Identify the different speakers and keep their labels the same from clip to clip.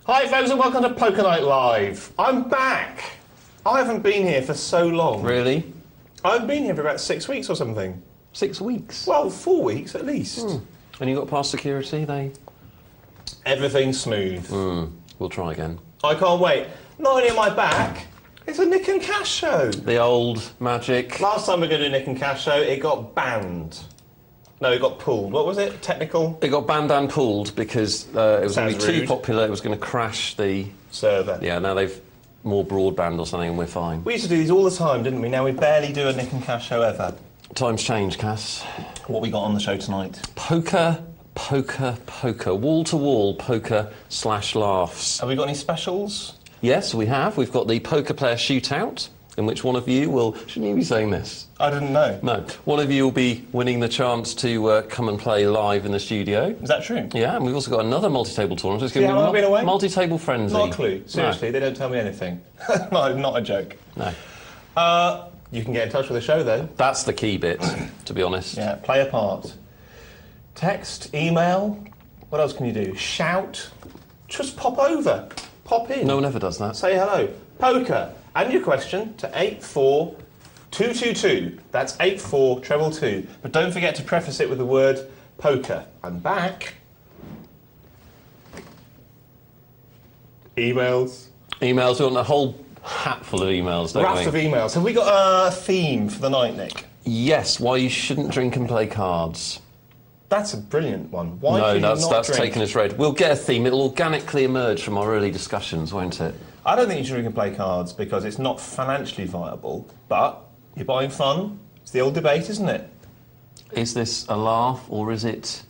Speaker 1: Hi folks and welcome to Poker Night Live. I'm back. I haven't been here for so long.
Speaker 2: Really?
Speaker 1: I've been here for about 6 weeks or something.
Speaker 2: 6 weeks?
Speaker 1: Well, 4 weeks at least.
Speaker 2: And you got past security?
Speaker 1: Everything's smooth.
Speaker 2: We'll try again.
Speaker 1: I can't wait. Not only am I back, it's a Nick and Cas show.
Speaker 2: The old magic.
Speaker 1: Last time we were going to do a Nick and Cas show, it got banned. No, it got pulled. What was it? Technical?
Speaker 2: It got banned and pulled because it was going to be too
Speaker 1: rude.
Speaker 2: popular. It was going to crash the
Speaker 1: server.
Speaker 2: Yeah, now they've more broadband or something and we're fine.
Speaker 1: We used to do these all the time, didn't we? Now we barely do a Nick and Cas show ever.
Speaker 2: Times change, Cass.
Speaker 1: What we got on the show tonight?
Speaker 2: Poker. Wall-to-wall poker/laughs.
Speaker 1: Have we got any specials?
Speaker 2: Yes, we have. We've got the poker player shootout, in which one of you will... Shouldn't you be saying this?
Speaker 1: I didn't know.
Speaker 2: No. One of you will be winning the chance to come and play live in the studio.
Speaker 1: Is that true?
Speaker 2: Yeah, and we've also got another multi-table tournament. It's
Speaker 1: See how long I've been away?
Speaker 2: Multi-table frenzy.
Speaker 1: Not a clue. Seriously,
Speaker 2: No.
Speaker 1: they don't tell me anything. No, not a joke.
Speaker 2: No.
Speaker 1: You can get in touch with the show, though.
Speaker 2: That's the key bit, to be honest.
Speaker 1: Yeah, play a part. Text, email. What else can you do? Shout. Just pop over. Pop in.
Speaker 2: No one ever does that.
Speaker 1: Say hello. Poker. And your question to 84222. That's 84222. But don't forget to preface it with the word poker. I'm back. Emails.
Speaker 2: Emails, we want a whole hat full of emails, don't
Speaker 1: Raft of
Speaker 2: we?
Speaker 1: emails. Have we got a theme for the night, Nick?
Speaker 2: Yes, why you shouldn't drink and play cards.
Speaker 1: That's a brilliant one. Why
Speaker 2: No,
Speaker 1: should you
Speaker 2: that's
Speaker 1: not drink?
Speaker 2: taken as read. We'll get a theme. It'll organically emerge from our early discussions, won't it?
Speaker 1: I don't think you should drink and play cards because it's not financially viable, but you're buying fun. It's the old debate, isn't it?
Speaker 2: Is this a laugh or is it...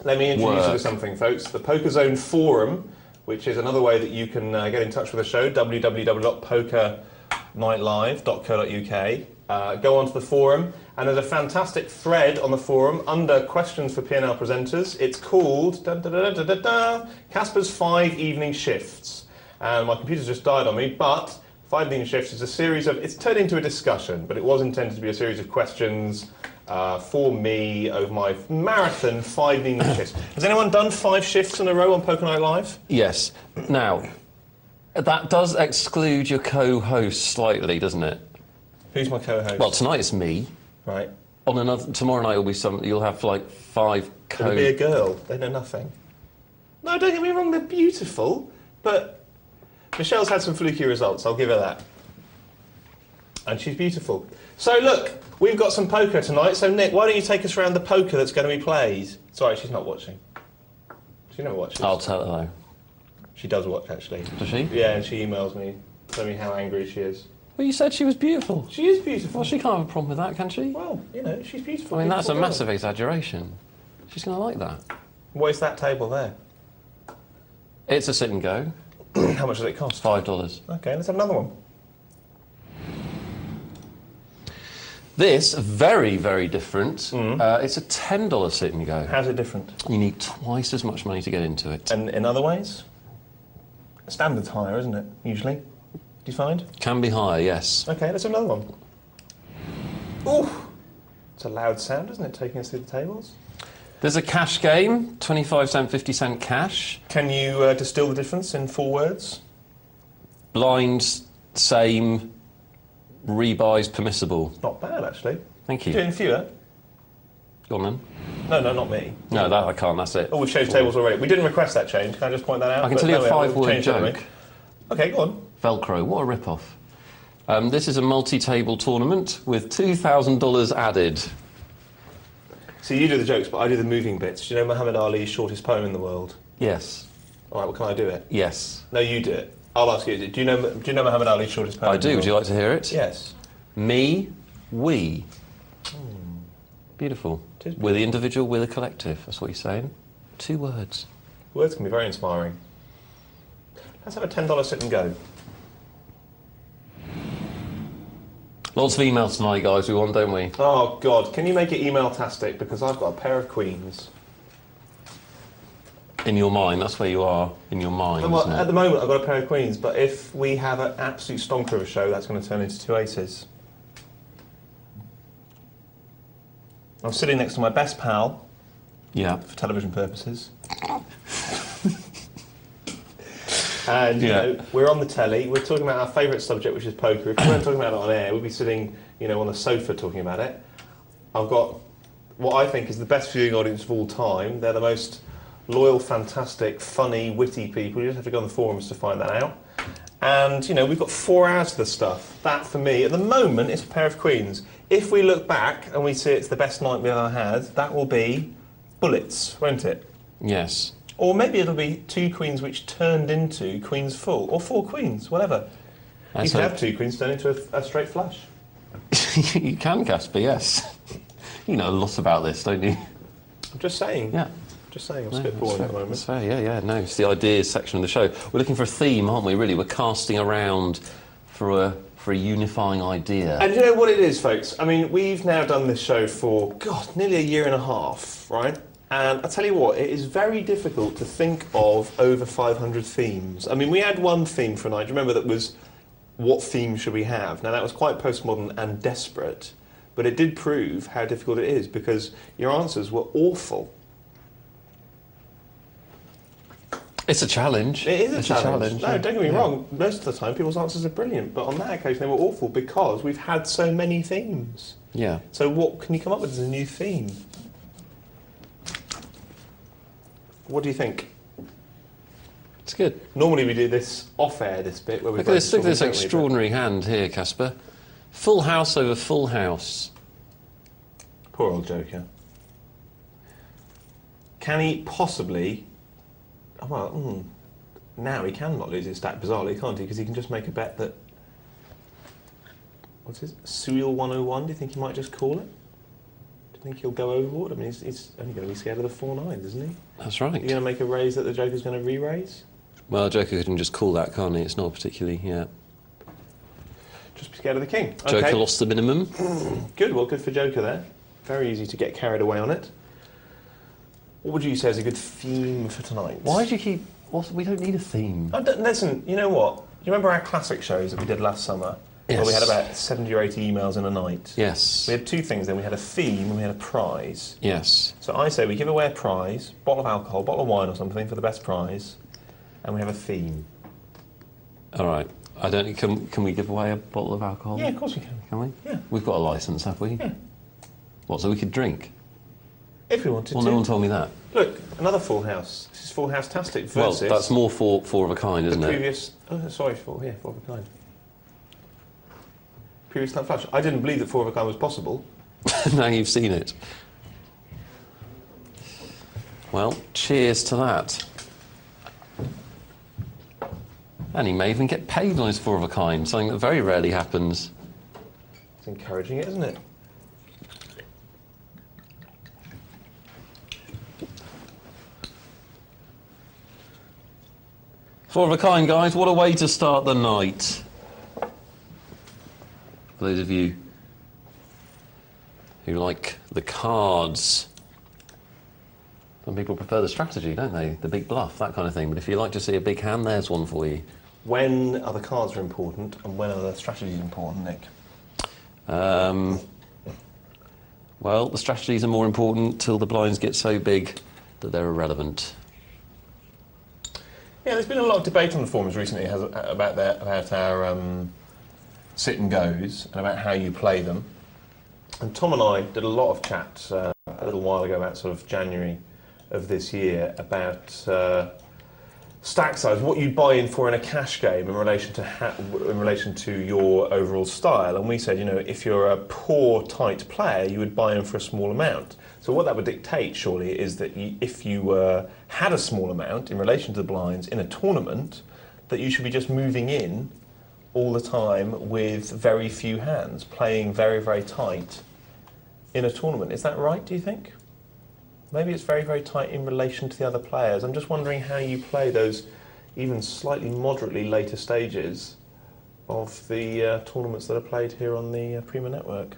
Speaker 1: Let me introduce you to
Speaker 2: Work.
Speaker 1: something, folks. The Poker Zone Forum, which is another way that you can get in touch with the show, www.pokernightlive.co.uk. Go onto the forum, and there's a fantastic thread on the forum under questions for P&L presenters. It's called Caspar's 5 Evening Shifts. And my computer's just died on me, but 5 Evening Shifts is a series of... It's turned into a discussion, but it was intended to be a series of questions for me over my marathon 5 evening shifts. Has anyone done 5 shifts in a row on Poker Night Live?
Speaker 2: Yes. Now, that does exclude your co-host slightly, doesn't it?
Speaker 1: Who's my co-host?
Speaker 2: Well, tonight it's me.
Speaker 1: Right.
Speaker 2: On another tomorrow night will be some. You'll have like 5
Speaker 1: It'll be a girl. They know nothing. No, don't get me wrong. They're beautiful, but Michelle's had some fluky results. I'll give her that. And she's beautiful. So look, we've got some poker tonight. So Nick, why don't you take us around the poker that's going to be played? Sorry, she's not watching. She never watches.
Speaker 2: I'll tell her though.
Speaker 1: She does watch actually.
Speaker 2: Does she?
Speaker 1: Yeah, and she emails me, telling me how angry she is.
Speaker 2: Well, you said she was beautiful.
Speaker 1: She is beautiful.
Speaker 2: Well, she can't have a problem with that, can she?
Speaker 1: Well, you know, she's beautiful.
Speaker 2: I mean, that's a
Speaker 1: beautiful girl.
Speaker 2: massive exaggeration. She's going to like that.
Speaker 1: What is that table there?
Speaker 2: It's a sit and go.
Speaker 1: How much does it cost?
Speaker 2: $5.
Speaker 1: Okay, let's have another one.
Speaker 2: This, very, very different. It's a $10 sit and go.
Speaker 1: How's it different?
Speaker 2: You need twice as much money to get into it.
Speaker 1: And in other ways? Standard's higher, isn't it, usually? Do you find?
Speaker 2: Can be higher, yes.
Speaker 1: Okay, let's have another one. Ooh! It's a loud sound, isn't it, taking us through the tables?
Speaker 2: There's a cash game, 25-cent, 50-cent cash.
Speaker 1: Can you distill the difference in 4 words?
Speaker 2: Blind, same, rebuys permissible.
Speaker 1: Not bad, actually.
Speaker 2: Thank
Speaker 1: You're
Speaker 2: you.
Speaker 1: doing fewer?
Speaker 2: Go on then.
Speaker 1: No, not me.
Speaker 2: No, that I can't, that's it.
Speaker 1: Oh, we've changed tables already. We didn't request that change. Can I just point that out?
Speaker 2: I can tell you a
Speaker 1: We've
Speaker 2: 5-word
Speaker 1: changed it, haven't
Speaker 2: joke.
Speaker 1: we? Okay, go on.
Speaker 2: Velcro, what a rip-off. This is a multi-table tournament with $2,000 added.
Speaker 1: See, you do the jokes, but I do the moving bits. Do you know Muhammad Ali's shortest poem in the world?
Speaker 2: Yes.
Speaker 1: All right, well, can I do it?
Speaker 2: Yes.
Speaker 1: No, you do it. I'll ask you. Do you know Muhammad Ali's shortest poem?
Speaker 2: I
Speaker 1: in the
Speaker 2: do.
Speaker 1: world?
Speaker 2: Would you like to hear it?
Speaker 1: Yes.
Speaker 2: Me, we. Beautiful.
Speaker 1: It is
Speaker 2: We're the individual, we're the collective. That's what you're saying. 2 words.
Speaker 1: Words can be very inspiring. Let's have a $10 sit and go.
Speaker 2: Lots of emails tonight, guys. We want, don't we?
Speaker 1: Oh, God. Can you make it email-tastic? Because I've got a pair of queens.
Speaker 2: In your mind. That's where you are in your mind,
Speaker 1: Well,
Speaker 2: isn't
Speaker 1: at
Speaker 2: it?
Speaker 1: the moment, I've got a pair of queens, but if we have an absolute stonker of a show, that's going to turn into 2 aces. I'm sitting next to my best pal,
Speaker 2: Yeah.
Speaker 1: for television purposes. And, you know, we're on the telly, we're talking about our favourite subject, which is poker. If we weren't talking about it on air, we'd be sitting, you know, on a sofa talking about it. I've got what I think is the best viewing audience of all time. They're the most loyal, fantastic, funny, witty people. You just have to go on the forums to find that out. And, you know, we've got 4 hours of the stuff. That, for me, at the moment, is a pair of queens. If we look back and we see it's the best night we've ever had, that will be bullets, won't it?
Speaker 2: Yes.
Speaker 1: Or maybe it'll be 2 queens which turned into queens full, or 4 queens, whatever. You could have 2 queens turn into a straight flush.
Speaker 2: You can, Caspar, yes. You know a lot about this, don't you?
Speaker 1: I'm just saying.
Speaker 2: Yeah.
Speaker 1: Just saying, I'm spitballing at the moment.
Speaker 2: That's fair, yeah, no. It's the ideas section of the show. We're looking for a theme, aren't we, really? We're casting around for a unifying idea.
Speaker 1: And you know what it is, folks? I mean, we've now done this show for, God, nearly a year and a half, right? And I tell you what, it is very difficult to think of over 500 themes. I mean, we had one theme for a night. Do you remember that was, what theme should we have? Now, that was quite postmodern and desperate, but it did prove how difficult it is, because your answers were awful.
Speaker 2: It's a challenge.
Speaker 1: It is a challenge. No,
Speaker 2: yeah.
Speaker 1: don't get me wrong. Most of the time, people's answers are brilliant, but on that occasion, they were awful because we've had so many themes.
Speaker 2: Yeah.
Speaker 1: So what can you come up with as a new theme? What do you think?
Speaker 2: It's good.
Speaker 1: Normally we do this off-air, this bit, where we
Speaker 2: Look at this extraordinary hand here, Caspar. Full house over full house.
Speaker 1: Poor old Joker. Can he possibly... Oh, well, now he cannot lose his stack, bizarrely, can't he? Because he can just make a bet that... What's his... Suil 101, do you think he might just call it? Do you think he'll go overboard? I mean, he's only going to be scared of the 4 9s, isn't he?
Speaker 2: That's right.
Speaker 1: Are you going to make a raise that the Joker's going to re-raise?
Speaker 2: Well, Joker can just call that, can't he? It's not particularly,
Speaker 1: Just be scared of the king.
Speaker 2: Joker lost the minimum.
Speaker 1: Good, well, good for Joker there. Very easy to get carried away on it. What would you say is a good theme for tonight?
Speaker 2: Why do you keep... we don't need a theme.
Speaker 1: Listen, you know what? Do you remember our classic shows that we did last summer?
Speaker 2: Yes.
Speaker 1: Where we had about 70 or 80 emails in a night?
Speaker 2: Yes.
Speaker 1: We had 2 things then. We had a theme and we had a prize.
Speaker 2: Yes.
Speaker 1: So I say we give away a prize, bottle of alcohol, bottle of wine or something for the best prize, and we have a theme.
Speaker 2: All right. I don't... Can we give away a bottle of alcohol?
Speaker 1: Yeah, of course we can.
Speaker 2: Can we?
Speaker 1: Yeah.
Speaker 2: We've got a licence, have we?
Speaker 1: Yeah.
Speaker 2: What, so we could drink?
Speaker 1: If we wanted
Speaker 2: Well,
Speaker 1: to.
Speaker 2: no one told me that.
Speaker 1: Look, another full house. This is full house-tastic versus...
Speaker 2: Well, that's more four of a kind, isn't
Speaker 1: the
Speaker 2: it?
Speaker 1: previous... Oh, sorry, four of a kind. Previous Nut Flush. I didn't believe that 4 of a kind was possible.
Speaker 2: Now you've seen it. Well, cheers to that. And he may even get paid on his 4 of a kind, something that very rarely happens.
Speaker 1: It's encouraging, isn't it?
Speaker 2: Four of a kind, guys. What a way to start the night. For those of you who like the cards. Some people prefer the strategy, don't they? The big bluff, that kind of thing. But if you like to see a big hand, there's one for you.
Speaker 1: When are the cards are important and when are the strategies important, Nick?
Speaker 2: Well, the strategies are more important till the blinds get so big that they're irrelevant.
Speaker 1: Yeah, there's been a lot of debate on the forums recently about our sit and goes and about how you play them. And Tom and I did a lot of chat a little while ago, about sort of January of this year, about stack size, what you buy in for in a cash game in relation to your overall style. And we said, you know, if you're a poor, tight player, you would buy in for a small amount. So what that would dictate, surely, is that if you had a small amount in relation to the blinds in a tournament, that you should be just moving in all the time with very few hands, playing very, very tight in a tournament. Is that right, do you think? Maybe it's very, very tight in relation to the other players. I'm just wondering how you play those even slightly moderately later stages of the tournaments that are played here on the Prima Network.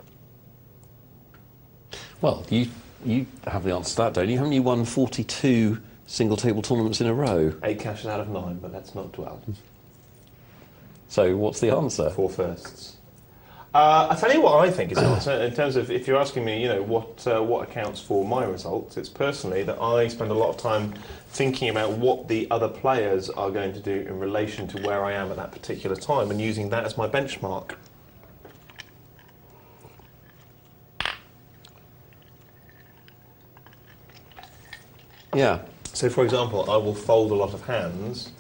Speaker 2: Well, you have the answer to that, don't you? Haven't you won 42 single-table tournaments in a row?
Speaker 1: 8 cashes out of 9, but let's not dwell.
Speaker 2: So what's the answer?
Speaker 1: 4 firsts. I tell you what I think is in terms of if you're asking me, what accounts for my results. It's personally that I spend a lot of time thinking about what the other players are going to do in relation to where I am at that particular time, and using that as my benchmark.
Speaker 2: Yeah.
Speaker 1: So, for example, I will fold a lot of hands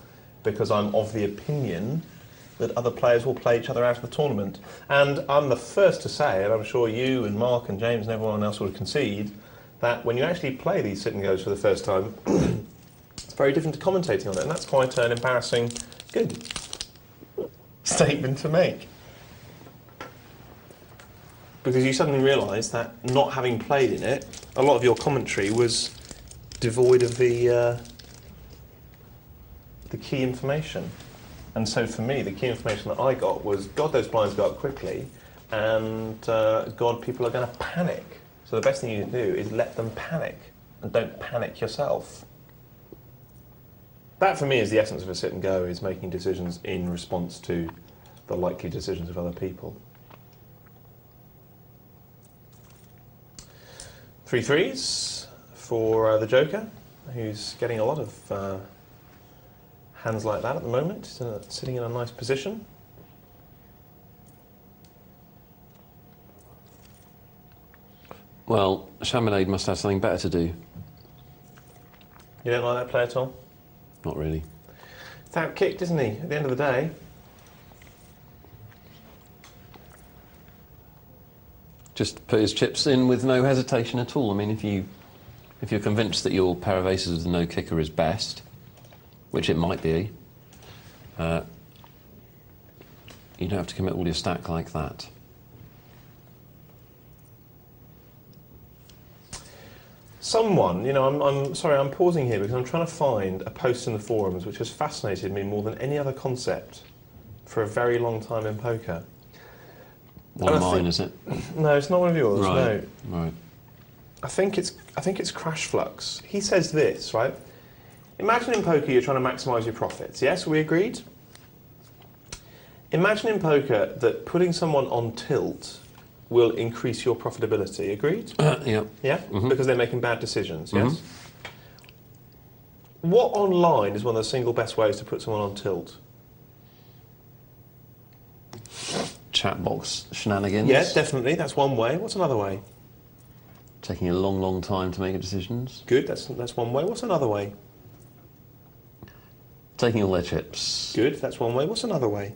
Speaker 1: because I'm of the opinion that other players will play each other out of the tournament. And I'm the first to say, and I'm sure you and Mark and James and everyone else would concede, that when you actually play these sit and goes for the first time, it's very different to commentating on it, and that's quite an embarrassing, good statement to make. Because you suddenly realise that not having played in it, a lot of your commentary was devoid of the key information. And so for me, the key information that I got was, God, those blinds go up quickly, and God, people are going to panic. So the best thing you can do is let them panic, and don't panic yourself. That for me is the essence of a sit and go, is making decisions in response to the likely decisions of other people. 3 threes for the Joker, who's getting a lot of hands like that at the moment. He's sitting in a nice position.
Speaker 2: Well, Chaminade must have something better to do.
Speaker 1: You don't like that play at all?
Speaker 2: Not really.
Speaker 1: It's out-kicked, isn't he, at the end of the day?
Speaker 2: Just put his chips in with no hesitation at all. I mean, if you're convinced that your pair of aces with no kicker is best, which it might be, you don't have to commit all your stack like that.
Speaker 1: Someone, I'm sorry, I'm pausing here because I'm trying to find a post in the forums which has fascinated me more than any other concept for a very long time in poker.
Speaker 2: One of mine, is it?
Speaker 1: No, it's not one of yours.
Speaker 2: Right.
Speaker 1: No.
Speaker 2: Right.
Speaker 1: I think it's Crash Flux. He says this, right? Imagine in poker you're trying to maximise your profits. Yes, we agreed? Imagine in poker that putting someone on tilt will increase your profitability. Agreed?
Speaker 2: Yeah.
Speaker 1: Yeah?
Speaker 2: Mm-hmm.
Speaker 1: Because they're making bad decisions, yes?
Speaker 2: Mm-hmm.
Speaker 1: What online is one of the single best ways to put someone on tilt?
Speaker 2: Chat box shenanigans.
Speaker 1: Yes, definitely. That's one way. What's another way?
Speaker 2: Taking a long, long time to make decisions.
Speaker 1: Good. That's one way. What's another way?
Speaker 2: Taking all their chips.
Speaker 1: Good. That's one way. What's another way?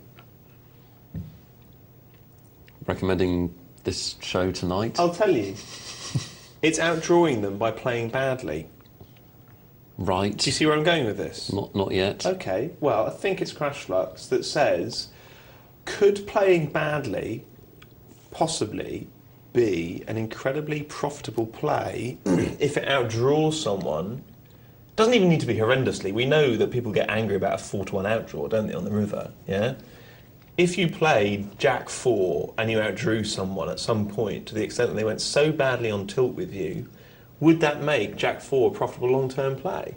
Speaker 2: Recommending this show tonight.
Speaker 1: I'll tell you. It's outdrawing them by playing badly.
Speaker 2: Right.
Speaker 1: Do you see where I'm going with this?
Speaker 2: Not yet.
Speaker 1: Okay. Well, I think it's Crash Flux that says, could playing badly possibly be an incredibly profitable play if it outdraws someone? Doesn't even need to be horrendously. We know that people get angry about a 4-1 outdraw, don't they, on the river? Yeah. If you played Jack 4 and you outdrew someone at some point to the extent that they went so badly on tilt with you, would that make Jack 4 a profitable long-term play?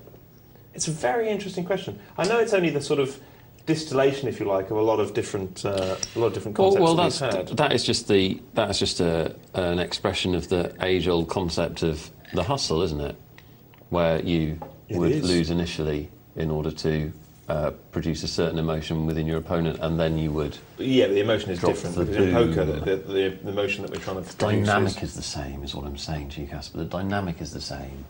Speaker 1: It's a very interesting question. I know it's only the sort of distillation, if you like, of a lot of different concepts
Speaker 2: that is just an expression of the age-old concept of the hustle, isn't it? Where you would lose initially in order to produce a certain emotion within your opponent, and then you would.
Speaker 1: Yeah, but the emotion is different because in poker, the emotion that we're trying to.
Speaker 2: The dynamic is the same, is what I'm saying to you, Caspar. The dynamic is the same.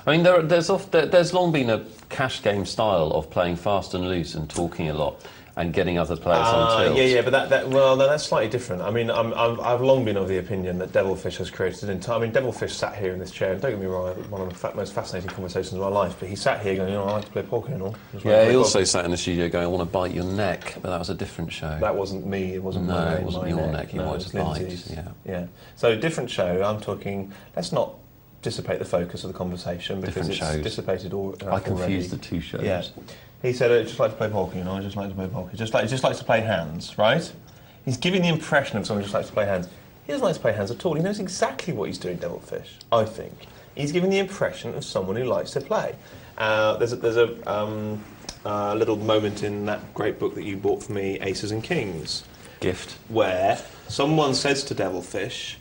Speaker 2: I mean, there's long been a cash game style of playing fast and loose and talking a lot and getting other players on tilt.
Speaker 1: Yeah, but that's slightly different. I mean, I've long been of the opinion that Devilfish has created an entire. I mean, Devilfish sat here in this chair, and don't get me wrong, one of the most fascinating conversations of my life. But he sat here going, I like to play poker and all.
Speaker 2: Yeah, he also sat in the studio going, I want to bite your neck, but that was a different show.
Speaker 1: That wasn't me. It wasn't
Speaker 2: my
Speaker 1: it wasn't your neck.
Speaker 2: You wanted to bite.
Speaker 1: Yeah. So different show. I'm talking. Let's not dissipate the focus of the conversation because it's dissipated already.
Speaker 2: I confused the two shows.
Speaker 1: Yeah. He said, I just like to play poker, I just like to play poker. He just likes to play hands, right? He's giving the impression of someone who just likes to play hands. He doesn't like to play hands at all. He knows exactly what he's doing, Devilfish, I think. He's giving the impression of someone who likes to play. There's a little moment in that great book that you bought for me, Aces and Kings.
Speaker 2: Gift.
Speaker 1: Where someone says to Devilfish,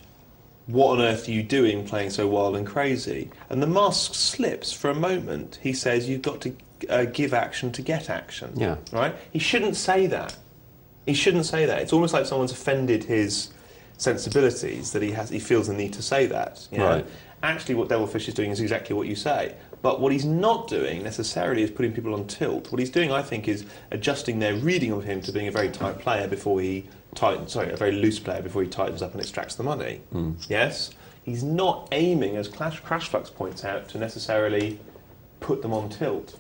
Speaker 1: "What on earth are you doing playing so wild and crazy?" And the mask slips for a moment. He says, "You've got to give action to get action."
Speaker 2: Yeah.
Speaker 1: Right? He shouldn't say that. He shouldn't say that. It's almost like someone's offended his sensibilities that he feels the need to say that. You know?
Speaker 2: Right.
Speaker 1: Actually, what Devilfish is doing is exactly what you say. But what he's not doing necessarily is putting people on tilt. What he's doing, I think, is adjusting their reading of him to being a very tight player before he a very loose player before he tightens up and extracts the money. Yes? He's not aiming, as Crashflux points out, to necessarily put them on tilt.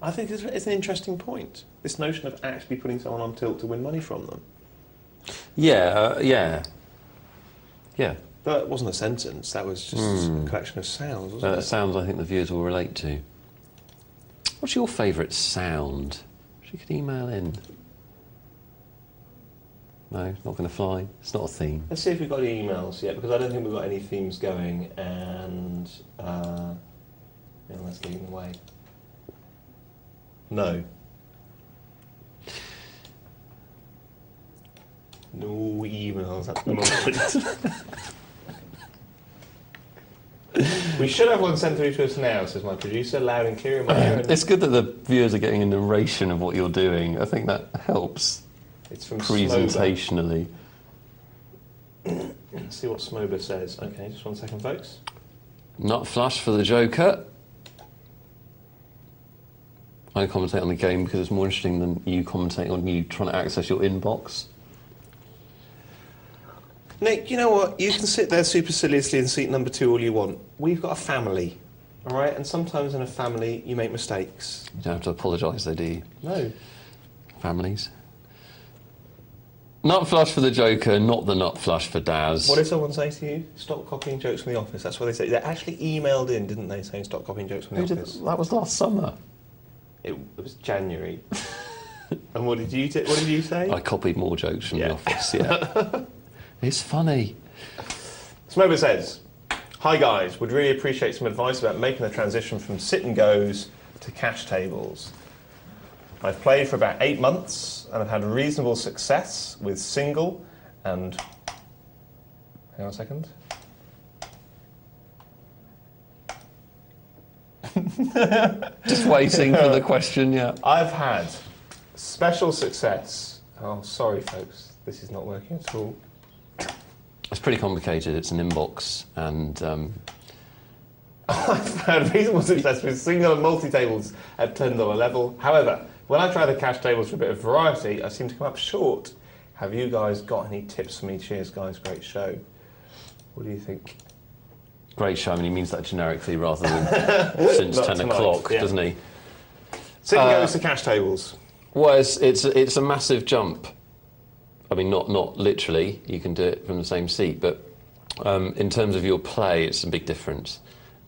Speaker 1: I think it's an interesting point, this notion of actually putting someone on tilt to win money from them.
Speaker 2: Yeah.
Speaker 1: That wasn't a sentence, that was just a collection of sounds, wasn't it?
Speaker 2: Sounds I think the viewers will relate to. What's your favourite sound? If you could email in. No, not going to fly. It's not a theme.
Speaker 1: Let's see if we've got any emails yet, because I don't think we've got any themes going, and let's get in the way. No. No emails at the moment. We should have one sent through to us now, says my producer, loud and clear in my ear.
Speaker 2: It's good that the viewers are getting a narration of what you're doing. I think that helps.
Speaker 1: It's from
Speaker 2: presentationally.
Speaker 1: Let's see what Smober says. Okay, just 1 second, folks.
Speaker 2: Not flush for the Joker. I commentate on the game because it's more interesting than you commentating on you trying to access your inbox.
Speaker 1: Nick, you know what? You can sit there superciliously in seat number 2 all you want. We've got a family, all right? And sometimes in a family, you make mistakes.
Speaker 2: You don't have to apologise, though, do you?
Speaker 1: No.
Speaker 2: Families. Nut flush for the Joker, not the nut flush for Daz.
Speaker 1: What did someone say to you? Stop copying jokes from The Office. That's what they said. They actually emailed in, didn't they, saying stop copying jokes from The Office?
Speaker 2: That was last summer.
Speaker 1: It was January. And what did you say?
Speaker 2: I copied more jokes from The Office, yeah. It's funny.
Speaker 1: Smober says, "Hi guys, would really appreciate some advice about making the transition from sit and goes to cash tables. I've played for about 8 months and I've had reasonable success with single and..." Hang on a second.
Speaker 2: Just waiting for the question, yeah.
Speaker 1: "I've had special success..." Oh, sorry folks, this is not working at all.
Speaker 2: It's pretty complicated. It's an inbox, and
Speaker 1: I've had reasonable success with single and multi-tables at $10 level. However, when I try the cash tables for a bit of variety, I seem to come up short. Have you guys got any tips for me? Cheers, guys. Great show. What do you think?
Speaker 2: Great show. I mean, he means that generically rather than since 10 o'clock, doesn't he?
Speaker 1: Sit and goes to cash tables.
Speaker 2: Well, it's a massive jump. I mean, not literally, you can do it from the same seat, but in terms of your play, it's a big difference.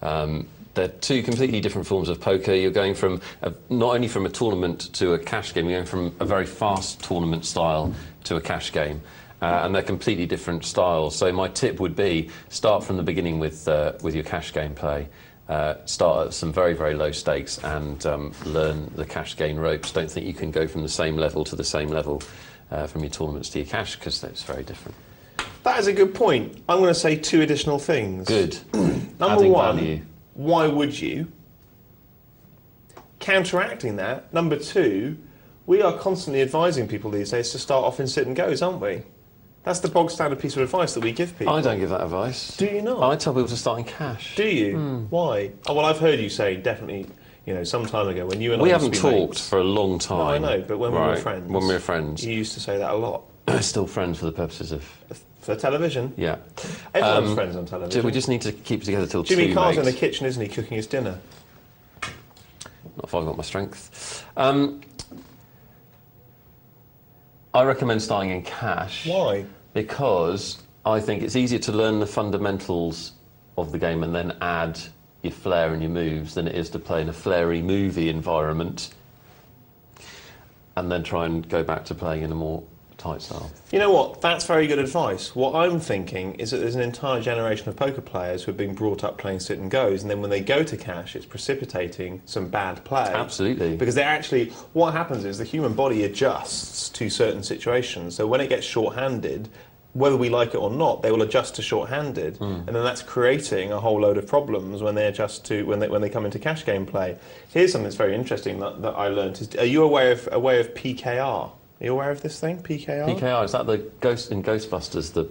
Speaker 2: They're two completely different forms of poker. You're going from, not only from a tournament to a cash game, you're going from a very fast tournament style to a cash game. And they're completely different styles. So my tip would be, start from the beginning with your cash game play. Start at some very, very low stakes and learn the cash game ropes. Don't think you can go from the same level to the same level from your tournaments to your cash, because that's very different.
Speaker 1: That is a good point. I'm going to say 2 additional things.
Speaker 2: Good.
Speaker 1: Number 1,
Speaker 2: value.
Speaker 1: Why would you? Counteracting that, number 2, we are constantly advising people these days to start off in sit and goes, aren't we? That's the bog standard piece of advice that we give people.
Speaker 2: I don't give that advice.
Speaker 1: Do you not?
Speaker 2: I tell people to start in cash.
Speaker 1: Do you? Why? Oh, well, I've heard you say definitely, some time ago when you and
Speaker 2: we
Speaker 1: I
Speaker 2: haven't talked for a long time.
Speaker 1: No, I know, but when we were friends.
Speaker 2: When we were friends.
Speaker 1: You used to say that a lot.
Speaker 2: Still friends for the purposes of...
Speaker 1: For television?
Speaker 2: Yeah.
Speaker 1: Everyone's friends on television.
Speaker 2: We just need to keep it together till
Speaker 1: Jimmy
Speaker 2: 2,
Speaker 1: Carr's
Speaker 2: mate.
Speaker 1: in the kitchen, isn't he, cooking his dinner?
Speaker 2: Not if I've got my strength. I recommend starting in cash.
Speaker 1: Why?
Speaker 2: Because I think it's easier to learn the fundamentals of the game and then add your flair and your moves than it is to play in a flary movie environment and then try and go back to playing in a more tight style.
Speaker 1: You know what? That's very good advice. What I'm thinking is that there's an entire generation of poker players who have been brought up playing sit and goes, and then when they go to cash, it's precipitating some bad play.
Speaker 2: Absolutely.
Speaker 1: Because they actually, what happens is the human body adjusts to certain situations. So when it gets short-handed, whether we like it or not, they will adjust to short-handed, and then that's creating a whole load of problems when they adjust to when they come into cash game play. Here's something that's very interesting that I learned. Are you aware of PKR? Are you aware of this thing, PKR?
Speaker 2: PKR, is that the ghost in Ghostbusters? The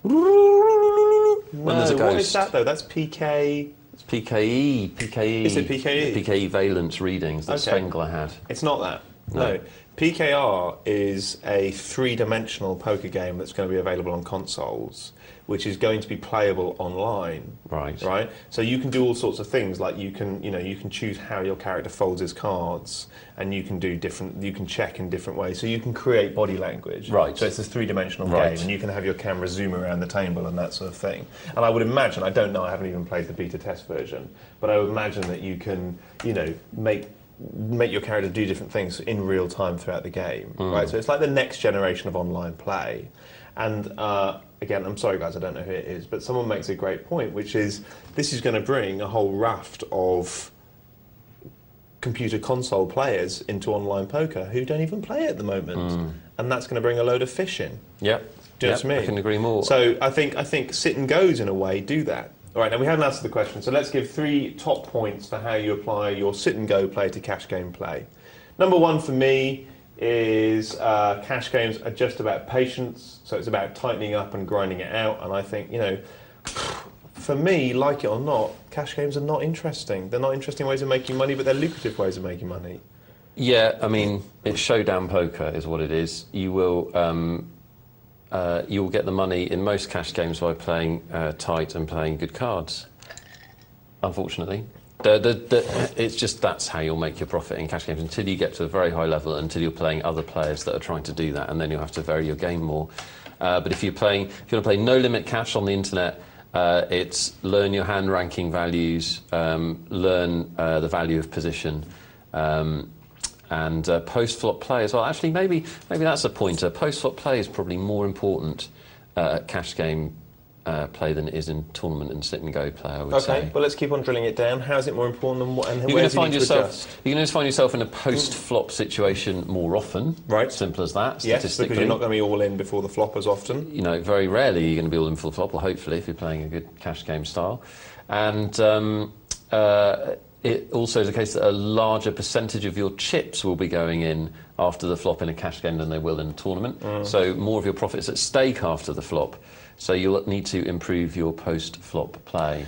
Speaker 1: when there's a ghost. What is that though? That's PK.
Speaker 2: It's PKE.
Speaker 1: Is it PKE?
Speaker 2: PKE valence readings that Spengler had.
Speaker 1: It's not that. No. PKR is a three-dimensional poker game that's going to be available on consoles, which is going to be playable online.
Speaker 2: Right.
Speaker 1: Right. So you can do all sorts of things, like you can choose how your character folds his cards, and you can check in different ways. So you can create body language.
Speaker 2: Right.
Speaker 1: So it's this three-dimensional game, and you can have your camera zoom around the table and that sort of thing. And I would imagine, I don't know, I haven't even played the beta test version, but I would imagine that you can, make your character do different things in real time throughout the game, right? So it's like the next generation of online play. And again, I'm sorry guys, I don't know who it is, but someone makes a great point, which is this is going to bring a whole raft of computer console players into online poker who don't even play it at the moment, and that's going to bring a load of fish in.
Speaker 2: Yep.
Speaker 1: Do you know what I mean?
Speaker 2: I can agree more.
Speaker 1: So I think sit and goes in a way do that. All right, now we haven't answered the question, so let's give 3 top points for how you apply your sit and go play to cash game play. Number 1 for me is cash games are just about patience, so it's about tightening up and grinding it out, and I think, for me, like it or not, cash games are not interesting. They're not interesting ways of making money, but they're lucrative ways of making money.
Speaker 2: Yeah, I mean, it's showdown poker is what it is. You will get the money in most cash games by playing tight and playing good cards, unfortunately. It's just that's how you'll make your profit in cash games until you get to a very high level, until you're playing other players that are trying to do that, and then you'll have to vary your game more. But if you want to play no limit cash on the internet, it's learn your hand ranking values, learn the value of position, and post-flop play as well. Actually, maybe that's a pointer. Post-flop play is probably more important at cash game play than it is in tournament and sit and go play, I would say.
Speaker 1: Okay, well, let's keep on drilling it down. How is it more important than what? And
Speaker 2: you're going to find yourself in a post-flop situation more often. Right. Simple as that.
Speaker 1: Yes,
Speaker 2: statistically.
Speaker 1: because you're not going to be all in before the flop as often.
Speaker 2: Very rarely you're going to be all in for the flop, or hopefully if you're playing a good cash game style. And it also is the case that a larger percentage of your chips will be going in after the flop in a cash game than they will in a tournament. So more of your profits at stake after the flop. So you'll need to improve your post-flop play.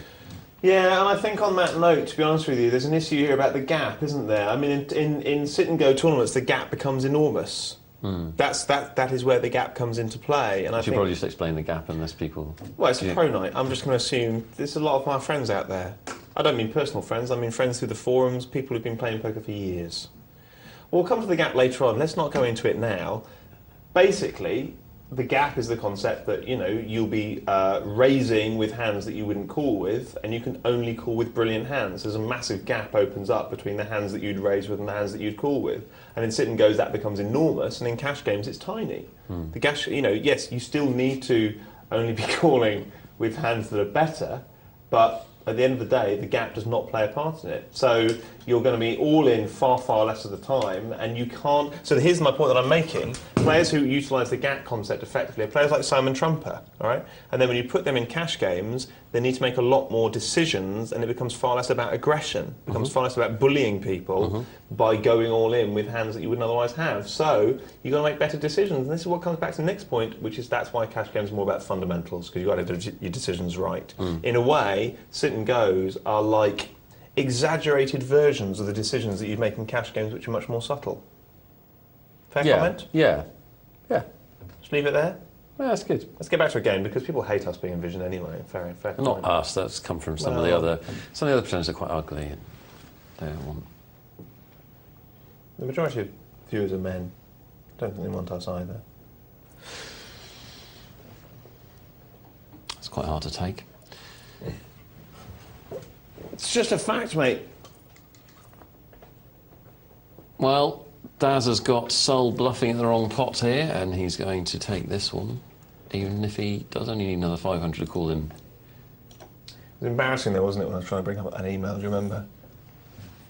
Speaker 1: Yeah, and I think on that note, to be honest with you, there's an issue here about the gap, isn't there? I mean, in sit-and-go tournaments, the gap becomes enormous. That is where the gap comes into play. And I should
Speaker 2: probably just explain the gap unless people...
Speaker 1: Well, it's a pro night. I'm just going to assume there's a lot of my friends out there. I don't mean personal friends, I mean friends through the forums, people who've been playing poker for years. We'll come to the gap later on. Let's not go into it now. Basically, the gap is the concept that, you'll be raising with hands that you wouldn't call with, and you can only call with brilliant hands. There's a massive gap opens up between the hands that you'd raise with and the hands that you'd call with. And in sit and goes, that becomes enormous, and in cash games, it's tiny. The cash, yes, you still need to only be calling with hands that are better, but at the end of the day, the gap does not play a part in it. So you're going to be all in far, far less of the time, and you can't... So here's my point that I'm making. Players who utilise the gap concept effectively are players like Simon Trumper, all right? And then when you put them in cash games, they need to make a lot more decisions, and it becomes far less about aggression. It becomes far less about bullying people by going all in with hands that you wouldn't otherwise have. So you've got to make better decisions, and this is what comes back to the next point, which is that's why cash games are more about fundamentals, because you've got to do your decisions right. In a way, sit and goes are like exaggerated versions of the decisions that you make in cash games, which are much more subtle. Fair comment?
Speaker 2: Yeah.
Speaker 1: Just leave it there?
Speaker 2: Yeah, that's good.
Speaker 1: Let's get back to a game, because people hate us being in Vision anyway. Fair
Speaker 2: Not us, that's come from some of the other presenters are quite ugly and they don't want...
Speaker 1: The majority of viewers are men. Don't think they want us either.
Speaker 2: It's quite hard to take.
Speaker 1: It's just a fact, mate.
Speaker 2: Well, Daz has got Sol bluffing at the wrong pot here, and he's going to take this one, even if he does only need another 500 to call him.
Speaker 1: It was embarrassing though, wasn't it, when I was trying to bring up an email, do you remember?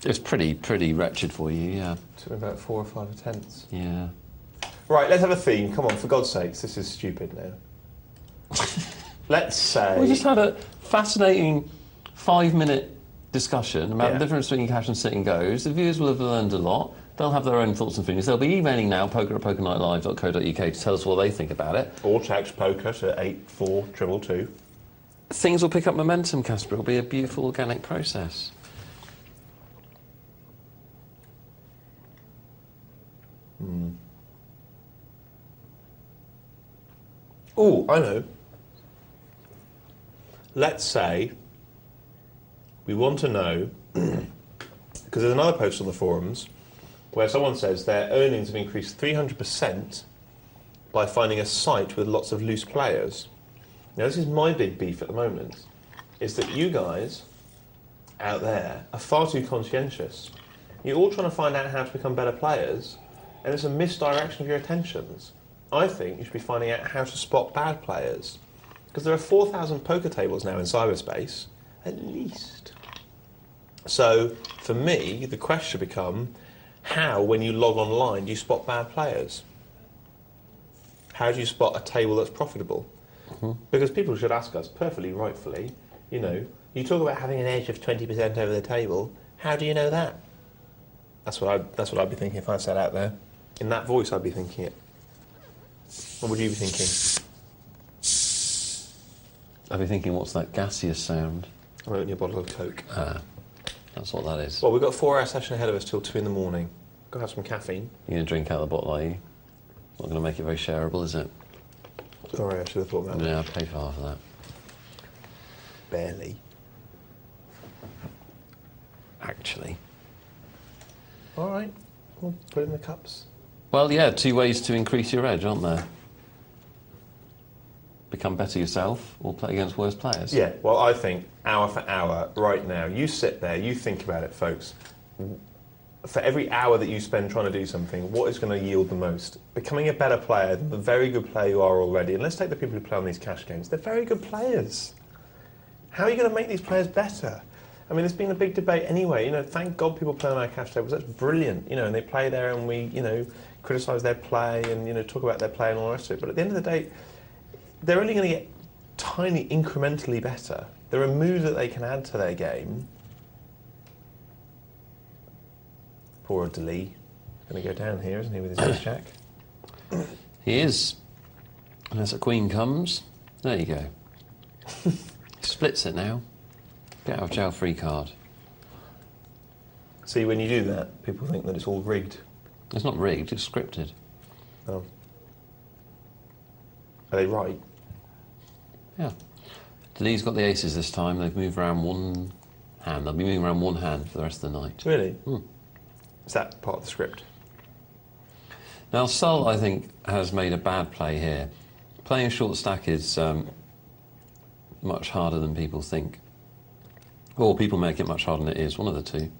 Speaker 2: It was pretty wretched for you, yeah.
Speaker 1: Took me about 4 or 5 attempts.
Speaker 2: Yeah.
Speaker 1: Right, let's have a theme. Come on, for God's sakes, this is stupid now. Let's say...
Speaker 2: We just had a fascinating 5-minute discussion about the difference between cash and sit and goes. The viewers will have learned a lot. They'll have their own thoughts and feelings. They'll be emailing now, poker@pokernightlive.co.uk, to tell us what they think about it.
Speaker 1: Or text poker to 84222.
Speaker 2: Things will pick up momentum, Caspar. It'll be a beautiful, organic process.
Speaker 1: Oh, I know. Let's say we want to know, because there's another post on the forums where someone says their earnings have increased 300% by finding a site with lots of loose players. Now, this is my big beef at the moment, is that you guys out there are far too conscientious. You're all trying to find out how to become better players, and it's a misdirection of your attentions. I think you should be finding out how to spot bad players, because there are 4,000 poker tables now in cyberspace, at least. So, for me, the question should become, how, when you log online, do you spot bad players? How do you spot a table that's profitable? Because people should ask us, perfectly rightfully, you know, you talk about having an edge of 20% over the table, how do you know that? That's what I'd be thinking if I sat out there. In that voice, I'd be thinking it. What would you be thinking?
Speaker 2: I'd be thinking, what's that gaseous sound?
Speaker 1: I'm opening a bottle of Coke.
Speaker 2: That's what that is.
Speaker 1: Well, we've got a 4-hour session ahead of us till 2 in the morning. Got to have some caffeine.
Speaker 2: You're going to drink out of the bottle, are you? Not going to make it very shareable, is it?
Speaker 1: Sorry, I should have thought about that.
Speaker 2: Yeah, I'll pay for half of that.
Speaker 1: Barely.
Speaker 2: Actually.
Speaker 1: All right, we'll put it in the cups.
Speaker 2: Well, yeah, 2 ways to increase your edge, aren't there? Become better yourself or play against worse players.
Speaker 1: Yeah, well, I think hour for hour, right now, you sit there, you think about it, folks. For every hour that you spend trying to do something, what is going to yield the most? Becoming a better player than the very good player you are already. And let's take the people who play on these cash games. They're very good players. How are you going to make these players better? I mean, there's been a big debate anyway. You know, thank God people play on our cash tables. That's brilliant. You know, and they play there and we, you know, criticise their play and, you know, talk about their play and all the rest of it. But at the end of the day, they're only going to get tiny, incrementally better. There are moves that they can add to their game. Poor Delee. Going to go down here, isn't he, with his ace-jack?
Speaker 2: He is. And as a queen comes, there you go. Splits it now. Get out of jail free card.
Speaker 1: See, when you do that, people think that it's all rigged.
Speaker 2: It's not rigged, it's scripted.
Speaker 1: Oh. Are they right?
Speaker 2: Yeah. Delee's got the aces this time. They've moved around one hand. They'll be moving around one hand for the rest of the night.
Speaker 1: Really? Is that part of the script?
Speaker 2: Now, Sol, I think, has made a bad play here. Playing a short stack is much harder than people think. Or people make it much harder than it is, one of the two.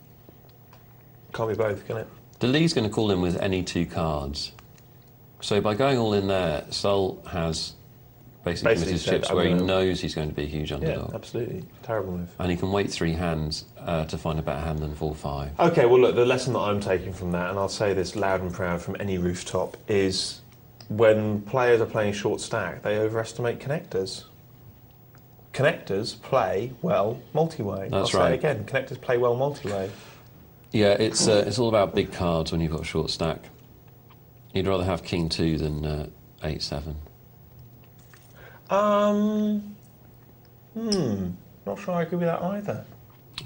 Speaker 1: Can't be both, can it?
Speaker 2: Delee's going to call in with any 2 cards. So by going all in there, Sol has basically committed his chips where he knows he's going to be a huge underdog.
Speaker 1: Yeah, absolutely. Terrible move.
Speaker 2: And he can wait 3 hands to find a better hand than 4-5.
Speaker 1: Okay, well, look, the lesson that I'm taking from that, and I'll say this loud and proud from any rooftop, is when players are playing short stack, they overestimate connectors. Connectors play well multi-way.
Speaker 2: That's
Speaker 1: I'll
Speaker 2: right.
Speaker 1: say it again, connectors play well multi-way.
Speaker 2: Yeah, it's all about big cards when you've got a short stack. You'd rather have King 2 than 8-7.
Speaker 1: Not sure I agree with that either.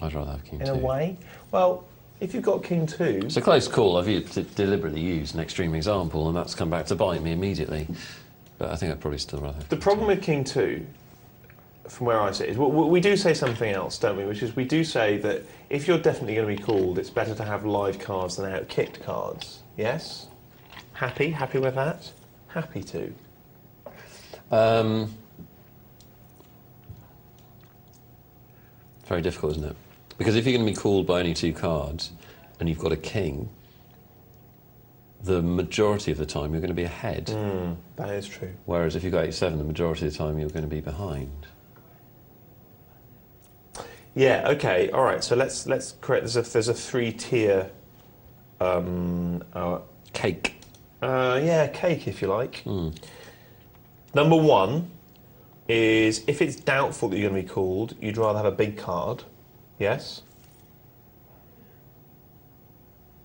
Speaker 2: I'd rather have King 2.
Speaker 1: In a way. Well, if you've got King 2...
Speaker 2: It's a close call. I've deliberately used an extreme example, and that's come back to bite me immediately. But I think I'd probably still rather have
Speaker 1: The problem with King 2, from where I sit, is we do say something else, don't we? Which is we do say that if you're definitely going to be called, it's better to have live cards than out-kicked cards. Yes? Happy? Happy with that? Happy to.
Speaker 2: Very difficult, isn't it? Because if you're going to be called by only 2 cards, and you've got a king, the majority of the time you're going to be ahead.
Speaker 1: That is true.
Speaker 2: Whereas if you've got 8-7, the majority of the time you're going to be behind.
Speaker 1: Yeah. Okay. All right. So let's create. There's a 3-tier
Speaker 2: Cake.
Speaker 1: cake, if you like. Number 1 is if it's doubtful that you're going to be called, you'd rather have a big card. Yes.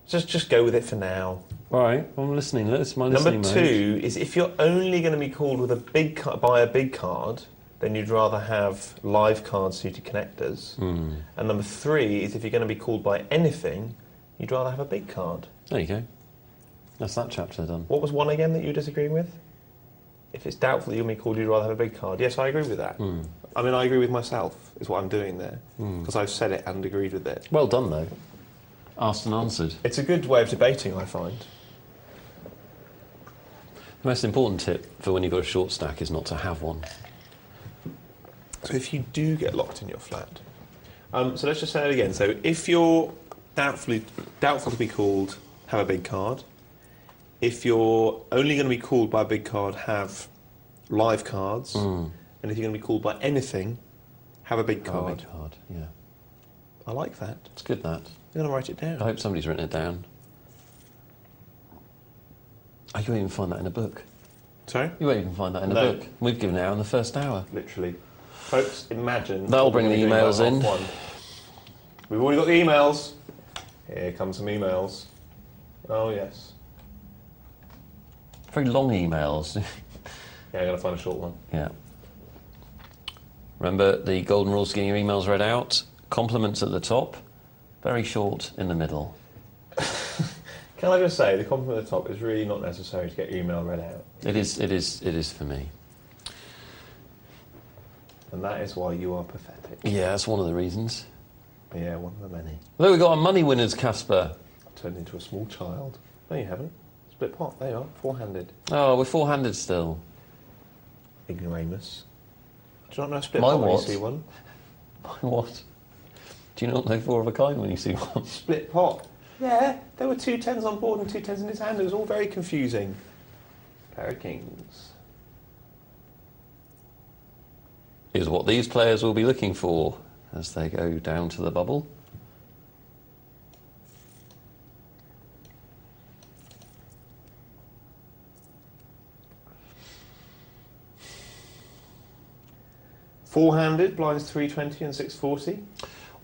Speaker 1: Just go with it for now.
Speaker 2: All right, I'm listening. That's my listening
Speaker 1: Number 2 is if you're only going to be called with by a big card, then you'd rather have live card suited connectors. And number 3 is if you're going to be called by anything, you'd rather have a big card.
Speaker 2: There you go. That's that chapter done.
Speaker 1: What was 1 again that you were disagreeing with? If it's doubtful that you're going to be called, you'd rather have a big card. Yes, I agree with that. I mean, I agree with myself, is what I'm doing there. Because I've said it and agreed with it.
Speaker 2: Well done, though. Asked and answered.
Speaker 1: It's a good way of debating, I find.
Speaker 2: The most important tip for when you've got a short stack is not to have one.
Speaker 1: So if you do get locked in your flat, so let's just say it again. So if you're doubtful to be called, have a big card. If you're only going to be called by a big card, have live cards. And if you're going to be called by anything, have a big card.
Speaker 2: A big card, yeah.
Speaker 1: I like that.
Speaker 2: It's good, that.
Speaker 1: I'm going to write it down.
Speaker 2: I hope somebody's written it down. Oh, you won't even find that in a book.
Speaker 1: Sorry?
Speaker 2: You won't even find that in a book. We've given it out in the first hour.
Speaker 1: Literally. Folks, imagine...
Speaker 2: That'll bring the emails in.
Speaker 1: We've already got the emails. Here come some emails. Oh, yes.
Speaker 2: Very long emails.
Speaker 1: Yeah, I'm going to find a short one.
Speaker 2: Yeah. Remember the golden rules to getting your emails read out. Compliments at the top. Very short in the middle.
Speaker 1: Can I just say, the compliment at the top is really not necessary to get your email read out.
Speaker 2: It is for me.
Speaker 1: And that is why you are pathetic.
Speaker 2: Yeah, that's one of the reasons.
Speaker 1: Yeah, one of the many.
Speaker 2: Look, we've got our money winners, Caspar.
Speaker 1: I turned into a small child. No, you haven't. Split pot. There you are. Four-handed.
Speaker 2: Oh, we're four-handed still.
Speaker 1: Ignoramus. Do you not know a split
Speaker 2: My
Speaker 1: pot when
Speaker 2: what?
Speaker 1: you see one?
Speaker 2: What? Do you not know 4 of a kind when you see one?
Speaker 1: Split pot. Yeah, there were 2 tens on board and 2 tens in his hand. It was all very confusing. Pair of kings.
Speaker 2: Is what these players will be looking for as they go down to the bubble.
Speaker 1: Four-handed, blinds 320 and 640.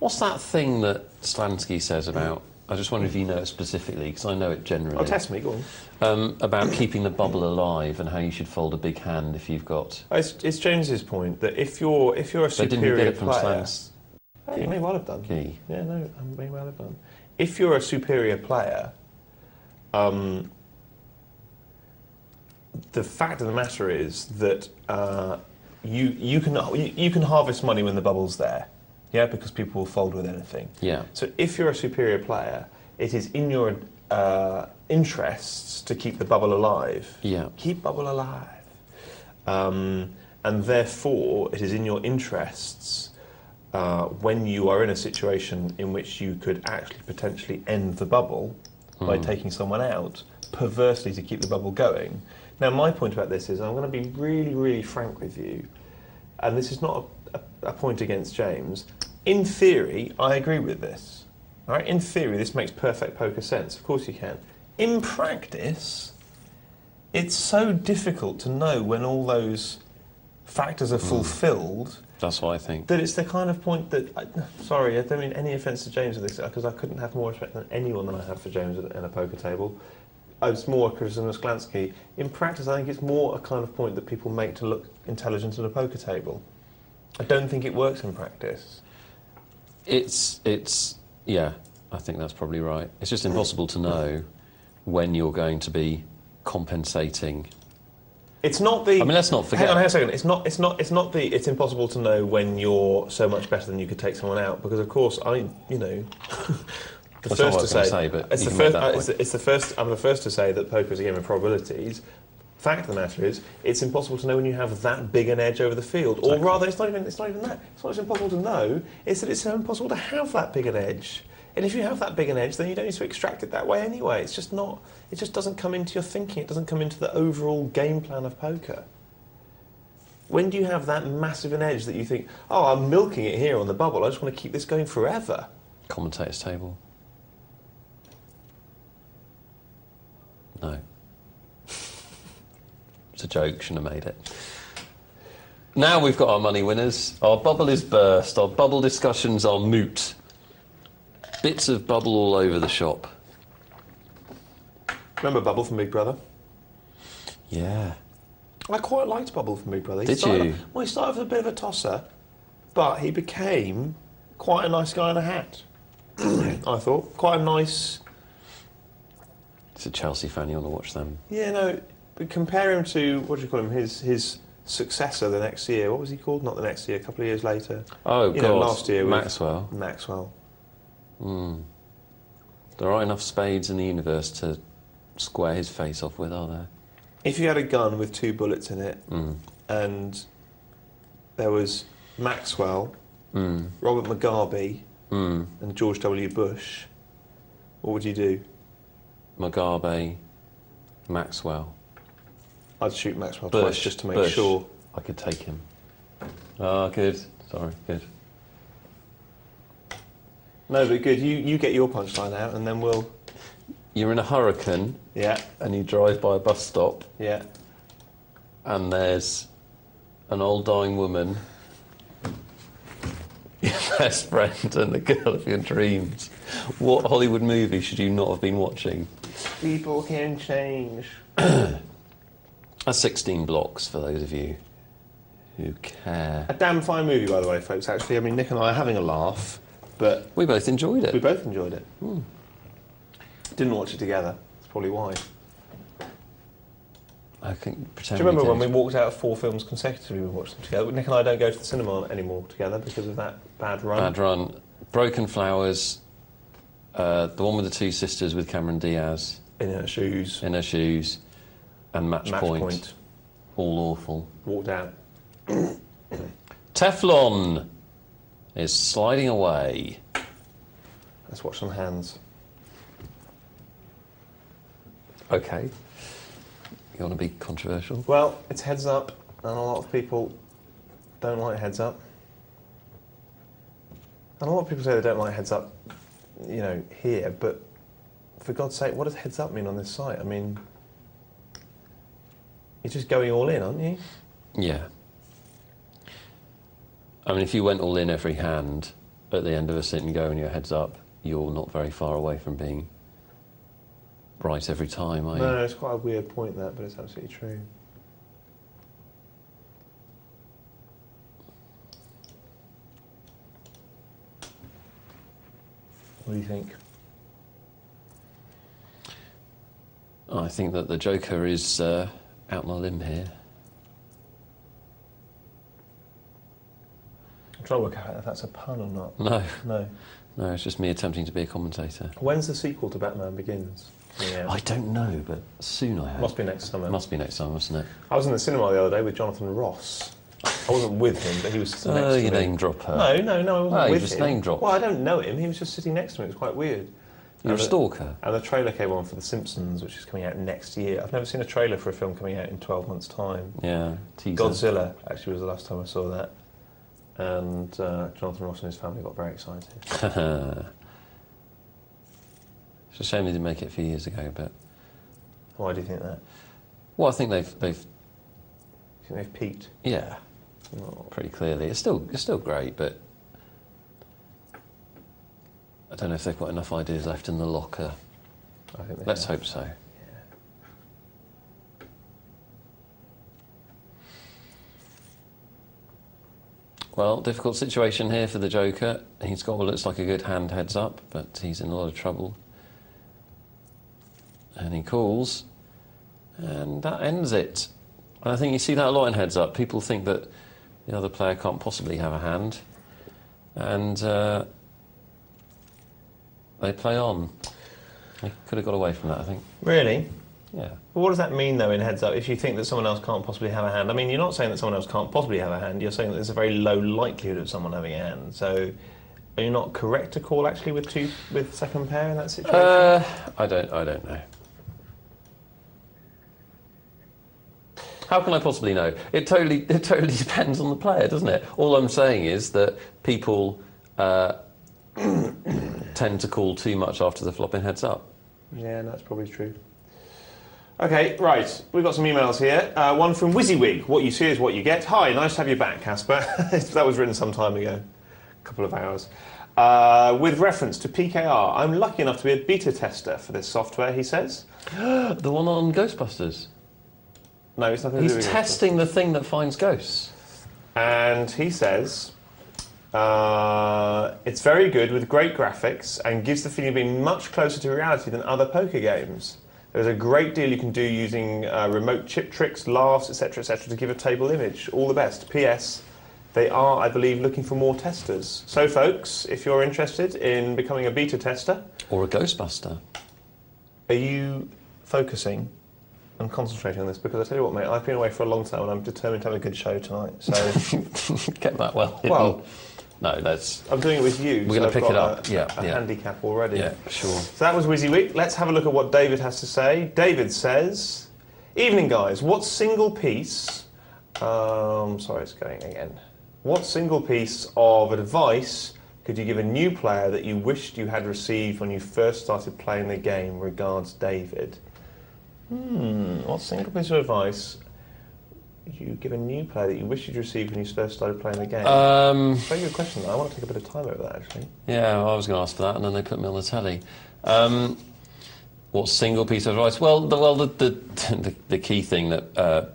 Speaker 2: What's that thing that Slansky says about... I just wonder if you know it specifically, because I know it generally.
Speaker 1: Oh, test me, go on.
Speaker 2: About keeping the bubble alive and how you should fold a big hand if you've got...
Speaker 1: It's James's point that if you're a superior
Speaker 2: didn't you get it from
Speaker 1: player...
Speaker 2: Slansky?
Speaker 1: Oh, you may well have done.
Speaker 2: Key.
Speaker 1: Yeah, no, I may well have done. If you're a superior player, the fact of the matter is that you can harvest money when the bubble's there. Yeah, because people will fold with anything.
Speaker 2: Yeah.
Speaker 1: So if you're a superior player, it is in your interests to keep the bubble alive.
Speaker 2: Yeah.
Speaker 1: Keep bubble alive. And therefore, it is in your interests when you are in a situation in which you could actually potentially end the bubble by taking someone out, perversely to keep the bubble going. Now, my point about this is, I'm going to be really, really frank with you, and this is not a point against James. In theory, I agree with this. All right? In theory, this makes perfect poker sense. Of course you can. In practice, it's so difficult to know when all those factors are fulfilled.
Speaker 2: That's what I think.
Speaker 1: That it's the kind of point that... sorry, I don't mean any offence to James with this, because I couldn't have more respect than anyone than I have for James in a poker table. It's more a criticism of Slansky. In practice, I think it's more a kind of point that people make to look intelligent at a poker table. I don't think it works in practice.
Speaker 2: Yeah, I think that's probably right. It's just impossible to know when you're going to be compensating.
Speaker 1: It's not the...
Speaker 2: I mean, let's not forget...
Speaker 1: Hang on a second. It's impossible to know when you're so much better than you could take someone out, because of course, I'm the first to say... I'm the first to say that poker is a game of probabilities. Fact of the matter is, it's impossible to know when you have that big an edge over the field. Exactly. Or rather, it's not even that. It's not just impossible to know, it's that it's so impossible to have that big an edge. And if you have that big an edge, then you don't need to extract it that way anyway. It's just not. It just doesn't come into your thinking. It doesn't come into the overall game plan of poker. When do you have that massive an edge that you think, oh, I'm milking it here on the bubble, I just want to keep this going forever?
Speaker 2: Commentator's table. No. It's a joke, shouldn't have made it. Now we've got our money winners. Our bubble is burst. Our bubble discussions are moot. Bits of bubble all over the shop.
Speaker 1: Remember Bubble from Big Brother?
Speaker 2: Yeah.
Speaker 1: I quite liked Bubble from Big Brother.
Speaker 2: Did you?
Speaker 1: Well, he started with a bit of a tosser, but he became quite a nice guy in a hat. I thought. Quite a nice...
Speaker 2: It's a Chelsea fan, you want to watch them.
Speaker 1: Yeah, no, but compare him to, what do you call him, his successor the next year. What was he called? Not the next year, a couple of years later.
Speaker 2: Oh,
Speaker 1: you
Speaker 2: God.
Speaker 1: know, last year with
Speaker 2: Maxwell.
Speaker 1: Maxwell.
Speaker 2: There aren't enough spades in the universe to square his face off with, are there?
Speaker 1: If you had a gun with 2 bullets in it, and there was Maxwell, Robert Mugabe, and George W. Bush, what would you do?
Speaker 2: Mugabe, Maxwell.
Speaker 1: I'd shoot Maxwell
Speaker 2: Bush,
Speaker 1: twice just to make
Speaker 2: Bush.
Speaker 1: sure.
Speaker 2: I could take him. Ah, good. Sorry, good.
Speaker 1: No, but good. You get your punchline out, and then we'll...
Speaker 2: You're in a hurricane,
Speaker 1: Yeah,
Speaker 2: and you drive by a bus stop,
Speaker 1: yeah.
Speaker 2: and there's an old dying woman, your best friend, and the girl of your dreams. What Hollywood movie should you not have been watching?
Speaker 1: People can change.
Speaker 2: That's 16 blocks for those of you who care.
Speaker 1: A damn fine movie, by the way, folks, actually. I mean, Nick and I are having a laugh, but
Speaker 2: We both enjoyed
Speaker 1: we
Speaker 2: it.
Speaker 1: both enjoyed it. Didn't watch it together. That's probably why.
Speaker 2: I can
Speaker 1: Do
Speaker 2: pretend.
Speaker 1: you remember when we
Speaker 2: did.
Speaker 1: walked out of 4 films consecutively, we watched them together? Nick and I don't go to the cinema anymore together because of that bad run.
Speaker 2: Bad run. Broken Flowers, the one with the 2 sisters with Cameron Diaz
Speaker 1: In her shoes.
Speaker 2: in her shoes, and Match Point.
Speaker 1: Point.
Speaker 2: All awful.
Speaker 1: Walked out.
Speaker 2: Teflon is sliding away.
Speaker 1: Let's watch some hands.
Speaker 2: Okay. You want to be controversial?
Speaker 1: Well, it's heads up, and a lot of people don't like heads up. And a lot of people say they don't like heads up, you know, here, but for God's sake, what does heads up mean on this site? I mean, you're just going all in, aren't you?
Speaker 2: Yeah. I mean, if you went all in every hand at the end of a sit and go and your head's up, you're not very far away from being right every time, are you?
Speaker 1: No, it's quite a weird point, that, but it's absolutely true. What do you think?
Speaker 2: I think that the Joker is out on a limb here.
Speaker 1: I'm trying to work out if that's a pun or not.
Speaker 2: No,
Speaker 1: No.
Speaker 2: no, it's just me attempting to be a commentator.
Speaker 1: When's the sequel to Batman Begins? Yeah.
Speaker 2: I don't know, but soon I hope.
Speaker 1: Must be next summer.
Speaker 2: Must be next summer, mustn't it?
Speaker 1: I was in the cinema the other day with Jonathan Ross. I wasn't with him, but he was sitting next
Speaker 2: Oh,
Speaker 1: to
Speaker 2: you
Speaker 1: me.
Speaker 2: name dropper.
Speaker 1: No, I wasn't
Speaker 2: Oh, you
Speaker 1: with
Speaker 2: just
Speaker 1: him.
Speaker 2: name dropped.
Speaker 1: Well, I don't know him. He was just sitting next to me. It was quite weird.
Speaker 2: You're a
Speaker 1: And the-
Speaker 2: stalker.
Speaker 1: And the trailer came on for The Simpsons, which is coming out next year. I've never seen a trailer for a film coming out in 12 months' time.
Speaker 2: Yeah, teaser.
Speaker 1: Godzilla, actually, was the last time I saw that. And Jonathan Ross and his family got very excited.
Speaker 2: It's a shame they didn't make it a few years ago, but...
Speaker 1: Why do you think that?
Speaker 2: Well, I think they've
Speaker 1: Do you think they've peaked?
Speaker 2: yeah,
Speaker 1: Oh.
Speaker 2: pretty clearly. It's still great, but I don't know if they've got enough ideas left in the locker.
Speaker 1: I think they
Speaker 2: Let's
Speaker 1: have.
Speaker 2: hope so. Well, difficult situation here for the Joker. He's got what looks like a good hand heads up, but he's in a lot of trouble. And he calls, and that ends it. And I think you see that a lot in heads up. People think that the other player can't possibly have a hand, and they play on. They could have got away from that, I think.
Speaker 1: Really?
Speaker 2: Yeah.
Speaker 1: Well, what does that mean, though, in heads up, if you think that someone else can't possibly have a hand? I mean, you're not saying that someone else can't possibly have a hand, you're saying that there's a very low likelihood of someone having a hand. So Are you not correct to call actually with second pair in that situation?
Speaker 2: I don't know. How can I possibly know? It totally depends on the player, doesn't it? All I'm saying is that people tend to call too much after the flopping heads up.
Speaker 1: Yeah, that's probably true. Okay, right. We've got some emails here. One from WYSIWYG. What you see is what you get. Hi, nice to have you back, Caspar. That was written some time ago, a couple of hours. With reference to PKR, I'm lucky enough to be a beta tester for this software, he says.
Speaker 2: The one on Ghostbusters?
Speaker 1: No, it's nothing to do with
Speaker 2: He's testing the thing that finds ghosts.
Speaker 1: And he says, it's very good with great graphics and gives the feeling of being much closer to reality than other poker games. There's a great deal you can do using remote chip tricks, laughs, etc., to give a table image. All the best. P.S. They are, I believe, looking for more testers. So, folks, if you're interested in becoming a beta tester...
Speaker 2: Or a Ghostbuster.
Speaker 1: Are you focusing and concentrating on this? Because I tell you what, mate, I've been away for a long time and I'm determined to have a good show tonight. So
Speaker 2: get that well.
Speaker 1: Well,
Speaker 2: no, that's.
Speaker 1: I'm doing it with you.
Speaker 2: We're going to pick it up.
Speaker 1: A handicap already.
Speaker 2: Yeah, sure.
Speaker 1: So that was WYSIWYG. Let's have a look at what David has to say. David says, "Evening, guys. What single piece? Sorry, it's going again. What single piece of advice could you give a new player that you wished you had received when you first started playing the game? Regards, David." What single piece of advice would you give a new player that you wished you'd received when you first started playing the game? Very good question. I want to take a bit of time over that, actually.
Speaker 2: Yeah, well, I was going to ask for that, and then they put me on the telly. What single piece of advice? Well, the key thing that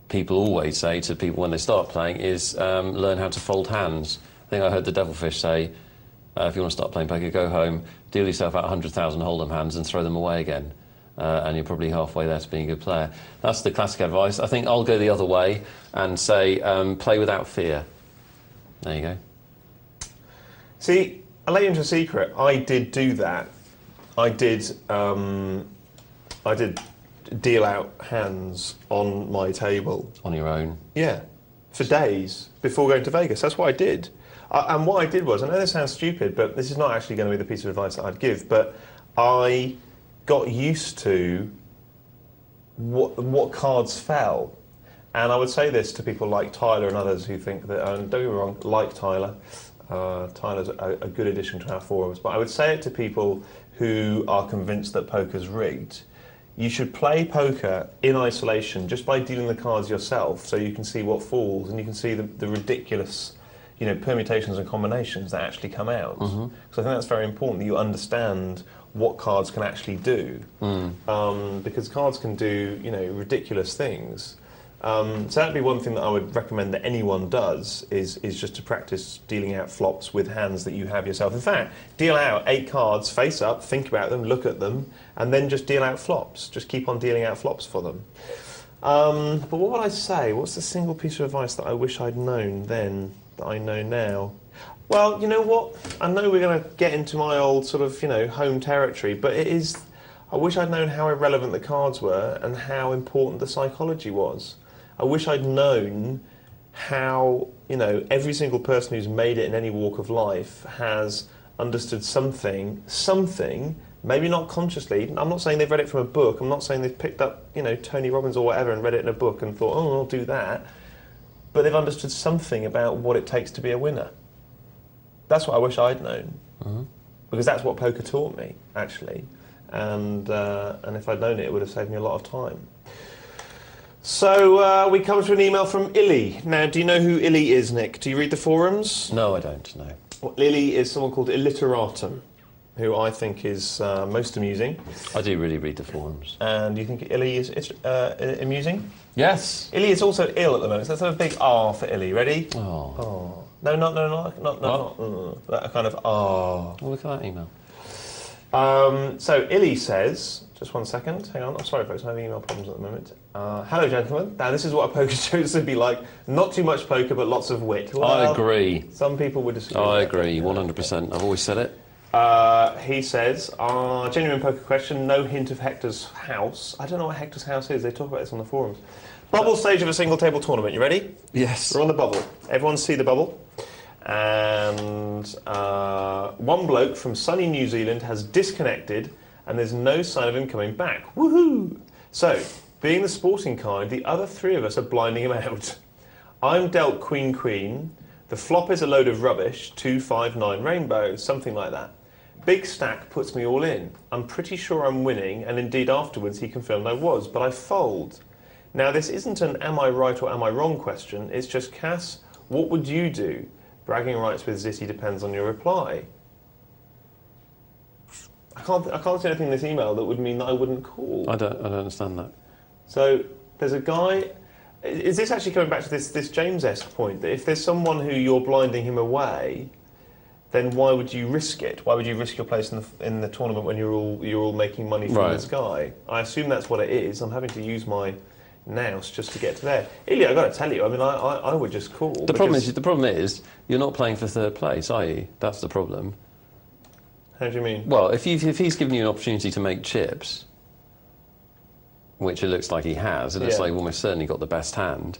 Speaker 2: people always say to people when they start playing is learn how to fold hands. I think I heard the Devilfish say, if you want to start playing poker, go home, deal yourself out 100,000 Hold'em hands and throw them away again. And you're probably halfway there to being a good player. That's the classic advice. I think I'll go the other way and say play without fear. There you go.
Speaker 1: See, I'll let you into a secret. I did do that. I did deal out hands on my table.
Speaker 2: On your own?
Speaker 1: Yeah, for days before going to Vegas. That's what I did. And what I did was, I know this sounds stupid, but this is not actually going to be the piece of advice that I'd give, but I got used to what cards fell. And I would say this to people like Tyler and others who think that, and don't get me wrong, like Tyler, Tyler's a good addition to our forums, but I would say it to people who are convinced that poker's rigged. You should play poker in isolation just by dealing the cards yourself so you can see what falls and you can see the ridiculous permutations and combinations that actually come out. So I think that's very important that you understand what cards can actually do, because cards can do ridiculous things. So that'd be one thing that I would recommend that anyone does is just to practice dealing out flops with hands that you have yourself. In fact, deal out 8 cards face up, think about them, look at them, and then just deal out flops. Just keep on dealing out flops for them. But what would I say? What's the single piece of advice that I wish I'd known then that I know now? Well, you know what? I know we're going to get into my old sort of, home territory, but it is... I wish I'd known how irrelevant the cards were and how important the psychology was. I wish I'd known how, every single person who's made it in any walk of life has understood something, maybe not consciously. I'm not saying they've read it from a book. I'm not saying they've picked up, Tony Robbins or whatever and read it in a book and thought, oh, I'll do that. But they've understood something about what it takes to be a winner. That's what I wish I'd known, because that's what poker taught me, actually. And if I'd known it, it would have saved me a lot of time. So we come to an email from Illy. Now, do you know who Illy is, Nick? Do you read the forums?
Speaker 2: No, I don't, no.
Speaker 1: Well, Illy is someone called Illiteratum, who I think is most amusing.
Speaker 2: I do really read the forums.
Speaker 1: And do you think Illy is amusing?
Speaker 2: Yes.
Speaker 1: Illy is also ill at the moment, so let's have a big R for Illy. Ready?
Speaker 2: Oh.
Speaker 1: No, not that kind of R.
Speaker 2: Well, look at that email.
Speaker 1: So Illy says, just one second, hang on, I'm sorry folks, I'm having email problems at the moment. Hello gentlemen, now this is what a poker show should be like, not too much poker but lots of wit. Well,
Speaker 2: I agree.
Speaker 1: Some people would disagree.
Speaker 2: I agree, 100%, I've always said it.
Speaker 1: He says, genuine poker question, no hint of Hector's house. I don't know what Hector's house is, they talk about this on the forums. Bubble stage of a single table tournament, you ready?
Speaker 2: Yes.
Speaker 1: We're on the bubble. Everyone see the bubble. And one bloke from sunny New Zealand has disconnected and there's no sign of him coming back. Woohoo! So, being the sporting kind, the other three of us are blinding him out. I'm dealt queen. The flop is a load of rubbish, 2, 5, 9 rainbows, something like that. Big stack puts me all in. I'm pretty sure I'm winning, and indeed afterwards he confirmed I was, but I fold. Now this isn't an am I right or am I wrong question, it's just, Cas, what would you do? Bragging rights with Zitty depends on your reply. I can't see anything in this email that would mean that I wouldn't call.
Speaker 2: I don't understand that.
Speaker 1: So there's a guy. Is this actually coming back to this James-esque point that if there's someone who you're blinding him away, then why would you risk it? Why would you risk your place in the tournament when you're all making money from this guy? I assume that's what it is. I'm having to use my nous just to get to there. Ilya, I've got to tell you, I mean, I would just call.
Speaker 2: The problem is you're not playing for third place, are you? That's the problem.
Speaker 1: How do you mean?
Speaker 2: Well, if he's given you an opportunity to make chips, which it looks like he has, it looks like he's almost certainly got the best hand,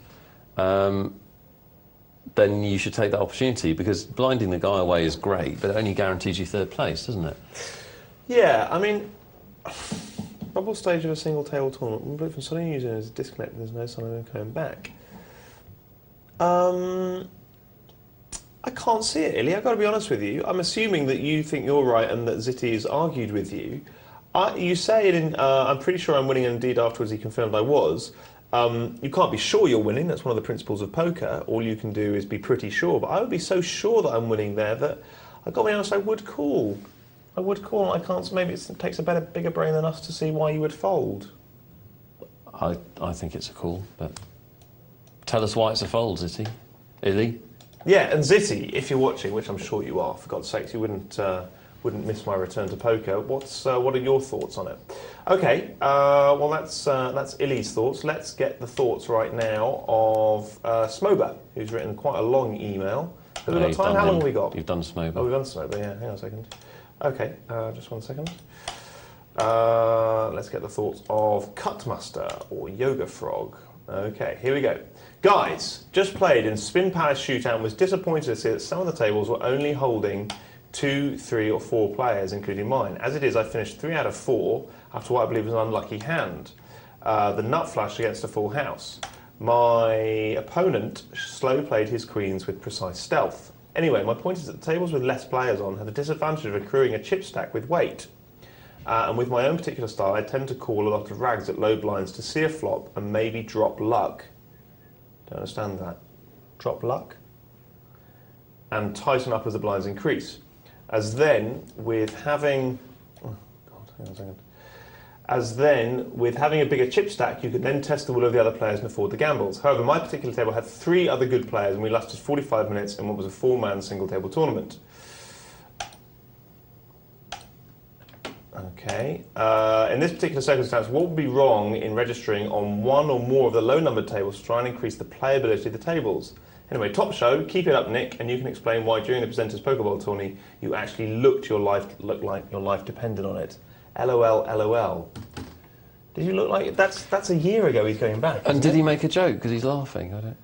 Speaker 2: then you should take that opportunity, because blinding the guy away is great, but it only guarantees you third place, doesn't it?
Speaker 1: Yeah, I mean, bubble stage of a single table tournament. One bloke from sunny New Zealand is disconnected. There's no sign of him coming back. I can't see it, Illy. I've got to be honest with you. I'm assuming that you think you're right and that Zitty has argued with you. You say it in, I'm pretty sure I'm winning, and indeed afterwards he confirmed I was. You can't be sure you're winning. That's one of the principles of poker. All you can do is be pretty sure. But I would be so sure that I'm winning there that, I've got to be honest, I would call. I would call. I can't. Maybe it takes a bigger brain than us to see why you would fold.
Speaker 2: I think it's a call, but tell us why it's a fold, Zitty. Illy?
Speaker 1: Yeah, and Zitty, if you're watching, which I'm sure you are, for God's sakes, you wouldn't miss my return to poker. What are your thoughts on it? Okay, well that's Illy's thoughts. Let's get the thoughts right now of Smoba, who's written quite a long email. Have we got time? How long have we got?
Speaker 2: You've done Smoba.
Speaker 1: Oh, we've done Smoba, yeah. Hang on a second. Okay, just 1 second. Let's get the thoughts of Cutmaster or Yoga Frog. Okay, here we go. Guys, just played in Spin Palace Shootout and was disappointed to see that some of the tables were only holding 2, 3 or 4 players, including mine. As it is, I finished 3 out of 4 after what I believe was an unlucky hand. The nut flush against a full house. My opponent slow played his queens with precise stealth. Anyway, my point is that the tables with less players on had the disadvantage of accruing a chip stack with weight. And with my own particular style, I tend to call a lot of rags at low blinds to see a flop and maybe drop luck. Don't understand that. Drop luck? And tighten up as the blinds increase. As then, with having... Oh, God, hang on a second. As then, with having a bigger chip stack, you could then test the will of the other players and afford the gambles. However, my particular table had 3 other good players and we lasted 45 minutes in what was a 4-man single-table tournament. Okay. In this particular circumstance, what would be wrong in registering on 1 or more of the low-numbered tables to try and increase the playability of the tables? Anyway, top show. Keep it up, Nick, and you can explain why during the Presenters Pokeball tourney you actually looked like your life depended on it. LOL, LOL. Did you look like that's a year ago? He's going back.
Speaker 2: And did he make a joke because he's laughing at it?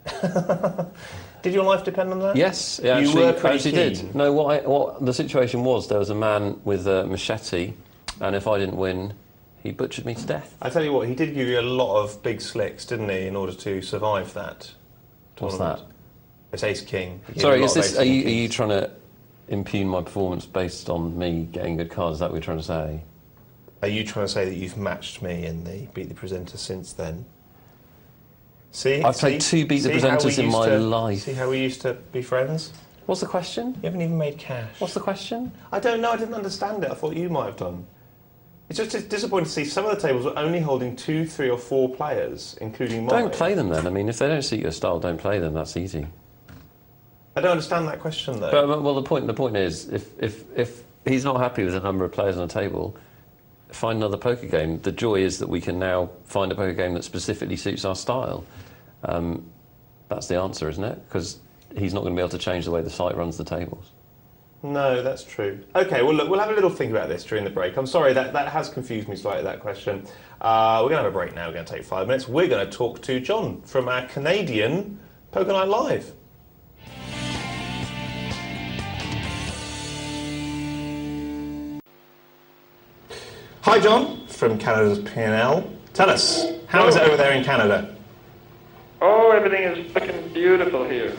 Speaker 1: Did your life depend on that?
Speaker 2: Yes, it actually did. No, what the situation was, there was a man with a machete, and if I didn't win, he butchered me to death.
Speaker 1: I tell you what, he did give you a lot of big slicks, didn't he, in order to survive that tournament?
Speaker 2: What's that?
Speaker 1: It's Ace King.
Speaker 2: Sorry, are you trying to impugn my performance based on me getting good cards? Is that what you're trying to say?
Speaker 1: Are you trying to say that you've matched me in the Beat the Presenter since then?
Speaker 2: I've played 2 Beat the Presenters in my life.
Speaker 1: See how we used to be friends?
Speaker 2: What's the question?
Speaker 1: You haven't even made cash.
Speaker 2: What's the question?
Speaker 1: I don't know, I didn't understand it. I thought you might have done. It's just disappointing to see some of the tables were only holding 2, 3 or 4 players, including mine.
Speaker 2: Don't play them then. I mean, if they don't suit your style, don't play them. That's easy.
Speaker 1: I don't understand that question though.
Speaker 2: Well, the point is, if he's not happy with the number of players on the table, find another poker game. The joy is that we can now find a poker game that specifically suits our style. That's the answer, isn't it? Because he's not going to be able to change the way the site runs the tables.
Speaker 1: No, that's true. Okay, well, look, we'll have a little think about this during the break. I'm sorry, that has confused me slightly, that question. We're going to have a break now. We're going to take 5 minutes. We're going to talk to John from our Canadian Poker Night Live. Hi, John, from Canada's P&L. Tell us, how is it over there in Canada?
Speaker 3: Oh, everything is looking beautiful here.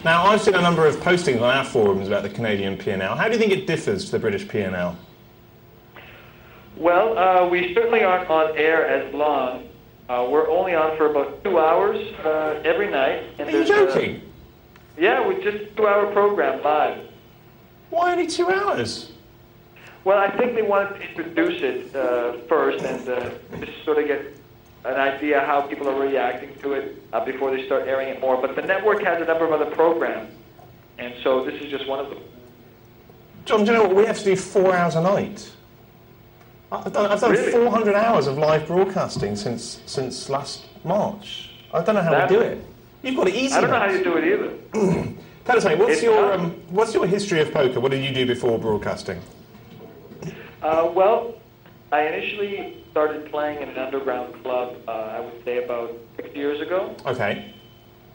Speaker 1: Now, I've seen a number of postings on our forums about the Canadian P&L. How do you think it differs to the British P&L?
Speaker 3: Well, we certainly aren't on air as long. We're only on for about 2 hours every night. And
Speaker 1: Are you joking?
Speaker 3: Yeah, we just a 2-hour program live.
Speaker 1: Why only 2 hours?
Speaker 3: Well, I think they wanted to introduce it first and just sort of get an idea how people are reacting to it before they start airing it more. But the network has a number of other programs, and so this is just one of them.
Speaker 1: John, do you know what? We have to do 4 hours a night. I've done
Speaker 3: Really?
Speaker 1: 400 hours of live broadcasting since last March. I don't know how we do it. You've got it easy.
Speaker 3: I don't know how
Speaker 1: mate.
Speaker 3: you do it either.
Speaker 1: Tell us, mate, what's your history of poker? What did you do before broadcasting?
Speaker 3: Well, I initially started playing in an underground club, I would say about 6 years ago.
Speaker 1: Okay.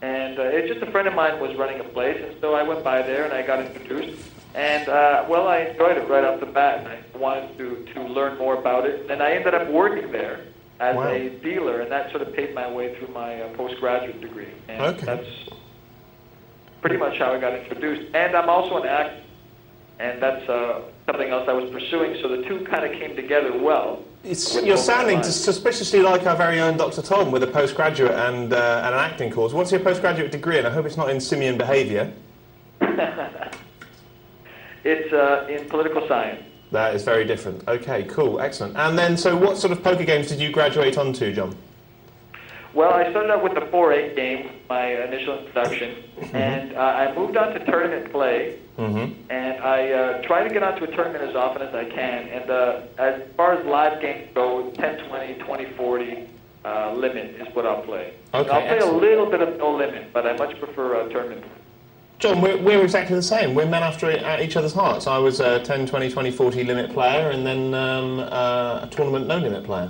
Speaker 3: And it's just a friend of mine was running a place, and so I went by there and I got introduced. And, well, I enjoyed it right off the bat, and I wanted to learn more about it. And I ended up working there as a dealer, and that sort of paved my way through my postgraduate degree. And that's pretty much how I got introduced. And I'm also an actor, and that's something else I was pursuing, so the two kind of came together well.
Speaker 1: You're sounding suspiciously like our very own Dr. Tom with a postgraduate and an acting course. What's your postgraduate degree? And I hope it's not in simian behaviour.
Speaker 3: It's in political science.
Speaker 1: That is very different. Okay, cool, excellent. And then, so what sort of poker games did you graduate onto, John?
Speaker 3: Well, I started out with the 4-8 game, my initial introduction, and I moved on to tournament play, and I try to get onto a tournament as often as I can, and as far as live games go, 10-20, 20-40 limit is what I'll play.
Speaker 1: Okay,
Speaker 3: I'll play a little bit of no limit, but I much prefer tournament play.
Speaker 1: John, we're exactly the same. We're men after each other's hearts. I was a 10, 20, 20, 40 limit player, and then a tournament no limit player.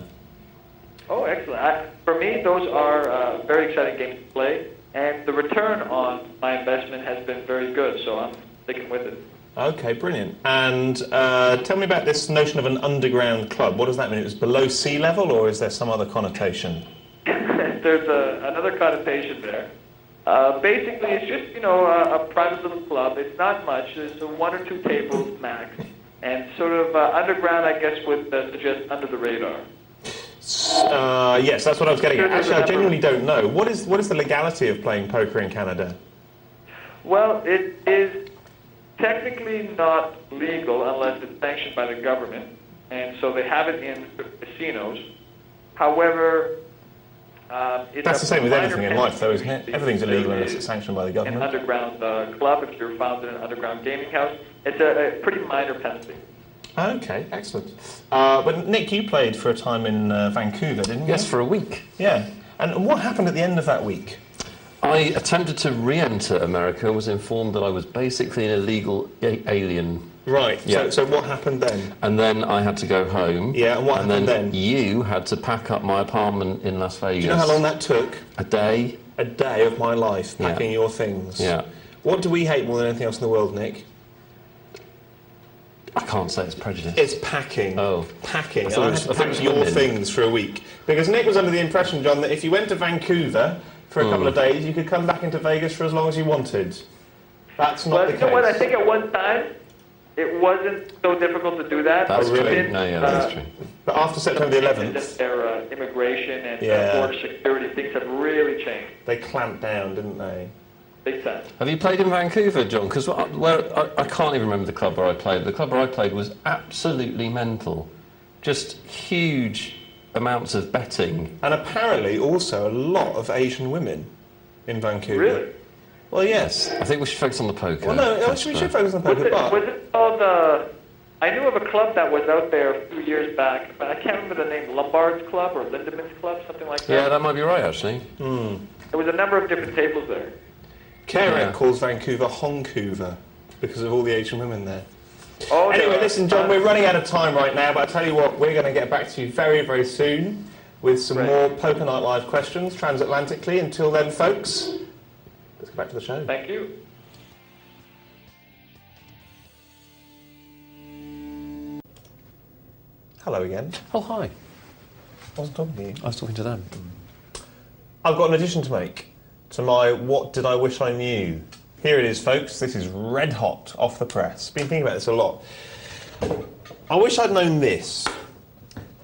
Speaker 3: Oh, excellent. For me, those are very exciting games to play, and the return on my investment has been very good, so I'm sticking with it. Okay,
Speaker 1: brilliant. And tell me about this notion of an underground club. What does that mean? It was below sea level, or is there some other connotation?
Speaker 3: There's another connotation there. Basically, it's just, a private little club. It's not much. There's 1 or 2 tables max, and sort of underground, I guess, would suggest under the radar.
Speaker 1: Yes, that's what I was getting at. Actually, I genuinely don't know. What is the legality of playing poker in Canada?
Speaker 3: Well, it is technically not legal unless it's sanctioned by the government, and so they have it in casinos. However,
Speaker 1: that's the same with everything in life, though, isn't it? Everything's illegal unless it's sanctioned by the government.
Speaker 3: An underground club, if you're found in an underground gaming house, it's a pretty minor penalty.
Speaker 1: Okay, excellent. But Nick, you played for a time in Vancouver, didn't you?
Speaker 2: Yes, for a week.
Speaker 1: Yeah. And what happened at the end of that week?
Speaker 2: I attempted to re-enter America, was informed that I was basically an illegal alien.
Speaker 1: Right, yeah. So what happened then?
Speaker 2: And then I had to go home.
Speaker 1: Yeah, and what happened then?
Speaker 2: You had to pack up my apartment in Las Vegas.
Speaker 1: Do you know how long that took?
Speaker 2: A day.
Speaker 1: A day of my life, packing your things.
Speaker 2: Yeah.
Speaker 1: What do we hate more than anything else in the world, Nick?
Speaker 2: I can't say it's prejudice.
Speaker 1: It's packing.
Speaker 2: Oh.
Speaker 1: Packing.
Speaker 2: I had to pack
Speaker 1: your things for a week. Because Nick was under the impression, John, that if you went to Vancouver for a couple of days, you could come back into Vegas for as long as you wanted. That's not the case.
Speaker 3: You know what? I think at one time, it wasn't so difficult to do that.
Speaker 2: That's
Speaker 1: really?
Speaker 2: true. No, yeah, that's true.
Speaker 1: But after September the 11th...
Speaker 3: Their immigration and border security, things have really changed.
Speaker 1: They clamped down, didn't they?
Speaker 3: Big time.
Speaker 2: Have you played in Vancouver, John? Because I can't even remember the club where I played. The club where I played was absolutely mental. Just huge amounts of betting.
Speaker 1: And apparently also a lot of Asian women in Vancouver.
Speaker 3: Really?
Speaker 1: Well, yes.
Speaker 2: I think we should focus on the poker.
Speaker 1: Well, no, we should focus on poker.
Speaker 3: Was it called... I knew of a club that was out there a few years back, but I can't remember the name. Lombard's Club or Lindemann's Club, something like that.
Speaker 2: Yeah, that might be right, actually.
Speaker 3: There was a number of different tables there.
Speaker 1: Kerek calls Vancouver Honcouver because of all the Asian women there.
Speaker 3: Oh,
Speaker 1: anyway, listen, John, we're running out of time right now, but I tell you what, we're going to get back to you very, very soon with some more Poker Night Live questions transatlantically. Until then, folks, let's go back to the show.
Speaker 3: Thank you.
Speaker 1: Hello again.
Speaker 2: Oh, hi.
Speaker 1: I wasn't talking to you.
Speaker 2: I was talking to them.
Speaker 1: I've got an addition to make to my What Did I Wish I Knew? Here it is, folks. This is red hot off the press. Been thinking about this a lot. I wish I'd known this.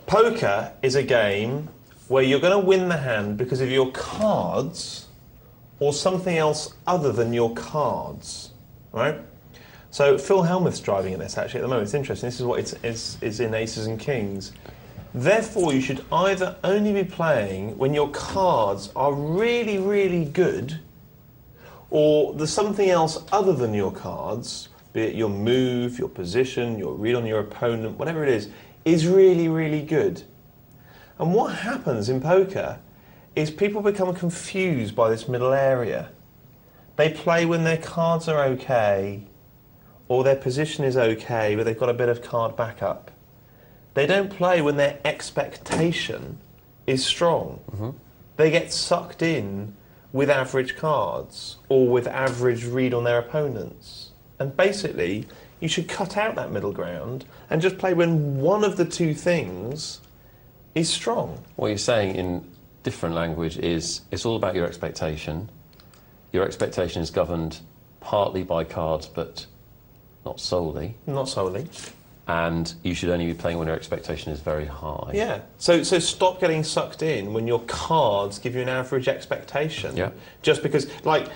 Speaker 1: Poker is a game where you're going to win the hand because of your cards or something else other than your cards, right? So Phil Hellmuth's driving at this actually at the moment. It's interesting. This is what it's in Aces and Kings. Therefore, you should either only be playing when your cards are really, really good, or there's something else other than your cards, be it your move, your position, your read on your opponent, whatever it is really, really good. And what happens in poker is people become confused by this middle area. They play when their cards are okay, or their position is okay, but they've got a bit of card backup. They don't play when their expectation is strong. Mm-hmm. They get sucked in with average cards or with average read on their opponents. And basically, you should cut out that middle ground and just play when one of the two things is strong.
Speaker 2: What you're saying in different language is it's all about your expectation. Your expectation is governed partly by cards, but not solely.
Speaker 1: Not solely.
Speaker 2: And you should only be playing when your expectation is very high.
Speaker 1: Yeah. So stop getting sucked in when your cards give you an average expectation.
Speaker 2: Yeah.
Speaker 1: Just because, like,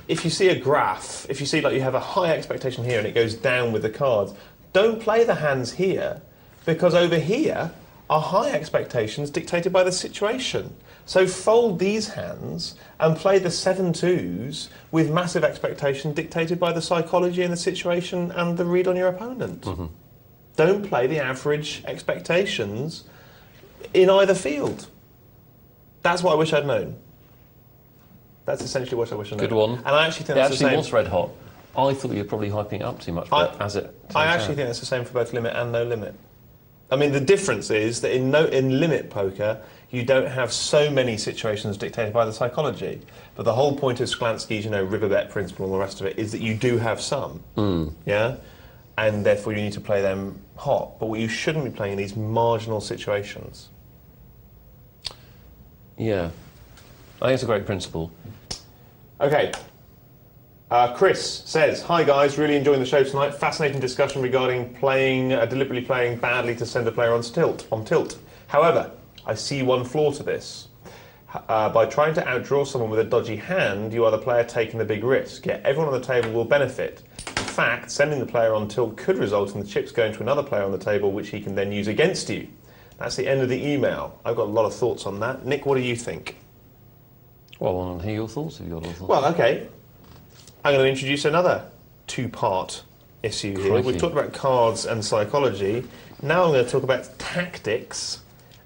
Speaker 1: if you see a graph, if you see like you have a high expectation here and it goes down with the cards, don't play the hands here because over here are high expectations dictated by the situation. So fold these hands and play the 7-2s with massive expectation dictated by the psychology and the situation and the read on your opponent. Mm-hmm. Don't play the average expectations in either field. That's what I wish I'd known. That's essentially what I wish I'd known.
Speaker 2: Good one.
Speaker 1: And I actually think
Speaker 2: that's
Speaker 1: the
Speaker 2: the same.
Speaker 1: same.
Speaker 2: It actually was red hot. I thought you were probably hyping it up too much, but
Speaker 1: I actually think that's the same for both limit and no limit. I mean, the difference is that in limit poker, you don't have so many situations dictated by the psychology. But the whole point of Sklansky's, river bet principle and all the rest of it is that you do have some, yeah? And therefore you need to play them hot. But what you shouldn't be playing in these marginal situations.
Speaker 2: Yeah. I think it's a great principle.
Speaker 1: Okay. Chris says, "Hi guys, really enjoying the show tonight. Fascinating discussion regarding deliberately playing badly to send a player on tilt. However, I see one flaw to this. By trying to outdraw someone with a dodgy hand, you are the player taking the big risk. Yet everyone on the table will benefit. In fact, sending the player on tilt could result in the chips going to another player on the table, which he can then use against you." That's the end of the email. I've got a lot of thoughts on that. Nick, what do you think?
Speaker 2: Well, I want to hear your thoughts if you've got all thoughts.
Speaker 1: Well, okay. I'm going to introduce another two-part issue here.
Speaker 2: Crikey.
Speaker 1: We've talked about cards and psychology. Now I'm going to talk about tactics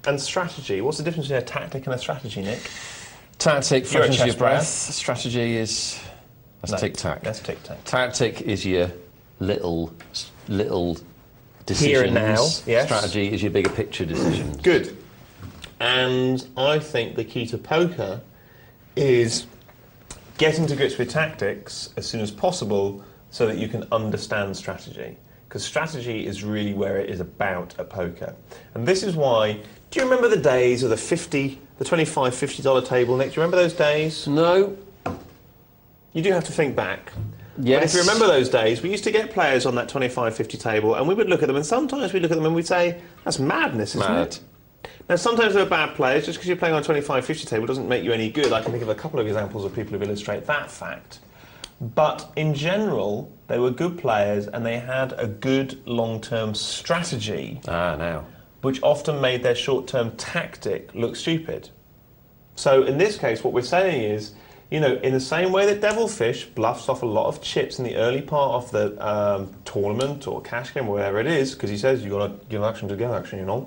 Speaker 1: and strategy. What's the difference between a tactic and a strategy, Nick?
Speaker 2: Tactic,
Speaker 1: You're a
Speaker 2: freshens
Speaker 1: chess
Speaker 2: your
Speaker 1: player.
Speaker 2: breath. Strategy is... That's tic-tac.
Speaker 1: That's tic-tac.
Speaker 2: Tactic is your little decisions.
Speaker 1: Here and now, yes.
Speaker 2: Strategy is your bigger picture decisions.
Speaker 1: Good. And I think the key to poker is getting to grips with tactics as soon as possible so that you can understand strategy. Because strategy is really where it is about at poker. And this is why, do you remember the days of the $25, $50 table, Nick? Do you remember those days?
Speaker 2: No.
Speaker 1: You do have to think back.
Speaker 2: Yes.
Speaker 1: But if you remember those days, we used to get players on that 25, 50 table and we would look at them and sometimes we'd look at them and we'd say, that's madness, isn't it? Now, sometimes they're bad players. Just because you're playing on a 25, 50 table doesn't make you any good. I can think of a couple of examples of people who illustrate that fact. But in general, they were good players and they had a good long-term strategy.
Speaker 2: Now.
Speaker 1: Which often made their short-term tactic look stupid. So in this case, what we're saying is, in the same way that Devilfish bluffs off a lot of chips in the early part of the tournament or cash game or whatever it is, because he says you've got to give action to get action,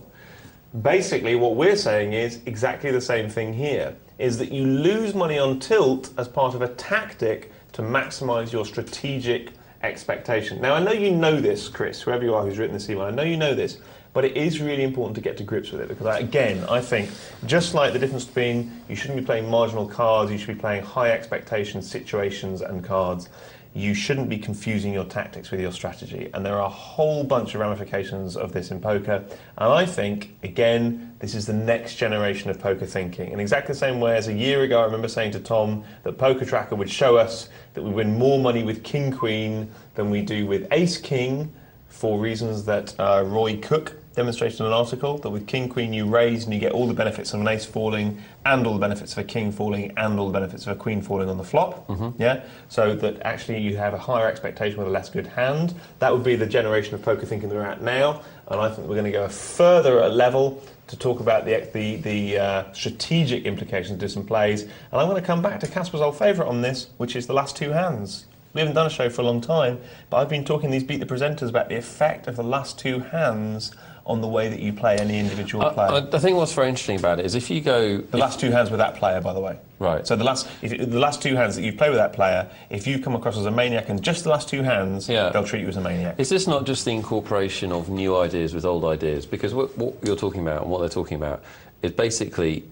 Speaker 1: Basically, what we're saying is exactly the same thing here, is that you lose money on tilt as part of a tactic to maximise your strategic expectation. Now, I know you know this, Chris, whoever you are who's written this email, I know you know this, but it is really important to get to grips with it, because I think, just like the difference between you shouldn't be playing marginal cards, you should be playing high expectation situations and cards, you shouldn't be confusing your tactics with your strategy. And there are a whole bunch of ramifications of this in poker. And I think, again, this is the next generation of poker thinking. In exactly the same way as a year ago, I remember saying to Tom that Poker Tracker would show us that we win more money with King Queen than we do with Ace King, for reasons that Roy Cook demonstrated in an article, that with King Queen you raise and you get all the benefits of an ace falling and all the benefits of a king falling and all the benefits of a queen falling on the flop. Yeah, so that actually you have a higher expectation with a less good hand. That would be the generation of poker thinking that we're at now, and I think we're going to go a further level to talk about the strategic implications of different plays. And I'm going to come back to Caspar's old favourite on this, which is the last two hands. We haven't done a show for a long time, but I've been talking to these Beat the Presenters about the effect of the last two hands on the way that you play any individual player.
Speaker 2: I think what's very interesting about it is if you go...
Speaker 1: The last two hands with that player, by the way.
Speaker 2: Right.
Speaker 1: So the last two hands that you play with that player, if you come across as a maniac and just the last two hands, they'll treat you as a maniac.
Speaker 2: Is this not just the incorporation of new ideas with old ideas? Because what you're talking about and what they're talking about is basically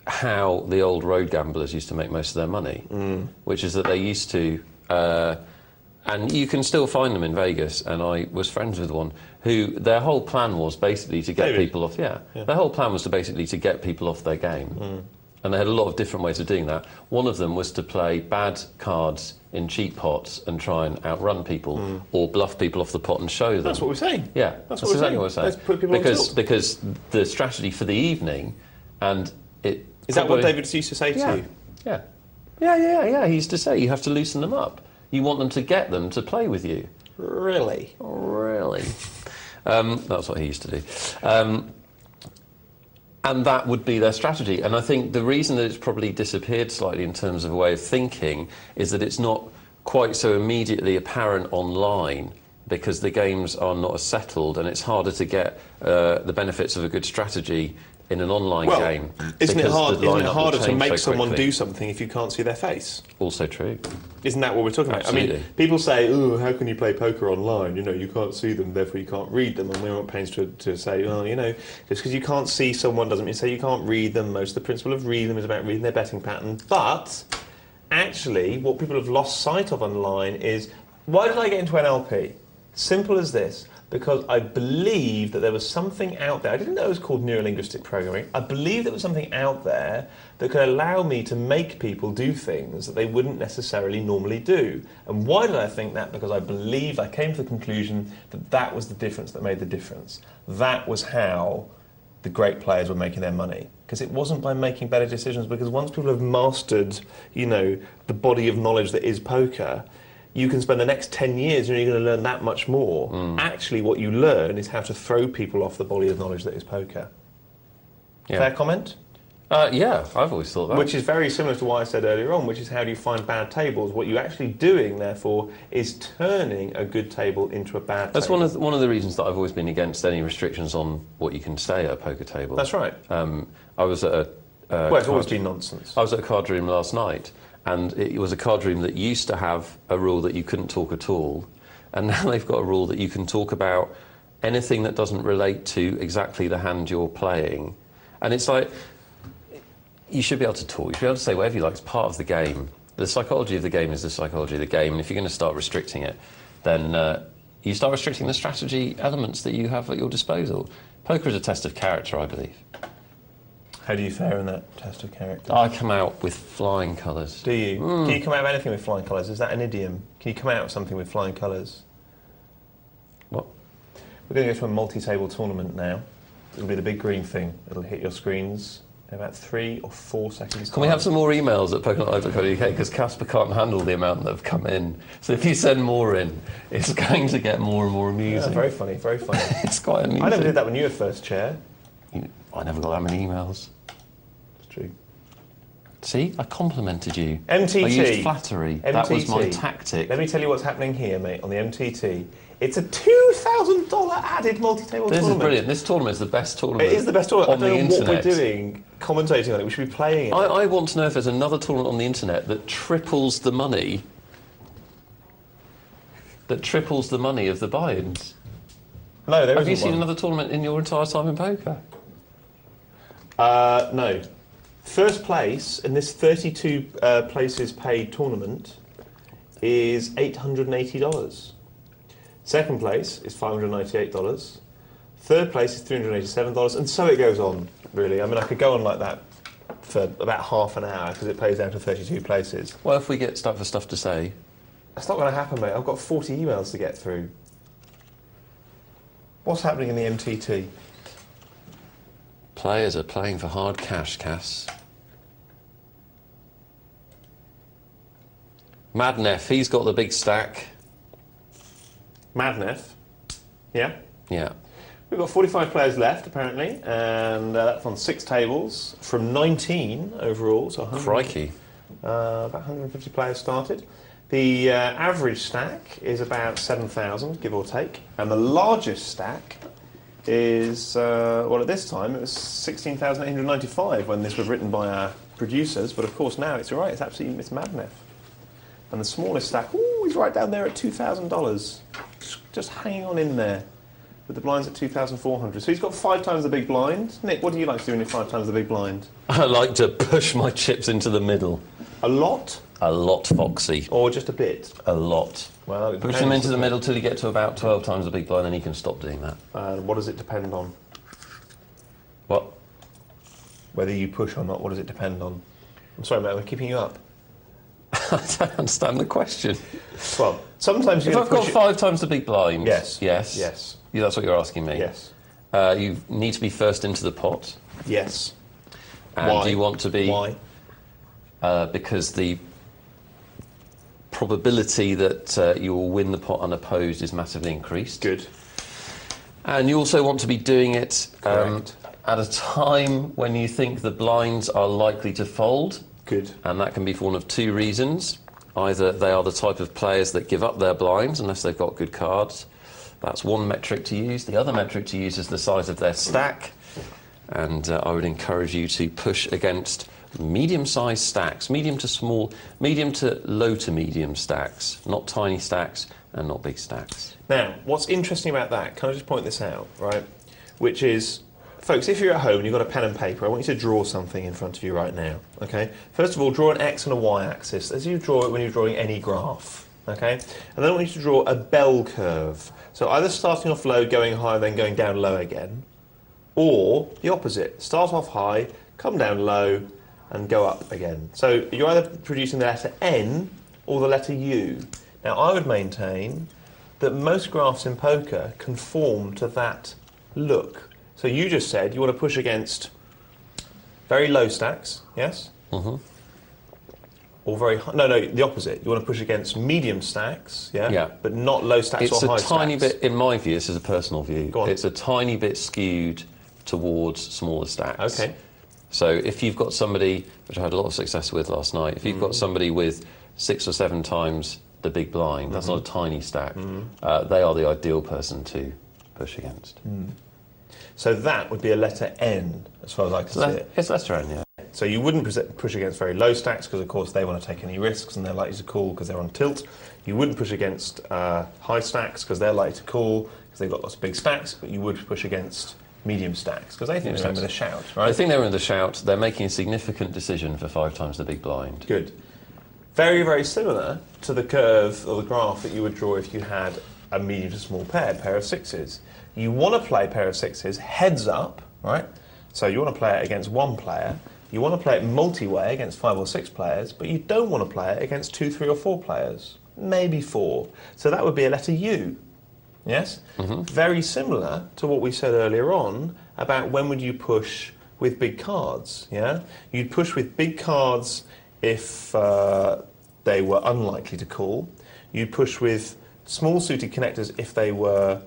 Speaker 2: how the old road gamblers used to make most of their money, which is that they used to... and you can still find them in Vegas, and I was friends with one who their whole plan was basically to get people off. Yeah, their whole plan was to basically to get people off their game, and they had a lot of different ways of doing that. One of them was to play bad cards in cheap pots and try and outrun people, or bluff people off the pot and show them.
Speaker 1: That's what we're saying.
Speaker 2: Yeah, that's exactly what we're saying.
Speaker 1: Let's put people on tilt.
Speaker 2: Because the strategy for the evening, and it
Speaker 1: is that what David used to say to you?
Speaker 2: Yeah. He used to say you have to loosen them up. You want them to get them to play with you.
Speaker 1: Really?
Speaker 2: Really. That's what he used to do. And that would be their strategy. And I think the reason that it's probably disappeared slightly in terms of a way of thinking is that it's not quite so immediately apparent online, because the games are not as settled and it's harder to get the benefits of a good strategy in an online game.
Speaker 1: Isn't it harder to make someone do something if you can't see their face?
Speaker 2: Also true.
Speaker 1: Isn't that what we're talking about?
Speaker 2: Absolutely.
Speaker 1: I mean, people say, "Oh, how can you play poker online? You know, you can't see them, therefore you can't read them." And we're not pains to say, "Well, you know, just because you can't see someone doesn't mean say you can't read them." Most of the principle of reading them is about reading their betting pattern. But actually, what people have lost sight of online is, why did I get into NLP? Simple as this. Because I believe that there was something out there. I didn't know it was called neurolinguistic programming. I believe there was something out there that could allow me to make people do things that they wouldn't necessarily normally do. And why did I think that? Because I believed, I came to the conclusion that that was the difference that made the difference. That was how the great players were making their money. Because it wasn't by making better decisions, because once people have mastered, you know, the body of knowledge that is poker, you can spend the next 10 years and you're going to learn that much more. Actually, what you learn is how to throw people off the body of knowledge that is poker. Yeah. Fair comment?
Speaker 2: Yeah, I've always thought that.
Speaker 1: Which is very similar to what I said earlier on, which is how do you find bad tables? What you're actually doing, therefore, is turning a good table into a bad table.
Speaker 2: That's one of the reasons that I've always been against any restrictions on what you can say at a poker table.
Speaker 1: That's right.
Speaker 2: I was at a...
Speaker 1: well, it's always been nonsense.
Speaker 2: I was at a card room last night, and it was a card room that used to have a rule that you couldn't talk at all, and now they've got a rule that you can talk about anything that doesn't relate to exactly the hand you're playing. And it's like, you should be able to talk, you should be able to say whatever you like, it's part of the game. The psychology of the game is the psychology of the game, and if you're going to start restricting it, then you start restricting the strategy elements that you have at your disposal. Poker is a test of character, I believe.
Speaker 1: How do you fare in that test of character?
Speaker 2: I come out with flying colours.
Speaker 1: Do you? Can you come out of anything with flying colours? Is that an idiom? Can you come out of something with flying colours?
Speaker 2: What?
Speaker 1: We're going to go to a multi-table tournament now. It'll be the big green thing. It'll hit your screens in about 3 or 4 seconds.
Speaker 2: Can we have some more emails at pokernight.co.uk, because Caspar can't handle the amount that have come in. So if you send more in, it's going to get more and more amusing.
Speaker 1: Yeah, very funny, very funny.
Speaker 2: It's quite amusing.
Speaker 1: I never did that when you were first chair.
Speaker 2: I never got that many emails.
Speaker 1: True.
Speaker 2: See, I complimented you.
Speaker 1: MTT.
Speaker 2: I used flattery.
Speaker 1: MTT.
Speaker 2: That was my tactic.
Speaker 1: Let me tell you what's happening here, mate, on the MTT. It's a $2,000 added multi-table tournament.
Speaker 2: This is brilliant. This tournament is the best tournament.
Speaker 1: It is the best tournament.
Speaker 2: On
Speaker 1: I don't know
Speaker 2: internet.
Speaker 1: what we're doing, commentating on it. We should be playing it.
Speaker 2: I want to know if there's another tournament on the internet that triples the money. That triples the money of the buy-ins.
Speaker 1: No, there isn't.
Speaker 2: Have you seen
Speaker 1: one.
Speaker 2: another tournament in your entire time in poker?
Speaker 1: No. First place in this 32 places paid tournament is $880. Second place is $598. Third place is $387, and so it goes on, really. I mean, I could go on like that for about half an hour because it pays down to 32 places.
Speaker 2: Well, if we get stuck for stuff to say...
Speaker 1: That's not going to happen, mate. I've got 40 emails to get through. What's happening in the MTT?
Speaker 2: Players are playing for hard cash, Cas. Madnef, he's got the big stack.
Speaker 1: Madnef? Yeah?
Speaker 2: Yeah.
Speaker 1: We've got 45 players left, apparently, and that's on 6 tables from 19 overall. So
Speaker 2: Crikey.
Speaker 1: About 150 players started. The average stack is about 7,000, give or take, and the largest stack is, well, at this time, it was 16,895 when this was written by our producers, but of course now it's all right, it's Madnef. And the smallest stack, ooh, he's right down there at $2,000, just hanging on in there, with the blinds at 2,400. So he's got 5 times the big blind. Nick, what do you like to do when you're 5 times the big blind?
Speaker 2: I like to push my chips into the middle.
Speaker 1: A lot?
Speaker 2: A lot, Foxy.
Speaker 1: Or just a bit?
Speaker 2: A lot.
Speaker 1: Well, it
Speaker 2: push them into the middle till you get to about 12 times the big blind, then you can stop doing that.
Speaker 1: What does it depend on?
Speaker 2: What?
Speaker 1: Whether you push or not, what does it depend on? I'm sorry, mate, we're keeping you up.
Speaker 2: I don't understand the question.
Speaker 1: Well, sometimes you
Speaker 2: if I've got 5 times the big blind...
Speaker 1: Yes.
Speaker 2: Yes.
Speaker 1: Yes.
Speaker 2: Yeah, that's what you're asking me.
Speaker 1: Yes.
Speaker 2: You need to be first into the pot.
Speaker 1: Yes.
Speaker 2: And
Speaker 1: Why?
Speaker 2: do you want to be...
Speaker 1: Why?
Speaker 2: Because the probability that you will win the pot unopposed is massively increased.
Speaker 1: Good.
Speaker 2: And you also want to be doing it
Speaker 1: Correct.
Speaker 2: at a time when you think the blinds are likely to fold.
Speaker 1: Good.
Speaker 2: And that can be for one of 2 reasons. Either they are the type of players that give up their blinds unless they've got good cards. That's one metric to use. The other metric to use is the size of their stack. And I would encourage you to push against medium-sized stacks, medium to low to medium stacks, not tiny stacks and not big stacks.
Speaker 1: Now, what's interesting about that, can I just point this out, right? Which is, folks, if you're at home and you've got a pen and paper, I want you to draw something in front of you right now, okay? First of all, draw an X and a Y axis, as you draw it when you're drawing any graph, okay? And then I want you to draw a bell curve. So either starting off low, going high, then going down low again, or the opposite, start off high, come down low, and go up again. So you're either producing the letter N or the letter U. Now, I would maintain that most graphs in poker conform to that look. So you just said you want to push against very low stacks, yes?
Speaker 2: Mm-hmm.
Speaker 1: Or very high, no, the opposite. You want to push against medium stacks, yeah?
Speaker 2: Yeah.
Speaker 1: But not low stacks or high stacks.
Speaker 2: It's a tiny bit, in my view, this is a personal view,
Speaker 1: Go on.
Speaker 2: it's a tiny bit skewed towards smaller stacks.
Speaker 1: Okay.
Speaker 2: So if you've got somebody, which I had a lot of success with last night, if you've got somebody with 6 or 7 times the big blind, that's not a tiny stack, they are the ideal person to push against.
Speaker 1: So that would be a letter N, as far as I can see it.
Speaker 2: It's letter N, yeah.
Speaker 1: So you wouldn't push against very low stacks because, of course, they want to take any risks and they're likely to call because they're on tilt. You wouldn't push against high stacks because they're likely to call because they've got lots of big stacks, but you would push against medium stacks because they think they're in with a shout, right?
Speaker 2: I think they're in the shout. They're making a significant decision for 5 times the big blind.
Speaker 1: Good. Very, very similar to the curve or the graph that you would draw if you had a medium to small pair of 6s. You want to play a pair of 6s heads up, right? So you want to play it against one player. You want to play it multi-way against 5 or 6 players, but you don't want to play it against 2, 3 or 4 players, maybe 4. So that would be a letter U. Yes? Very similar to what we said earlier on about when would you push with big cards, yeah? You'd push with big cards if they were unlikely to call. You'd push with small suited connectors if they were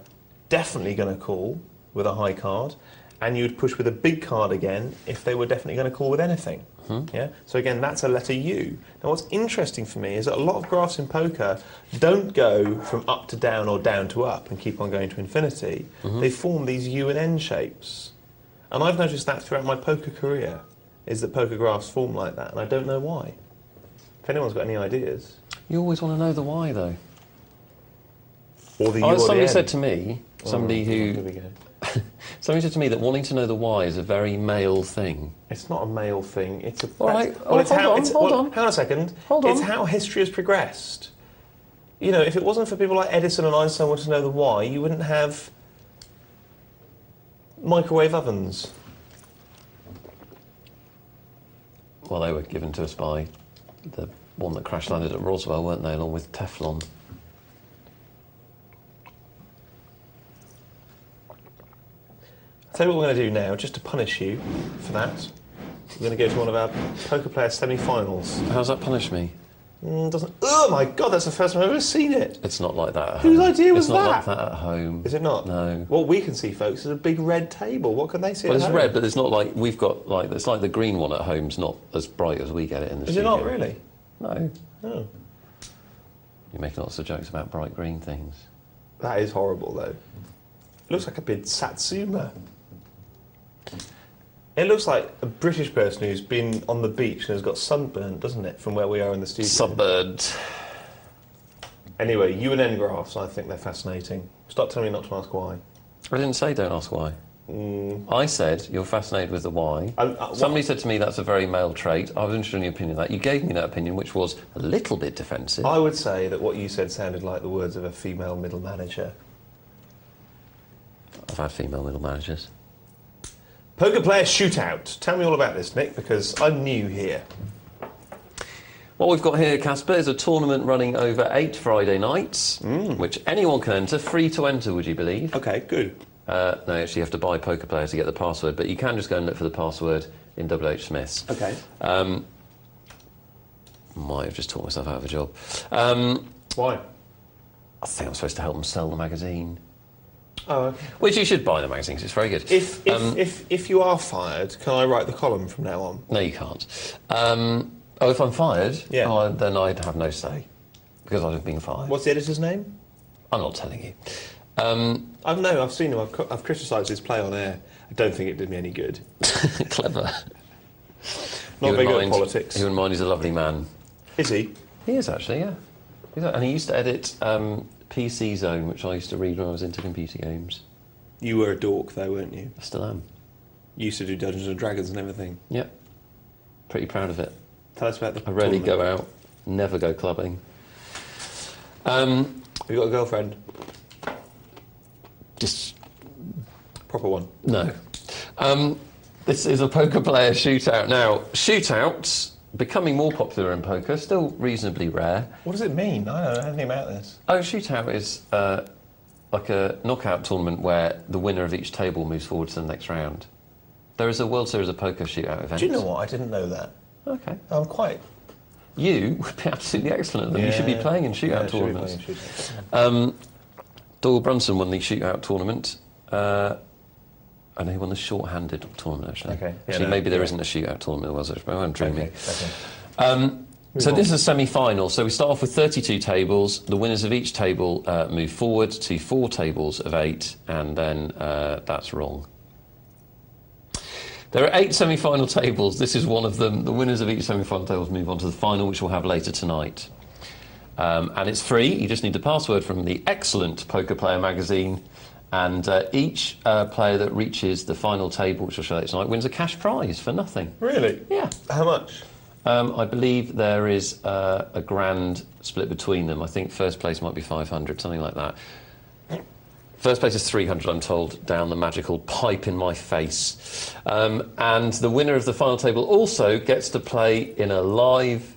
Speaker 1: definitely going to call with a high card. And you'd push with a big card again if they were definitely going to call with anything. Yeah. So again, that's a letter U. Now, what's interesting for me is that a lot of graphs in poker don't go from up to down or down to up and keep on going to infinity. They form these U and N shapes, and I've noticed that throughout my poker career, is that poker graphs form like that, and I don't know why. If anyone's got any ideas,
Speaker 2: You always want to know the why, though.
Speaker 1: or the U or the
Speaker 2: somebody
Speaker 1: N.
Speaker 2: said to me, somebody
Speaker 1: Here
Speaker 2: who
Speaker 1: we go.
Speaker 2: somebody said to me that wanting to know the why is a very male thing.
Speaker 1: It's not a male thing. It's a.
Speaker 2: All right.
Speaker 1: Well, it's
Speaker 2: Hold
Speaker 1: how.
Speaker 2: on,
Speaker 1: It's,
Speaker 2: hold
Speaker 1: well,
Speaker 2: on.
Speaker 1: Hang on a second.
Speaker 2: Hold on.
Speaker 1: It's how history has progressed. You know, if it wasn't for people like Edison and Einstein wanting to know the why, you wouldn't have microwave ovens.
Speaker 2: Well, they were given to us by the one that crash landed at Roswell, weren't they, along with Teflon?
Speaker 1: I'll tell you what we're going to do now, just to punish you for that. We're going to go to one of our poker player semi-finals.
Speaker 2: How's that punish me?
Speaker 1: Doesn't. Oh my God, that's the first time I've ever seen it.
Speaker 2: It's not like that at home.
Speaker 1: Whose idea was
Speaker 2: that? It's not
Speaker 1: that?
Speaker 2: like that at home.
Speaker 1: Is it not?
Speaker 2: No.
Speaker 1: What we can see, folks, is a big red table. What can they see?
Speaker 2: Well,
Speaker 1: at
Speaker 2: it's
Speaker 1: home?
Speaker 2: red, but it's not like we've got like it's like the green one at home's not as bright as we get it in the
Speaker 1: Is
Speaker 2: studio.
Speaker 1: it not really?
Speaker 2: No.
Speaker 1: Oh.
Speaker 2: You make lots of jokes about bright green things.
Speaker 1: That is horrible, though. It looks like a big Satsuma. It looks like a British person who's been on the beach and has got sunburnt, doesn't it, from where we are in the studio?
Speaker 2: Sunbird.
Speaker 1: Anyway, UN graphs, I think they're fascinating. Stop telling me not to ask why.
Speaker 2: I didn't say don't ask why. I said you're fascinated with the why. Somebody said to me that's a very male trait. I was interested in your opinion of that. You gave me that opinion, which was a little bit defensive.
Speaker 1: I would say that what you said sounded like the words of a female middle manager.
Speaker 2: I've had female middle managers.
Speaker 1: Poker player shootout. Tell me all about this, Nick, because I'm new here.
Speaker 2: What we've got here, Caspar, is a tournament running over 8 Friday nights, which anyone can enter, free to enter, would you believe?
Speaker 1: Okay, good.
Speaker 2: No, actually you have to buy poker players to get the password, but you can just go and look for the password in WH Smith's.
Speaker 1: Okay.
Speaker 2: Might have just taught myself out of a job.
Speaker 1: Why?
Speaker 2: I think I'm supposed to help them sell the magazine.
Speaker 1: Oh, okay.
Speaker 2: Which you should buy the magazine, 'cause it's very good.
Speaker 1: If you are fired, can I write the column from now on?
Speaker 2: No, you can't. If I'm fired,
Speaker 1: Yeah.
Speaker 2: then I'd have no say, because I'd have been fired.
Speaker 1: What's the editor's name?
Speaker 2: I'm not telling you.
Speaker 1: I've seen him. I've criticised his play on air. I don't think it did me any good.
Speaker 2: Clever.
Speaker 1: Not very good at politics.
Speaker 2: He wouldn't mind, he's a lovely man.
Speaker 1: Is he?
Speaker 2: He is, actually, yeah. And he used to edit PC Zone, which I used to read when I was into computer games.
Speaker 1: You were a dork, though, weren't you?
Speaker 2: I still am.
Speaker 1: You used to do Dungeons and Dragons and everything.
Speaker 2: Yep. Pretty proud of it.
Speaker 1: Tell us about the
Speaker 2: I rarely
Speaker 1: tournament.
Speaker 2: go out, never go clubbing.
Speaker 1: Have you got a girlfriend?
Speaker 2: Just
Speaker 1: Proper one?
Speaker 2: no. This is a poker player shootout. Now, shootouts becoming more popular in poker, still reasonably rare.
Speaker 1: What does it mean? I don't know anything about this.
Speaker 2: Oh, shootout is like a knockout tournament where the winner of each table moves forward to the next round. There is a World Series of Poker shootout event.
Speaker 1: Do you know what? I didn't know that.
Speaker 2: Okay.
Speaker 1: I'm quite...
Speaker 2: You would be absolutely excellent at them. You should be playing in shootout tournaments.
Speaker 1: Should be playing in shootout.
Speaker 2: Doyle Brunson won the shootout tournament. I know he won the short-handed tournament, actually.
Speaker 1: Okay.
Speaker 2: Actually, maybe there isn't a shootout tournament, was there? I'm dreaming.
Speaker 1: Okay.
Speaker 2: So this is a semi-final. So we start off with 32 tables. The winners of each table move forward to 4 tables of 8, and then that's wrong. There are 8 semi-final tables. This is one of them. The winners of each semi-final tables move on to the final, which we'll have later tonight. And it's free. You just need the password from the excellent Poker Player magazine. And each player that reaches the final table, which I'll show later tonight, wins a cash prize for nothing.
Speaker 1: Really?
Speaker 2: Yeah.
Speaker 1: How much?
Speaker 2: I believe there is a grand split between them. I think first place might be 500, something like that. First place is 300, I'm told, down the magical pipe in my face. And the winner of the final table also gets to play in a live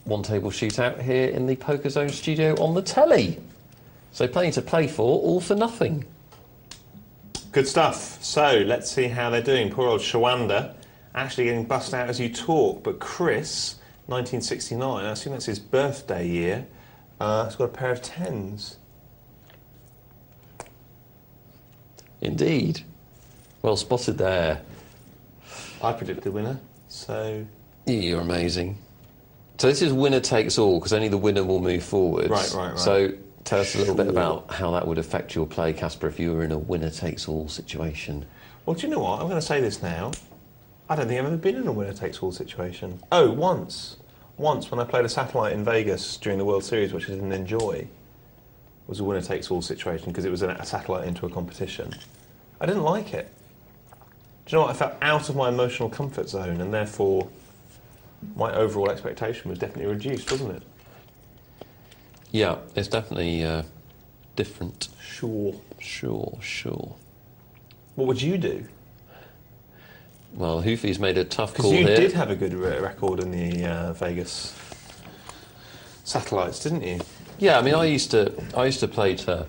Speaker 2: one-table shootout here in the Poker Zone studio on the telly. So plenty to play for, all for nothing.
Speaker 1: Good stuff. So, let's see how they're doing. Poor old Shawanda, actually getting bust out as you talk. But Chris, 1969, I assume that's his birthday year, has got a pair of 10s.
Speaker 2: Indeed. Well spotted there.
Speaker 1: I predicted the winner, so...
Speaker 2: You're amazing. So this is winner takes all, because only the winner will move forwards.
Speaker 1: Right.
Speaker 2: So tell us a little bit about how that would affect your play, Caspar, if you were in a winner takes all situation.
Speaker 1: Well, do you know what? I'm going to say this now. I don't think I've ever been in a winner takes all situation. Oh, once. Once, when I played a satellite in Vegas during the World Series, which I didn't enjoy, was a winner takes all situation because it was a satellite into a competition. I didn't like it. Do you know what? I felt out of my emotional comfort zone, and therefore my overall expectation was definitely reduced, wasn't it?
Speaker 2: Yeah, it's definitely different.
Speaker 1: Sure.
Speaker 2: Sure.
Speaker 1: What would you do?
Speaker 2: Well, Hoofy's made a tough
Speaker 1: Because
Speaker 2: call
Speaker 1: you
Speaker 2: here.
Speaker 1: did have a good record in the Vegas satellites, didn't you?
Speaker 2: Yeah, I mean, I used to play to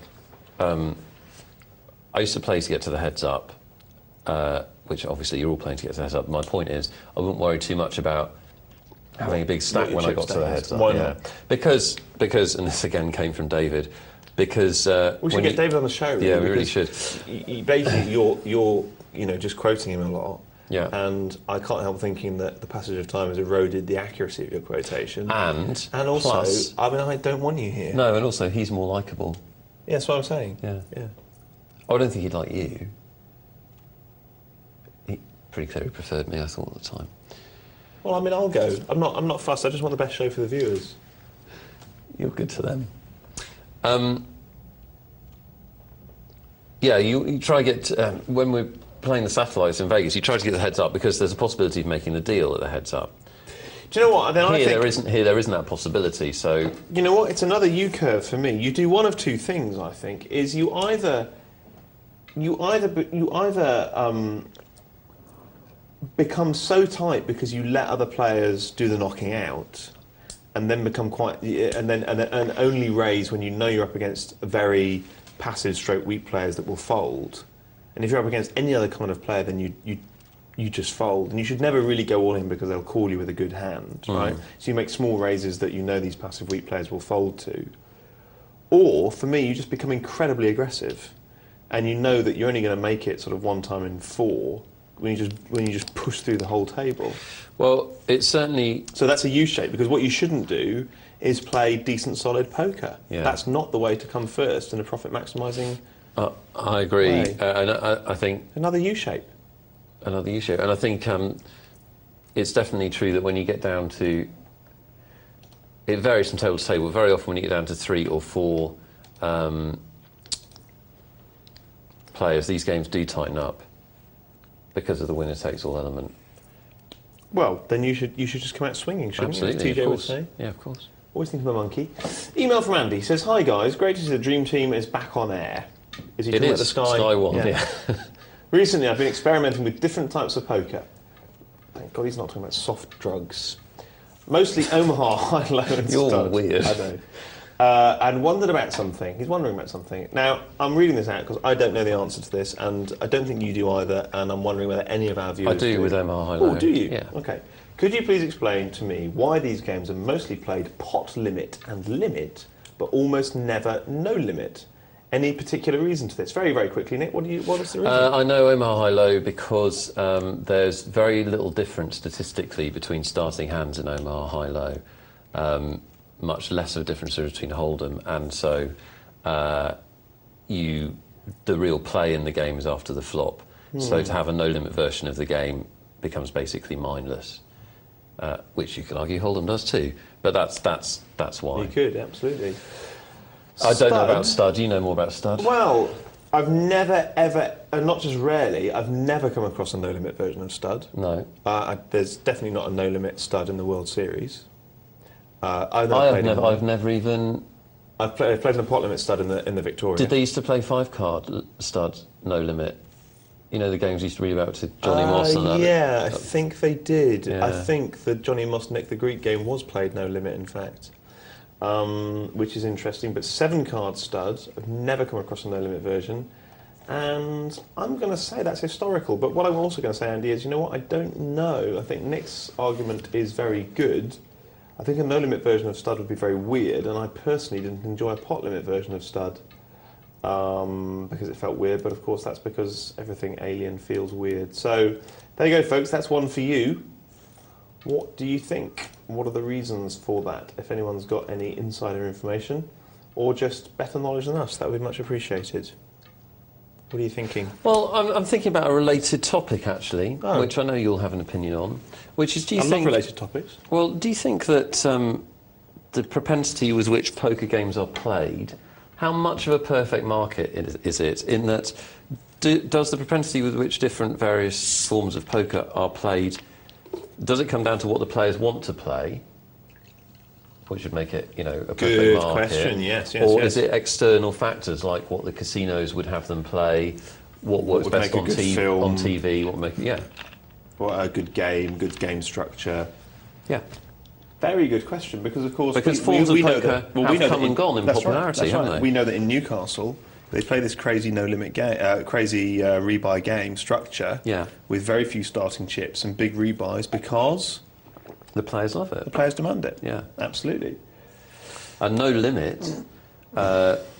Speaker 2: get to the heads up, which obviously you're all playing to get to the heads up. My point is, I wouldn't worry too much about having a big stack when I got to the heads up.
Speaker 1: Why not?
Speaker 2: Because, and this again came from David, because
Speaker 1: we should get David on the show. Really,
Speaker 2: yeah, we really should.
Speaker 1: Basically, you're just quoting him a lot.
Speaker 2: Yeah.
Speaker 1: And I can't help thinking that the passage of time has eroded the accuracy of your quotation.
Speaker 2: And
Speaker 1: also,
Speaker 2: plus,
Speaker 1: I mean, I don't want you here.
Speaker 2: No, and also he's more likeable.
Speaker 1: Yeah, that's what I'm saying.
Speaker 2: Yeah.
Speaker 1: Yeah.
Speaker 2: I don't think he'd like you. He pretty clearly preferred me, I thought, at the time.
Speaker 1: Well, I mean, I'll go. I'm not fussed. I just want the best show for the viewers.
Speaker 2: You're good to them. Yeah, you try to get when we're playing the satellites in Vegas, you try to get the heads up because there's a possibility of making the deal at the heads up.
Speaker 1: Do you know what? Then
Speaker 2: there isn't that possibility. So
Speaker 1: you know what? It's another U curve for me. You do one of two things. I think is you either become so tight because you let other players do the knocking out, and then become and only raise when you know you're up against very passive stroke weak players that will fold. And if you're up against any other kind of player, then you just fold. And you should never really go all in because they'll call you with a good hand, right? So you make small raises that you know these passive weak players will fold to. Or, for me, you just become incredibly aggressive. And you know that you're only going to make it sort of one time in 4 when you just push through the whole table.
Speaker 2: Well, it's certainly...
Speaker 1: So that's a U-shape, because what you shouldn't do is play decent, solid poker.
Speaker 2: Yeah.
Speaker 1: That's not the way to come first in a profit-maximising
Speaker 2: I agree.
Speaker 1: way.
Speaker 2: And I think...
Speaker 1: Another U-shape.
Speaker 2: Another U-shape. And I think it's definitely true that when you get down to... It varies from table to table. Very often when you get down to 3 or 4 players, these games do tighten up because of the winner-takes-all element.
Speaker 1: Well, then you should just come out swinging, shouldn't
Speaker 2: Absolutely,
Speaker 1: you? As TJ
Speaker 2: of
Speaker 1: would
Speaker 2: course.
Speaker 1: say.
Speaker 2: Yeah, of course.
Speaker 1: Always think of a monkey. Email from Andy says, "Hi guys, great to see the Dream Team is back on air." Is he talking about the
Speaker 2: Sky One, yeah.
Speaker 1: Recently, I've been experimenting with different types of poker. Thank God he's not talking about soft drugs. Mostly Omaha High Low and
Speaker 2: You're
Speaker 1: Stud.
Speaker 2: weird.
Speaker 1: I know. And wondered about something. He's wondering about something. Now, I'm reading this out because I don't know the answer to this, and I don't think you do either, and I'm wondering whether any of our viewers
Speaker 2: I do with Omaha High Low.
Speaker 1: Oh, do you?
Speaker 2: Yeah.
Speaker 1: Okay. Could you please explain to me why these games are mostly played pot limit and limit, but almost never no limit? Any particular reason to this? Very, very quickly, Nick, what is the reason?
Speaker 2: I know Omaha High Low because there's very little difference statistically between starting hands in Omaha High Low. Much less of a difference between Hold'em, and so the real play in the game is after the flop. So to have a no-limit version of the game becomes basically mindless, which you could argue Hold'em does too. But that's why.
Speaker 1: You could, absolutely.
Speaker 2: I don't know about Stud. You know more about Stud.
Speaker 1: Well, I've never, ever, and not just rarely, I've never come across a no-limit version of Stud.
Speaker 2: No.
Speaker 1: There's definitely not a no-limit Stud in the World Series.
Speaker 2: I've never even...
Speaker 1: I've played in a pot limit Stud in the Victoria.
Speaker 2: Did they used to play 5-card Stud, no limit? You know the games we used to read about to Johnny Moss and that?
Speaker 1: Yeah, I think they did.
Speaker 2: Yeah.
Speaker 1: I think the Johnny Moss Nick the Greek game was played no limit, in fact, which is interesting. But 7-card Stud, I've never come across a no limit version, and I'm going to say that's historical. But what I'm also going to say, Andy, is you know what? I don't know. I think Nick's argument is very good. I think a no-limit version of Stud would be very weird, and I personally didn't enjoy a pot-limit version of Stud because it felt weird, but of course that's because everything alien feels weird. So there you go, folks, that's one for you. What do you think? What are the reasons for that? If anyone's got any insider information or just better knowledge than us, that would be much appreciated. What are you thinking?
Speaker 2: Well, I'm thinking about a related topic, actually, which I know you'll have an opinion on, which is, do you think...
Speaker 1: I love related topics.
Speaker 2: Well, do you think that the propensity with which poker games are played, how much of a perfect market is it, in that does the propensity with which different various forms of poker are played, does it come down to what the players want to play, which would make it, a perfect
Speaker 1: Good
Speaker 2: market?
Speaker 1: question, yes.
Speaker 2: Or is it external factors like what the casinos would have them play, what works
Speaker 1: would
Speaker 2: best
Speaker 1: make a
Speaker 2: on,
Speaker 1: good film?
Speaker 2: on TV, what would make it,
Speaker 1: What a good game structure.
Speaker 2: Yeah.
Speaker 1: Very good question, because of course
Speaker 2: forms of poker
Speaker 1: have
Speaker 2: come and gone in popularity, haven't they?
Speaker 1: We know that in Newcastle they play this crazy no limit game, crazy rebuy game structure, with very few starting chips and big rebuys because
Speaker 2: the players love it.
Speaker 1: The players demand it.
Speaker 2: Yeah,
Speaker 1: absolutely.
Speaker 2: And No Limit,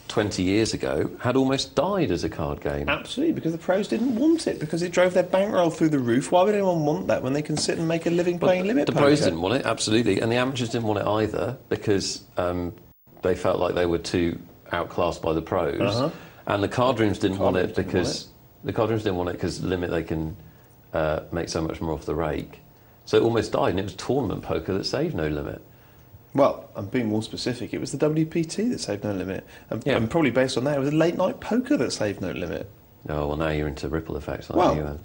Speaker 2: 20 years ago, had almost died as a card game.
Speaker 1: Absolutely, because the pros didn't want it, because it drove their bankroll through the roof. Why would anyone want that when they can sit and make a living playing limit poker?
Speaker 2: The pros didn't want it, absolutely, and the amateurs didn't want it either, because they felt like they were too outclassed by the pros, and the card rooms didn't want it because limit they can make so much more off the rake. So it almost died, and it was tournament poker that saved No Limit.
Speaker 1: Well, I'm being more specific. It was the WPT that saved No Limit, and probably based on that, it was late night poker that saved No Limit.
Speaker 2: Oh well, now you're into ripple effects, aren't you?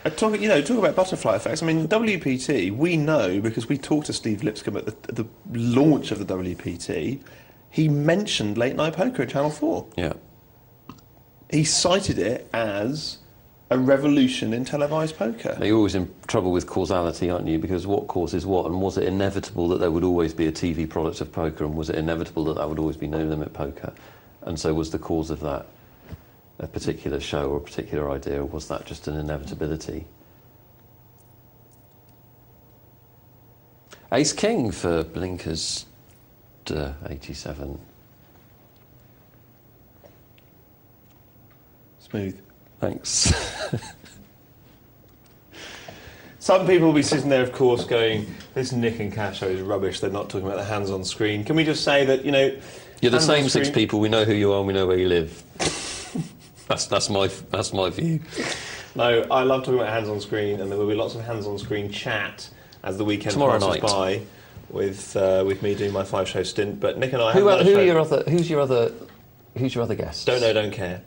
Speaker 1: Talk about butterfly effects. I mean, WPT, we know because we talked to Steve Lipscomb at the launch of the WPT. He mentioned late night poker at Channel 4.
Speaker 2: Yeah.
Speaker 1: He cited it as a revolution in televised poker.
Speaker 2: You're always in trouble with causality, aren't you? Because what causes what, and was it inevitable that there would always be a TV product of poker, and was it inevitable that there would always be No Limit poker? And so was the cause of that a particular show or a particular idea, or was that just an inevitability? Ace King for Blinkers 87.
Speaker 1: Smooth.
Speaker 2: Thanks.
Speaker 1: Some people will be sitting there, of course, going, this Nick and Cas show is rubbish, they're not talking about the hands on screen. Can we just say that,
Speaker 2: You're the same six people, we know who you are and we know where you live. That's my view.
Speaker 1: No, I love talking about hands on screen, and there will be lots of hands on screen chat as the weekend
Speaker 2: Tomorrow
Speaker 1: passes
Speaker 2: night.
Speaker 1: by with me doing my 5-show stint. But Nick and I
Speaker 2: who's your other guests?
Speaker 1: Don't know, don't care.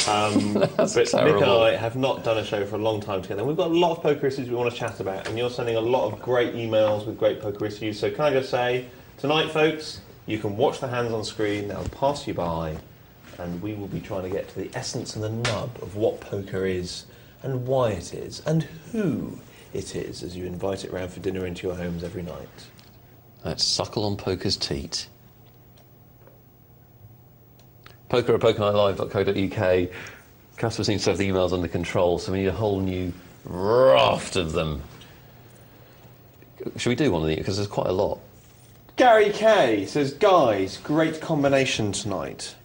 Speaker 1: But Nick and I have not done a show for a long time together. We've got a lot of poker issues we want to chat about, and you're sending a lot of great emails with great poker issues. So can I just say, tonight, folks, you can watch the hands on screen. They'll pass you by, and we will be trying to get to the essence and the nub of what poker is, and why it is, and who it is, as you invite it round for dinner into your homes every night.
Speaker 2: Let's suckle on poker's teat. Poker at pokernightllive.co.uk. Caspar seems to have the emails under control, so we need a whole new raft of them. Should we do one of these? Because there's quite a lot.
Speaker 1: Gary K says, guys, great combination tonight.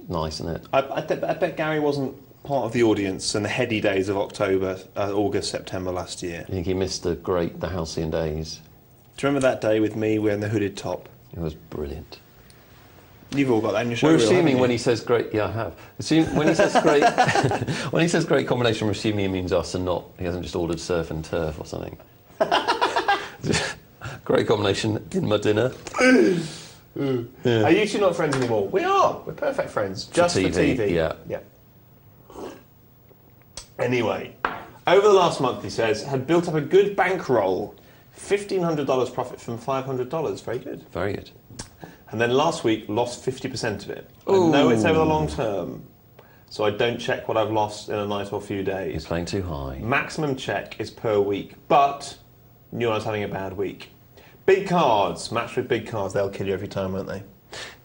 Speaker 2: Nice, isn't it?
Speaker 1: I bet Gary wasn't part of the audience in the heady days of August, September last year.
Speaker 2: I think he missed the halcyon days.
Speaker 1: Do you remember that day with me wearing the hooded top?
Speaker 2: It was brilliant.
Speaker 1: You've all got that in your show.
Speaker 2: We're assuming when he says great, yeah, I have. When he says great, when he says great combination, we're assuming he means us and not. He hasn't just ordered surf and turf or something. Great combination in my dinner.
Speaker 1: Yeah. Are you two not friends anymore? We are. We're perfect friends. Just for TV.
Speaker 2: Yeah.
Speaker 1: Anyway, over the last month, he says, had built up a good bankroll. $1,500 profit from $500. Very good.
Speaker 2: Very good.
Speaker 1: And then last week, lost 50% of it. I know it's over the long term, so I don't check what I've lost in a night or few days.
Speaker 2: He's playing too high.
Speaker 1: Maximum check is per week, but knew I was having a bad week. Big cards, matched with big cards, they'll kill you every time, won't they?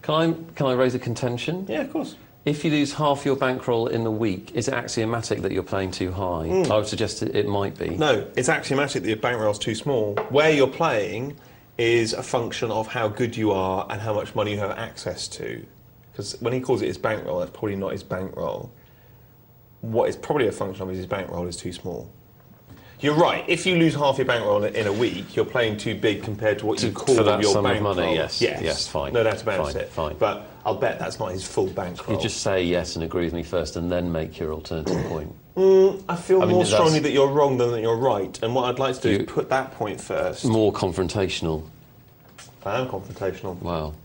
Speaker 2: Can I raise a contention?
Speaker 1: Yeah, of course.
Speaker 2: If you lose half your bankroll in the week, is it axiomatic that you're playing too high? I would suggest it might be.
Speaker 1: No, it's axiomatic that your bankroll's too small. Where you're playing is a function of how good you are and how much money you have access to. Because when he calls it his bankroll, that's probably not his bankroll. What is probably a function of his bankroll is too small. You're right. If you lose half your bankroll in a week, you're playing too big compared to what you call
Speaker 2: for that
Speaker 1: your
Speaker 2: sum
Speaker 1: bankroll.
Speaker 2: of money. Yes, fine.
Speaker 1: No doubt about
Speaker 2: it.
Speaker 1: Fine. But I'll bet that's not his full bankroll.
Speaker 2: You just say yes and agree with me first, and then make your alternative point.
Speaker 1: I feel more strongly that you're wrong than that you're right. And what I'd like to do is put that point first.
Speaker 2: More confrontational.
Speaker 1: I am confrontational.
Speaker 2: Wow.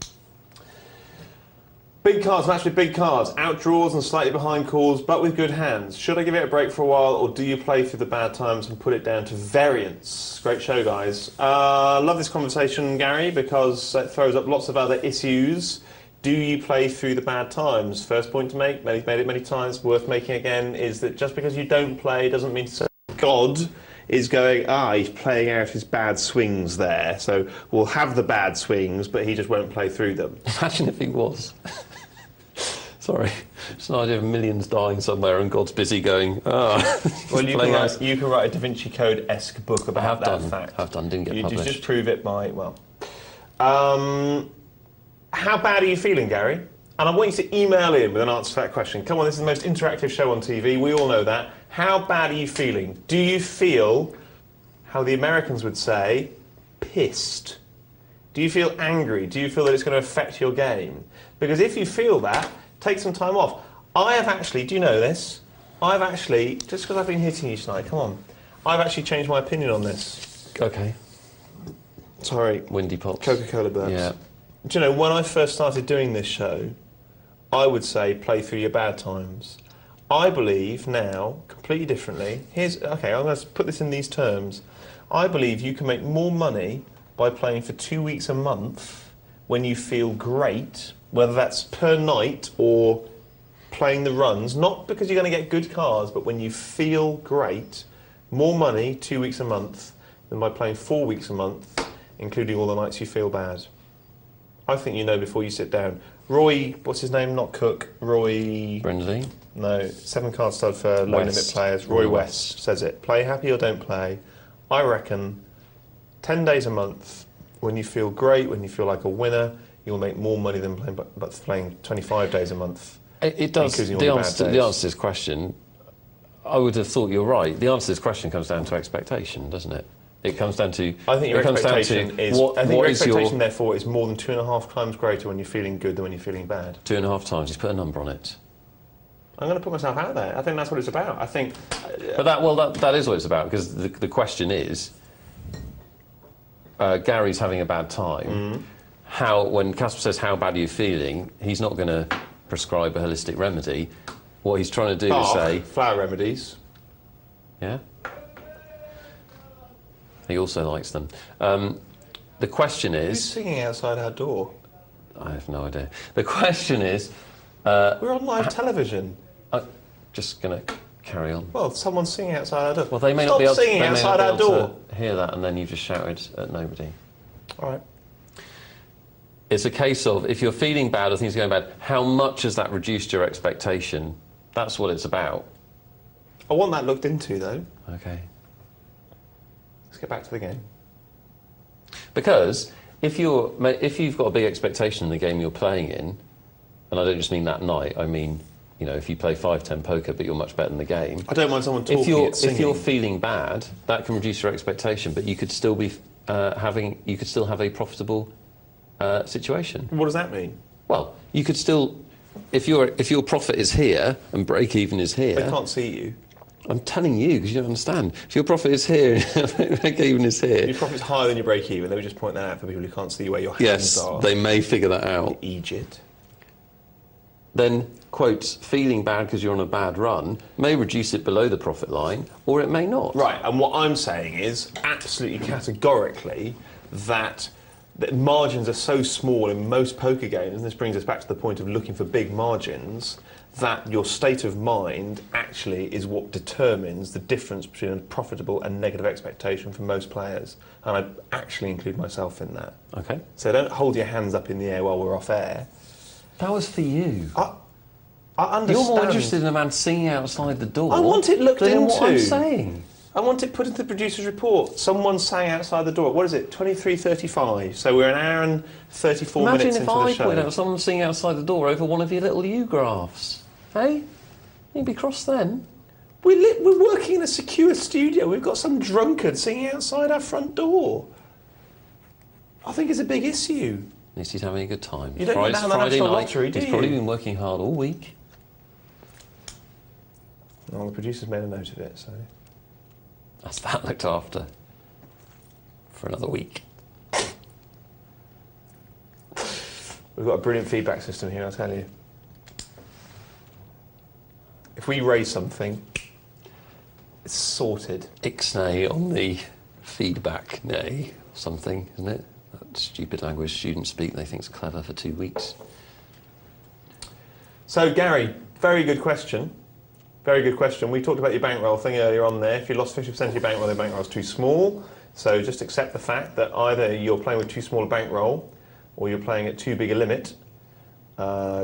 Speaker 1: Big cards, match with big cards, outdraws and slightly behind calls, but with good hands. Should I give it a break for a while, or do you play through the bad times and put it down to variance? Great show, guys. Love this conversation, Gary, because it throws up lots of other issues. Do you play through the bad times? First point to make, made it many times, worth making again, is that just because you don't play doesn't mean to say God is going, he's playing out his bad swings there, so we'll have the bad swings, but he just won't play through them.
Speaker 2: Imagine if he was. Sorry, it's an idea of millions dying somewhere and God's busy going,
Speaker 1: Well, you can write a Da Vinci Code-esque book about that fact.
Speaker 2: I've done, didn't get published.
Speaker 1: You just prove it by, how bad are you feeling, Gary? And I want you to email in with an answer to that question. Come on, this is the most interactive show on TV, we all know that. How bad are you feeling? Do you feel, how the Americans would say, pissed? Do you feel angry? Do you feel that it's going to affect your game? Because if you feel that, take some time off. I have actually, do you know this? I've actually, just because I've been hitting you tonight, come on. I've actually changed my opinion on this.
Speaker 2: Okay.
Speaker 1: Sorry.
Speaker 2: Windy pops.
Speaker 1: Coca-Cola burps.
Speaker 2: Yeah.
Speaker 1: Do you know, when I first started doing this show, I would say play through your bad times. I believe now, completely differently, okay, I'm going to put this in these terms. I believe you can make more money by playing for 2 weeks a month when you feel great, whether that's per night or playing the runs, not because you're going to get good cards, but when you feel great, more money 2 weeks a month than by playing 4 weeks a month, including all the nights you feel bad. I think you know before you sit down. Roy, what's his name? Not Cook. Roy...
Speaker 2: Brindley?
Speaker 1: No, 7 card stud for low limit players. Roy West says it. Play happy or don't play. I reckon 10 days a month, when you feel great, when you feel like a winner, you'll make more money than playing 25 days a month.
Speaker 2: It does. The answer to this question, I would have thought you're right. The answer to this question comes down to expectation, doesn't it? It comes down to...
Speaker 1: I think your expectation is... therefore, is more than 2.5 times greater when you're feeling good than when you're feeling bad.
Speaker 2: 2.5 times. Just put a number on it.
Speaker 1: I'm going to put myself out there. I think that's what it's about. I think...
Speaker 2: But that is what it's about, because the question is, Gary's having a bad time. When Caspar says, how bad are you feeling, he's not going to prescribe a holistic remedy. What he's trying to do is say...
Speaker 1: flower remedies.
Speaker 2: Yeah? He also likes them. The question is...
Speaker 1: Who's singing outside our door?
Speaker 2: I have no idea. The question is...
Speaker 1: We're on live television.
Speaker 2: Just going to carry on.
Speaker 1: Well, someone's singing outside our door.
Speaker 2: Well, they may not be able
Speaker 1: singing outside our door.
Speaker 2: To hear that, and then you've just shouted at nobody.
Speaker 1: All right.
Speaker 2: It's a case of, if you're feeling bad or things are going bad, how much has that reduced your expectation? That's what it's about.
Speaker 1: I want that looked into, though.
Speaker 2: Okay.
Speaker 1: Let's get back to the game.
Speaker 2: Because if you've got a big expectation in the game you're playing in, and I don't just mean that night, I mean, you know, if you play 5-10 poker but you're much better in the game.
Speaker 1: I don't mind someone talking.
Speaker 2: If you're feeling bad, that can reduce your expectation, but you could still be have a profitable situation.
Speaker 1: What does that mean?
Speaker 2: Well, you could still, if your profit is here and break even is here.
Speaker 1: They can't see you.
Speaker 2: I'm telling you because you don't understand. If your profit is here, break even is here.
Speaker 1: Your profit's higher than your break even. Let me just point that out for people who can't see where your hands are.
Speaker 2: Yes, they may figure that out.
Speaker 1: Egypt.
Speaker 2: Then, quotes, feeling bad because you're on a bad run may reduce it below the profit line, or it may not.
Speaker 1: Right, and what I'm saying is, absolutely categorically, that margins are so small in most poker games, and this brings us back to the point of looking for big margins, that your state of mind actually is what determines the difference between a profitable and negative expectation for most players. And I actually include myself in that.
Speaker 2: Okay.
Speaker 1: So don't hold your hands up in the air while we're off air.
Speaker 2: That was for you.
Speaker 1: I understand.
Speaker 2: You're more interested in a man singing outside the door.
Speaker 1: I want it looked into.
Speaker 2: What I'm saying.
Speaker 1: I want it put into the producer's report. Someone sang outside the door. What is it? 23:35. So we're an hour and 34 minutes into the show.
Speaker 2: Imagine if I point out someone singing outside the door over one of your little U-graphs. Hey? You'd be cross then.
Speaker 1: We're working in a secure studio. We've got some drunkard singing outside our front door. I think it's a big issue.
Speaker 2: At least he's having a good time.
Speaker 1: You don't go down the National Lottery, do you?
Speaker 2: He's probably been working hard all week.
Speaker 1: Well, the producer's made a note of it, so...
Speaker 2: That's that looked after. For another week.
Speaker 1: We've got a brilliant feedback system here, I'll tell you. If we raise something, it's sorted.
Speaker 2: Ixnay on the feedback nay, something, isn't it? That stupid language students speak, they think it's clever for 2 weeks.
Speaker 1: So, Gary, very good question. Very good question. We talked about your bankroll thing earlier on there. If you lost 50% of your bankroll, the bankroll's too small. So just accept the fact that either you're playing with too small a bankroll or you're playing at too big a limit.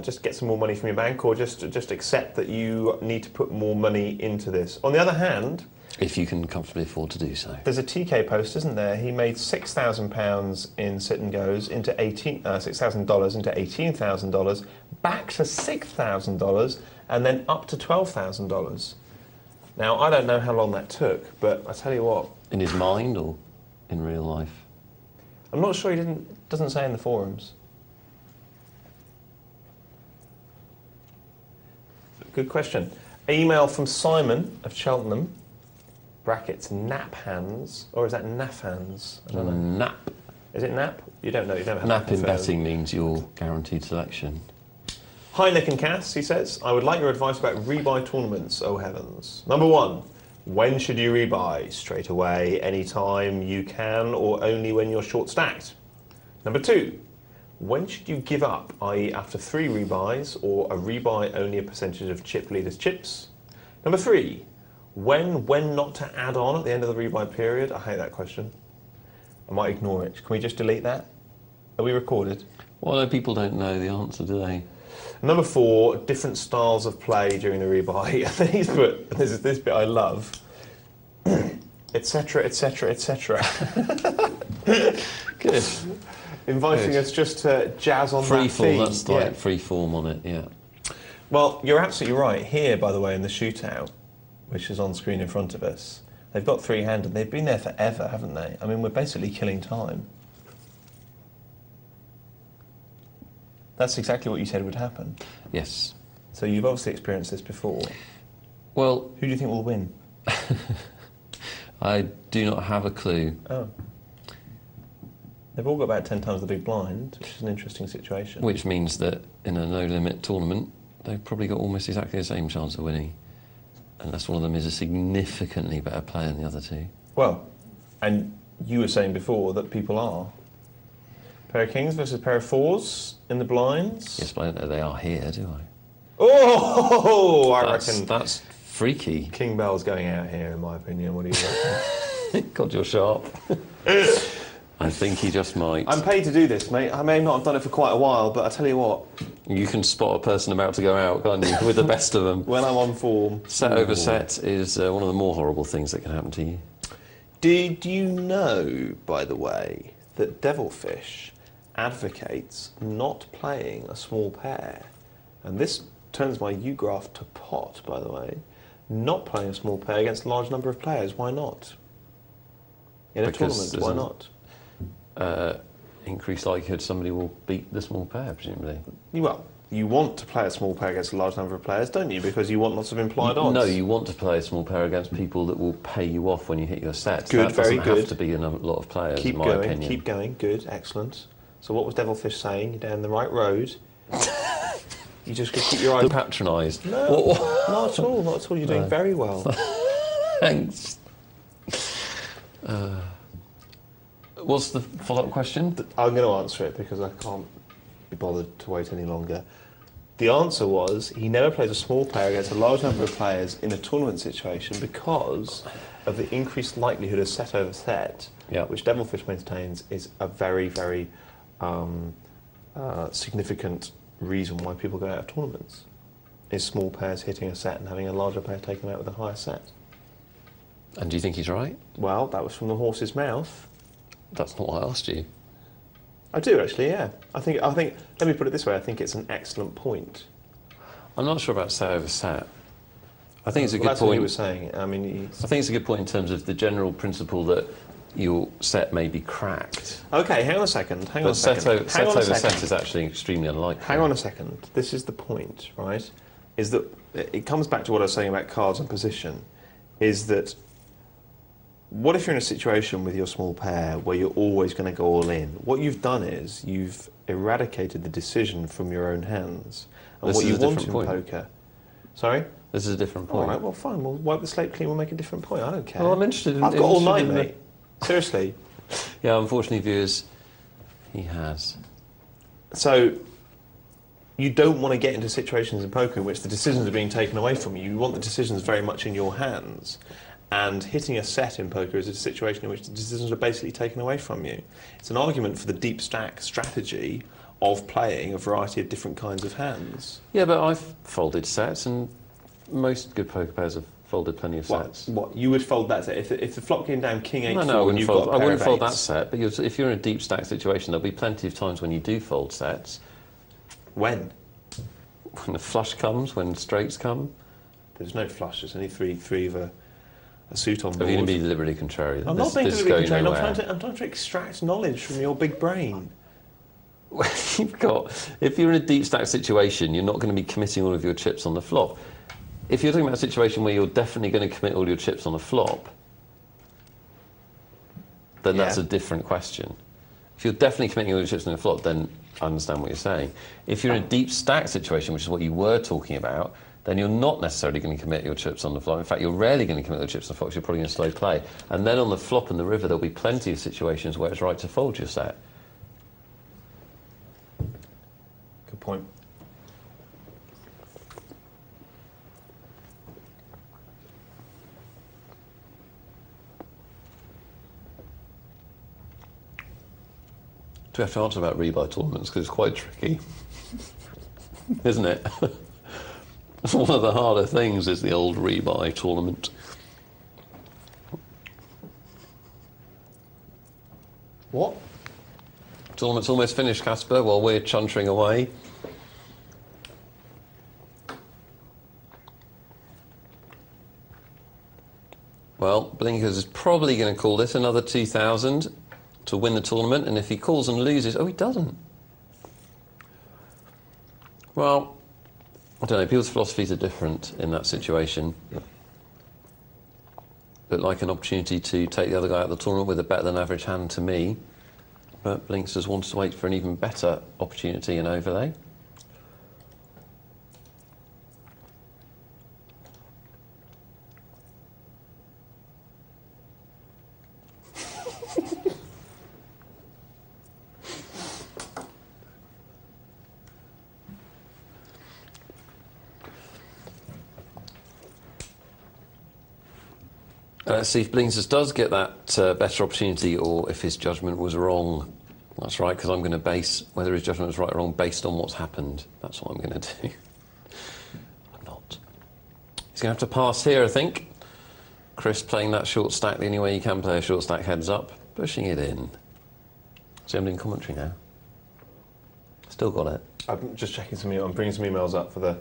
Speaker 1: Just get some more money from your bank, or just accept that you need to put more money into this. On the other hand,
Speaker 2: if you can comfortably afford to do so.
Speaker 1: There's a TK post, isn't there? He made £6,000 in sit and goes into $6,000 into $18,000, back to $6,000, and then up to $12,000. Now, I don't know how long that took, but I tell you what.
Speaker 2: In his mind or in real life?
Speaker 1: I'm not sure. Doesn't say in the forums. Good question. Email from Simon of Cheltenham. Brackets nap hands, or is that naff hands? I don't know.
Speaker 2: Nap.
Speaker 1: Is it nap? You don't know. You don't have
Speaker 2: nap in betting means you're guaranteed selection.
Speaker 1: Hi Nick and Cas, he says. I would like your advice about rebuy tournaments. Oh heavens. Number one, when should you rebuy? Straight away, anytime you can, or only when you're short stacked? Number two, when should you give up, i.e. after 3 rebuys, or a rebuy only a percentage of chip leaders' chips? Number three, when not to add on at the end of the rebuy period? I hate that question. I might ignore it. Can we just delete that? Are we recorded?
Speaker 2: Well, no, people don't know the answer, do they?
Speaker 1: Number four, different styles of play during the rebuy. And then he's put, this is this bit I love, etc., etc., etc.
Speaker 2: Good.
Speaker 1: Inviting us just to jazz on that theme.
Speaker 2: That's like free form on it, yeah.
Speaker 1: Well, you're absolutely right. Here, by the way, in the shootout, which is on screen in front of us, they've got 3-handed. They've been there forever, haven't they? I mean, we're basically killing time. That's exactly what you said would happen.
Speaker 2: Yes.
Speaker 1: So you've obviously experienced this before.
Speaker 2: Well,
Speaker 1: who do you think will win?
Speaker 2: I do not have a clue.
Speaker 1: Oh. They've all got about 10 times the big blind, which is an interesting situation.
Speaker 2: Which means that in a no-limit tournament, they've probably got almost exactly the same chance of winning. Unless one of them is a significantly better player than the other two.
Speaker 1: Well, and you were saying before that people are. Pair of kings versus pair of fours in the blinds.
Speaker 2: Yes, but I don't know they are here, do I?
Speaker 1: Oh, I reckon
Speaker 2: that's freaky.
Speaker 1: King Bell's going out here, in my opinion. What do you reckon?
Speaker 2: God, you're sharp. I think he just might.
Speaker 1: I'm paid to do this, mate. I may not have done it for quite a while, but I tell you what.
Speaker 2: You can spot a person about to go out, can't you, with the best of them.
Speaker 1: When I'm on form.
Speaker 2: Set over set is one of the more horrible things that can happen to you.
Speaker 1: Did you know, by the way, that Devilfish advocates not playing a small pair? And this turns my U-graph to pot, by the way. Not playing a small pair against a large number of players. Why not? In a tournament, why not?
Speaker 2: Increased likelihood somebody will beat the small pair, presumably.
Speaker 1: Well, you want to play a small pair against a large number of players, don't you? Because you want lots of implied odds.
Speaker 2: No, you want to play a small pair against people that will pay you off when you hit your set.
Speaker 1: Good,
Speaker 2: that
Speaker 1: very
Speaker 2: doesn't
Speaker 1: good.
Speaker 2: have to be in a lot of players,
Speaker 1: keep
Speaker 2: in my
Speaker 1: going,
Speaker 2: opinion.
Speaker 1: Keep going, good, excellent. So what was Devilfish saying? You're down the right road. You just keep your eyes...
Speaker 2: patronised.
Speaker 1: No, not at all, not at all. You're doing very well.
Speaker 2: Thanks. What's the follow-up question?
Speaker 1: I'm going to answer it because I can't be bothered to wait any longer. The answer was he never plays a small pair against a large number of players in a tournament situation because of the increased likelihood of set over set, which Devilfish maintains is a very, very significant reason why people go out of tournaments, is small pairs hitting a set and having a larger pair taken out with a higher set.
Speaker 2: And do you think he's right?
Speaker 1: Well, that was from the horse's mouth.
Speaker 2: That's not what I asked you.
Speaker 1: I do actually, yeah. I think. Let me put it this way. I think it's an excellent point.
Speaker 2: I'm not sure about set over set. I think it's a good
Speaker 1: that's
Speaker 2: point.
Speaker 1: What he was saying. I mean,
Speaker 2: I think it's a good point in terms of the general principle that your set may be cracked.
Speaker 1: Okay, hang on a second. Hang on a second.
Speaker 2: Set over set is actually extremely unlikely.
Speaker 1: Hang on a second. This is the point, right? Is that it comes back to what I was saying about cards and position. Is that what if you're in a situation with your small pair where you're always going to go all in? What you've done is you've eradicated the decision from your own hands. And
Speaker 2: This
Speaker 1: what
Speaker 2: is
Speaker 1: you
Speaker 2: a
Speaker 1: want in
Speaker 2: different point.
Speaker 1: poker... Sorry?
Speaker 2: This is a different
Speaker 1: All
Speaker 2: point.
Speaker 1: right, well, fine. We'll wipe the slate clean. We'll make a different point. I don't care.
Speaker 2: Well, I'm interested in...
Speaker 1: I've got all night,
Speaker 2: interested in
Speaker 1: mate. Seriously.
Speaker 2: Yeah, unfortunately, viewers, he has.
Speaker 1: So, you don't want to get into situations in poker in which the decisions are being taken away from you. You want the decisions very much in your hands. And hitting a set in poker is a situation in which the decisions are basically taken away from you. It's an argument for the deep stack strategy of playing a variety of different kinds of hands.
Speaker 2: Yeah, but I've folded sets, and most good poker players have folded plenty of sets.
Speaker 1: What you would fold that set if the flop came down king 8-4
Speaker 2: No, I
Speaker 1: and you've
Speaker 2: wouldn't fold.
Speaker 1: got a
Speaker 2: I
Speaker 1: pair
Speaker 2: wouldn't
Speaker 1: of
Speaker 2: fold that
Speaker 1: eights.
Speaker 2: set. But if you're in a deep stack situation, there'll be plenty of times when you do fold sets.
Speaker 1: When?
Speaker 2: When the flush comes, when straights come.
Speaker 1: There's no flush. There's only three of a suit on board.
Speaker 2: Are you going to be deliberately contrary?
Speaker 1: I'm not being deliberately contrarian. I'm trying to extract knowledge from your big brain.
Speaker 2: If you're in a deep stack situation, you're not going to be committing all of your chips on the flop. If you're talking about a situation where you're definitely going to commit all your chips on the flop, then that's a different question. If you're definitely committing all your chips on the flop, then I understand what you're saying. If you're in a deep stack situation, which is what you were talking about, then you're not necessarily going to commit your chips on the flop. In fact, you're rarely going to commit your chips on the flop, because you're probably going to slow play. And then on the flop and the river, there'll be plenty of situations where it's right to fold your set.
Speaker 1: Good point.
Speaker 2: Do we have to answer about rebuy tournaments? Because it's quite tricky, isn't it? One of the harder things is the old rebuy tournament.
Speaker 1: What?
Speaker 2: Tournament's almost finished, Caspar, while we're chuntering away. Well, Blinkers is probably going to call this another 2,000 to win the tournament, and if he calls and loses... Oh, he doesn't. Well, I don't know, people's philosophies are different in that situation. But like an opportunity to take the other guy out of the tournament with a better than average hand to me. But Blinks has wanted to wait for an even better opportunity in overlay. Let's see if Blinks does get that better opportunity, or if his judgment was wrong. That's right, because I'm going to base whether his judgment was right or wrong based on what's happened. That's what I'm going to do. I'm not. He's going to have to pass here, I think. Chris playing that short stack the only way you can play a short stack heads up, pushing it in. See, I'm doing commentary now. Still got it.
Speaker 1: I'm just checking some emails. I'm bringing some emails up for the...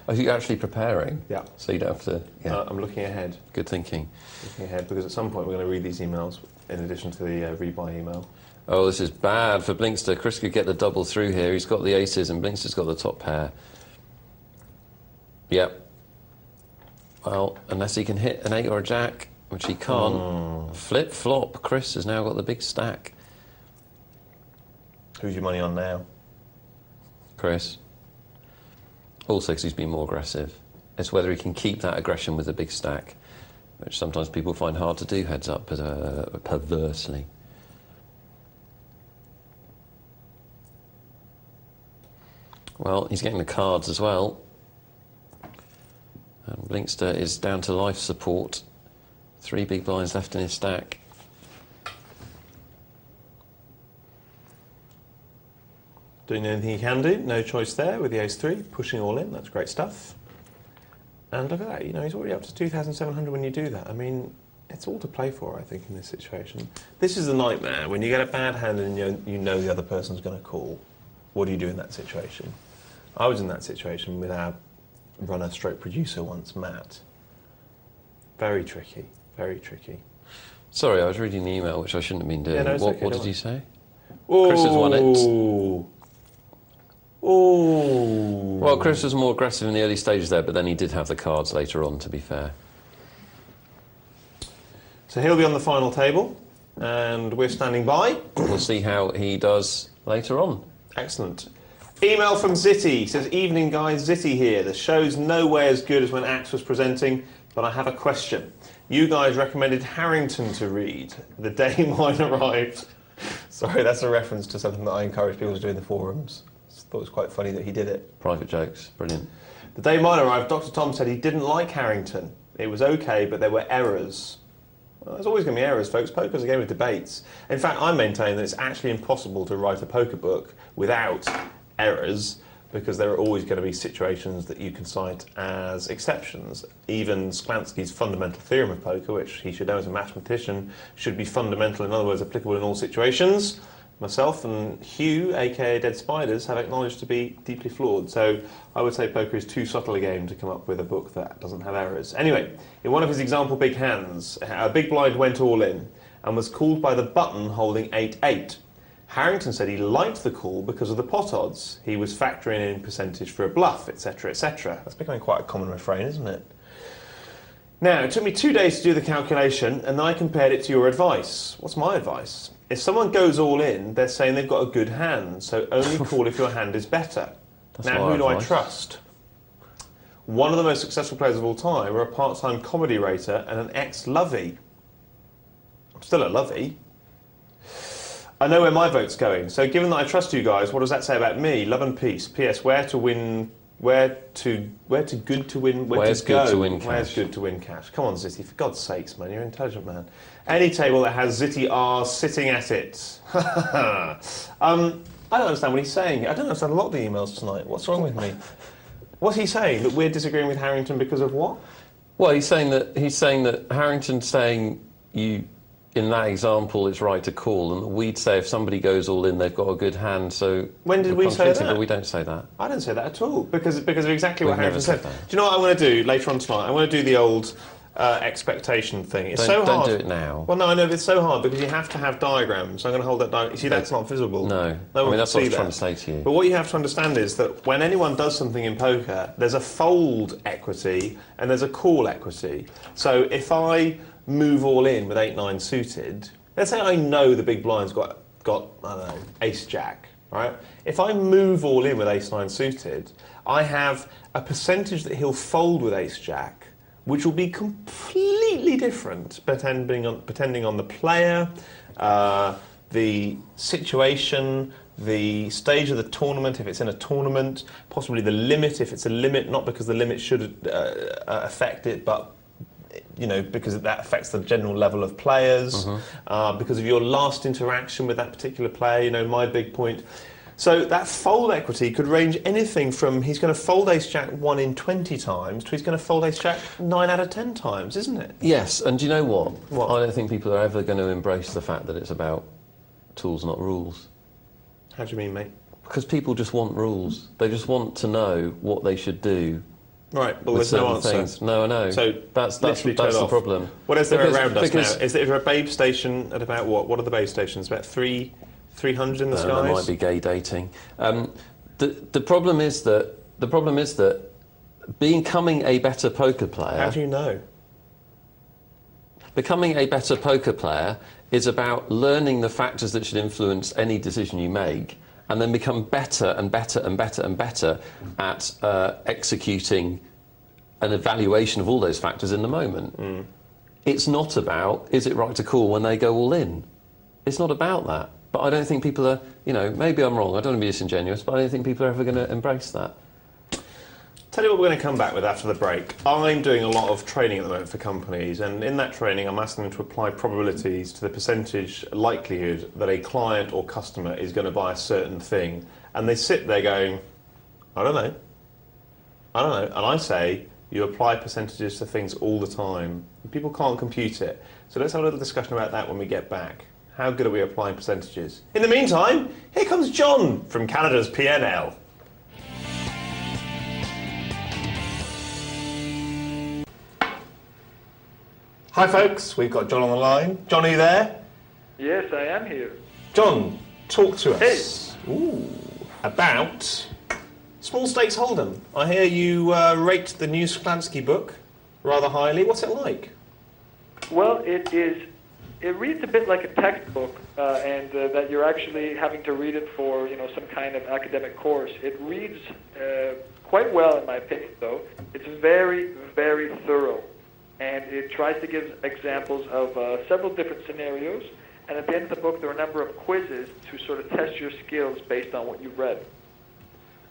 Speaker 2: Oh, you're actually preparing?
Speaker 1: Yeah.
Speaker 2: So you don't have to... Yeah.
Speaker 1: I'm looking ahead.
Speaker 2: Good thinking.
Speaker 1: Looking ahead, because at some point we're going to read these emails in addition to the rebuy email.
Speaker 2: Oh, this is bad for Blinkster. Chris could get the double through here. He's got the aces and Blinkster's got the top pair. Yep. Well, unless he can hit an 8 or a jack, which he can't. Flip flop. Chris has now got the big stack.
Speaker 1: Who's your money on now?
Speaker 2: Chris. Also because he's been more aggressive. It's whether he can keep that aggression with a big stack, which sometimes people find hard to do heads up, perversely. Well, he's getting the cards as well. And Blinkster is down to life support. 3 big blinds left in his stack.
Speaker 1: Doing anything he can do, no choice there with the ace-3, pushing all in, that's great stuff. And look at that, you know, he's already up to 2,700 when you do that. I mean, it's all to play for, I think, in this situation. This is the nightmare, when you get a bad hand and you know the other person's going to call. What do you do in that situation? I was in that situation with our runner stroke producer once, Matt. Very tricky, very tricky.
Speaker 2: Sorry, I was reading the email, which I shouldn't have been doing.
Speaker 1: Yeah, no, it's okay,
Speaker 2: What
Speaker 1: don't
Speaker 2: did you say?
Speaker 1: Ooh.
Speaker 2: Chris has won it.
Speaker 1: Ooh.
Speaker 2: Well, Chris was more aggressive in the early stages there, but then he did have the cards later on, to be fair.
Speaker 1: So he'll be on the final table, and we're standing by.
Speaker 2: We'll see how he does later on.
Speaker 1: Excellent. Email from Zitty says, "Evening guys, Zitty here. The show's no way as good as when Axe was presenting, but I have a question. You guys recommended Harrington to read the day mine arrived." Sorry, that's a reference to something that I encourage people to do in the forums. I thought it was quite funny that he did it.
Speaker 2: Private jokes, brilliant.
Speaker 1: The day mine arrived, Dr. Tom said he didn't like Harrington. It was okay, but there were errors. Well, there's always going to be errors, folks. Poker's a game of debates. In fact, I maintain that it's actually impossible to write a poker book without errors, because there are always going to be situations that you can cite as exceptions. Even Sklansky's fundamental theorem of poker, which he should know as a mathematician, should be fundamental, in other words, applicable in all situations. Myself and Hugh, aka Dead Spiders, have acknowledged to be deeply flawed. So I would say poker is too subtle a game to come up with a book that doesn't have errors. Anyway, in one of his example big hands, a big blind went all in and was called by the button holding 8-8. Harrington said he liked the call because of the pot odds. He was factoring in percentage for a bluff, etc., etc. That's becoming quite a common refrain, isn't it? Now, it took me 2 days to do the calculation, and then I compared it to your advice. What's my advice? If someone goes all in, they're saying they've got a good hand, so only call if your hand is better. Now, who do I trust? One of the most successful players of all time were a part-time comedy writer and an ex-lovey. I'm still a lovey. I know where my vote's going. So given that I trust you guys, what does that say about me? Love and peace. P.S. Where's good to win cash? Where's good to win cash? Come on, Zitty, for God's sakes, man, you're an intelligent man. Any table that has Zitty R sitting at it. I don't understand what he's saying. I don't understand a lot of the emails tonight. What's wrong with me? What's he saying? That we're disagreeing with Harrington because of what?
Speaker 2: Well, he's saying that Harrington's saying you. In that example, it's right to call, and we'd say if somebody goes all in, they've got a good hand. So
Speaker 1: when did we say that?
Speaker 2: But we don't say that.
Speaker 1: I don't say that at all because of exactly what Harrington said.
Speaker 2: That.
Speaker 1: Do you know what I'm going to do later on tonight? I'm going to do the old expectation thing. It's so hard.
Speaker 2: Don't do it now.
Speaker 1: Well, no, I know, but it's so hard because you have to have diagrams. I'm going to hold that diagram. You see, that's not visible.
Speaker 2: No
Speaker 1: one
Speaker 2: I mean, that's what I was
Speaker 1: that.
Speaker 2: trying to say to you.
Speaker 1: But what you have to understand is that when anyone does something in poker, there's a fold equity and there's a call equity. So if I move all in with 8-9 suited. Let's say I know the big blind's got I don't know, ace-jack, right? If I move all in with ace-9 suited, I have a percentage that he'll fold with ace-jack, which will be completely different depending on the player, the situation, the stage of the tournament, if it's in a tournament, possibly the limit, if it's a limit, not because the limit should affect it, but because that affects the general level of players, because of your last interaction with that particular player, my big point. So that fold equity could range anything from he's going to fold ace-jack 1 in 20 times to he's going to fold ace-jack 9 out of 10 times, isn't it?
Speaker 2: Yes, and do you know what? I don't think people are ever going to embrace the fact that it's about tools, not rules.
Speaker 1: How do you mean, mate?
Speaker 2: Because people just want rules. They just want to know what they should do.
Speaker 1: Right, but there's no answer.
Speaker 2: Things. No, I know.
Speaker 1: So
Speaker 2: that's the problem.
Speaker 1: What is there around us now? Is there a babe station at about what? What are the babe stations? About 300 in the skies?
Speaker 2: That might be gay dating. The problem is that becoming a better poker player.
Speaker 1: How do you know?
Speaker 2: Becoming a better poker player is about learning the factors that should influence any decision you make, and then become better and better and better and better at executing an evaluation of all those factors in the moment. It's not about, is it right to call when they go all in? It's not about that. But I don't think people are, maybe I'm wrong, I don't want to be disingenuous, but I don't think people are ever going to embrace that.
Speaker 1: Tell you what we're going to come back with after the break. I'm doing a lot of training at the moment for companies, and in that training I'm asking them to apply probabilities to the percentage likelihood that a client or customer is going to buy a certain thing. And they sit there going, I don't know. And I say, you apply percentages to things all the time. People can't compute it. So let's have a little discussion about that when we get back. How good are we applying percentages? In the meantime, here comes John from Canada's PNL. Hi folks, we've got John on the line. John, are you there?
Speaker 3: Yes, I am here.
Speaker 1: John, talk to us. About small stakes hold'em. I hear you rate the new Sklansky book rather highly. What's it like?
Speaker 3: Well, it is it reads a bit like a textbook, and that you're actually having to read it for some kind of academic course. It reads quite well, in my opinion, though. It's very, very thorough, and it tries to give examples of several different scenarios. And at the end of the book, there are a number of quizzes to sort of test your skills based on what you've read.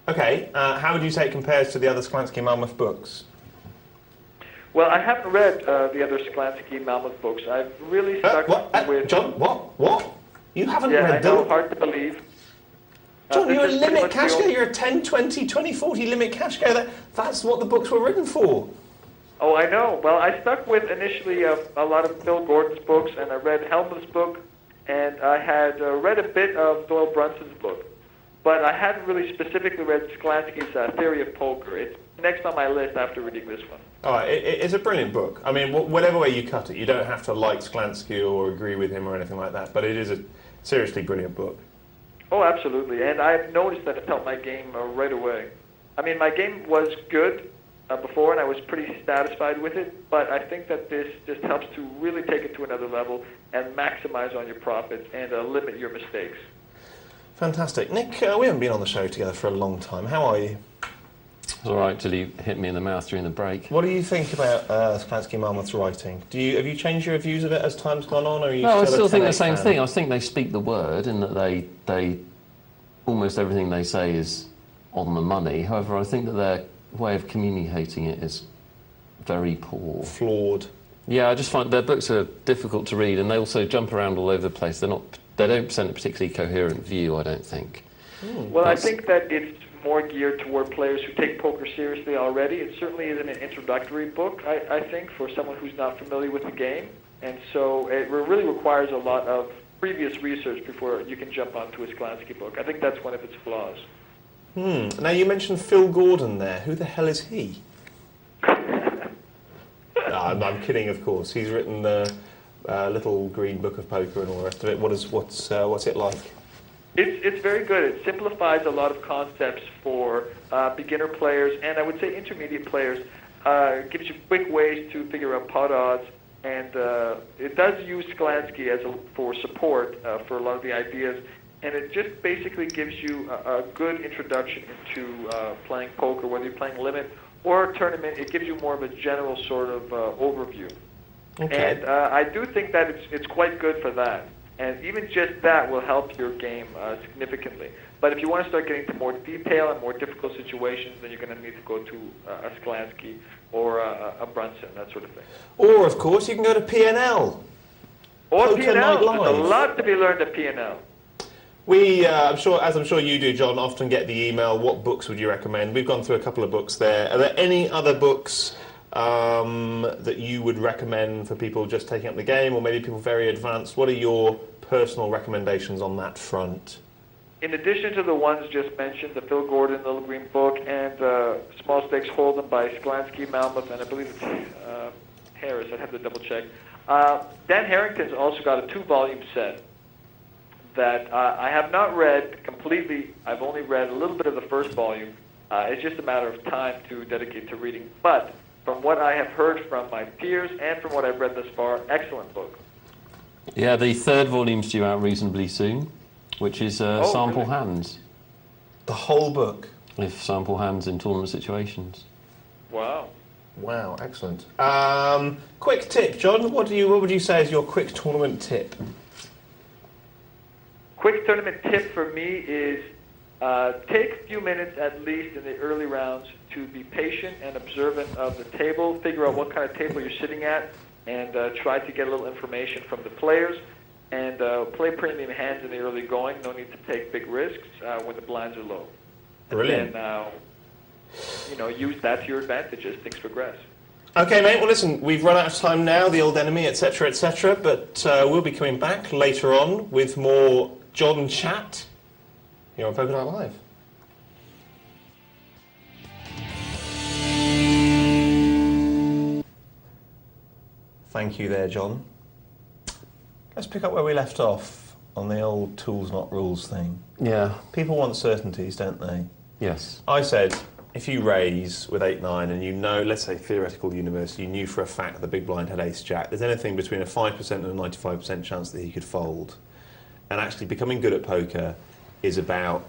Speaker 1: Okay, how would you say it compares to the other Sklansky Malmuth books?
Speaker 3: Well, I haven't read the other Sklansky Malmuth books. I've really stuck with...
Speaker 1: John, what? You haven't read
Speaker 3: I
Speaker 1: them?
Speaker 3: know, hard to believe.
Speaker 1: John, you're a limit cash guy. You're a 10, 20, 20, 40 limit cash guy. That's what the books were written for.
Speaker 3: Oh, I know. Well, I stuck with initially a lot of Phil Gordon's books, and I read Helmuth's book, and I had read a bit of Doyle Brunson's book. But I hadn't really specifically read Sklansky's Theory of Poker. It's next on my list after reading this one.
Speaker 1: Oh, it's a brilliant book. I mean, whatever way you cut it, you don't have to like Sklansky or agree with him or anything like that, but it is a seriously brilliant book.
Speaker 3: Oh, absolutely. And I've noticed that it helped my game right away. I mean, my game was good before, and I was pretty satisfied with it, but I think that this just helps to really take it to another level and maximize on your profits and limit your mistakes.
Speaker 1: Fantastic. Nick, we haven't been on the show together for a long time. How are you?
Speaker 2: It's all right till you hit me in the mouth during the break.
Speaker 1: What do you think about Sklansky Malmuth's writing? Have you changed your views of it as time's gone on, or are you
Speaker 2: No, I
Speaker 1: still
Speaker 2: still
Speaker 1: a
Speaker 2: think the
Speaker 1: 10-8
Speaker 2: same
Speaker 1: fan?
Speaker 2: thing. I think they speak the word in that they almost everything they say is on the money. However, I think that their way of communicating it is very poor.
Speaker 1: Flawed.
Speaker 2: Yeah, I just find their books are difficult to read, and they also jump around all over the place. They don't present a particularly coherent view, I don't think.
Speaker 3: Well, I think that it's more geared toward players who take poker seriously already. It certainly isn't an introductory book, I think, for someone who's not familiar with the game. And so it really requires a lot of previous research before you can jump onto a Sklansky book. I think that's one of its flaws.
Speaker 1: Now, you mentioned Phil Gordon there. Who the hell is he? I'm kidding, of course. He's written the Little Green Book of Poker and all the rest of it. What's it like?
Speaker 3: It's very good. It simplifies a lot of concepts for beginner players, and I would say intermediate players. It gives you quick ways to figure out pot odds, and it does use Sklansky for support for a lot of the ideas, and it just basically gives you a good introduction into playing poker, whether you're playing limit or tournament. It gives you more of a general sort of overview.
Speaker 1: Okay.
Speaker 3: And I do think that it's quite good for that. And even just that will help your game significantly. But if you want to start getting to more detail and more difficult situations, then you're going to need to go to a Sklansky or a Brunson, that sort of thing.
Speaker 1: Or, of course, you can go to P&L.
Speaker 3: Or
Speaker 1: Poker
Speaker 3: P&L.
Speaker 1: Night
Speaker 3: There's
Speaker 1: Live.
Speaker 3: a lot to be learned at P&L.
Speaker 1: We, I'm sure you do, John, often get the email, what books would you recommend? We've gone through a couple of books there. Are there any other books that you would recommend for people just taking up the game, or maybe people very advanced? What are your personal recommendations on that front?
Speaker 3: In addition to the ones just mentioned, the Phil Gordon Little Green Book and Small Stakes Hold'em by Sklansky, Malmuth, and I believe it's Harris. I'd have to double check. Dan Harrington's also got a 2-volume set that I have not read completely. I've only read a little bit of the first volume. It's just a matter of time to dedicate to reading. But from what I have heard from my peers and from what I've read thus far, excellent book.
Speaker 2: Yeah, the third volume's due out reasonably soon, which is Sample
Speaker 3: really?
Speaker 2: Hands.
Speaker 1: The whole book?
Speaker 2: If sample hands in tournament situations.
Speaker 3: Wow.
Speaker 1: Wow, excellent. Quick tip, John. What would you say is your quick tournament tip?
Speaker 3: Quick tournament tip for me is take a few minutes at least in the early rounds to be patient and observant of the table, figure out what kind of table you're sitting at, and try to get a little information from the players, and play premium hands in the early going. No need to take big risks when the blinds are low.
Speaker 1: Brilliant.
Speaker 3: And then, use that to your advantage as things progress.
Speaker 1: Okay, mate. Well, listen, we've run out of time now, the old enemy, etc., etc., but we'll be coming back later on with more John chat here on Poker Night Live. Thank you there, John. Let's pick up where we left off on the old tools, not rules thing.
Speaker 2: Yeah.
Speaker 1: People want certainties, don't they?
Speaker 2: Yes.
Speaker 1: I said, if you raise with 8-9 and you know, let's say theoretical universe, you knew for a fact the big blind had ace-jack, there's anything between a 5% and a 95% chance that he could fold. And actually becoming good at poker is about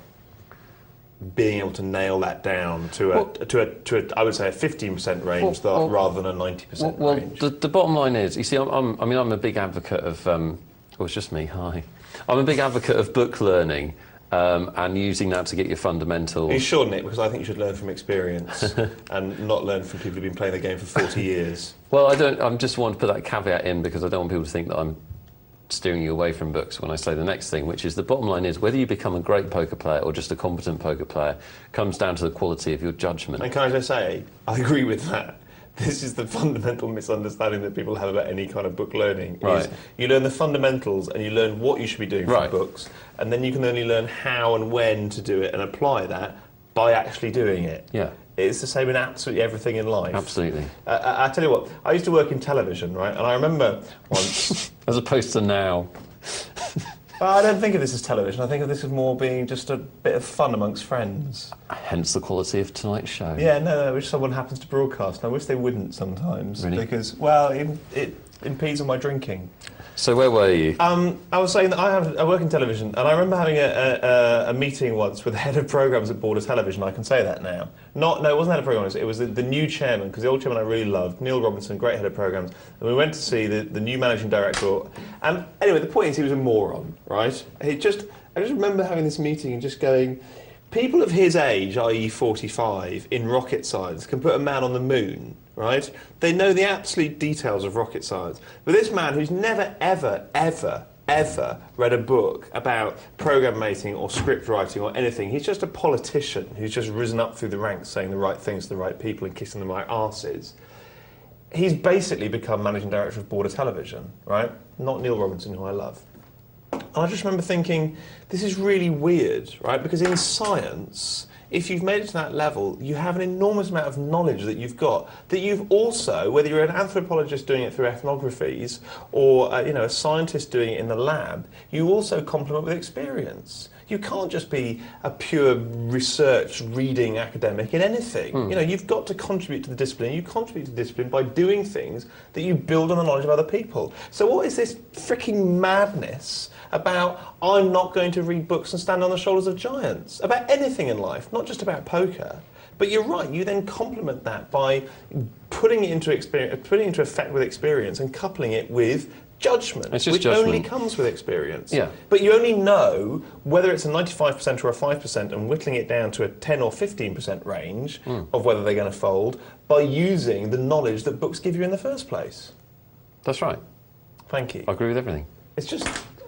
Speaker 1: being able to nail that down to I would say a 15% range rather than a 90% range.
Speaker 2: The bottom line is, you see, I'm a big advocate of, it's just me, hi. I'm a big advocate of book learning. And using that to get your fundamentals.
Speaker 1: Are you sure, Nick? Because I think you should learn from experience and not learn from people who've been playing the game for 40 years.
Speaker 2: Well, I just want to put that caveat in because I don't want people to think that I'm steering you away from books when I say the next thing, which is the bottom line is whether you become a great poker player or just a competent poker player comes down to the quality of your judgment.
Speaker 1: And can I just say, I agree with that. This is the fundamental misunderstanding that people have about any kind of book learning.
Speaker 2: Right.
Speaker 1: Is you learn the fundamentals and you learn what you should be doing from books, and then you can only learn how and when to do it and apply that by actually doing it.
Speaker 2: Yeah.
Speaker 1: It's the same in absolutely everything in life.
Speaker 2: Absolutely.
Speaker 1: I tell you what, I used to work in television, right? And I remember once...
Speaker 2: As opposed to now.
Speaker 1: Well, I don't think of this as television. I think of this as more being just a bit of fun amongst friends.
Speaker 2: Hence the quality of tonight's show.
Speaker 1: Yeah, no, which someone happens to broadcast. I wish they wouldn't sometimes.
Speaker 2: Really?
Speaker 1: Because, well, it impedes on my drinking.
Speaker 2: So where were you?
Speaker 1: I was saying that I work in television, and I remember having a meeting once with the head of programmes at Border Television. I can say that now. No, it wasn't head of programmes. It was the new chairman, because the old chairman I really loved, Neil Robinson, great head of programmes. And we went to see the new managing director. And anyway, the point is he was a moron, right? I just remember having this meeting and just going, people of his age, i.e. 45, in rocket science can put a man on the moon. Right? They know the absolute details of rocket science. But this man who's never, ever, ever, ever read a book about program mating or script writing or anything, he's just a politician who's just risen up through the ranks saying the right things to the right people and kissing the right arses. He's basically become managing director of Border Television, right? Not Neil Robinson, who I love. And I just remember thinking, this is really weird, right? Because in science, if you've made it to that level, you have an enormous amount of knowledge that you've got, that you've also, whether you're an anthropologist doing it through ethnographies or a scientist doing it in the lab, you also complement with experience. You can't just be a pure research, reading academic in anything. You've got to contribute to the discipline. You contribute to the discipline by doing things that you build on the knowledge of other people. So what is this freaking madness about I'm not going to read books and stand on the shoulders of giants? About anything in life, not just about poker. But you're right, you then complement that by putting it into effect with experience and coupling it with judgment, which only comes with experience.
Speaker 2: Yeah.
Speaker 1: But you only know whether it's a 95% or a 5% and whittling it down to a 10 or 15% range of whether they're going to fold by using the knowledge that books give you in the first place.
Speaker 2: That's right.
Speaker 1: Thank you.
Speaker 2: I agree with everything.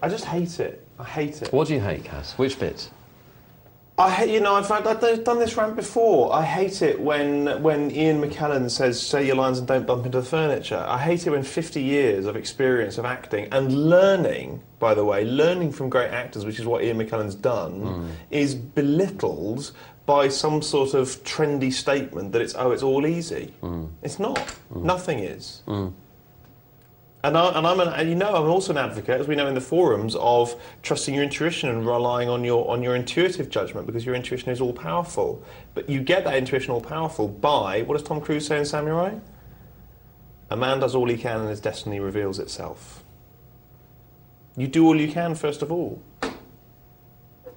Speaker 1: I just hate it. I hate it.
Speaker 2: What do you hate, Cas? Which bits?
Speaker 1: I've done this rant before. I hate it when Ian McKellen says, say your lines and don't bump into the furniture. I hate it when 50 years of experience of acting and learning, by the way, learning from great actors, which is what Ian McKellen's done, is belittled by some sort of trendy statement that it's all easy. It's not. Nothing is. And I'm also an advocate, as we know in the forums, of trusting your intuition and relying on your intuitive judgment, because your intuition is all powerful. But you get that intuition all powerful by, what does Tom Cruise say in Samurai? A man does all he can and his destiny reveals itself. You do all you can first of all.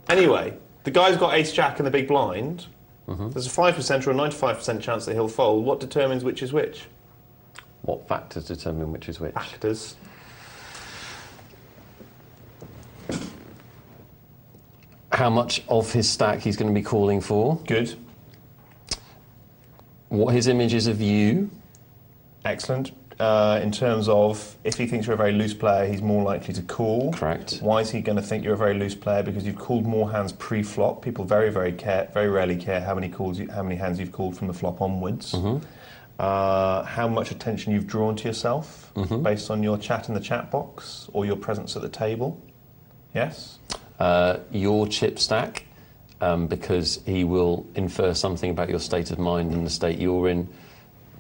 Speaker 1: Anyway, the guy's got ace-jack in the big blind. There's a 5% or a 95% chance that he'll fold. What determines which is which?
Speaker 2: What factors determine which is which?
Speaker 1: Factors.
Speaker 2: How much of his stack he's going to be calling for.
Speaker 1: Good.
Speaker 2: What his image is of you.
Speaker 1: Excellent. In terms of, if he thinks you're a very loose player, he's more likely to call.
Speaker 2: Correct.
Speaker 1: Why is he going to think you're a very loose player? Because you've called more hands pre-flop. People very rarely care how many hands you've called from the flop onwards. How much attention you've drawn to yourself based on your chat in the chat box or your presence at the table. Yes?
Speaker 2: Your chip stack, because he will infer something about your state of mind and the state you're in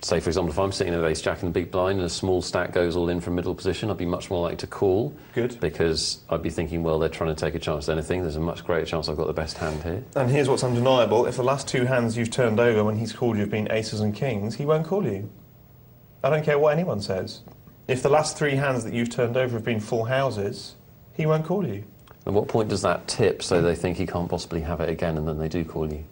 Speaker 2: say, for example, if I'm sitting in a ace jack in the big blind and a small stack goes all in from middle position, I'd be much more likely to call.
Speaker 1: Good.
Speaker 2: Because I'd be thinking, well, they're trying to take a chance at anything. There's a much greater chance I've got the best hand here.
Speaker 1: And here's what's undeniable. If the last two hands you've turned over when he's called you have been aces and kings, he won't call you. I don't care what anyone says. If the last three hands that you've turned over have been full houses, he won't call you.
Speaker 2: At what point does that tip so they think he can't possibly have it again and then they do call you?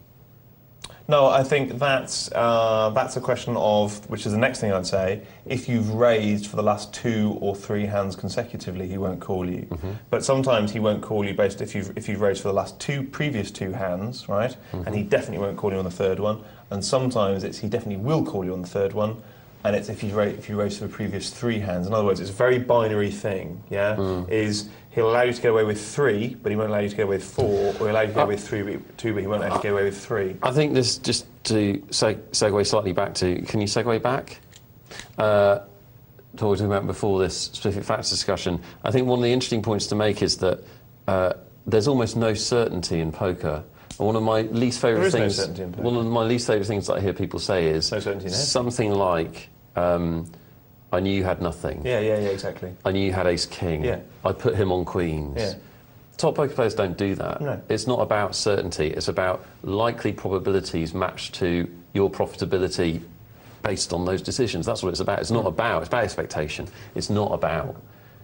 Speaker 1: No, I think that's a question of, which is the next thing I'd say, if you've raised for the last 2 or 3 hands consecutively, he won't call you. But sometimes he won't call you based if you've raised for the last previous two hands, right? And he definitely won't call you on the third one. And sometimes it's he definitely will call you on the third one. And it's if you raise for the previous 3 hands. In other words, it's a very binary thing, yeah? Is he'll allow you to get away with 3, but he won't allow you to get away with 4, or he'll allow you to get away with 2, but he won't allow you to get away with 3.
Speaker 2: I think this, just to segue slightly back to, can you segue back? To what we were talking about before this specific facts discussion, I think one of the interesting points to make is that there's almost no certainty in poker. And one of my least favourite things, one of my least favourite things that I hear people say is something like, "I knew you had nothing."
Speaker 1: Yeah, exactly.
Speaker 2: I knew you had ace king.
Speaker 1: Yeah.
Speaker 2: I put him on queens.
Speaker 1: Yeah.
Speaker 2: Top poker players don't do that.
Speaker 1: No.
Speaker 2: It's not about certainty. It's about likely probabilities matched to your profitability based on those decisions. That's what it's about. It's not about. It's about expectation. It's not about.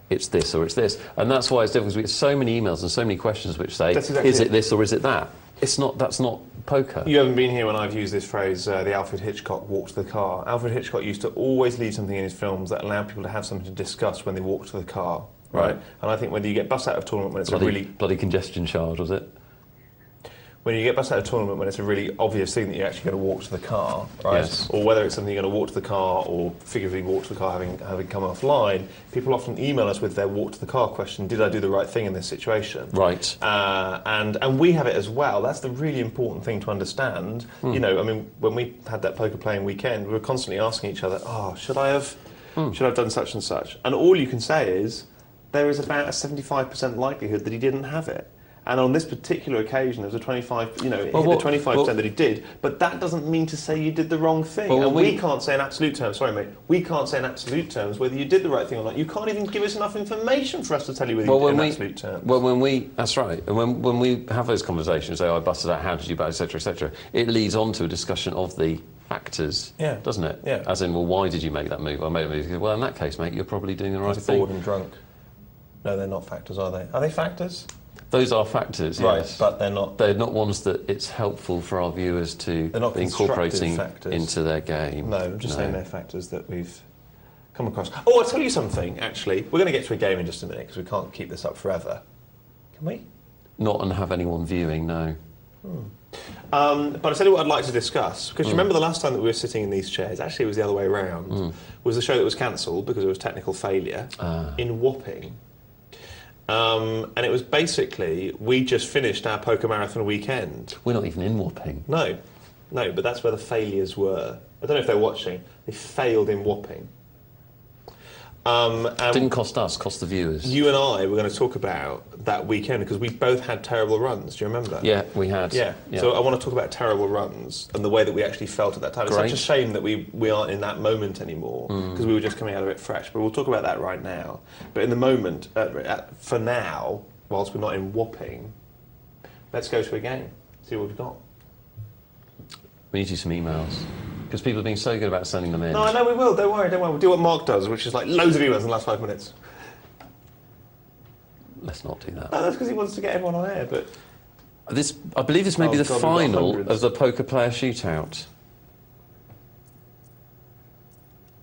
Speaker 2: It's this or it's this. And that's why it's difficult. We get so many emails and so many questions which say, is it this or is it that? It's not. That's not poker.
Speaker 1: You haven't been here when I've used this phrase, the Alfred Hitchcock walk to the car. Alfred Hitchcock used to always leave something in his films that allowed people to have something to discuss when they walk to the car. Right. And I think whether you get bust out of tournament when it's
Speaker 2: bloody congestion charge, was it?
Speaker 1: When you get bust out of tournament when it's a really obvious thing that you're actually going to walk to the car, right?
Speaker 2: Yes.
Speaker 1: Or whether it's something you're going to walk to the car or figuratively walk to the car having come offline, people often email us with their walk to the car question, did I do the right thing in this situation?
Speaker 2: Right.
Speaker 1: And we have it as well. That's the really important thing to understand. You know, I mean, when we had that poker playing weekend, we were constantly asking each other, should I have done such and such? And all you can say is, there is about a 75% likelihood that he didn't have it. And on this particular occasion, there was a 25, hit the 25% that he did, but that doesn't mean to say you did the wrong thing. And we can't say in absolute terms, sorry mate, we can't say in absolute terms whether you did the right thing or not. You can't even give us enough information for us to tell you whether you did in absolute terms.
Speaker 2: Well, that's right. And when we have those conversations, say, I busted out, how did you bet, etc., it leads on to a discussion of the factors, doesn't it?
Speaker 1: Yeah.
Speaker 2: As in, well, why did you make that move? I made a move. Well, in that case, mate, you're probably doing the right thing.
Speaker 1: Bored and drunk. No, they're not factors, are they? Are they factors?
Speaker 2: Those are factors,
Speaker 1: right,
Speaker 2: yes.
Speaker 1: But they're not...
Speaker 2: They're not ones that it's helpful for our viewers to be incorporating into their game.
Speaker 1: No, I'm just saying they're factors that we've come across. Oh, I'll tell you something, actually. We're going to get to a game in just a minute, because we can't keep this up forever. Can we?
Speaker 2: Not and have anyone viewing, no.
Speaker 1: But I'll tell you what I'd like to discuss, because you remember the last time that we were sitting in these chairs, actually it was the other way around, was the show that was cancelled because it was technical failure in Wapping. And it was basically, we just finished our poker marathon weekend.
Speaker 2: We're not even in Wapping.
Speaker 1: No, but that's where the failures were. I don't know if they're watching. They failed in Wapping.
Speaker 2: Didn't cost us, cost the viewers.
Speaker 1: You and I were going to talk about that weekend because we both had terrible runs. Do you remember?
Speaker 2: Yeah, we had.
Speaker 1: Yeah. So I want to talk about terrible runs and the way that we actually felt at that time.
Speaker 2: Great.
Speaker 1: It's such a shame that we aren't in that moment anymore because we were just coming out of it fresh. But we'll talk about that right now. But in the moment, for now, whilst we're not in Wapping, let's go to a game. See what we've got.
Speaker 2: We need to do some emails. Because people have been so good about sending them in.
Speaker 1: No, I know we will. Don't worry. We'll do what Mark does, which is like loads of emails in the last 5 minutes.
Speaker 2: Let's not do that.
Speaker 1: No, that's because he wants to get everyone on air, but...
Speaker 2: I believe this may be the final of the Poker Player Shootout.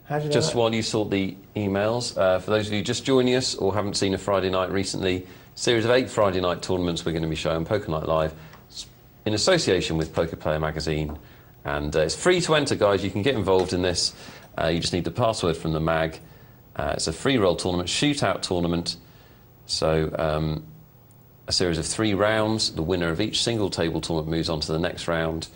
Speaker 1: How do you know
Speaker 2: just
Speaker 1: that?
Speaker 2: while you sort the emails, for those of you just joining us or haven't seen a Friday night recently, series of 8 Friday night tournaments we're going to be showing Poker Night Live in association with Poker Player Magazine. And it's free to enter, guys. You can get involved in this. You just need the password from the mag. It's a free roll tournament, shootout tournament. So a series of 3 rounds. The winner of each single table tournament moves on to the next round.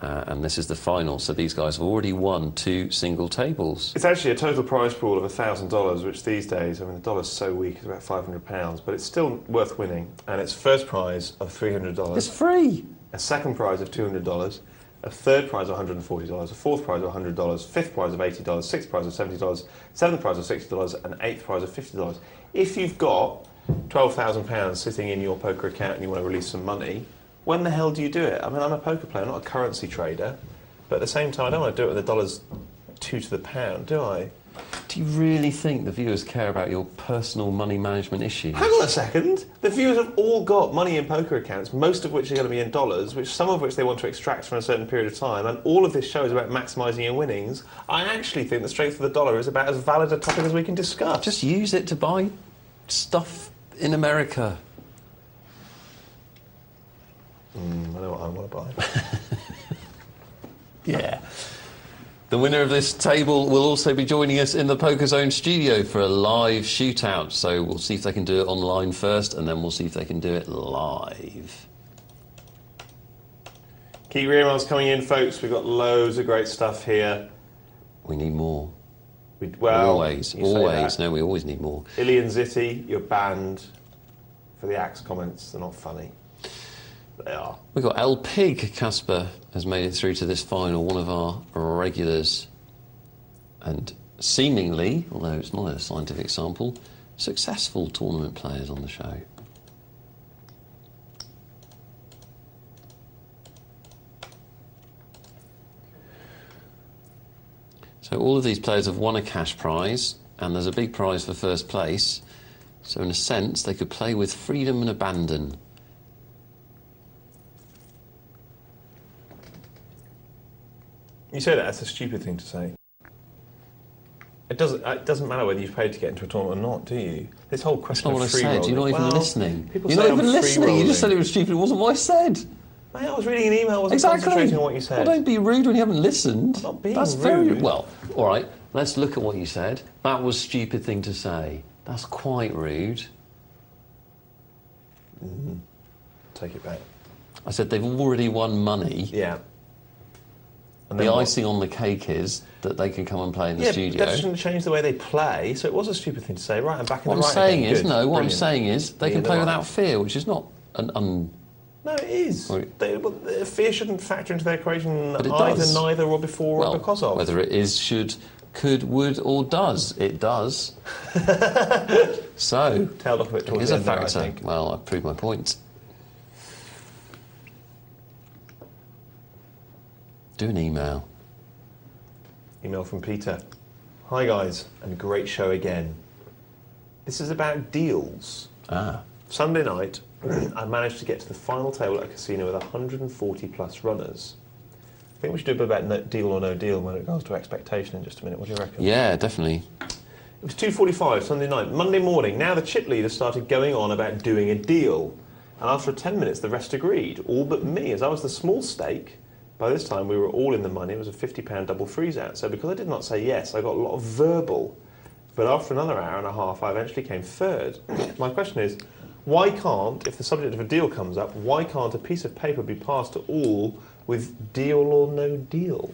Speaker 2: And this is the final. So these guys have already won 2 single tables.
Speaker 1: It's actually a total prize pool of $1,000, which these days, I mean, the dollar's so weak, it's about £500, but it's still worth winning. And it's first prize of $300.
Speaker 2: It's free.
Speaker 1: A second prize of $200. a third prize of $140, a fourth prize of $100, fifth prize of $80, sixth prize of $70, seventh prize of $60, and eighth prize of $50. If you've got £12,000 sitting in your poker account and you want to release some money, when the hell do you do it? I mean, I'm a poker player, not a currency trader, but at the same time, I don't want to do it with the dollars 2 to the pound, do I?
Speaker 2: Do you really think the viewers care about your personal money management issues?
Speaker 1: Hang on a second. The viewers have all got money in poker accounts, most of which are going to be in dollars, some of which they want to extract from a certain period of time, and all of this show is about maximising your winnings. I actually think the strength of the dollar is about as valid a topic as we can discuss.
Speaker 2: Just use it to buy stuff in America.
Speaker 1: I know what I want to buy.
Speaker 2: Yeah. The winner of this table will also be joining us in the Poker Zone studio for a live shootout. So we'll see if they can do it online first, and then we'll see if they can do it live.
Speaker 1: Keep your emails coming in, folks. We've got loads of great stuff here.
Speaker 2: We need more.
Speaker 1: Always.
Speaker 2: No, we always need more.
Speaker 1: Illy and Zitty, you're banned for the axe comments. They're not funny. They are.
Speaker 2: We've got El Pig. Caspar has made it through to this final, one of our regulars. And seemingly, although it's not a scientific sample, successful tournament players on the show. So all of these players have won a cash prize, and there's a big prize for first place. So in a sense, they could play with freedom and abandon.
Speaker 1: You say that's a stupid thing to say. It doesn't matter whether you've paid to get into a tournament or not, do you? This whole question of free rolling.
Speaker 2: You're not even listening.
Speaker 1: You're not even listening.
Speaker 2: You just said it was stupid. It wasn't what I said.
Speaker 1: Mate, I was reading an email. I wasn't concentrating on what you said.
Speaker 2: Well, don't be rude when you haven't listened.
Speaker 1: I'm not being
Speaker 2: That's
Speaker 1: rude.
Speaker 2: Very well. All right. Let's look at what you said. That was a stupid thing to say. That's quite rude.
Speaker 1: Take it back.
Speaker 2: I said they've already won money.
Speaker 1: Yeah.
Speaker 2: And the icing on the cake is that they can come and play in the studio.
Speaker 1: That shouldn't change the way they play, so it was a stupid thing to say. Right, I'm back in the right.
Speaker 2: What I'm saying is they can play without fear, which is not an
Speaker 1: No, it is. Fear shouldn't factor into their equation
Speaker 2: But it
Speaker 1: either,
Speaker 2: does.
Speaker 1: neither, or before, or because of.
Speaker 2: Whether it is, should, could, would, or does. It does. So,
Speaker 1: tailed off a bit
Speaker 2: it
Speaker 1: towards
Speaker 2: is
Speaker 1: the
Speaker 2: a
Speaker 1: end there, I
Speaker 2: factor.
Speaker 1: think.
Speaker 2: Well, I've proved my point. Do an email.
Speaker 1: Email from Peter. Hi guys, and great show again. This is about deals. Sunday night, I managed to get to the final table at a casino with 140 plus runners. I think we should do a bit about deal or no deal when it comes to expectation in just a minute. What do you reckon?
Speaker 2: Yeah, definitely.
Speaker 1: It was 2:45 Sunday night. Monday morning, now the chip leader started going on about doing a deal. And after 10 minutes, the rest agreed, all but me, as I was the small stake. By this time, we were all in the money. It was a £50 double freeze-out. So because I did not say yes, I got a lot of verbal. But after another hour and a half, I eventually came third. My question is, why can't, if the subject of a deal comes up, why can't a piece of paper be passed to all with deal or no deal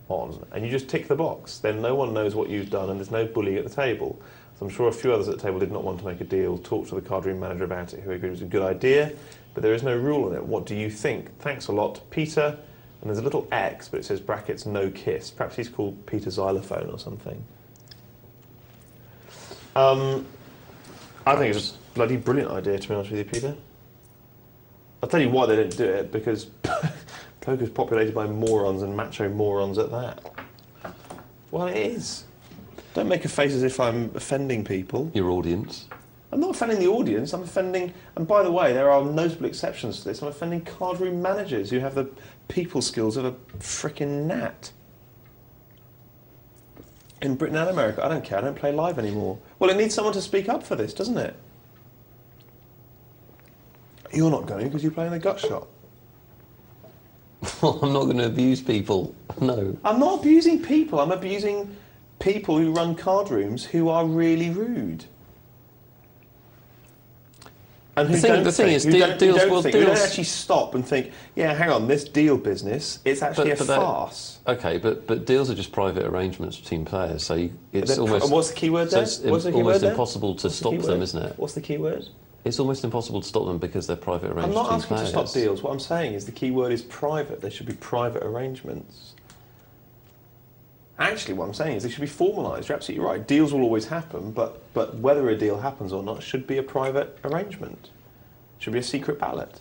Speaker 1: on? And you just tick the box. Then no one knows what you've done and there's no bullying at the table. So I'm sure a few others at the table did not want to make a deal, talked to the card room manager about it, who agreed it was a good idea. But there is no rule on it. What do you think? Thanks a lot, Peter. And there's a little X, but it says brackets no kiss. Perhaps he's called Peter Xylophone or something. I think it's a bloody brilliant idea, to be honest with you, Peter. I'll tell you why they didn't do it, because poker's populated by morons and macho morons at that. Well, it is. Don't make a face as if I'm offending people.
Speaker 2: Your audience.
Speaker 1: I'm not offending the audience, I'm offending, and by the way, there are notable exceptions to this, I'm offending card room managers who have the people skills of a frickin' gnat. In Britain and America, I don't care, I don't play live anymore. Well, it needs someone to speak up for this, doesn't it? You're not going because you play in the gut shot.
Speaker 2: Well, I'm not going to abuse people, no.
Speaker 1: I'm not abusing people, I'm abusing people who run card rooms who are really rude. And who
Speaker 2: the thing is, deals
Speaker 1: who don't actually stop and think, yeah, hang on, this deal business, it's actually a farce.
Speaker 2: Okay, but deals are just private arrangements between players, so it's almost...
Speaker 1: What's the key word there?
Speaker 2: So it's almost impossible to stop them, isn't it?
Speaker 1: What's the key word?
Speaker 2: It's almost impossible to stop them because they're private arrangements.
Speaker 1: I'm not asking to stop deals. What I'm saying is the key word is private. There should be private arrangements. Actually, what I'm saying is they should be formalised. You're absolutely right. Deals will always happen, but whether a deal happens or not should be a private arrangement. Should be a secret ballot.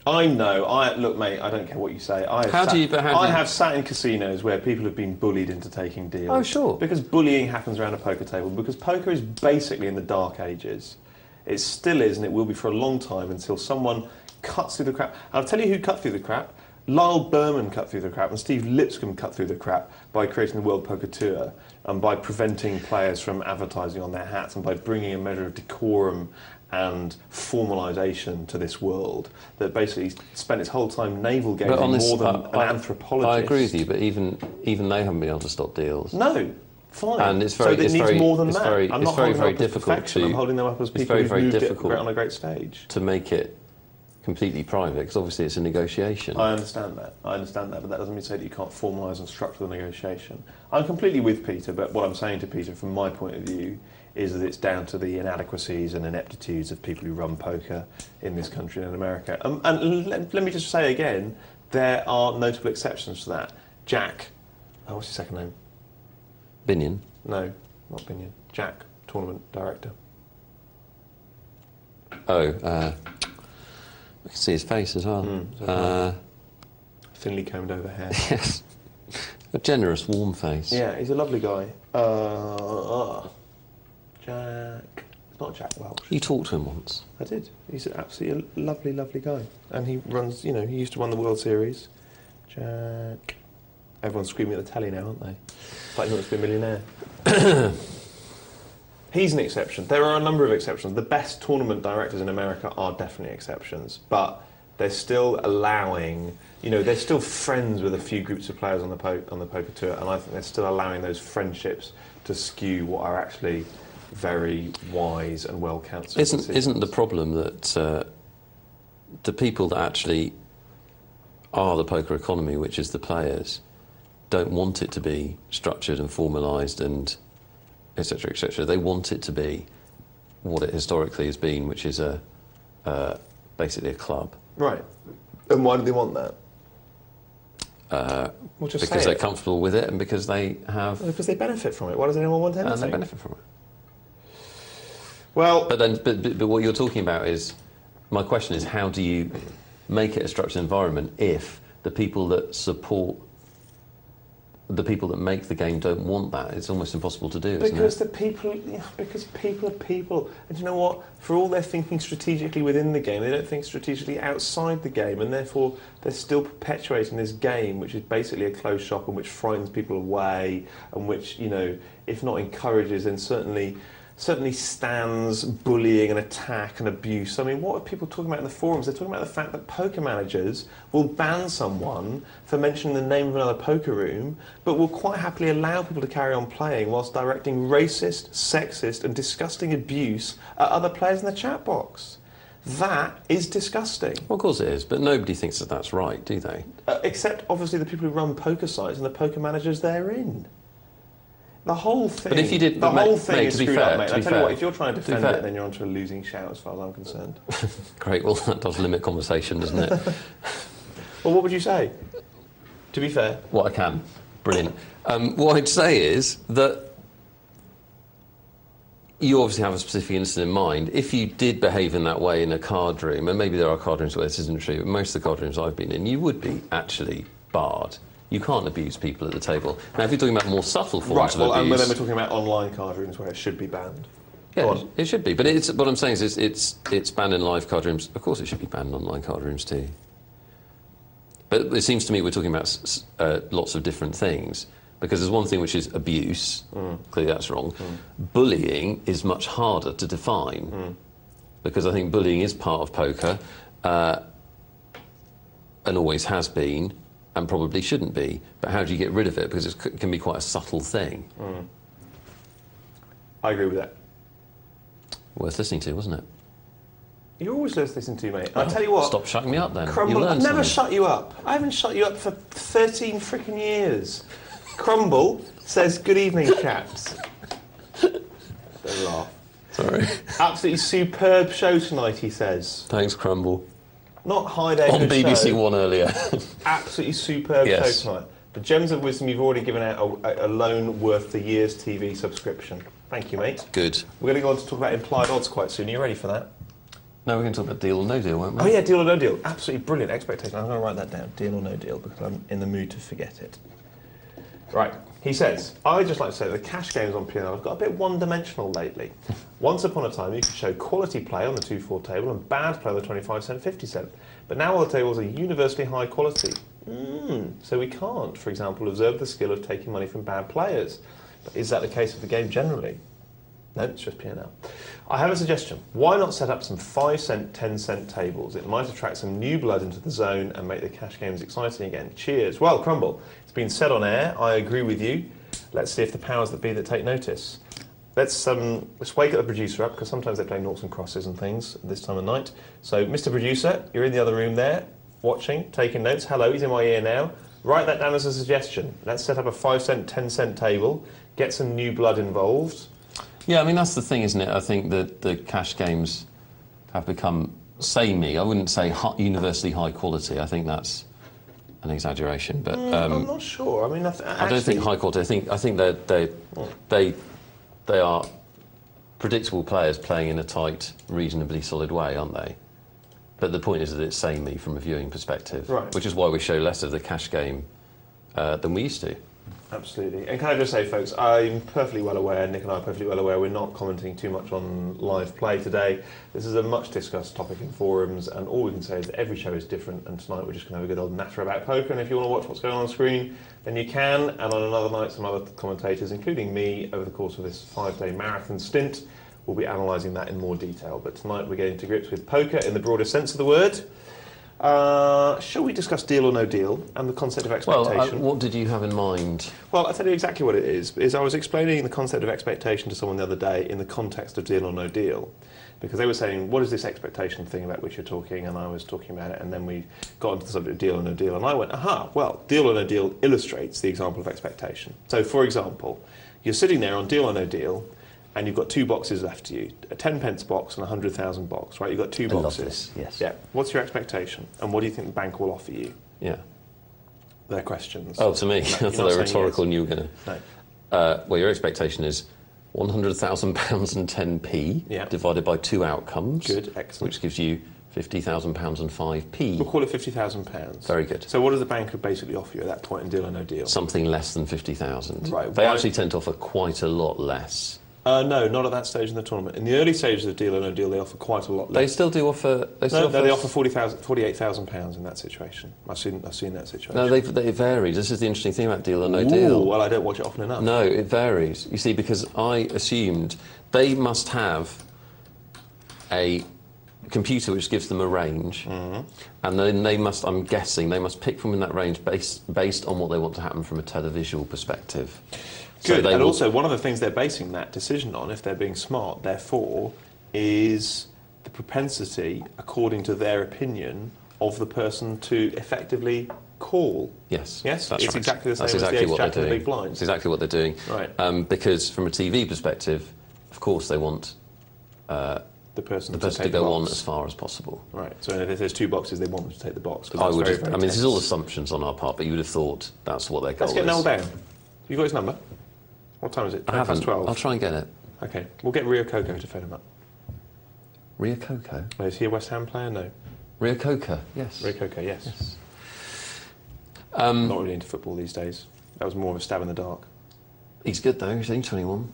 Speaker 1: I know. Look, mate. I don't care what you say. I have sat in casinos where people have been bullied into taking deals.
Speaker 2: Oh, sure.
Speaker 1: Because bullying happens around a poker table. Because poker is basically in the dark ages. It still is, and it will be for a long time until someone cuts through the crap. And I'll tell you who cut through the crap. Lyle Berman cut through the crap, and Steve Lipscomb cut through the crap by creating the World Poker Tour, and by preventing players from advertising on their hats, and by bringing a measure of decorum and formalisation to this world that basically spent its whole time navel gazing more than an anthropologist.
Speaker 2: I agree with you, but even they haven't been able to stop deals.
Speaker 1: No, fine.
Speaker 2: And it's very,
Speaker 1: so it needs more than that.
Speaker 2: I'm not holding them up as
Speaker 1: perfection. I'm holding them up as people who've moved it on a great stage.
Speaker 2: To make it completely private, because obviously it's a negotiation.
Speaker 1: I understand that, but that doesn't mean to say that you can't formalise and structure the negotiation. I'm completely with Peter, but what I'm saying to Peter from my point of view is that it's down to the inadequacies and ineptitudes of people who run poker in this country and in America. And let me just say again, there are notable exceptions to that. Jack, what's his second name?
Speaker 2: Binion?
Speaker 1: No, not Binion. Jack, tournament director.
Speaker 2: I can see his face as well.
Speaker 1: Thinly combed over hair.
Speaker 2: Yes. A generous, warm face.
Speaker 1: Yeah, he's a lovely guy. Jack. It's not Jack Welch.
Speaker 2: You talked to him once.
Speaker 1: I did. He's absolutely a lovely, lovely guy. And he runs, he used to run the World Series. Jack. Everyone's screaming at the telly now, aren't they? It's like he wants to be a millionaire. He's an exception. There are a number of exceptions. The best tournament directors in America are definitely exceptions, but they're still allowing, they're still friends with a few groups of players on the poker tour, and I think they're still allowing those friendships to skew what are actually very wise and well-counselled decisions.
Speaker 2: Isn't the problem that the people that actually are the poker economy, which is the players, don't want it to be structured and formalised and etc., etc. They want it to be what it historically has been, which is basically a club.
Speaker 1: Right. And why do they want that?
Speaker 2: Because they're comfortable with it, and because they have.
Speaker 1: Because they benefit from it. Why does anyone want anything?
Speaker 2: And they benefit from it.
Speaker 1: Well,
Speaker 2: but what you're talking about is, my question is, how do you make it a structured environment if the people that support the people that make the game don't want that? It's almost impossible to do,
Speaker 1: because people are people. And you know what? For all they're thinking strategically within the game, they don't think strategically outside the game, and therefore they're still perpetuating this game, which is basically a closed shop and which frightens people away, and which, if not encourages, then certainly stands bullying and attack and abuse. I mean, what are people talking about in the forums? They're talking about the fact that poker managers will ban someone for mentioning the name of another poker room, but will quite happily allow people to carry on playing whilst directing racist, sexist and disgusting abuse at other players in the chat box. That is disgusting.
Speaker 2: Well, of course it is, but nobody thinks that that's right, do they?
Speaker 1: Except, obviously, the people who run poker sites and the poker managers therein. The whole thing.
Speaker 2: But if you did,
Speaker 1: the whole thing is screwed up, mate. I tell you what, if you're trying to defend it, then you're onto a losing shout, as far as I'm concerned.
Speaker 2: Great. Well, that does limit conversation, doesn't it?
Speaker 1: Well, what would you say? To be fair,
Speaker 2: what I can. Brilliant. What I'd say is that you obviously have a specific incident in mind. If you did behave in that way in a card room, and maybe there are card rooms where this isn't true, but most of the card rooms I've been in, you would be actually barred. You can't abuse people at the table. Now, if you're talking about more subtle forms of abuse...
Speaker 1: and then we're talking about online card rooms where it should be banned.
Speaker 2: Yeah, it should be. But what I'm saying is it's banned in live card rooms. Of course it should be banned in online card rooms too. But it seems to me we're talking about lots of different things. Because there's one thing which is abuse. Clearly that's wrong. Bullying is much harder to define. Because I think bullying is part of poker. And always has been. And probably shouldn't be, but how do you get rid of it? Because it can be quite a subtle thing.
Speaker 1: I agree with that.
Speaker 2: Worth listening to, wasn't it?
Speaker 1: You're always worth listening to, mate. I'll tell you what.
Speaker 2: Stop shutting me up then.
Speaker 1: Crumble, I've never shut you up. I haven't shut you up for 13 freaking years. Crumble says, "Good evening, chaps." Don't laugh.
Speaker 2: Sorry.
Speaker 1: Absolutely superb show tonight, he says.
Speaker 2: Thanks, Crumble.
Speaker 1: Not hi there,
Speaker 2: On
Speaker 1: good
Speaker 2: BBC
Speaker 1: show.
Speaker 2: One earlier.
Speaker 1: Absolutely superb
Speaker 2: Yes.
Speaker 1: show tonight. The gems of wisdom you've already given out a loan worth the year's TV subscription. Thank you, mate.
Speaker 2: Good.
Speaker 1: We're going to go on to talk about implied odds quite soon. Are you ready for that?
Speaker 2: Now we're going to talk about Deal or No Deal, won't we?
Speaker 1: Oh yeah, deal or no deal. Absolutely brilliant expectation. I'm going to write that down. Deal or no deal, because I'm in the mood to forget it. Right. He says, I'd just like to say that the cash games on P&L have got a bit one-dimensional lately. Once upon a time, you could show quality play on the 2-4 table and bad play on the 25 cent, 50 cent. But now all the tables are universally high quality. So we can't, for example, observe the skill of taking money from bad players. But is that the case of the game generally? No, it's just P&L. I have a suggestion. Why not set up some 5 cent, 10 cent tables? It might attract some new blood into the zone and make the cash games exciting again. Cheers. Well, Crumble, it's been said on air. I agree with you. Let's see if the powers that be that take notice. Let's wake up the producer up, because sometimes they play noughts and crosses and things at this time of night. So, Mr. Producer, you're in the other room there, watching, taking notes. Hello, he's in my ear now. Write that down as a suggestion. Let's set up a 5 cent, 10 cent table, get some new blood involved.
Speaker 2: Yeah, I mean, that's the thing, isn't it? I think that the cash games have become samey. I wouldn't say universally high quality. I think that's an exaggeration. But
Speaker 1: I'm not sure. I mean,
Speaker 2: I don't think high quality. I think they are predictable players playing in a tight, reasonably solid way, aren't they? But the point is that it's samey from a viewing perspective,
Speaker 1: right.
Speaker 2: Which is why we show less of the cash game than we used to.
Speaker 1: Absolutely. And can I just say, folks, I'm perfectly well aware, Nick and I are perfectly well aware, we're not commenting too much on live play today. This is a much discussed topic in forums, and all we can say is that every show is different, and tonight we're just going to have a good old natter about poker, and if you want to watch what's going on screen, then you can, and on another night some other commentators, including me, over the course of this 5-day marathon stint, will be analysing that in more detail. But tonight we're getting to grips with poker in the broadest sense of the word. Shall we discuss deal or no deal and the concept of expectation?
Speaker 2: Well, what did you have in mind?
Speaker 1: Well, I'll tell you exactly what it is I was explaining the concept of expectation to someone the other day in the context of deal or no deal, because they were saying, what is this expectation thing about which you're talking? And I was talking about it, and then we got into the subject of deal or no deal, and I went, aha, well, deal or no deal illustrates the example of expectation. So, for example, you're sitting there on deal or no deal, and you've got 2 boxes left to you, a 10 pence box and a 100,000 box, right? You've got 2 boxes.
Speaker 2: I love this, yes.
Speaker 1: Yeah. What's your expectation? And what do you think the bank will offer you?
Speaker 2: Yeah.
Speaker 1: Their questions.
Speaker 2: Oh, to me? I thought they were rhetorical and you were going to...
Speaker 1: No.
Speaker 2: Well, your expectation is £100,000 and 10p divided by 2 outcomes.
Speaker 1: Good, excellent.
Speaker 2: Which gives you £50,000 and 5p.
Speaker 1: We'll call it £50,000.
Speaker 2: Very good.
Speaker 1: So what does the bank basically offer you at that point in deal or no deal?
Speaker 2: Something less than 50,000.
Speaker 1: Right.
Speaker 2: They actually tend to offer quite a lot less.
Speaker 1: No, not at that stage in the tournament. In the early stages of deal or no deal, they offer quite a lot less.
Speaker 2: They still do offer...
Speaker 1: They offer £48,000 in that situation. I've seen that situation.
Speaker 2: No, it varies. This is the interesting thing about deal or no deal.
Speaker 1: Well, I don't watch it often enough.
Speaker 2: No, it varies. You see, because I assumed they must have a computer which gives them a range, and then they must, I'm guessing, they must pick from in that range based on what they want to happen from a televisual perspective.
Speaker 1: Good, so and also one of the things they're basing that decision on, if they're being smart, therefore, is the propensity, according to their opinion, of the person to effectively call.
Speaker 2: Yes.
Speaker 1: Yes?
Speaker 2: That's
Speaker 1: it's
Speaker 2: right.
Speaker 1: exactly the same
Speaker 2: That's
Speaker 1: as
Speaker 2: exactly
Speaker 1: the
Speaker 2: what
Speaker 1: ace-jack
Speaker 2: they're
Speaker 1: and the
Speaker 2: doing.
Speaker 1: big blinds.
Speaker 2: That's exactly what they're doing.
Speaker 1: Right.
Speaker 2: Because from a TV perspective, of course they want
Speaker 1: the person
Speaker 2: to go on as far as possible.
Speaker 1: Right. So if there's 2 boxes, they want them to take the box.
Speaker 2: I mean, this is all assumptions on our part, but you would have thought that's what their goal is.
Speaker 1: Let's get Noel down. You got his number? What time is it?
Speaker 2: I haven't.
Speaker 1: 12.
Speaker 2: I'll try and get it.
Speaker 1: Okay. We'll get Rio Coco to phone him up.
Speaker 2: Rio Coco?
Speaker 1: Is he a West Ham player? No.
Speaker 2: Rio Coco, yes.
Speaker 1: Rio Coco, yes.
Speaker 2: Not
Speaker 1: Not really into football these days. That was more of a stab in the dark.
Speaker 2: He's good though, he's only 21.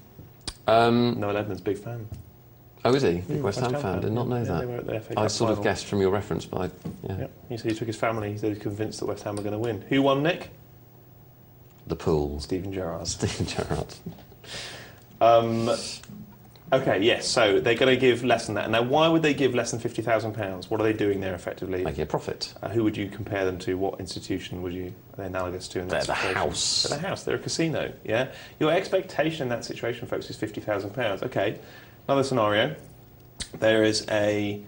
Speaker 1: Noel Edmonds, big fan.
Speaker 2: Oh, is he? Big West Ham fan? Did not know that.
Speaker 1: They were at the FA
Speaker 2: I
Speaker 1: Cup
Speaker 2: sort of
Speaker 1: final.
Speaker 2: guessed from your reference, but
Speaker 1: Yeah. He said he took his family, he said he was convinced that West Ham were going to win. Who won, Nick?
Speaker 2: The pool.
Speaker 1: Steven Gerrard.
Speaker 2: Steven Gerrard.
Speaker 1: Okay, yes, so they're going to give less than that. Now, why would they give less than £50,000? What are they doing there effectively?
Speaker 2: Making a profit.
Speaker 1: Who would you compare them to? What institution would you are they analogous to in that
Speaker 2: They're the
Speaker 1: situation?
Speaker 2: house.
Speaker 1: They're the house. They're a casino, yeah? Your expectation in that situation, folks, is £50,000. Okay, another scenario. There is a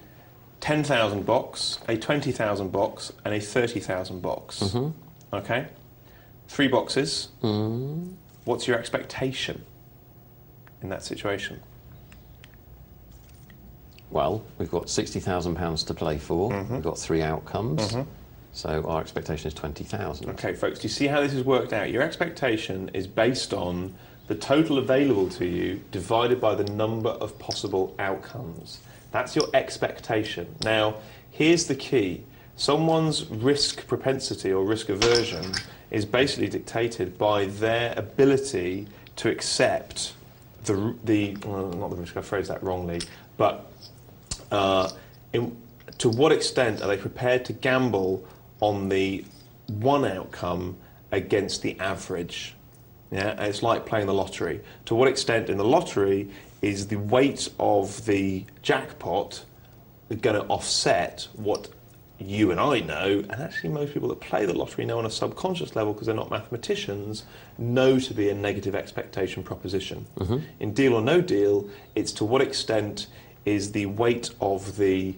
Speaker 1: 10,000 box, a 20,000 box, and a 30,000 box.
Speaker 2: Mm-hmm.
Speaker 1: Okay? 3 boxes.
Speaker 2: Mm.
Speaker 1: What's your expectation in that situation?
Speaker 2: Well, we've got £60,000 to play for. We've got 3 outcomes. So our expectation is 20,000.
Speaker 1: Okay, folks, do you see how this has worked out? Your expectation is based on the total available to you divided by the number of possible outcomes. That's your expectation. Now, here's the key. Someone's risk propensity or risk aversion is basically dictated by their ability to accept well, not the risk, I phrased that wrongly, but to what extent are they prepared to gamble on the one outcome against the average? Yeah, and it's like playing the lottery. To what extent in the lottery is the weight of the jackpot going to offset what you and I know, and actually most people that play the lottery know on a subconscious level, because they're not mathematicians, know to be a negative expectation proposition. In Deal or No Deal, it's to what extent is the weight of the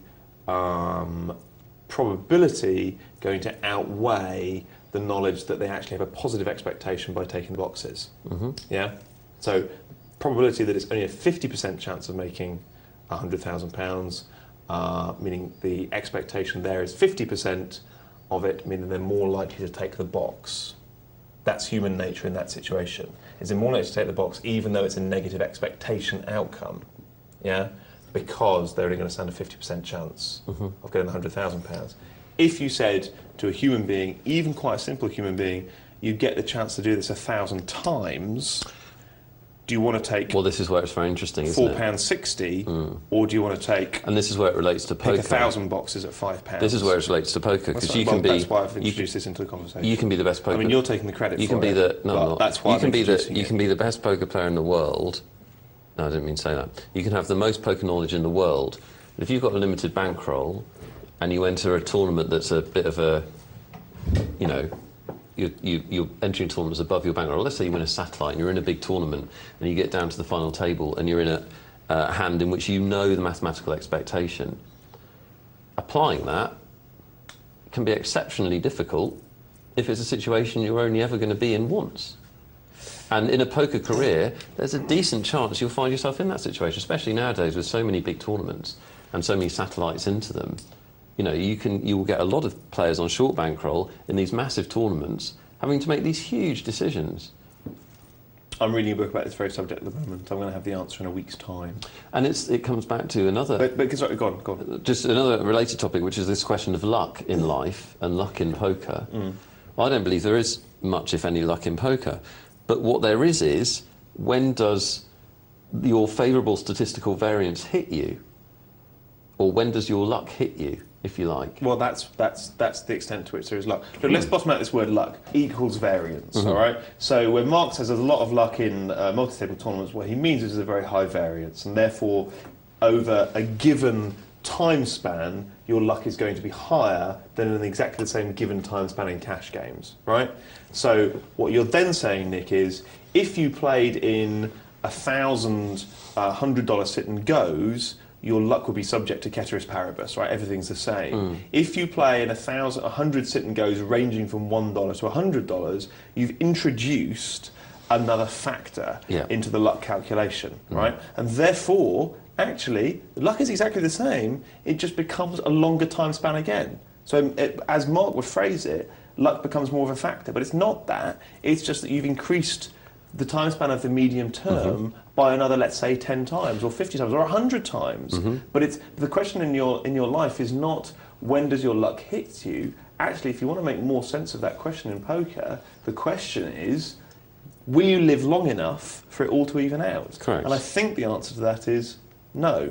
Speaker 1: probability going to outweigh the knowledge that they actually have a positive expectation by taking the boxes. Yeah? So probability that it's only a 50% chance of making £100,000, meaning the expectation there is 50% of it, meaning they're more likely to take the box. That's human nature in that situation. Is they're more likely to take the box even though it's a negative expectation outcome. Yeah? Because they're only going to stand a 50% chance of getting £100,000. If you said to a human being, even quite a simple human being, you get the chance to do this 1,000 times, do you want to take...
Speaker 2: Well, this is where it's very interesting, isn't it?
Speaker 1: £4.60, or do you want to take...
Speaker 2: And this is where it relates to poker.
Speaker 1: Pick 1,000 boxes at £5.
Speaker 2: This is where it relates to poker, because you can be...
Speaker 1: That's why I've introduced this into the conversation.
Speaker 2: You can be the best poker...
Speaker 1: I mean, you're taking the credit
Speaker 2: you
Speaker 1: for
Speaker 2: can be
Speaker 1: it.
Speaker 2: The, no, I'm not.
Speaker 1: That's why
Speaker 2: you can be
Speaker 1: introducing
Speaker 2: You can be the best poker player in the world. No, I didn't mean to say that. You can have the most poker knowledge in the world. But if you've got a limited bankroll and you enter a tournament that's a bit of a, you know, you're entering tournaments above your bankroll. Let's say you win a satellite and you're in a big tournament and you get down to the final table and you're in a hand in which you know the mathematical expectation. Applying that can be exceptionally difficult if it's a situation you're only ever going to be in once. And in a poker career, there's a decent chance you'll find yourself in that situation, especially nowadays with so many big tournaments and so many satellites into them. You know, you will get a lot of players on short bankroll in these massive tournaments having to make these huge decisions.
Speaker 1: I'm reading a book about this very subject at the moment. I'm going to have the answer in a week's time.
Speaker 2: And it comes back to another...
Speaker 1: But sorry, go on.
Speaker 2: Just another related topic, which is this question of luck in life and luck in poker. Well, I don't believe there is much, if any, luck in poker. But what there is when does your favourable statistical variance hit you? Or when does your luck hit you, if you like?
Speaker 1: Well, that's the extent to which there is luck. But let's bottom out this word luck. Equals variance, all right? So when Mark says there's a lot of luck in multi-table tournaments, what he means is there's a very high variance, and therefore over a given time span, your luck is going to be higher than in exactly the same given time span in cash games, right? So what you're then saying, Nick, is if you played in 1,000 $100 sit and goes, your luck will be subject to ceteris paribus, right? Everything's the same. If you play in 100 sit and goes ranging from $1 to $100, you've introduced another factor into the luck calculation, right? And therefore, actually, luck is exactly the same, it just becomes a longer time span again. So as Mark would phrase it, luck becomes more of a factor, but it's not that, it's just that you've increased the time span of the medium term by another, let's say, 10 times or 50 times or 100 times. But it's the question in your life is not when does your luck hit you. Actually, if you want to make more sense of that question in poker, the question is, will you live long enough for it all to even out?
Speaker 2: Correct.
Speaker 1: And I think the answer to that is no.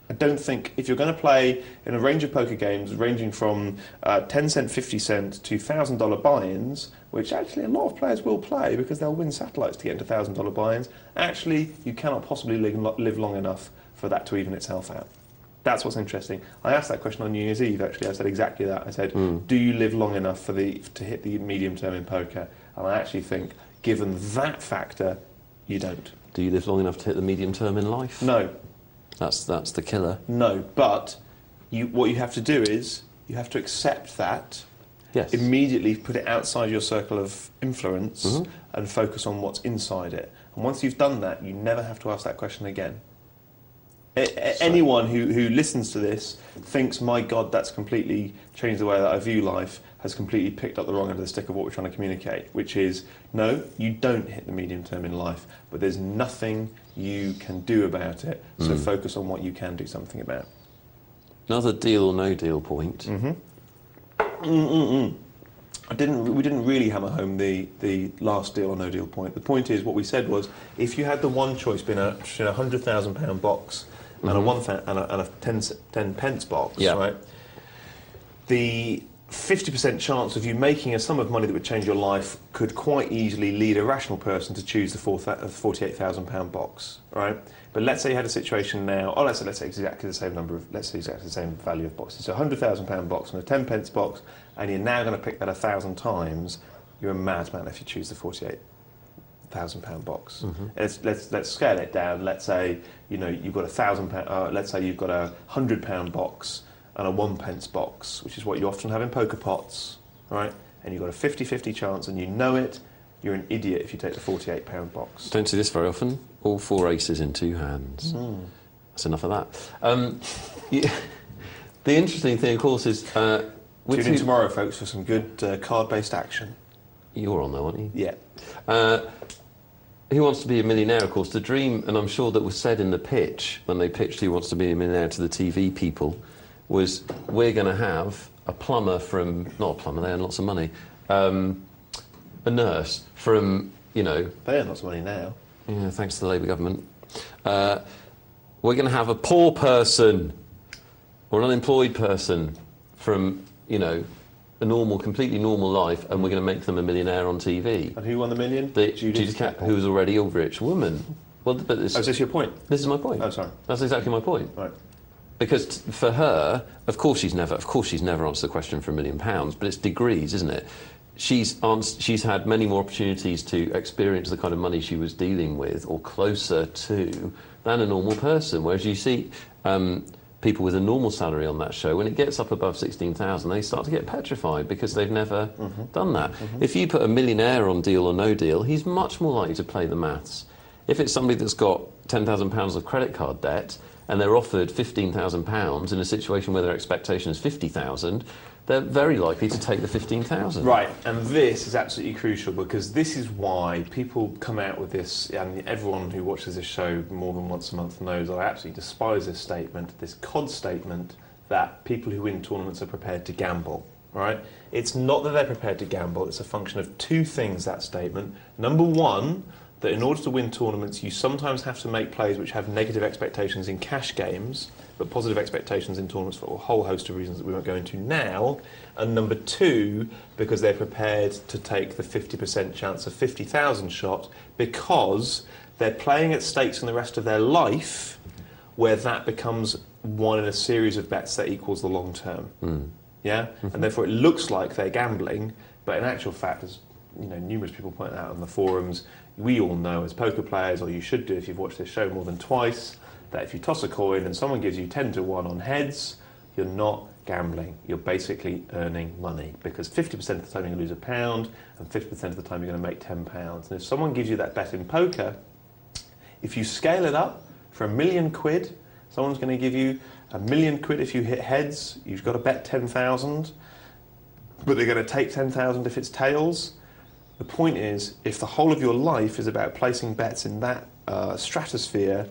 Speaker 1: I don't think, if you're going to play in a range of poker games ranging from 10 cent, 50 cent to $1,000 buy-ins, which actually a lot of players will play because they'll win satellites to get into $1,000 buy-ins, actually you cannot possibly live long enough for that to even itself out. That's what's interesting. I asked that question on New Year's Eve, actually. I said exactly that. I said, do you live long enough to hit the medium term in poker? And I actually think, given that factor, you don't.
Speaker 2: Do you live long enough to hit the medium term in life?
Speaker 1: No.
Speaker 2: That's the killer.
Speaker 1: No, but what you have to do is you have to accept that,
Speaker 2: yes,
Speaker 1: immediately put it outside your circle of influence and focus on what's inside it. And once you've done that, you never have to ask that question again. Anyone who listens to this thinks, my God, that's completely changed the way that I view life, has completely picked up the wrong end of the stick of what we're trying to communicate, which is, no, you don't hit the medium term in life, but there's nothing you can do about it, so focus on what you can do something about.
Speaker 2: Another deal or no deal point.
Speaker 1: We didn't really hammer home the last deal or no deal point. The point is, what we said was, if you had the one choice between a £100,000 box and a 10 pence box, right? The 50% chance of you making a sum of money that would change your life could quite easily lead a rational person to choose the £48,000 box, right? But let's say you had a situation now, let's say exactly the same exactly the same value of boxes. So a £100,000 box and a 10 pence box, and you're now going to pick that 1,000 times. You're a madman if you choose the £48,000 box. Let's scale it down. Let's say you've got let's say you've got a £100 box and a 1 pence box, which is what you often have in poker pots, right? And you've got a 50-50 chance, and you know it. You're an idiot if you take the £48 box.
Speaker 2: Don't see this very often. All 4 aces in 2 hands. That's enough of that. The interesting thing, of course, is...
Speaker 1: Tune in tomorrow, folks, for some good card-based action.
Speaker 2: You're on though, aren't you?
Speaker 1: Yeah.
Speaker 2: Who Wants to Be a Millionaire, of course, the dream, and I'm sure that was said in the pitch, when they pitched Who Wants to Be a Millionaire to the TV people, was we're going to have a plumber from... Not a plumber, they earn lots of money. A nurse from,
Speaker 1: They earn lots of money now.
Speaker 2: Yeah, thanks to the Labour government. We're going to have a poor person or an unemployed person from, a completely normal life, and we're going to make them a millionaire on TV.
Speaker 1: And who won the million?
Speaker 2: Judith Caspar, who was already a rich woman. Well, but
Speaker 1: is this your point?
Speaker 2: This is my point.
Speaker 1: Oh, sorry.
Speaker 2: That's exactly my point.
Speaker 1: Right.
Speaker 2: Because for her, of course she's never answered the question for £1 million, but it's degrees, isn't it? She's had many more opportunities to experience the kind of money she was dealing with, or closer to, than a normal person. Whereas you see people with a normal salary on that show, when it gets up above 16,000, they start to get petrified because they've never done that. If you put a millionaire on Deal or No Deal, he's much more likely to play the maths. If it's somebody that's got £10,000 of credit card debt and they're offered £15,000 in a situation where their expectation is £50,000, they're very likely to take the £15,000.
Speaker 1: Right, and this is absolutely crucial, because this is why people come out with this, and everyone who watches this show more than once a month knows I absolutely despise this statement, this COD statement, that people who win tournaments are prepared to gamble. Right? It's not that they're prepared to gamble, it's a function of two things, that statement. Number one, that in order to win tournaments, you sometimes have to make plays which have negative expectations in cash games, but positive expectations in tournaments for a whole host of reasons that we won't go into now. And number two, because they're prepared to take the 50% chance of 50,000 shot, because they're playing at stakes in the rest of their life, where that becomes one in a series of bets that equals the long term. Yeah? And therefore it looks like they're gambling, but in actual fact, as numerous people point out on the forums, we all know as poker players, or you should do if you've watched this show more than twice, that if you toss a coin and someone gives you 10 to 1 on heads, you're not gambling. You're basically earning money, because 50% of the time you're going to lose £1 and 50% of the time you're going to make £10. And if someone gives you that bet in poker, if you scale it up for £1 million, someone's going to give you £1 million if you hit heads. You've got to bet 10,000, but they're going to take 10,000 if it's tails. The point is, if the whole of your life is about placing bets in that stratosphere,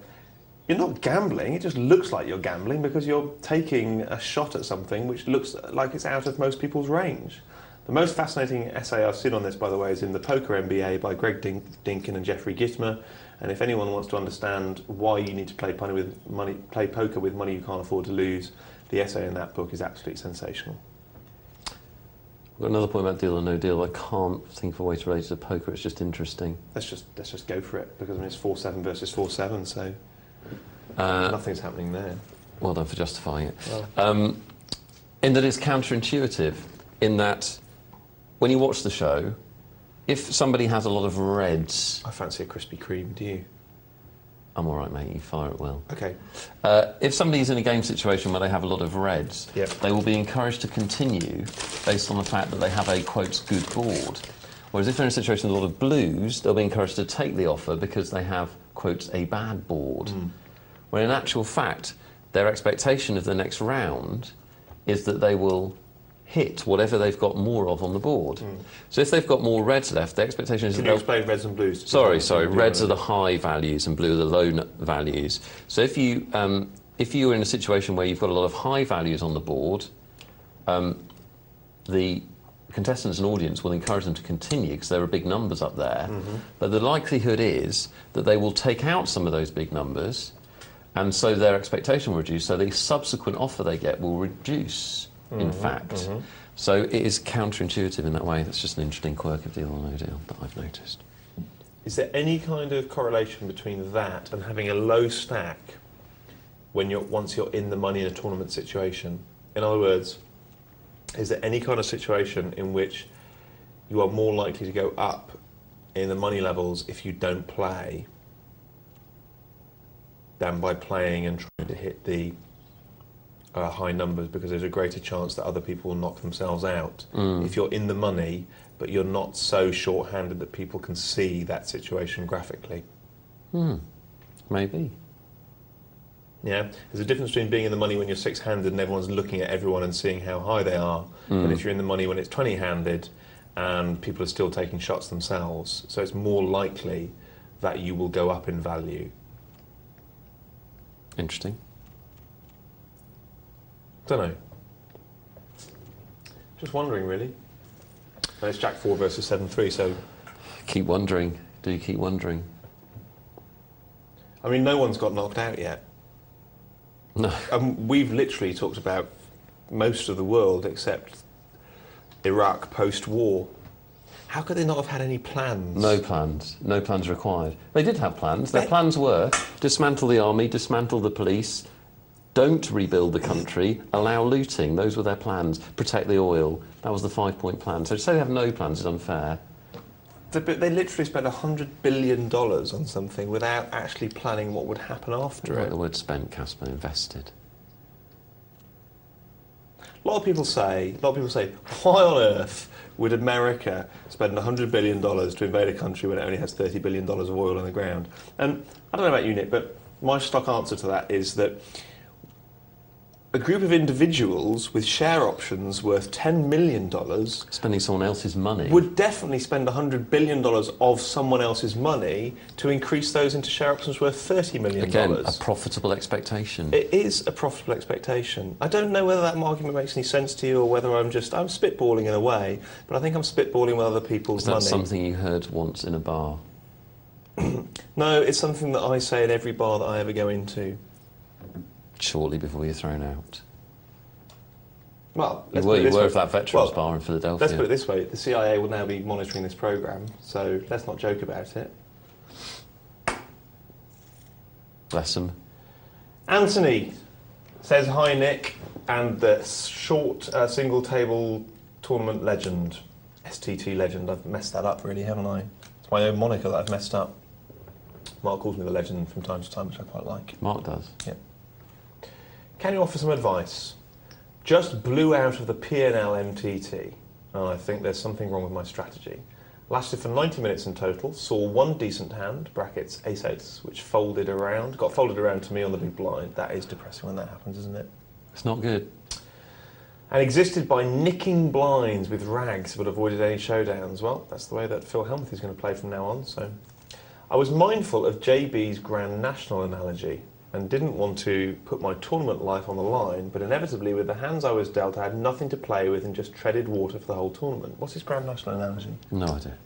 Speaker 1: you're not gambling. It just looks like you're gambling because you're taking a shot at something which looks like it's out of most people's range. The most fascinating essay I've seen on this, by the way, is in the Poker MBA by Greg Dinkin and Jeffrey Gitmer. And if anyone wants to understand why you need to play poker with money you can't afford to lose, the essay in that book is absolutely sensational.
Speaker 2: I've got another point about Deal or No Deal. I can't think of a way to relate it to poker. It's just interesting.
Speaker 1: Let's just go for it, because it's 4-7 versus 4-7, so nothing's happening there.
Speaker 2: Well done for justifying it. Well. In that it's counterintuitive, in that when you watch the show, if somebody has a lot of reds...
Speaker 1: I fancy a Krispy Kreme, do you?
Speaker 2: I'm all right, mate, you fire it well.
Speaker 1: Okay.
Speaker 2: If somebody's in a game situation where they have a lot of reds, they will be encouraged to continue based on the fact that they have a, quote, good board. Whereas if they're in a situation with a lot of blues, they'll be encouraged to take the offer because they have, quote, a bad board. when in actual fact, their expectation of the next round is that they will hit whatever they've got more of on the board. So if they've got more reds left, the expectation is
Speaker 1: Can
Speaker 2: that
Speaker 1: you
Speaker 2: they'll...
Speaker 1: explain reds and blues?
Speaker 2: Sorry. Reds are the high values and blue are the low values. So if you're in a situation where you've got a lot of high values on the board, the contestants and audience will encourage them to continue because there are big numbers up there. But the likelihood is that they will take out some of those big numbers, and so their expectation will reduce, so the subsequent offer they get will reduce, in fact. So it is counterintuitive in that way. That's just an interesting quirk of Deal or No Deal that I've noticed.
Speaker 1: Is there any kind of correlation between that and having a low stack once you're in the money in a tournament situation? In other words, is there any kind of situation in which you are more likely to go up in the money levels if you don't play than by playing and trying to hit the high numbers, because there's a greater chance that other people will knock themselves out if you're in the money but you're not so short-handed that people can see that situation graphically?
Speaker 2: Maybe.
Speaker 1: Yeah, there's a difference between being in the money when you're six-handed and everyone's looking at everyone and seeing how high they are, and if you're in the money when it's 20-handed and people are still taking shots themselves. So it's more likely that you will go up in value.
Speaker 2: Interesting.
Speaker 1: Don't know. Just wondering, really. And it's Jack 4 versus 7-3, so...
Speaker 2: Keep wondering. Do you keep wondering?
Speaker 1: I mean, no one's got knocked out yet.
Speaker 2: No.
Speaker 1: We've literally talked about most of the world except Iraq post-war. How could they not have had any plans?
Speaker 2: No plans. No plans required. They did have plans. Their plans were dismantle the army, dismantle the police, don't rebuild the country, allow looting. Those were their plans. Protect the oil. That was the 5-point plan. So to say they have no plans is unfair.
Speaker 1: They literally spent $100 billion on something without actually planning what would happen after it.
Speaker 2: The word spent, Caspar, invested.
Speaker 1: A lot of people say, why on earth would America spend $100 billion to invade a country when it only has $30 billion of oil on the ground? And I don't know about you, Nick, but my stock answer to that is that a group of individuals with share options worth $10 million...
Speaker 2: Spending someone else's money.
Speaker 1: ...would definitely spend $100 billion of someone else's money to increase those into share options worth $30 million.
Speaker 2: Again, a profitable expectation.
Speaker 1: It is a profitable expectation. I don't know whether that argument makes any sense to you or whether I'm spitballing in a way, but I think I'm spitballing with other people's money.
Speaker 2: Is that something you heard once in a bar?
Speaker 1: No, it's something that I say in every bar that I ever go into.
Speaker 2: Shortly before you're thrown out.
Speaker 1: Well,
Speaker 2: you were of that veterans bar in Philadelphia.
Speaker 1: Let's put it this way, the CIA will now be monitoring this programme, so let's not joke about it.
Speaker 2: Bless them.
Speaker 1: Anthony says, hi Nick, and the short single table tournament legend, STT legend. I've messed that up really, haven't I? It's my own moniker that I've messed up. Mark calls me the legend from time to time, which I quite like.
Speaker 2: Mark does?
Speaker 1: Yeah. Can you offer some advice? Just blew out of the P&L MTT, and I think there's something wrong with my strategy. Lasted for 90 minutes in total, saw one decent hand, brackets ace-8, which got folded around to me on the big blind. That is depressing when that happens, isn't it?
Speaker 2: It's not good.
Speaker 1: And existed by nicking blinds with rags, but avoided any showdowns. Well, that's the way that Phil Helmuth is going to play from now on, so... I was mindful of JB's Grand National analogy, and didn't want to put my tournament life on the line, but inevitably with the hands I was dealt I had nothing to play with and just treaded water for the whole tournament. What's his Grand National analogy?
Speaker 2: No idea.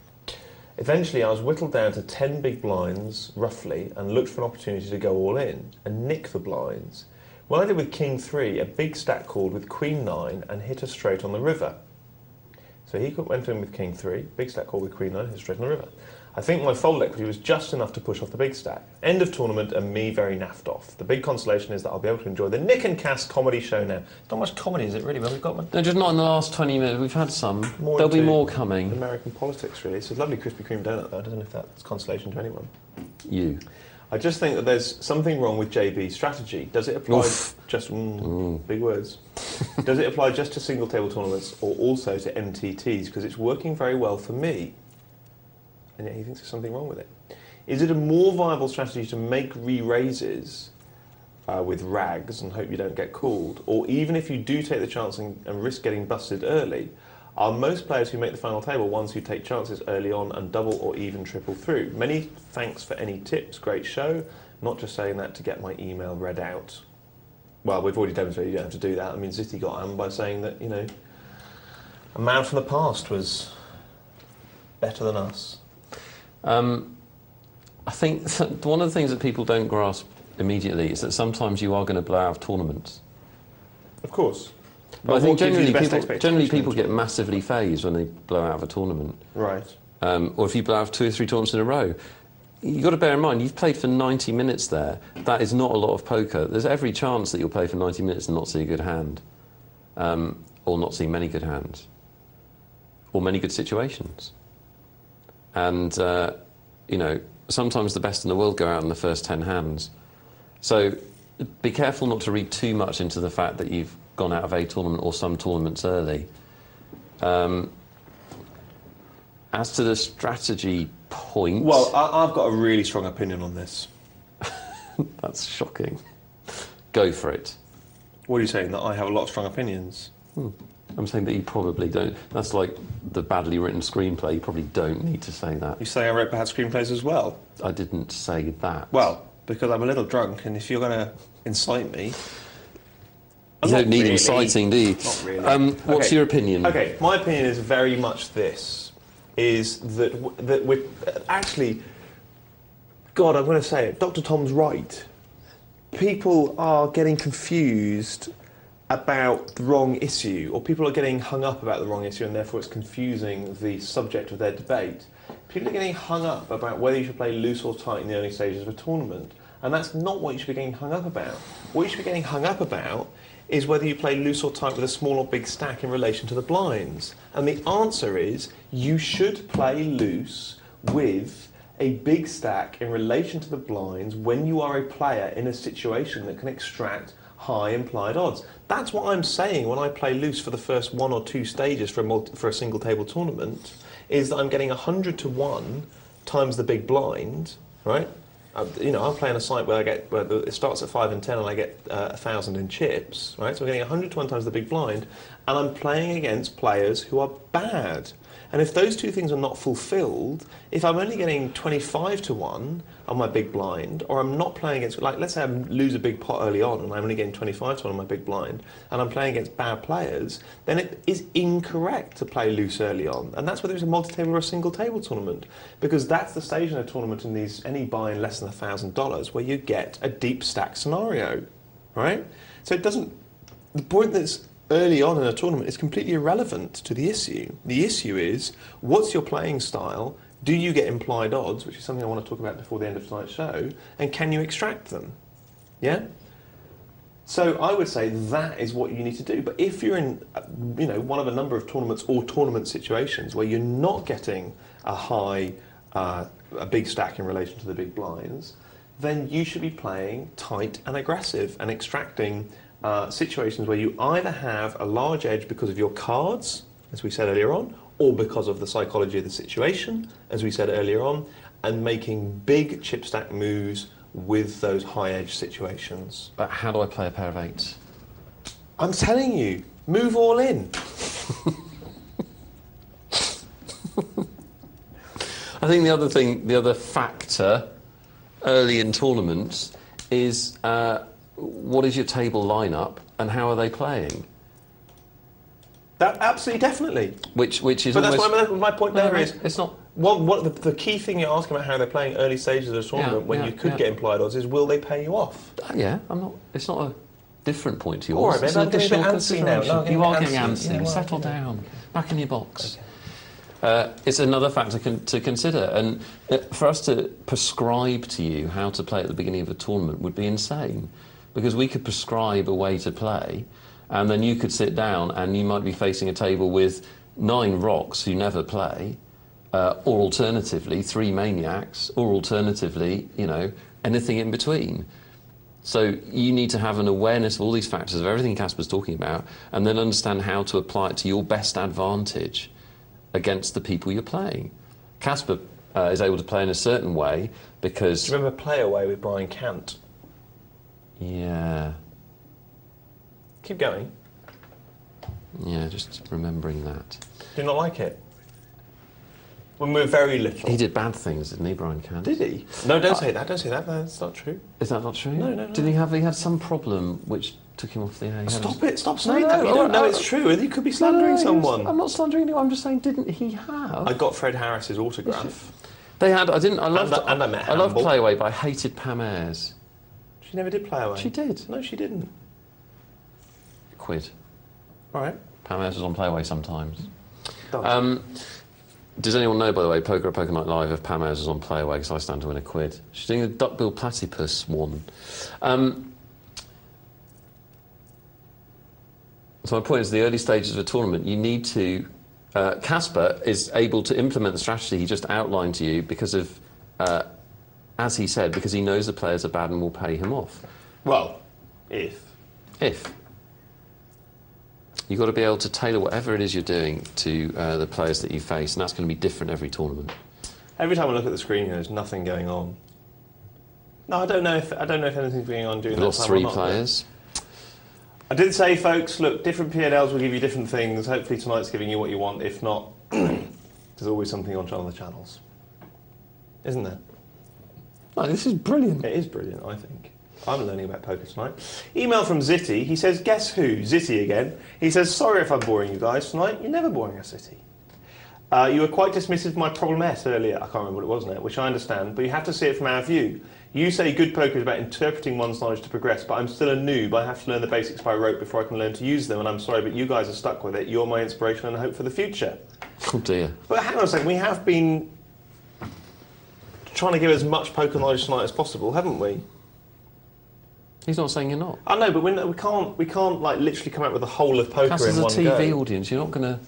Speaker 1: Eventually I was whittled down to 10 big blinds, roughly, and looked for an opportunity to go all in and nick the blinds. When I did with King 3, a big stack called with Queen 9 and hit us straight on the river. So he went in with King 3, big stack called with Queen 9, hit straight on the river. I think my fold equity was just enough to push off the big stack. End of tournament and me very naffed off. The big consolation is that I'll be able to enjoy the Nick and Cas comedy show now. Not much comedy, is it really? Well, we've got one.
Speaker 2: No, just not in the last 20 minutes. We've had some. There'll be more coming.
Speaker 1: American politics, really. It's a lovely Krispy Kreme donut, though. I don't know if that's consolation to anyone.
Speaker 2: You.
Speaker 1: I just think that there's something wrong with JB's strategy. Does it apply just... big words. Does it apply just to single table tournaments or also to MTTs? Because it's working very well for me. And yet he thinks there's something wrong with it. Is it a more viable strategy to make re-raises with rags and hope you don't get called, or even if you do take the chance and risk getting busted early, are most players who make the final table ones who take chances early on and double or even triple through? Many thanks for any tips. Great show. Not just saying that to get my email read out. Well, we've already demonstrated you don't have to do that. I mean, Zitty got on by saying that, you know, a man from the past was better than us.
Speaker 2: I think one of the things that people don't grasp immediately is that sometimes you are going to blow out of tournaments.
Speaker 1: Of course.
Speaker 2: But I think generally people get massively phased when they blow out of a tournament.
Speaker 1: Right.
Speaker 2: Or if you blow out of 2 or 3 tournaments in a row. You've got to bear in mind, you've played for 90 minutes there. That is not a lot of poker. There's every chance that you'll play for 90 minutes and not see a good hand. Or not see many good hands. Or many good situations. And, you know, sometimes the best in the world go out in the first 10 hands. So be careful not to read too much into the fact that you've gone out of a tournament or some tournaments early. As to the strategy point...
Speaker 1: Well, I've got a really strong opinion on this.
Speaker 2: That's shocking. Go for it.
Speaker 1: What are you saying, that I have a lot of strong opinions?
Speaker 2: I'm saying that you probably don't. That's like the badly written screenplay. You probably don't need to say that.
Speaker 1: You say I wrote bad screenplays as well?
Speaker 2: I didn't say that.
Speaker 1: Well, because I'm a little drunk, and if you're going to incite me...
Speaker 2: You don't need inciting, do you?
Speaker 1: Not really.
Speaker 2: What's your opinion?
Speaker 1: Okay, my opinion is very much this, is that we're... Actually, God, I'm going to say it, Dr. Tom's right. People are getting confused about the wrong issue, or people are getting hung up about the wrong issue, and therefore it's confusing the subject of their debate. People are getting hung up about whether you should play loose or tight in the early stages of a tournament, and that's not what you should be getting hung up about. What you should be getting hung up about is whether you play loose or tight with a small or big stack in relation to the blinds. And the answer is you should play loose with a big stack in relation to the blinds when you are a player in a situation that can extract high implied odds. That's what I'm saying when I play loose for the first 1 or 2 stages for a single table tournament, is that I'm getting 100 to 1 times the big blind, right? You know, I'm playing a site where it starts at 5 and 10 and I get 1,000 in chips, right? So I'm getting 100 to 1 times the big blind, and I'm playing against players who are bad. And if those two things are not fulfilled, if I'm only getting 25 to 1 on my big blind, or I'm not playing against, like, let's say I lose a big pot early on and I'm only getting 25 to 1 on my big blind, and I'm playing against bad players, then it is incorrect to play loose early on. And that's whether it's a multi-table or a single table tournament, because that's the stage in a tournament in these, any buy-in less than $1,000, where you get a deep stack scenario, right? So it doesn't, the point that's early on in a tournament is completely irrelevant to the issue. The issue is, what's your playing style? Do you get implied odds, which is something I want to talk about before the end of tonight's show, and can you extract them? Yeah? So I would say that is what you need to do. But if you're in, you know, one of a number of tournaments or tournament situations where you're not getting a high, a big stack in relation to the big blinds, then you should be playing tight and aggressive and extracting situations where you either have a large edge because of your cards, as we said earlier on, or because of the psychology of the situation, as we said earlier on, and making big chip stack moves with those high edge situations.
Speaker 2: But how do I play a pair of 8s?
Speaker 1: I'm telling you, move all in.
Speaker 2: I think the other factor early in tournaments is what is your table lineup and how are they playing?
Speaker 1: That absolutely, definitely.
Speaker 2: Which is.
Speaker 1: But
Speaker 2: almost,
Speaker 1: that's my point there is.
Speaker 2: It's not.
Speaker 1: What the key thing you're asking about how they're playing early stages of a tournament when you could get implied odds is, will they pay you off?
Speaker 2: Yeah, I'm not. It's not a different point to yours.
Speaker 1: All right,
Speaker 2: it's
Speaker 1: I'm
Speaker 2: an
Speaker 1: getting a bit
Speaker 2: additional
Speaker 1: antsy now.
Speaker 2: consideration.
Speaker 1: No,
Speaker 2: you are getting
Speaker 1: antsy.
Speaker 2: antsy.
Speaker 1: Yeah,
Speaker 2: Settle down. Back in your box. Okay. It's another factor to consider, and for us to prescribe to you how to play at the beginning of a tournament would be insane, because we could prescribe a way to play, and then you could sit down and you might be facing a table with 9 rocks who never play, or alternatively 3 maniacs, or alternatively, you know, anything in between. So you need to have an awareness of all these factors, of everything Caspar's talking about, and then understand how to apply it to your best advantage against the people you're playing. Caspar is able to play in a certain way because...
Speaker 1: Do you remember Play Away with Brian Cant?
Speaker 2: Yeah.
Speaker 1: Keep going.
Speaker 2: Yeah, just remembering that.
Speaker 1: Do you not like it? When we're very little.
Speaker 2: He did bad things, didn't he, Brian Cant?
Speaker 1: Did he? No, don't say that. Don't say that. That's not true.
Speaker 2: Is that not true?
Speaker 1: No, no, no.
Speaker 2: Did he had some problem which took him off the air?
Speaker 1: Stop it! Stop saying that. You don't know it's true. You could be slandering someone.
Speaker 2: I'm not slandering anyone. I'm just saying, didn't he have?
Speaker 1: I got Fred Harris's autograph.
Speaker 2: They had. I didn't. I loved.
Speaker 1: And I met
Speaker 2: I loved
Speaker 1: Hamble.
Speaker 2: Play Away, but I hated Pam Ayres.
Speaker 1: She never did Play Away.
Speaker 2: She did.
Speaker 1: No, she didn't.
Speaker 2: Quid.
Speaker 1: All right.
Speaker 2: Pam Ayres was on Play Away sometimes.
Speaker 1: Done.
Speaker 2: Does anyone know, by the way, Poker at Poker Night Live, if Pam Ayres was on Play Away, because I stand to win a quid? She's doing the duckbill platypus one. So my point is, the early stages of a tournament, you need to... Caspar is able to implement the strategy he just outlined to you because of, as he said, because he knows the players are bad and will pay him off.
Speaker 1: Well, if.
Speaker 2: You've got to be able to tailor whatever it is you're doing to the players that you face, and that's going to be different every tournament.
Speaker 1: Every time I look at the screen, there's nothing going on. No, I don't know if anything's going on during that
Speaker 2: Lost
Speaker 1: time.
Speaker 2: 3 players.
Speaker 1: I did say, folks, look, different P&Ls will give you different things. Hopefully tonight's giving you what you want. If not, there's always something on other channels. Isn't there?
Speaker 2: Oh, this is brilliant.
Speaker 1: It is brilliant, I think. I'm learning about poker tonight. Email from Zitty. He says, guess who? Zitty again. He says, sorry if I'm boring you guys tonight. You're never boring us, Zitty. You were quite dismissive of my problemette earlier. I can't remember what it was now, which I understand, but you have to see it from our view. You say good poker is about interpreting one's knowledge to progress, but I'm still a noob. I have to learn the basics by rote before I can learn to use them, and I'm sorry, but you guys are stuck with it. You're my inspiration and hope for the future.
Speaker 2: Oh dear.
Speaker 1: But hang on a second, we have been trying to give as much poker knowledge tonight as possible, haven't we?
Speaker 2: He's not saying you're not.
Speaker 1: I know, but we can't like literally come out with the whole of poker
Speaker 2: Cass
Speaker 1: in
Speaker 2: is a
Speaker 1: one
Speaker 2: TV
Speaker 1: go.
Speaker 2: audience. You're not going to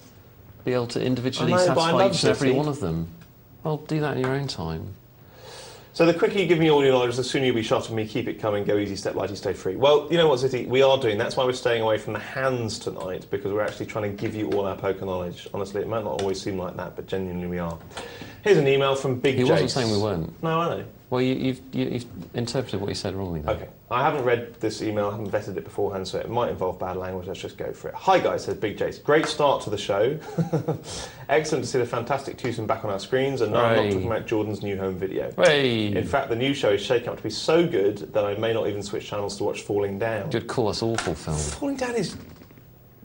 Speaker 2: be able to individually
Speaker 1: I know, but I
Speaker 2: satisfy
Speaker 1: love
Speaker 2: each and every
Speaker 1: City.
Speaker 2: one of them. Well, do that in your own time.
Speaker 1: So the quicker you give me all your knowledge, the sooner you'll be shot of me. Keep it coming. Go easy, step lighty, stay free. Well, you know what, Zitty? We are doing. That's why we're staying away from the hands tonight, because we're actually trying to give you all our poker knowledge. Honestly, it might not always seem like that, but genuinely we are. Here's an email from Big Jace.
Speaker 2: He wasn't saying we weren't.
Speaker 1: No, I know.
Speaker 2: Well, you've interpreted what he said wrongly, though.
Speaker 1: Okay. I haven't read this email, I haven't vetted it beforehand, so it might involve bad language. Let's just go for it. Hi guys, says Big Jace. Great start to the show. Excellent to see the fantastic twosome back on our screens, and no, I'm not talking about Jordan's new home video.
Speaker 2: Hey.
Speaker 1: In fact, the new show is shaping up to be so good that I may not even switch channels to watch Falling Down.
Speaker 2: You'd call us awful film.
Speaker 1: Falling Down is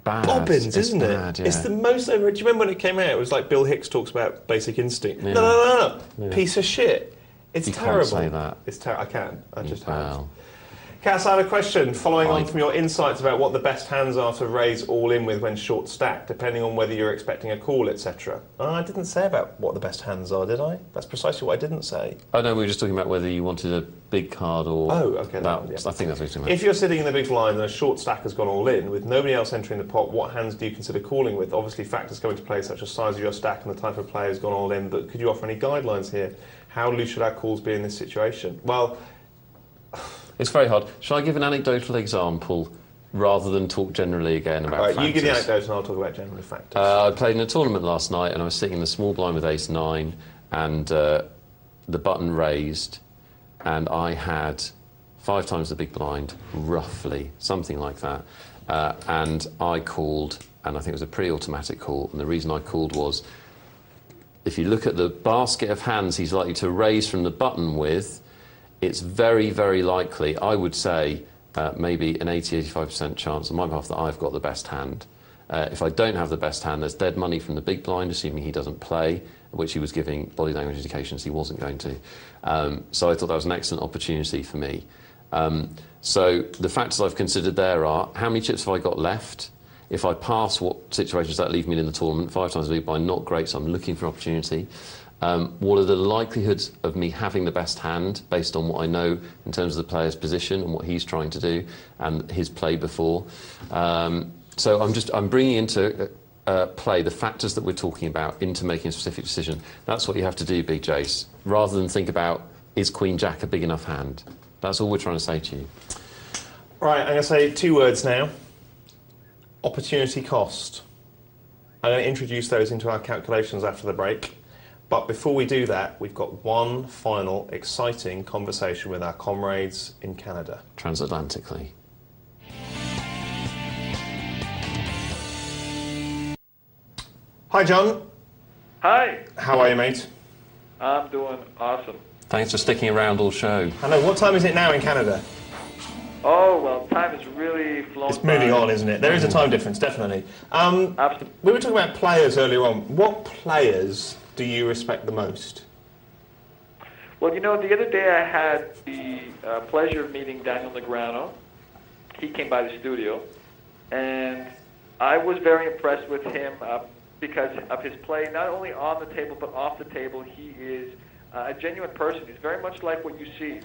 Speaker 2: Bad.
Speaker 1: bobbins,
Speaker 2: It's
Speaker 1: isn't
Speaker 2: bad,
Speaker 1: it?
Speaker 2: yeah.
Speaker 1: It's the most over. Do you remember when it came out? It was like Bill Hicks talks about Basic Instinct.
Speaker 2: Yeah.
Speaker 1: No.
Speaker 2: Yeah.
Speaker 1: Piece of shit. It's
Speaker 2: You can't
Speaker 1: terrible.
Speaker 2: say that.
Speaker 1: It's terrible. I can. I just have.
Speaker 2: Well,
Speaker 1: Cass, I had a question following on
Speaker 2: Fine.
Speaker 1: from your insights about what the best hands are to raise all in with when short stacked, depending on whether you're expecting a call, etc. I didn't say about what the best hands are, did I? That's precisely what I didn't say.
Speaker 2: oh no, we were just talking about whether you wanted a big card or...
Speaker 1: Oh, okay,
Speaker 2: That,
Speaker 1: that one, yeah.
Speaker 2: I think that's what you're talking about.
Speaker 1: If you're sitting in the big blind and a short stack has gone all in, with nobody else entering the pot, what hands do you consider calling with? Obviously, factors come into play such as size of your stack and the type of player who's gone all in, but could you offer any guidelines here? How loose should our calls be in this situation? Well...
Speaker 2: It's very hard. Shall I give an anecdotal example rather than talk generally again about factors?
Speaker 1: You give the anecdote and I'll talk about general factors.
Speaker 2: I played in a tournament last night and I was sitting in the small blind with ace-9 and the button raised and I had 5 times the big blind, roughly, something like that. And I called, and I think it was a pre-automatic call, and the reason I called was, if you look at the basket of hands he's likely to raise from the button with, it's very, very likely, I would say, maybe an 80-85% chance on my behalf that I've got the best hand. If I don't have the best hand, there's dead money from the big blind, assuming he doesn't play, which he was giving body language indications he wasn't going to. So I thought that was an excellent opportunity for me. So the factors I've considered there are, how many chips have I got left? If I pass, what situations does that leave me in the tournament? 5 times the big blind, not great, so I'm looking for opportunity. What are the likelihoods of me having the best hand based on what I know in terms of the player's position and what he's trying to do and his play before? So I'm bringing into play the factors that we're talking about into making a specific decision. That's what you have to do, Big Jace, rather than think about, is Queen Jack a big enough hand? That's all we're trying to say to you.
Speaker 1: Right, I'm going to say 2 words now. Opportunity cost. I'm going to introduce those into our calculations after the break. But before we do that, we've got one final exciting conversation with our comrades in Canada.
Speaker 2: Transatlantically.
Speaker 1: Hi, John.
Speaker 3: Hi.
Speaker 1: How are you, mate?
Speaker 3: I'm doing awesome.
Speaker 2: Thanks for sticking around all show.
Speaker 1: I know. What time is it now in Canada?
Speaker 3: Oh, well, time is really flown
Speaker 1: It's moving
Speaker 3: by.
Speaker 1: on, isn't it? There is a time difference, definitely.
Speaker 3: Absolutely.
Speaker 1: We were talking about players earlier on. What players do you respect the most?
Speaker 3: Well, you know, the other day I had the pleasure of meeting Daniel Negreanu. He came by the studio, and I was very impressed with him because of his play, not only on the table but off the table. He is a genuine person. He's very much like what you see.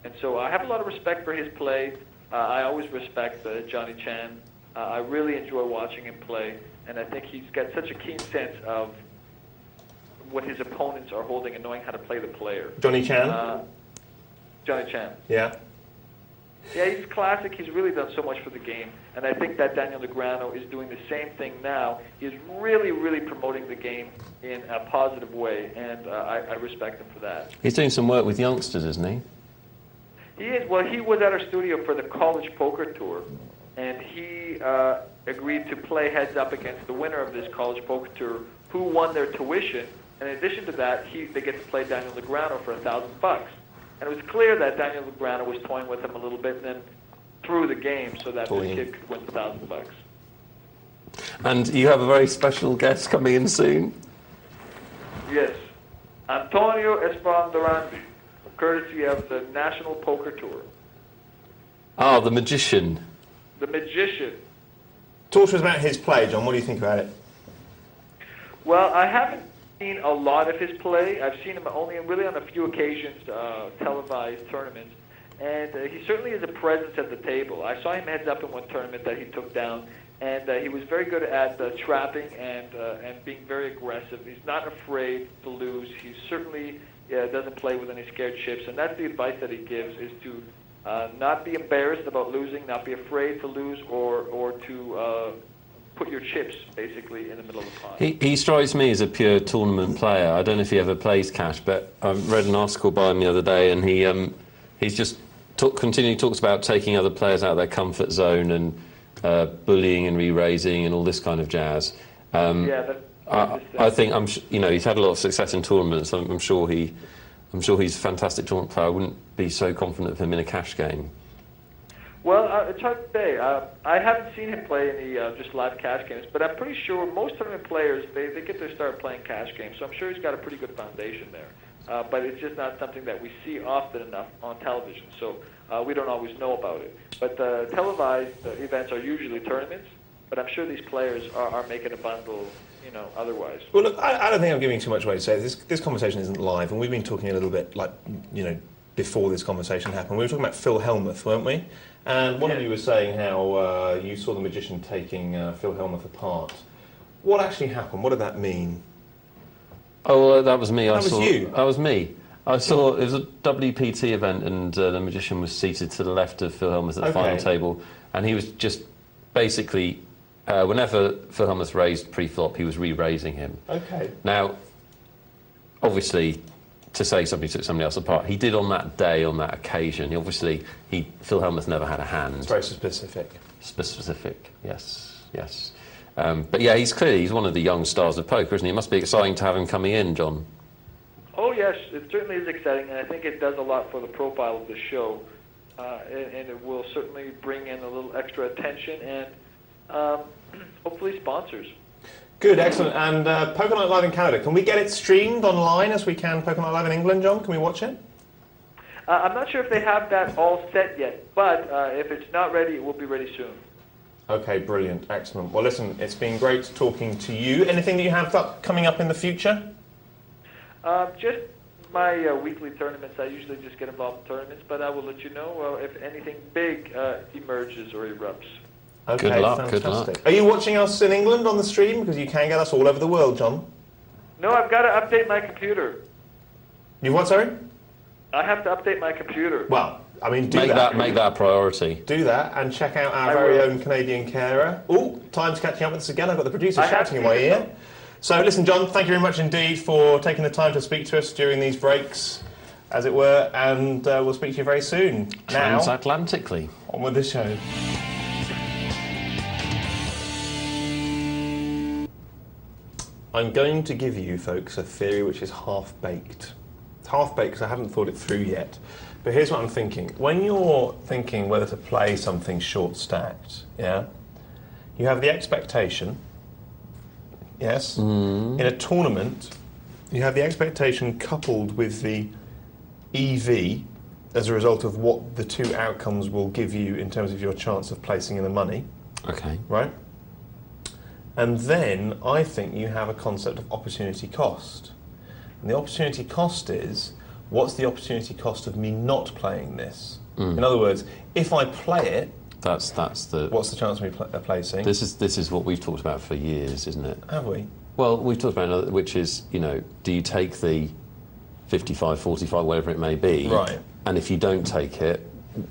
Speaker 3: And so I have a lot of respect for his play. I always respect Johnny Chan. I really enjoy watching him play, and I think he's got such a keen sense of what his opponents are holding and knowing how to play the player.
Speaker 1: Johnny Chan?
Speaker 3: Johnny Chan.
Speaker 1: Yeah.
Speaker 3: Yeah, he's classic. He's really done so much for the game. And I think that Daniel Negreanu is doing the same thing now. He's really, really promoting the game in a positive way, and I respect him for that.
Speaker 2: He's doing some work with youngsters, isn't he?
Speaker 3: He is. Well, he was at our studio for the College Poker Tour, and he agreed to play heads up against the winner of this College Poker Tour, who won their tuition. And in addition to that, they get to play Daniel Negreanu for $1,000. And it was clear that Daniel Negreanu was toying with him a little bit, and then threw the game so that this kid could win $1,000.
Speaker 2: And you have a very special guest coming in soon.
Speaker 3: Yes, Antonio Esfandarandi, courtesy of the National Poker Tour.
Speaker 2: Ah, the magician.
Speaker 3: The magician.
Speaker 1: Talk to us about his play, John. What do you think about it?
Speaker 3: Well, I haven't seen a lot of his play. I've seen him only really on a few occasions, televised tournaments, and he certainly is a presence at the table. I saw him heads up in one tournament that he took down, and he was very good at trapping and being very aggressive. He's not afraid to lose. He certainly doesn't play with any scared chips, and that's the advice that he gives, is to not be embarrassed about losing, not be afraid to lose, or to put your chips basically in the middle of the pot.
Speaker 2: He strikes me as a pure tournament player. I don't know if he ever plays cash, but I read an article by him the other day, and he's just continually talks about taking other players out of their comfort zone and bullying and re-raising and all this kind of jazz. I think he's had a lot of success in tournaments. I'm sure he's a fantastic tournament player. I wouldn't be so confident of him in a cash game.
Speaker 3: Well, it's hard to say. I haven't seen him play any just live cash games, but I'm pretty sure most tournament players, they get their start playing cash games, so I'm sure he's got a pretty good foundation there. But it's just not something that we see often enough on television, so we don't always know about it. But televised events are usually tournaments, but I'm sure these players are making a bundle, otherwise.
Speaker 1: Well, look, I don't think I'm giving too much away to say this conversation isn't live, and we've been talking a little bit, before this conversation happened. We were talking about Phil Hellmuth, weren't we? And one of you was saying how you saw the magician taking Phil Hellmuth apart. What actually happened? What did that mean?
Speaker 2: Oh, well, that was me.
Speaker 1: That was you?
Speaker 2: That was me. I saw it was a WPT event, and the magician was seated to the left of Phil Hellmuth at the final table, and he was just basically, whenever Phil Hellmuth raised pre-flop, he was re-raising him.
Speaker 1: Okay.
Speaker 2: Now, obviously, to say somebody took somebody else apart, he did on that day, on that occasion. Phil Hellmuth never had a hand.
Speaker 1: It's very specific.
Speaker 2: Specific, yes. But yeah, he's one of the young stars of poker, isn't he? It must be exciting to have him coming in, John.
Speaker 3: Oh yes, it certainly is exciting, and I think it does a lot for the profile of the show, and it will certainly bring in a little extra attention and hopefully sponsors.
Speaker 1: Good, excellent. And Poker Night Live in Canada, can we get it streamed online as we can Poker Night Live in England, John? Can we watch it?
Speaker 3: I'm not sure if they have that all set yet, but if it's not ready, it will be ready soon.
Speaker 1: Okay, brilliant, excellent. Well, listen, it's been great talking to you. Anything that you have coming up in the future?
Speaker 3: Just my weekly tournaments. I usually just get involved in tournaments, but I will let you know if anything big emerges or erupts.
Speaker 1: Okay,
Speaker 2: good luck,
Speaker 1: fantastic.
Speaker 2: good luck.
Speaker 1: Are you watching us in England on the stream? Because you can get us all over the world, John.
Speaker 3: No, I've got to update my computer.
Speaker 1: You what, sorry?
Speaker 3: I have to update my computer.
Speaker 1: Well, I mean,
Speaker 2: Make that a priority.
Speaker 1: Do that and check out our very own Canadian carer. Oh, time's catching up with us again. I've got the producer shouting in my ear. So listen, John, thank you very much indeed for taking the time to speak to us during these breaks, as it were, and we'll speak to you very soon. Now,
Speaker 2: Transatlantically.
Speaker 1: on with the show. I'm going to give you, folks, a theory which is half-baked. It's half-baked because I haven't thought it through yet. But here's what I'm thinking. When you're thinking whether to play something short-stacked, yeah, you have the expectation, yes, in a tournament, you have the expectation coupled with the EV as a result of what the two outcomes will give you in terms of your chance of placing in the money.
Speaker 2: Okay.
Speaker 1: Right? And then I think you have a concept of opportunity cost. And the opportunity cost is, what's the opportunity cost of me not playing this? In other words, if I play it,
Speaker 2: that's the.
Speaker 1: what's the chance of me placing?
Speaker 2: This is what we've talked about for years, isn't it?
Speaker 1: Have we?
Speaker 2: Well, we've talked about another, which is, do you take the 55, 45, whatever it may be?
Speaker 1: Right.
Speaker 2: And if you don't take it,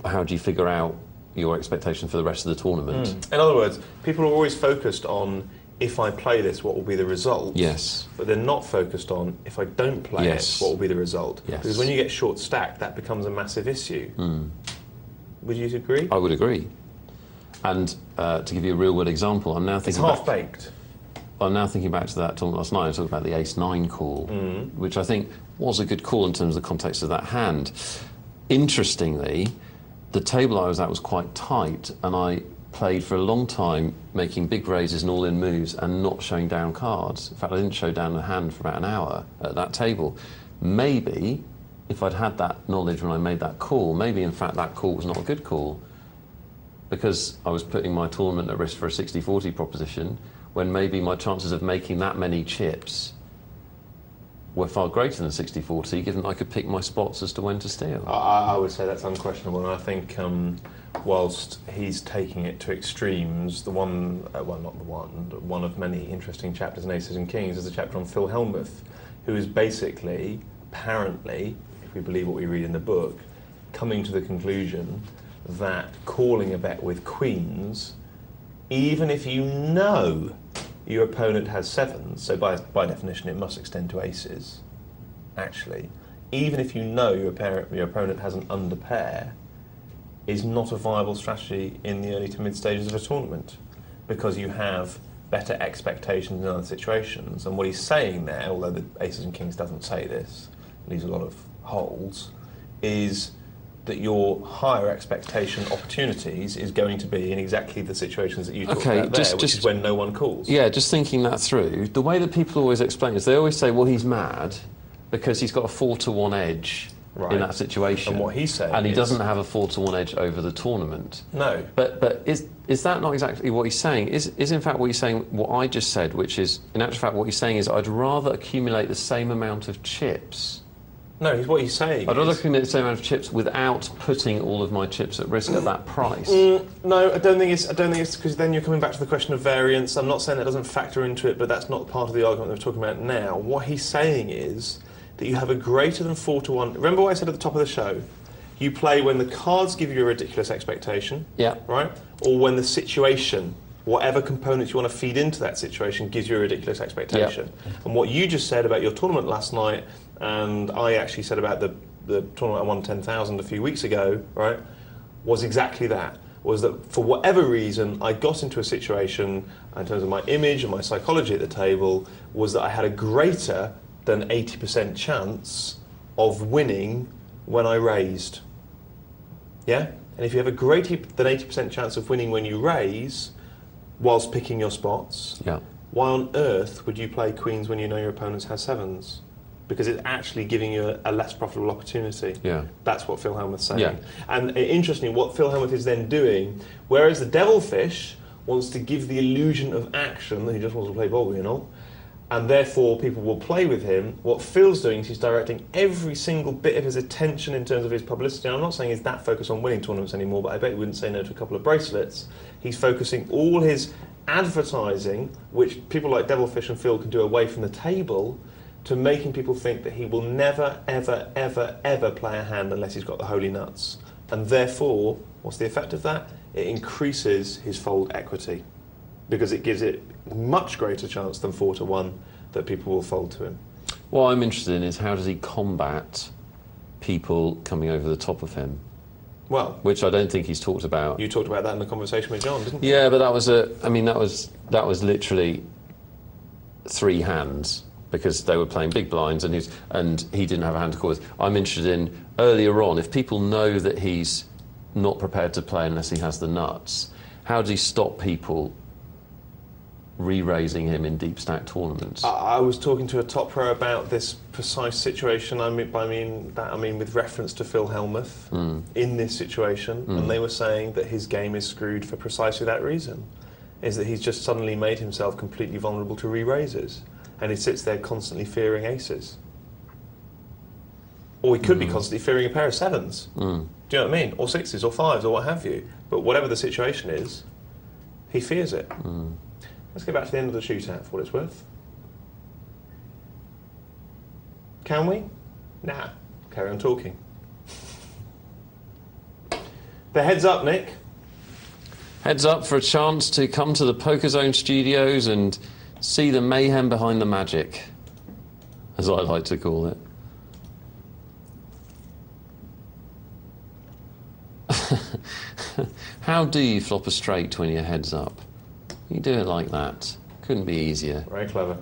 Speaker 2: how do you figure out your expectation for the rest of the tournament?
Speaker 1: In other words, people are always focused on, if I play this, what will be the result?
Speaker 2: Yes.
Speaker 1: But they're not focused on, if I don't play it, what will be the result?
Speaker 2: Yes.
Speaker 1: Because when you get short stacked, that becomes a massive issue. Would you agree?
Speaker 2: I would agree. And to give you a real world example, I'm now thinking.
Speaker 1: It's half-baked.
Speaker 2: I'm now thinking back to that tournament last night. I was talking about the ace-9 call, which I think was a good call in terms of the context of that hand. Interestingly, the table I was at was quite tight, and I played for a long time making big raises and all-in moves and not showing down cards. In fact, I didn't show down a hand for about an hour at that table. Maybe, if I'd had that knowledge when I made that call, maybe in fact that call was not a good call, because I was putting my tournament at risk for a 60-40 proposition, when maybe my chances of making that many chips were far greater than 60-40, given I could pick my spots as to when to steal.
Speaker 1: I would say that's unquestionable, and I think whilst he's taking it to extremes, the one, well, not the one of many interesting chapters in Aces and Kings is a chapter on Phil Hellmuth, who is basically, apparently, if we believe what we read in the book, coming to the conclusion that calling a bet with queens, even if you know your opponent has sevens, so by definition it must extend to aces, actually, even if you know your opponent has an under pair, is not a viable strategy in the early to mid stages of a tournament, because you have better expectations in other situations. And what he's saying there, although the Aces and Kings doesn't say this, leaves a lot of holes, is that your higher expectation opportunities is going to be in exactly the situations that you talked about there, which is when no one calls.
Speaker 2: Yeah, just thinking that through, the way that people always explain it is they always say, well, he's mad because he's got a 4-to-1 edge in that situation.
Speaker 1: And what he's saying
Speaker 2: and he doesn't have a 4-to-1 edge over the tournament.
Speaker 1: No.
Speaker 2: But is that not exactly what he's saying? Is in fact what he's saying what I just said, which is, in actual fact, what he's saying is I'd rather accumulate the same amount of chips.
Speaker 1: No, what he's saying
Speaker 2: I'd rather accumulate the same amount of chips without putting all of my chips at risk at that price.
Speaker 1: No, I don't think it's because then you're coming back to the question of variance. I'm not saying that doesn't factor into it, but that's not part of the argument that we're talking about now. What he's saying is that you have a greater than 4-to-1. Remember what I said at the top of the show? You play when the cards give you a ridiculous expectation, right? Or when the situation, whatever components you want to feed into that situation, gives you a ridiculous expectation. And what you just said about your tournament last night, and I actually said about the tournament I won 10,000 a few weeks ago, right, was exactly that. Was that for whatever reason I got into a situation in terms of my image and my psychology at the table, was that I had a greater than 80% chance of winning when I raised. Yeah? And if you have a greater than 80% chance of winning when you raise, whilst picking your spots, why on earth would you play queens when you know your opponent has sevens? Because it's actually giving you a less profitable opportunity. That's what Phil Hellmuth's saying. And interestingly, what Phil Hellmuth is then doing, whereas the devilfish wants to give the illusion of action, that he just wants to play ball, and therefore people will play with him, what Phil's doing is he's directing every single bit of his attention in terms of his publicity. I'm not saying he's that focused on winning tournaments anymore, but I bet he wouldn't say no to a couple of bracelets. He's focusing all his advertising, which people like Devilfish and Phil can do away from the table, to making people think that he will never, ever, ever, ever play a hand unless he's got the holy nuts. And therefore, what's the effect of that? It increases his fold equity, because it gives it much greater chance than 4-to-1 that people will fold to him.
Speaker 2: What I'm interested in is how does he combat people coming over the top of him?
Speaker 1: Well,
Speaker 2: which I don't think he's talked about.
Speaker 1: You talked about that in the conversation with John, didn't you?
Speaker 2: Yeah, but that was literally 3 hands because they were playing big blinds and he didn't have a hand to call with. I'm interested in earlier on, if people know that he's not prepared to play unless he has the nuts, how does he stop people re-raising him in deep stack tournaments?
Speaker 1: I was talking to a top pro about this precise situation. I mean with reference to Phil Hellmuth in this situation, and they were saying that his game is screwed for precisely that reason, is that he's just suddenly made himself completely vulnerable to re-raises, and he sits there constantly fearing aces. Or he could be constantly fearing a pair of 7s. Do you know what I mean? Or 6s or 5s or what have you. But whatever the situation is, he fears it. Let's get back to the end of the shootout for what it's worth. Can we? Nah. Carry on talking. The heads up, Nick.
Speaker 2: Heads up for a chance to come to the Poker Zone studios and see the mayhem behind the magic, as I like to call it. How do you flop a straight when you're heads up? You do it like that. Couldn't be easier.
Speaker 1: Very clever.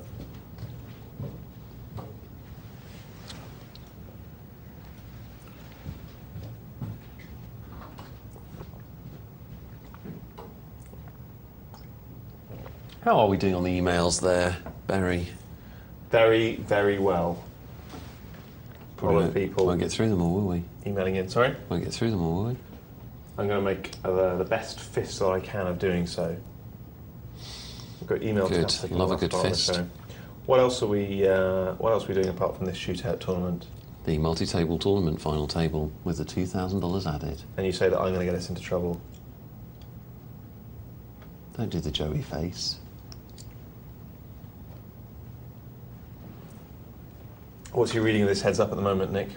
Speaker 2: How are we doing on the emails there, Barry?
Speaker 1: Very, very well. A lot of people
Speaker 2: Won't get through them all, will we?
Speaker 1: emailing in. Sorry?
Speaker 2: Won't get through them all, will we?
Speaker 1: I'm going to make the best fist that I can of doing so. We've got email
Speaker 2: Good.
Speaker 1: tastic
Speaker 2: Love a good
Speaker 1: part of the
Speaker 2: fist.
Speaker 1: show. What else are we doing apart from this shootout tournament?
Speaker 2: The multi-table tournament final table with the $2,000 added.
Speaker 1: And you say that I'm going to get us into trouble.
Speaker 2: Don't do the Joey face.
Speaker 1: What's your reading of this heads up at the moment, Nick?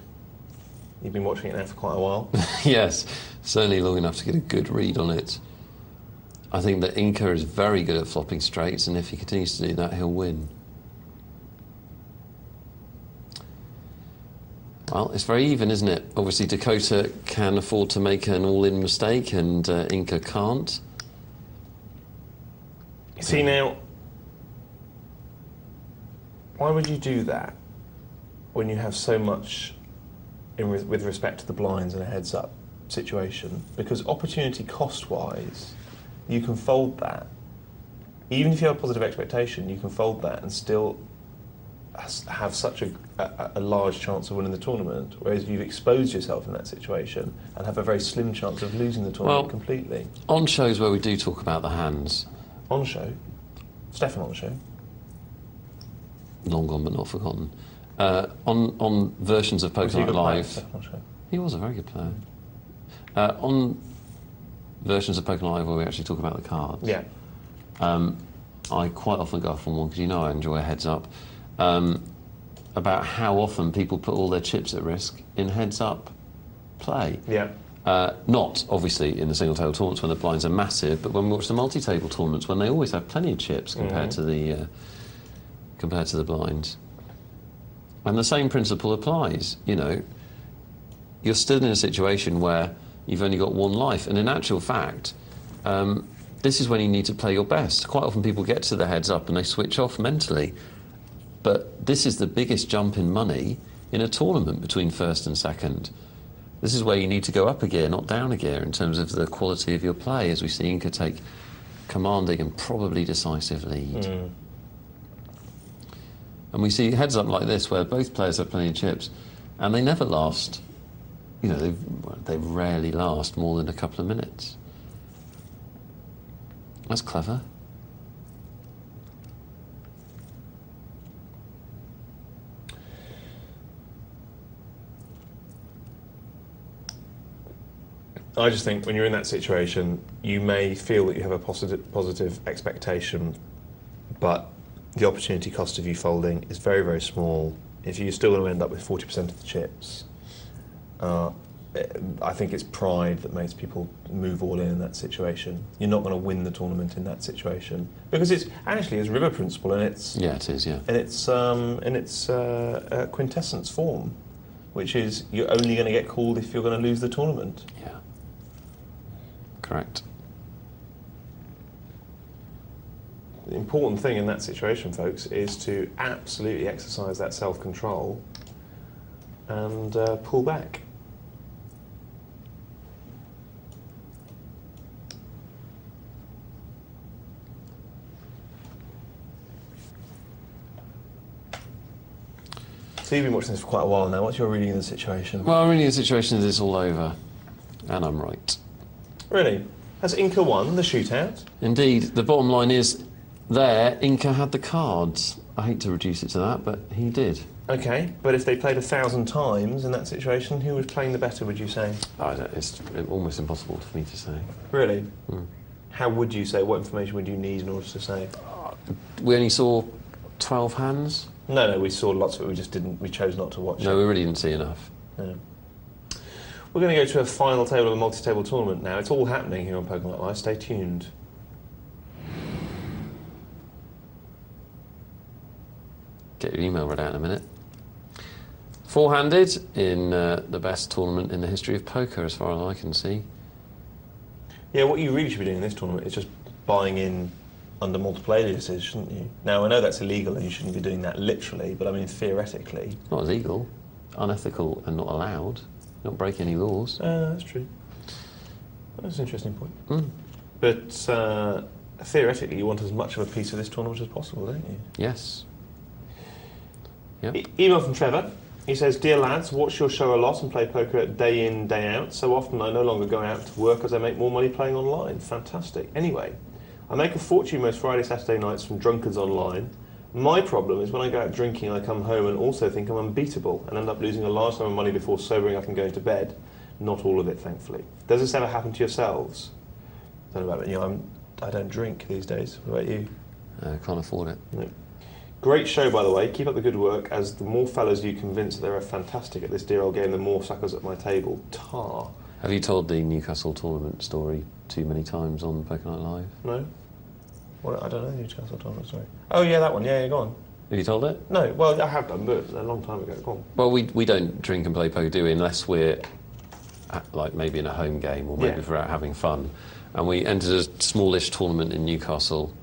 Speaker 1: You've been watching it now for quite a while.
Speaker 2: Yes, certainly long enough to get a good read on it. I think that Inca is very good at flopping straights, and if he continues to do that, he'll win. Well, it's very even, isn't it? Obviously, Dakota can afford to make an all-in mistake, and Inca can't.
Speaker 1: You see now, why would you do that when you have so much with respect to the blinds and a heads-up situation? Because opportunity cost-wise, you can fold that. Even if you have a positive expectation, you can fold that and still have such a large chance of winning the tournament, whereas you've exposed yourself in that situation and have a very slim chance of losing the tournament completely.
Speaker 2: On shows where we do talk about the hands...
Speaker 1: On show? Stefan on the show?
Speaker 2: Long gone but not forgotten. On versions of Poker Night Live... He was a very good player. On versions of Poker Night Live where we actually talk about the cards...
Speaker 1: Yeah.
Speaker 2: I quite often go off on one, because you know I enjoy a heads-up, about how often people put all their chips at risk in heads-up play.
Speaker 1: Yeah.
Speaker 2: Not, obviously, in the single-table tournaments when the blinds are massive, but when we watch the multi-table tournaments when they always have plenty of chips compared to the blinds. And the same principle applies, you know. You're still in a situation where you've only got one life, and in actual fact, this is when you need to play your best. Quite often people get to the heads-up and they switch off mentally, but this is the biggest jump in money in a tournament between first and second. This is where you need to go up a gear, not down a gear, in terms of the quality of your play, as we see Inca take commanding and probably decisive lead. And we see heads up like this, where both players have plenty of chips, and they never last. You know, they rarely last more than a couple of minutes. That's clever.
Speaker 1: I just think when you're in that situation, you may feel that you have a positive expectation, but the opportunity cost of you folding is very, very small. If you're still going to end up with 40% of the chips, I think it's pride that makes people move all in that situation. You're not going to win the tournament in that situation because it's river principle and it's
Speaker 2: it is, yeah,
Speaker 1: in its quintessence form, which is you're only going to get called if you're going to lose the tournament.
Speaker 2: Yeah, correct.
Speaker 1: The important thing in that situation, folks, is to absolutely exercise that self-control and pull back. So you've been watching this for quite a while now. What's your reading of the situation?
Speaker 2: Well, reading the situation is it's all over, and I'm right.
Speaker 1: Really? Has Inca won the shootout?
Speaker 2: Indeed. The bottom line is, there, Inca had the cards. I hate to reduce it to that, but he did.
Speaker 1: Okay, but if they played 1,000 times in that situation, who was playing the better, would you say?
Speaker 2: It's almost impossible for me to say.
Speaker 1: Really?
Speaker 2: Mm.
Speaker 1: How would you say? What information would you need in order to say?
Speaker 2: We only saw 12 hands.
Speaker 1: No, we saw lots of it. We just didn't. We chose not to watch it.
Speaker 2: No, we really didn't see enough.
Speaker 1: No. We're going to go to a final table of a multi-table tournament now. It's all happening here on Pokemon Live. Stay tuned.
Speaker 2: Get your email read out in a minute. Four-handed in the best tournament in the history of poker, as far as I can see.
Speaker 1: Yeah, what you really should be doing in this tournament is just buying in under multiple aliases, shouldn't you? Now, I know that's illegal and you shouldn't be doing that literally, but I mean, theoretically...
Speaker 2: Not illegal, unethical and not allowed. Not breaking any laws.
Speaker 1: That's true. That's an interesting point.
Speaker 2: Mm.
Speaker 1: But theoretically, you want as much of a piece of this tournament as possible, don't you?
Speaker 2: Yes. Yep.
Speaker 1: Email from Trevor. He says, "Dear lads, watch your show a lot and play poker day in, day out. So often I no longer go out to work as I make more money playing online. Fantastic. Anyway, I make a fortune most Friday, Saturday nights from drunkards online. My problem is when I go out drinking, I come home and also think I'm unbeatable and end up losing a large sum of money before sobering up and going to bed. Not all of it, thankfully. Does this ever happen to yourselves?" I don't know about you. I don't drink these days. What about you?
Speaker 2: Can't afford it.
Speaker 1: No. Great show, by the way. Keep up the good work, as the more fellows you convince that they're fantastic at this dear old game, the more suckers at my table. Tar.
Speaker 2: Have you told the Newcastle tournament story too many times on Poker Night Live?
Speaker 1: No? What, I don't know the Newcastle tournament story. Oh, yeah, that one. Yeah, go on.
Speaker 2: Have you told it?
Speaker 1: No, well, I have done, but a long time ago. Go on.
Speaker 2: Well, we don't drink and play poker, do we? Unless we're like maybe in a home game or maybe if we're out having fun. And we entered a smallish tournament in Newcastle.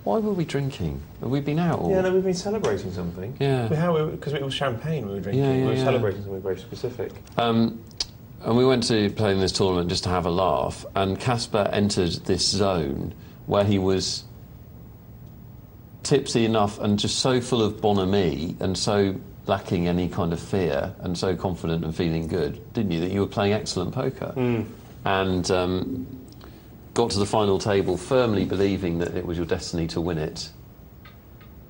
Speaker 2: Why were we drinking? Have we been out? Or?
Speaker 1: Yeah, no, we've been celebrating something.
Speaker 2: Yeah.
Speaker 1: Because it was champagne we were drinking.
Speaker 2: Yeah,
Speaker 1: we were celebrating something very specific.
Speaker 2: And we went to play in this tournament just to have a laugh, and Caspar entered this zone where he was tipsy enough and just so full of bonhomie and so lacking any kind of fear and so confident and feeling good, didn't you, that you were playing excellent poker.
Speaker 1: Mm.
Speaker 2: And got to the final table firmly believing that it was your destiny to win it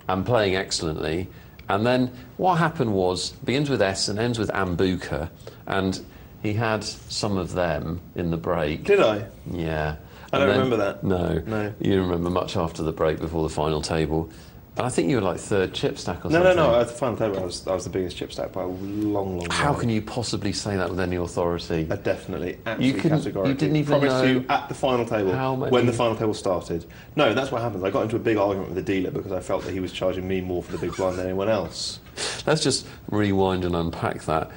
Speaker 2: and playing excellently. And then what happened was, begins with S and ends with Ambuka, and he had some of them in the break.
Speaker 1: Did I?
Speaker 2: Yeah.
Speaker 1: I don't remember that.
Speaker 2: No. You don't remember much after the break before the final table. And I think you were like third chip stack or something.
Speaker 1: No. At the final table, I was the biggest chip stack by a long
Speaker 2: How
Speaker 1: way.
Speaker 2: can you possibly say that with any authority?
Speaker 1: Definitely, absolutely categorically.
Speaker 2: You didn't even
Speaker 1: Promise
Speaker 2: know
Speaker 1: you at the final table when the final table started. No, that's what happened. I got into a big argument with the dealer because I felt that he was charging me more for the big blind than anyone else.
Speaker 2: Let's just rewind and unpack that.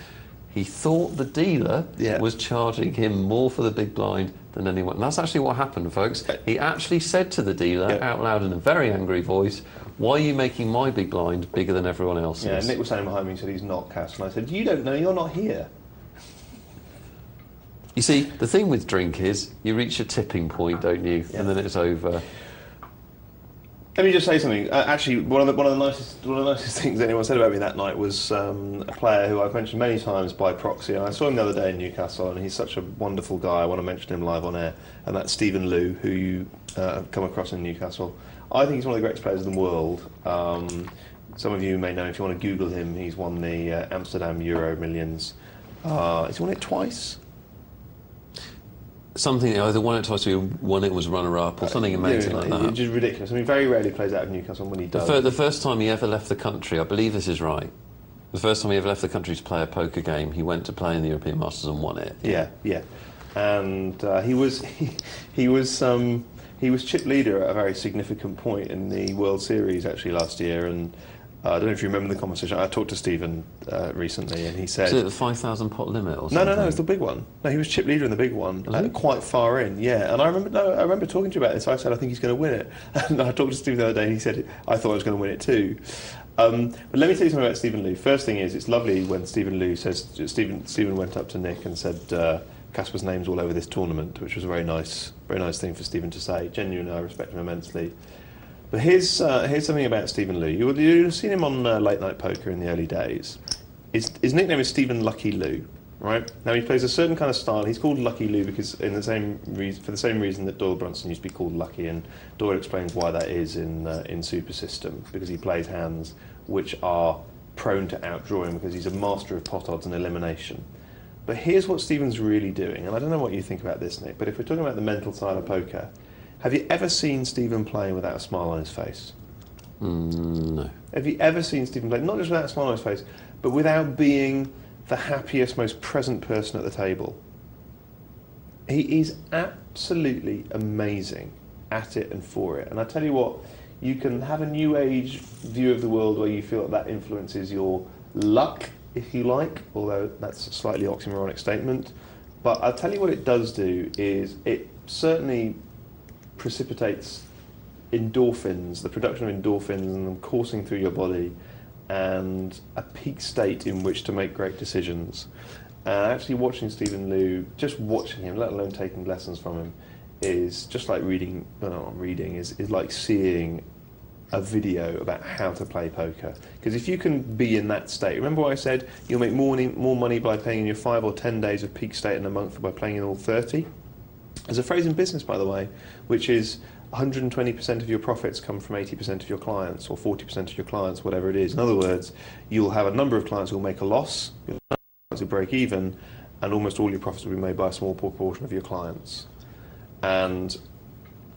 Speaker 2: He thought the dealer was charging him more for the big blind than anyone. And that's actually what happened, folks. He actually said to the dealer out loud in a very angry voice, "Why are you making my big blind bigger than everyone else's?"
Speaker 1: Yeah, Nick was standing behind me and said, "He's not, Cas." And I said, "You don't know, you're not here."
Speaker 2: You see, the thing with drink is you reach a tipping point, don't you? And then it's over.
Speaker 1: Let me just say something. Actually, one of the nicest things anyone said about me that night was a player who I've mentioned many times by proxy. And I saw him the other day in Newcastle, and he's such a wonderful guy. I want to mention him live on air. And that's Stephen Liu, who you have come across in Newcastle. I think he's one of the greatest players in the world. Some of you may know, if you want to Google him, he's won the Amsterdam Euro Millions. Has he won it twice?
Speaker 2: Something, either won it twice or won it was runner-up or something amazing like that.
Speaker 1: It's just ridiculous. I mean, very rarely plays out of Newcastle, and when he does...
Speaker 2: The first time he ever left the country, I believe this is right, The first time he ever left the country to play a poker game, he went to play in the European Masters and won it.
Speaker 1: Yeah. And he was chip leader at a very significant point in the World Series actually last year, and I don't know if you remember the conversation. I talked to Stephen recently, and he said...
Speaker 2: Was it the 5,000 pot limit or something?
Speaker 1: No, it was the big one. No, he was chip leader in the big one, quite far in, yeah. And I remember talking to you about this. I said, I think he's going to win it. And I talked to Stephen the other day, and he said, I thought I was going to win it too. But let me tell you something about Stephen Liu. First thing is, it's lovely when Stephen Liu says... Stephen went up to Nick and said, Caspar's name's all over this tournament, which was a very nice thing for Stephen to say. Genuinely, I respect him immensely. But here's something about Stephen Liu. You've seen him on Late Night Poker in the early days. His nickname is Stephen Lucky Liu, right? Now he plays a certain kind of style. He's called Lucky Liu because for the same reason that Doyle Brunson used to be called Lucky, and Doyle explains why that is in Super System, because he plays hands which are prone to outdrawing because he's a master of pot odds and elimination. But here's what Stephen's really doing, and I don't know what you think about this, Nick, but if we're talking about the mental side of poker, have you ever seen Stephen play without a smile on his face?
Speaker 2: No.
Speaker 1: Have you ever seen Stephen play, not just without a smile on his face, but without being the happiest, most present person at the table? He is absolutely amazing at it and for it. And I tell you what, you can have a new age view of the world where you feel that influences your luck, if you like, although that's a slightly oxymoronic statement. But I'll tell you what it does do is it certainly precipitates endorphins, the production of endorphins and them coursing through your body, and a peak state in which to make great decisions. And actually watching Stephen Liu, just watching him, let alone taking lessons from him, is just like reading, well, not reading, is like seeing a video about how to play poker. Because if you can be in that state, remember what I said, you'll make more money by playing in your 5 or 10 days of peak state in a month than by playing in all 30? There's a phrase in business, by the way, which is 120% of your profits come from 80% of your clients, or 40% of your clients, whatever it is. In other words, you'll have a number of clients who will make a loss, you'll have clients who break even, and almost all your profits will be made by a small proportion of your clients. And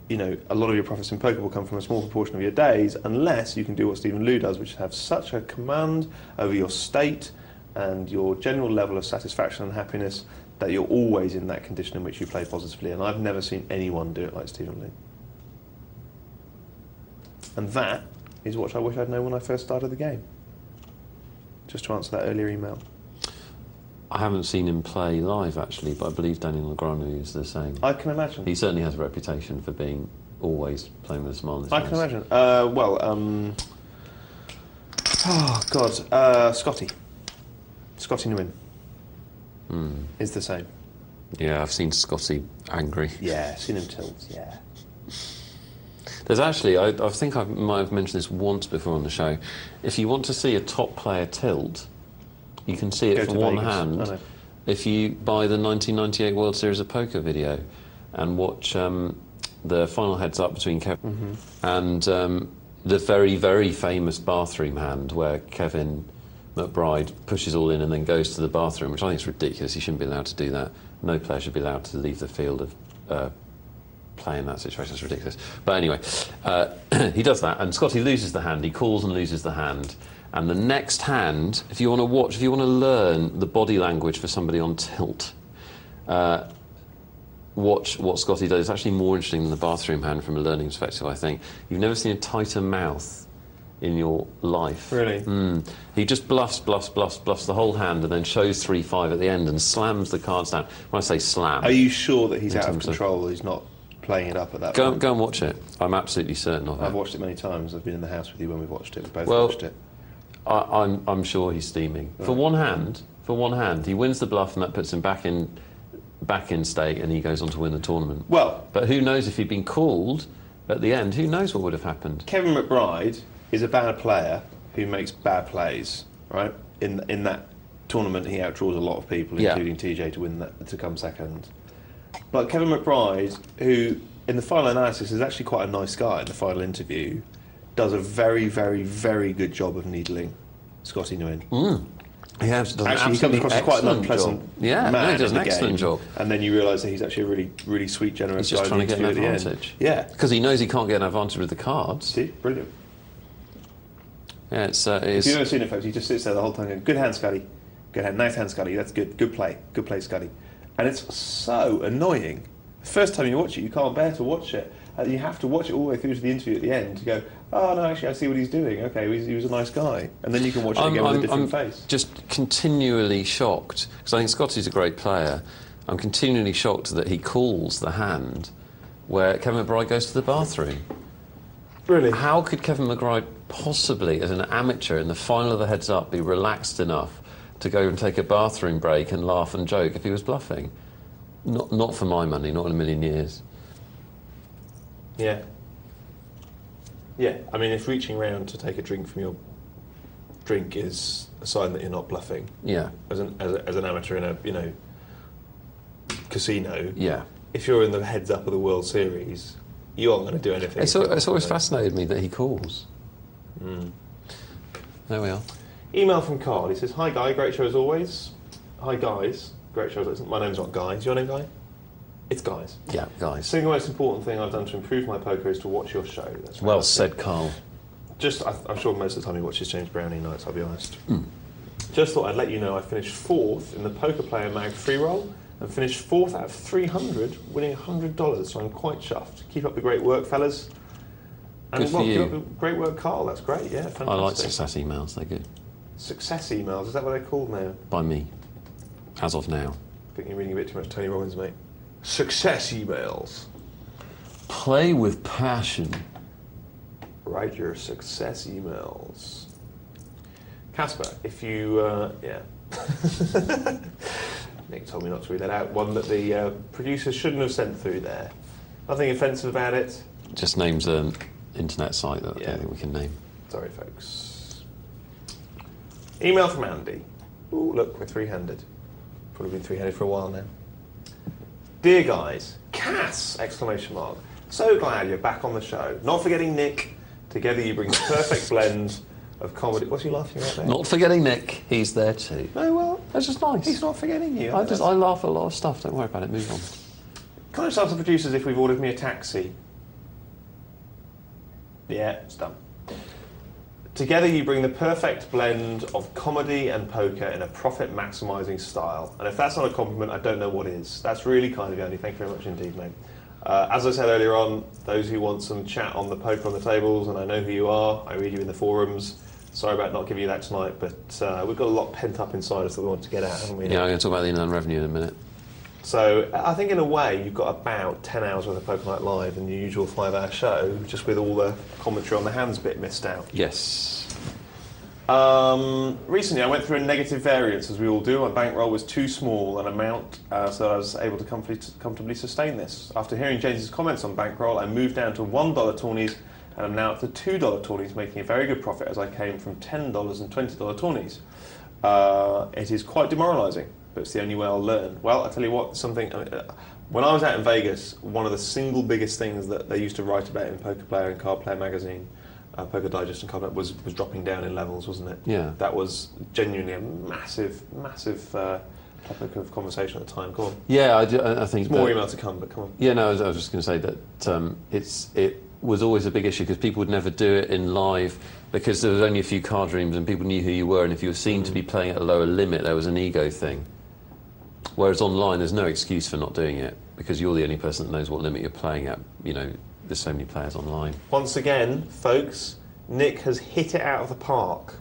Speaker 1: you know, a lot of your profits in poker will come from a small proportion of your days, unless you can do what Stephen Liu does, which is have such a command over your state and your general level of satisfaction and happiness that you're always in that condition in which you play positively. And I've never seen anyone do it like Stephen Liu. And that is what I wish I'd known when I first started the game. Just to answer that earlier email.
Speaker 2: I haven't seen him play live, actually, but I believe Daniel Negreanu is the same.
Speaker 1: I can imagine.
Speaker 2: He certainly has a reputation for being always playing with a smile on his face.
Speaker 1: I can imagine. Scotty Nguyen is the same.
Speaker 2: Yeah, I've seen Scotty angry.
Speaker 1: Yeah, seen him tilt, yeah.
Speaker 2: There's actually, I think I might have mentioned this once before on the show, if you want to see a top player tilt, you can see it from one hand if you buy the 1998 World Series of Poker video and watch the final heads up between Kevin and the very, very famous bathroom hand where Kevin McBride pushes all in and then goes to the bathroom, which I think is ridiculous. He shouldn't be allowed to do that. No player should be allowed to leave the field of play in that situation. It's ridiculous. But anyway, he does that, and Scotty loses the hand. He calls and loses the hand. And the next hand, if you want to learn the body language for somebody on tilt, watch what Scotty does. It's actually more interesting than the bathroom hand from a learning perspective, I think. You've never seen a tighter mouth in your life.
Speaker 1: Really?
Speaker 2: He just bluffs the whole hand and then shows 3-5 at the end and slams the cards down. When I say slam...
Speaker 1: Are you sure that he's out of control, he's not playing it up at that point?
Speaker 2: Go and watch it. I'm absolutely certain of it.
Speaker 1: I've watched it many times. I've been in the house with you when we've watched it. We've both watched it.
Speaker 2: I'm sure he's steaming. Right. For one hand, he wins the bluff and that puts him back in state and he goes on to win the tournament. Well, but who knows if he'd been called at the end? Who knows what would have happened?
Speaker 1: Kevin McBride is a bad player who makes bad plays, right? In that tournament, he outdraws a lot of people, including TJ, to win that, to come second. But Kevin McBride, who in the final analysis is actually quite a nice guy in the final interview, does a very, very, very good job of needling Scotty Nguyen.
Speaker 2: He
Speaker 1: comes across as quite an unpleasant man.
Speaker 2: He does an excellent job.
Speaker 1: And then you realise that he's actually a really, really sweet, generous guy.
Speaker 2: He's just trying to get an advantage.
Speaker 1: Yeah.
Speaker 2: Because he knows he can't get an advantage with the cards.
Speaker 1: See? Brilliant.
Speaker 2: Yeah, it's.
Speaker 1: If you've never seen it, folks, he just sits there the whole time going, good hand, Scuddy. Good hand, nice hand, Scuddy. That's good. Good play, Scuddy. And it's so annoying. The first time you watch it, you can't bear to watch it. You have to watch it all the way through to the interview at the end to go, oh, no, actually, I see what he's doing. Okay, he was a nice guy. And then you can watch it again with a different face.
Speaker 2: I'm just continually shocked, because I think Scotty's a great player. I'm continually shocked that he calls the hand where Kevin McBride goes to the bathroom.
Speaker 1: Really?
Speaker 2: How could Kevin McBride possibly, as an amateur in the final of the Heads Up, be relaxed enough to go and take a bathroom break and laugh and joke if he was bluffing? Not for my money, not in a million years.
Speaker 1: Yeah. Yeah, I mean, if reaching round to take a drink from your drink is a sign that you're not bluffing.
Speaker 2: Yeah.
Speaker 1: As an amateur in a, casino.
Speaker 2: Yeah.
Speaker 1: If you're in the Heads Up of the World Series, you aren't going to do anything.
Speaker 2: It's always fascinated me that he calls. There we are.
Speaker 1: Email from Carl. He says, hi, Guy, great show as always. Hi, guys. Great show as always. My name's not Guy. Is your name Guy? It's Guys.
Speaker 2: Yeah, Guys.
Speaker 1: The single most important thing I've done to improve my poker is to watch your show. That's
Speaker 2: well said, Carl.
Speaker 1: I'm sure most of the time he watches James Browning nights, I'll be honest. Just thought I'd let you know I finished 4th in the Poker Player Mag free roll and finished 4th out of 300, winning $100, so I'm quite chuffed. Keep up the great work, fellas. And
Speaker 2: Good for you.
Speaker 1: Keep up the great work, Carl. That's great, yeah, fantastic.
Speaker 2: I like success emails, they're good.
Speaker 1: Success emails, is that what they're called now?
Speaker 2: By me, as of now.
Speaker 1: I think you're reading a bit too much Tony Robbins, mate. Success emails.
Speaker 2: Play with passion.
Speaker 1: Write your success emails. Caspar, if you, Nick told me not to read that out. One that the producers shouldn't have sent through there. Nothing offensive about it.
Speaker 2: Just names an internet site that I don't think we can name.
Speaker 1: Sorry, folks. Email from Andy. Ooh, look, we're three-handed. Probably been three-handed for a while now. Dear guys, Cas! Exclamation mark. So glad you're back on the show. Not forgetting Nick. Together you bring the perfect blend of comedy. What's he laughing at there?
Speaker 2: Not forgetting Nick, he's there too.
Speaker 1: Oh, well,
Speaker 2: That's just nice.
Speaker 1: he's not forgetting you.
Speaker 2: I laugh at a lot of stuff, don't worry about it, move on.
Speaker 1: Can I just ask the producers if we've ordered me a taxi? Yeah, it's done. Together you bring the perfect blend of comedy and poker in a profit-maximising style. And if that's not a compliment, I don't know what is. That's really kind of you, Andy. Thank you very much indeed, mate. As I said earlier on, those who want some chat on the poker on the tables, and I know who you are, I read you in the forums. Sorry about not giving you that tonight, but we've got a lot pent up inside us that we want to get out, haven't we?
Speaker 2: Yeah, I'm going to talk about the inland revenue in a minute.
Speaker 1: So I think in a way you've got about 10 hours worth of Poker Night Live in your usual 5-hour show, just with all the commentary on the hands bit missed out.
Speaker 2: Yes.
Speaker 1: Recently I went through a negative variance, as we all do. My bankroll was too small an amount, so I was able to comfortably sustain this. After hearing James's comments on bankroll, I moved down to $1 tourneys, and I'm now up to $2 tourneys, making a very good profit as I came from $10 and $20 tourneys. It is quite demoralising, but it's the only way I'll learn. Well, I'll tell you what, when I was out in Vegas, one of the single biggest things that they used to write about in Poker Player and Card Player magazine, Poker Digest and Card Player, was dropping down in levels, wasn't it?
Speaker 2: Yeah.
Speaker 1: That was genuinely a massive topic of conversation at the time. Go on.
Speaker 2: Yeah, I think...
Speaker 1: There's more email to come, but come on.
Speaker 2: Yeah, no, I was just going to say that it was always a big issue because people would never do it in live because there was only a few card dreams and people knew who you were, and if you were seen to be playing at a lower limit, there was an ego thing. Whereas online, there's no excuse for not doing it because you're the only person that knows what limit you're playing at. You know, there's so many players online.
Speaker 1: Once again, folks, Nick has hit it out of the park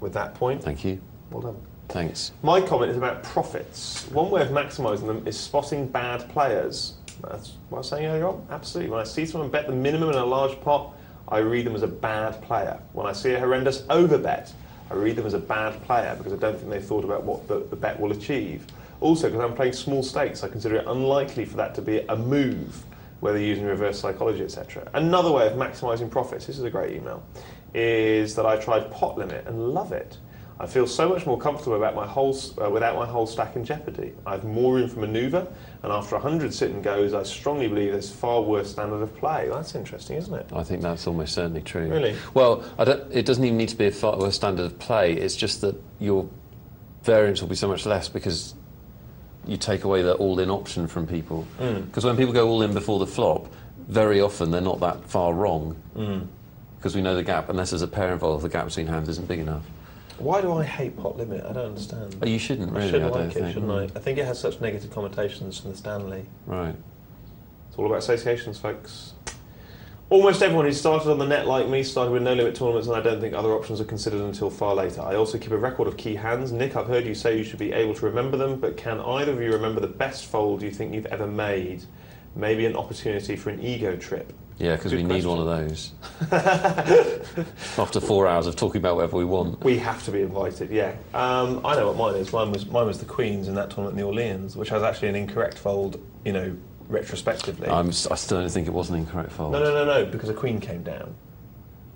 Speaker 1: with that point.
Speaker 2: Thank you.
Speaker 1: Well done.
Speaker 2: Thanks.
Speaker 1: My comment is about profits. One way of maximising them is spotting bad players. That's what I was saying earlier on. Absolutely. When I see someone bet the minimum in a large pot, I read them as a bad player. When I see a horrendous overbet, I read them as a bad player because I don't think they thought about what the bet will achieve. Also, because I'm playing small stakes, I consider it unlikely for that to be a move, whether using reverse psychology, etc. Another way of maximising profits, this is a great email, is that I tried pot limit and love it. I feel so much more comfortable about without my whole stack in jeopardy. I have more room for manoeuvre, and after 100 sit and goes, I strongly believe there's far worse standard of play. Well, that's interesting, isn't it?
Speaker 2: I think that's almost certainly true.
Speaker 1: Really?
Speaker 2: Well, it doesn't even need to be a far worse standard of play. It's just that your variance will be so much less because you take away the all-in option from people. Because when people go all-in before the flop, very often they're not that far wrong. because we know the gap, unless there's a pair involved, the gap between hands isn't big enough.
Speaker 1: Why do I hate pot limit? I don't understand.
Speaker 2: Oh, you shouldn't really.
Speaker 1: I shouldn't
Speaker 2: don't
Speaker 1: like it,
Speaker 2: think.
Speaker 1: shouldn't I? I think it has such negative connotations from the Stanley.
Speaker 2: Right.
Speaker 1: It's all about associations, folks. Almost everyone who started on the net like me started with no-limit tournaments, and I don't think other options are considered until far later. I also keep a record of key hands. Nick, I've heard you say you should be able to remember them, but can either of you remember the best fold you think you've ever made? Maybe an opportunity for an ego trip.
Speaker 2: Yeah, because we need one of those. After 4 hours of talking about whatever we want.
Speaker 1: We have to be invited, yeah. I know what mine is. Mine was the Queens in that tournament in New Orleans, which was actually an incorrect fold, retrospectively.
Speaker 2: I still don't think it was an incorrect fold.
Speaker 1: No, because a queen came down.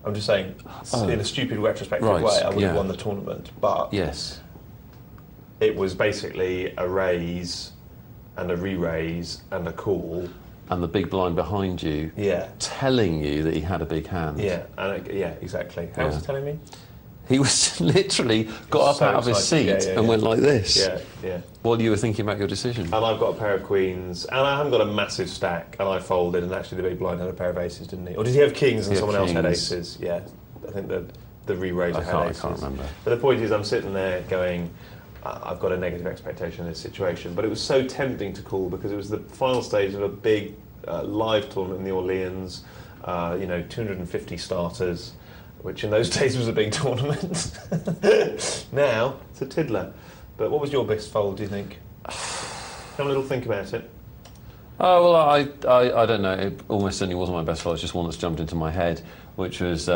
Speaker 1: I'm just saying, in a stupid retrospective way, I would have won the tournament. But
Speaker 2: yes,
Speaker 1: it was basically a raise and a re-raise and a call.
Speaker 2: And the big blind behind you telling you that he had a big hand.
Speaker 1: Yeah, exactly. How was he telling me?
Speaker 2: He was literally got up out of his seat and went like this.
Speaker 1: Yeah.
Speaker 2: While you were thinking about your decision.
Speaker 1: And I've got a pair of queens, and I haven't got a massive stack, and I folded, and actually the big blind had a pair of aces, didn't he? Or did he have kings and someone else had aces? Yeah, I think the re-raiser had aces.
Speaker 2: I can't remember.
Speaker 1: But the point is, I'm sitting there going, I've got a negative expectation in this situation. But it was so tempting to call because it was the final stage of a big live tournament in New Orleans, 250 starters, which in those days was a big tournament. Now, it's a tiddler. But what was your best fold, do you think? Have a little think about it.
Speaker 2: Oh, well, I don't know. It almost certainly wasn't my best fold. It's just one that's jumped into my head, which was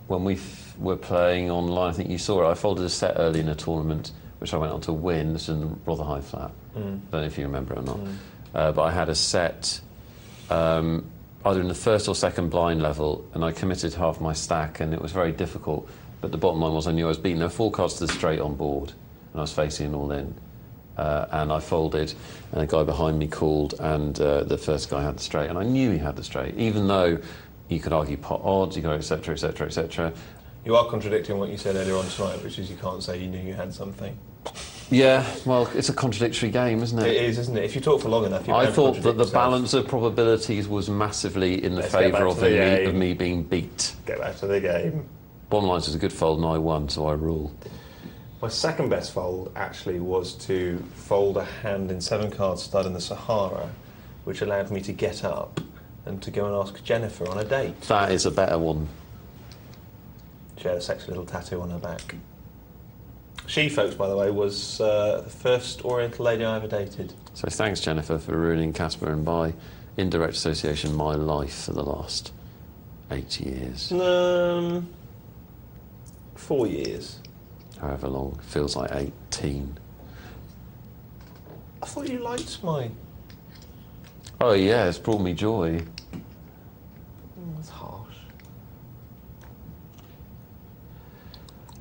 Speaker 2: when we were playing online. I think you saw it. I folded a set early in a tournament, which I went on to win. This is in rather high flat. Don't know if you remember it or not. But I had a set either in the first or second blind level, and I committed half my stack, and it was very difficult. But the bottom line was I knew I was beaten. There were 4 cards to the straight on board, and I was facing an all-in. And I folded, and a guy behind me called, and the first guy had the straight, and I knew he had the straight, even though you could argue pot odds, you could etc, etc, etc.
Speaker 1: You are contradicting what you said earlier on tonight, which is you can't say you knew you had something.
Speaker 2: Yeah, well, it's a contradictory game, isn't it?
Speaker 1: It is, isn't it? If you talk for long enough, you
Speaker 2: I
Speaker 1: can
Speaker 2: thought that the
Speaker 1: yourself.
Speaker 2: balance of probabilities was massively in the favour of me being beat.
Speaker 1: Get back to the game.
Speaker 2: Bottom line is a good fold, and I won, so I rule.
Speaker 1: My second best fold actually was to fold a hand in 7 cards stud in the Sahara, which allowed me to get up and to go and ask Jennifer on a date.
Speaker 2: That is a better one.
Speaker 1: She had a sexy little tattoo on her back. She, folks, by the way, was the first Oriental lady I ever dated.
Speaker 2: So thanks, Jennifer, for ruining Caspar and by indirect association my life for the last 8 years.
Speaker 1: 4 years.
Speaker 2: However long, feels like 18.
Speaker 1: I thought you liked my...
Speaker 2: Oh yeah, it's brought me joy.
Speaker 1: That's harsh.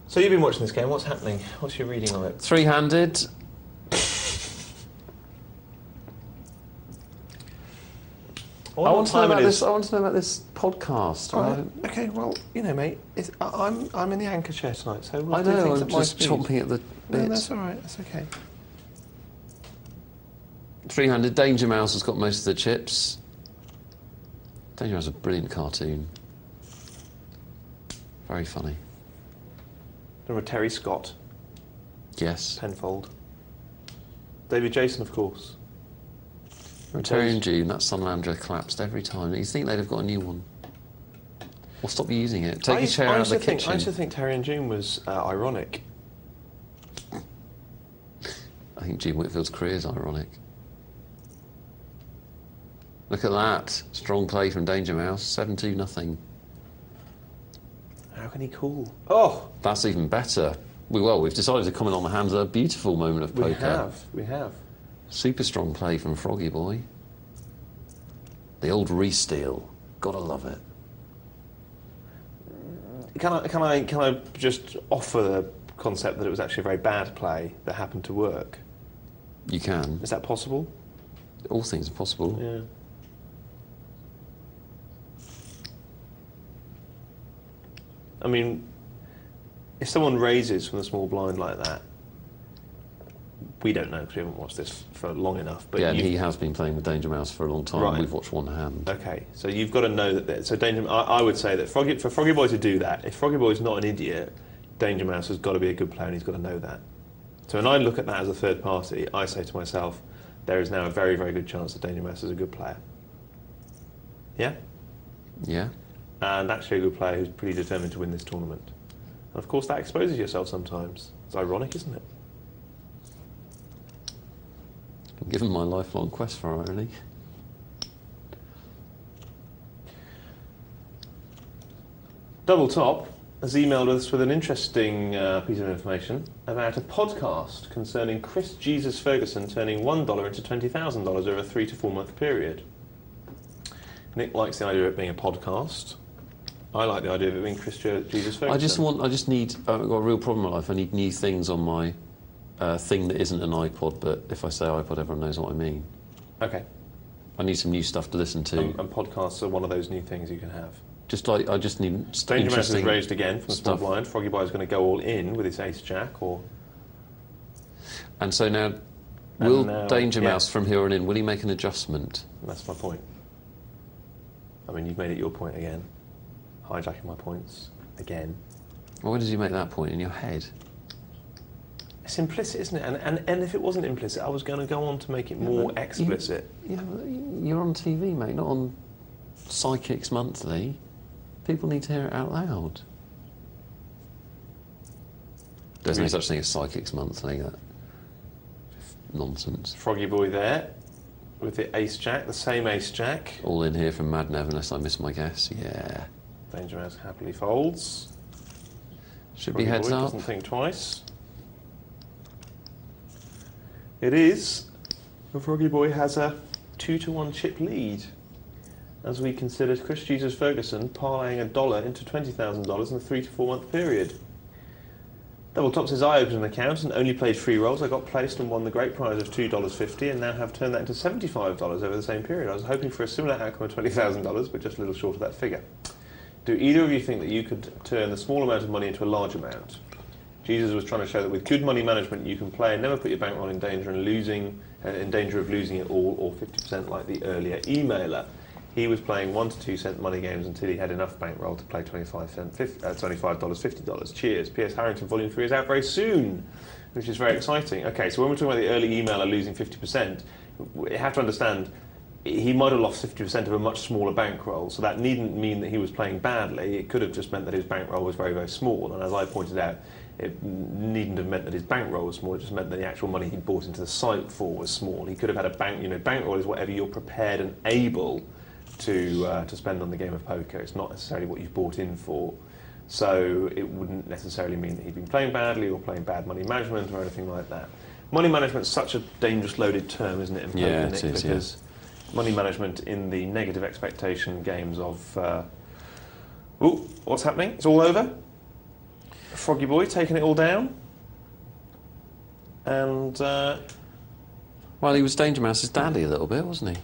Speaker 1: So you've been watching this game, what's happening? What's your reading on it?
Speaker 2: 3-handed. I want to know about this podcast.
Speaker 1: Right. Okay, well, mate, I'm in the anchor chair tonight, so we'll
Speaker 2: I
Speaker 1: do
Speaker 2: know,
Speaker 1: things
Speaker 2: I'm
Speaker 1: at my
Speaker 2: just
Speaker 1: speed.
Speaker 2: chomping at the bit.
Speaker 1: No, that's all right, that's okay.
Speaker 2: 3-handed. Danger Mouse has got most of the chips. Danger Mouse is a brilliant cartoon. Very funny.
Speaker 1: Remember Terry Scott,
Speaker 2: Yes.
Speaker 1: Penfold. David Jason, of course.
Speaker 2: Terry and June, that Sunlander collapsed every time. You think they'd have got a new one? Or stop using it. Take your chair out of the kitchen.
Speaker 1: I used to think Terry and June was ironic.
Speaker 2: I think June Whitfield's career is ironic. Look at that. Strong play from Danger Mouse. 7-2-0.
Speaker 1: How can he call? Oh!
Speaker 2: That's even better. We've decided to comment on the hands. A beautiful moment of poker.
Speaker 1: We have.
Speaker 2: Super strong play from Froggy Boy. The old re-steal. Gotta love it.
Speaker 1: Can I just offer the concept that it was actually a very bad play that happened to work?
Speaker 2: You can.
Speaker 1: Is that possible?
Speaker 2: All things are possible.
Speaker 1: Yeah. I mean, if someone raises from the small blind like that, We don't know because we haven't watched this for long enough. But
Speaker 2: yeah, and he has been playing with Danger Mouse for a long time.
Speaker 1: Right.
Speaker 2: We've watched one hand.
Speaker 1: Okay, so you've got to know that. So Danger, I would say that for Froggy Boy to do that, if Froggy Boy's not an idiot, Danger Mouse has got to be a good player, and he's got to know that. So when I look at that as a third party, I say to myself, there is now a very, very good chance that Danger Mouse is a good player. Yeah?
Speaker 2: Yeah.
Speaker 1: And actually a good player who's pretty determined to win this tournament. And of course that exposes yourself sometimes. It's ironic, isn't it?
Speaker 2: Given my lifelong quest for irony.
Speaker 1: Double Top has emailed us with an interesting piece of information about a podcast concerning Chris Jesus Ferguson turning $1 into $20,000 over a 3 to 4 month period. Nick likes the idea of it being a podcast. I like the idea of it being Chris Jesus Ferguson.
Speaker 2: I've got a real problem in life. I need new things on my thing that isn't an iPod, but if I say iPod, everyone knows what I mean.
Speaker 1: Okay.
Speaker 2: I need some new stuff to listen to.
Speaker 1: And podcasts are one of those new things you can have.
Speaker 2: I just need
Speaker 1: Danger Mouse is raised again from the small
Speaker 2: stuff.
Speaker 1: blind. Froggy Boy is going to go all in with his ace jack, or...
Speaker 2: And so now, Danger Mouse from here on in, will he make an adjustment?
Speaker 1: That's my point. I mean, you've made it your point again. Hijacking my points again.
Speaker 2: Well, when did you make that point? In your head?
Speaker 1: It's implicit, isn't it? And if it wasn't implicit, I was going to go on to make it more explicit.
Speaker 2: You're on TV, mate, not on Psychics Monthly. People need to hear it out loud. There's no such thing as Psychics Monthly. That nonsense.
Speaker 1: Froggy Boy there with the ace jack, the same ace jack.
Speaker 2: All in here from Mad Nev, unless I miss my guess. Yeah.
Speaker 1: Danger Mouse happily folds.
Speaker 2: Should
Speaker 1: Froggy
Speaker 2: be heads
Speaker 1: Boy
Speaker 2: up.
Speaker 1: Doesn't think twice. It is. The Froggy Boy has a 2-to-1 chip lead, as we consider Chris Jesus Ferguson parlaying $1 into $20,000 in a 3 to 4 month period. Double Top says, I opened an account and only played free rolls. I got placed and won the great prize of $2.50 and now have turned that into $75 over the same period. I was hoping for a similar outcome of $20,000, but just a little short of that figure. Do either of you think that you could turn the small amount of money into a large amount? Jesus was trying to show that with good money management you can play and never put your bankroll in danger of losing it all, or 50% like the earlier emailer. He was playing 1 to 2 cent money games until he had enough bankroll to play $25, $50. Cheers. P.S. Harrington Volume 3 is out very soon, which is very exciting. Okay, so when we're talking about the early emailer losing 50%, you have to understand he might have lost 50% of a much smaller bankroll, so that needn't mean that he was playing badly. It could have just meant that his bankroll was very, very small, and as I pointed out, it needn't have meant that his bankroll was small. It just meant that the actual money he bought into the site for was small. He could have had a bankroll is whatever you're prepared and able to spend on the game of poker. It's not necessarily what you've bought in for. So it wouldn't necessarily mean that he'd been playing badly or playing bad money management or anything like that. Money management's such a dangerous loaded term, isn't it, in poker,
Speaker 2: Yeah,
Speaker 1: Nick?
Speaker 2: it is,
Speaker 1: because money management in the negative expectation games of... ooh, what's happening? It's all over. Froggy Boy taking it all down. And...
Speaker 2: well, he was Danger Mouse's daddy a little bit, wasn't he?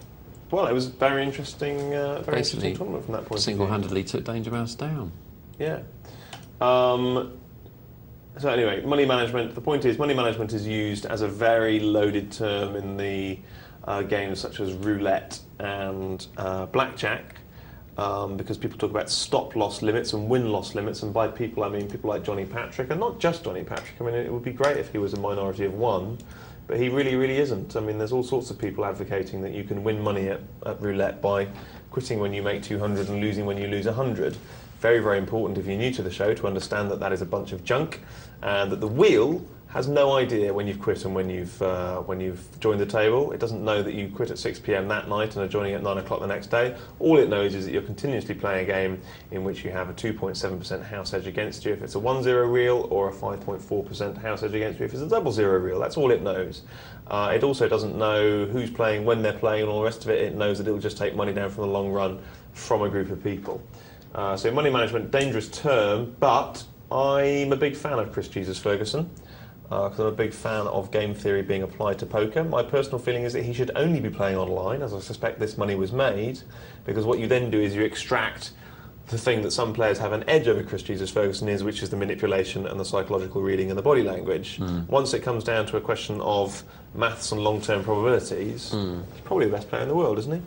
Speaker 1: well, it was very interesting, very interesting
Speaker 2: Basically,
Speaker 1: tournament from that point of view.
Speaker 2: single-handedly took Danger Mouse down.
Speaker 1: Yeah. So anyway, money management. The point is, money management is used as a very loaded term in the games such as roulette and blackjack, because people talk about stop-loss limits and win-loss limits, and by people I mean people like Johnny Patrick, and not just Johnny Patrick. I mean, it would be great if he was a minority of one, but he really, really isn't. I mean, there's all sorts of people advocating that you can win money at roulette by quitting when you make 200 and losing when you lose 100. Very, very important if you're new to the show to understand that that is a bunch of junk, and that the wheel has no idea when you've quit and when you've joined the table. It doesn't know that you quit at 6 p.m. that night and are joining at 9 o'clock the next day. All it knows is that you're continuously playing a game in which you have a 2.7% house edge against you if it's a 1-0 reel, or a 5.4% house edge against you if it's a 0-0 reel. That's all it knows. It also doesn't know who's playing, when they're playing, and all the rest of it. It knows that it'll just take money down from the long run from a group of people. So money management, dangerous term, but I'm a big fan of Chris Jesus Ferguson. Because I'm a big fan of game theory being applied to poker. My personal feeling is that he should only be playing online, as I suspect this money was made, because what you then do is you extract the thing that some players have an edge over Chris Jesus Ferguson is, which is the manipulation and the psychological reading and the body language. Once it comes down to a question of maths and long-term probabilities, he's probably the best player in the world, isn't he?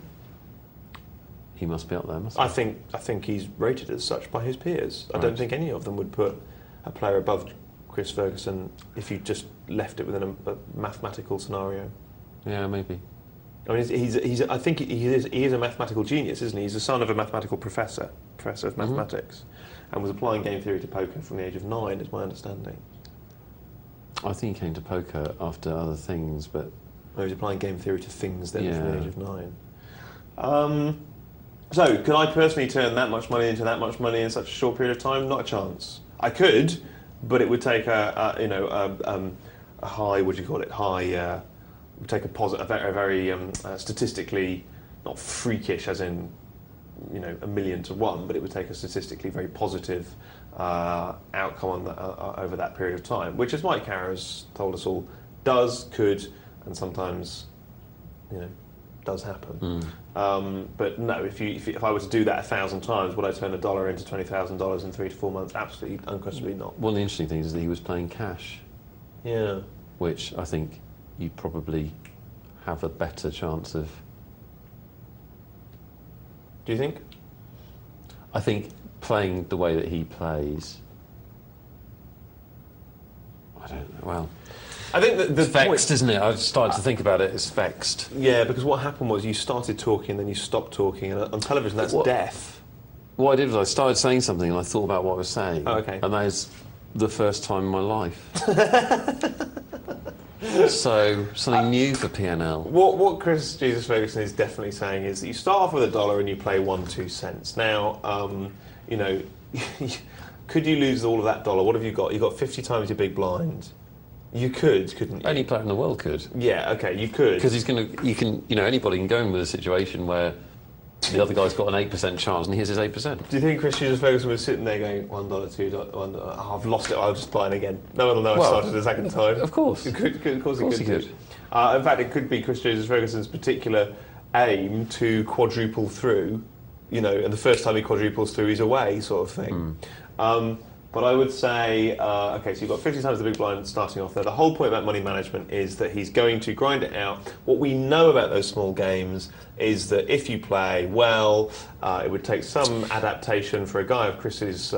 Speaker 2: He must be up there, mustn't he?
Speaker 1: I think he's rated as such by his peers. I don't think any of them would put a player above Chris Ferguson if you just left it within a mathematical scenario.
Speaker 2: Yeah, maybe.
Speaker 1: I mean, I think he is a mathematical genius, isn't he? He's the son of a mathematical professor of mathematics, and was applying game theory to poker from the age of 9, is my understanding.
Speaker 2: I think he came to poker after other things, but...
Speaker 1: He was applying game theory to things then from the age of 9. So, could I personally turn that much money into that much money in such a short period of time? Not a chance. I could, but it would take a high, what do you call it? Would take a very statistically, not freakish as in, 1,000,000 to 1, but it would take a statistically very positive outcome over that period of time, which, as Mike Carr's told us all, could, and sometimes, does happen. But no, if I were to do that 1,000 times, would I turn $1 into $20,000 in 3 to 4 months? Absolutely, unquestionably not.
Speaker 2: One of the interesting things is that he was playing cash.
Speaker 1: Yeah.
Speaker 2: Which I think you probably have a better chance of.
Speaker 1: Do you think?
Speaker 2: I think playing the way that he plays. I don't know. Well,
Speaker 1: I think that the
Speaker 2: it's vexed, isn't it? I've started to think about it as vexed.
Speaker 1: Yeah, because what happened was you started talking, then you stopped talking, and on television that's death.
Speaker 2: What I did was I started saying something, and I thought about what I was saying.
Speaker 1: Oh, okay.
Speaker 2: And that is the first time in my life. So something new for PNL.
Speaker 1: What Chris Jesus Ferguson is definitely saying is that you start off with $1 and you play 1-2 cents. Now, could you lose all of that dollar? What have you got? You've got 50 times your big blind. You could, couldn't you?
Speaker 2: Any player in the world could.
Speaker 1: Yeah, okay, you could.
Speaker 2: Because anybody can go in with a situation where the other guy's got an 8% chance and here's his 8%.
Speaker 1: Do you think Chris Jesus Ferguson was sitting there going, $1, $2, $1, oh, I've lost it, I'll just buy it again. No one will know I started a second time.
Speaker 2: Of course.
Speaker 1: Of course he could. In fact, it could be Chris Jesus Ferguson's particular aim to quadruple through, and the first time he quadruples through, he's away, sort of thing. But I would say, so you've got 50 times the big blind starting off there. The whole point about money management is that he's going to grind it out. What we know about those small games is that if you play well, it would take some adaptation for a guy of Chris's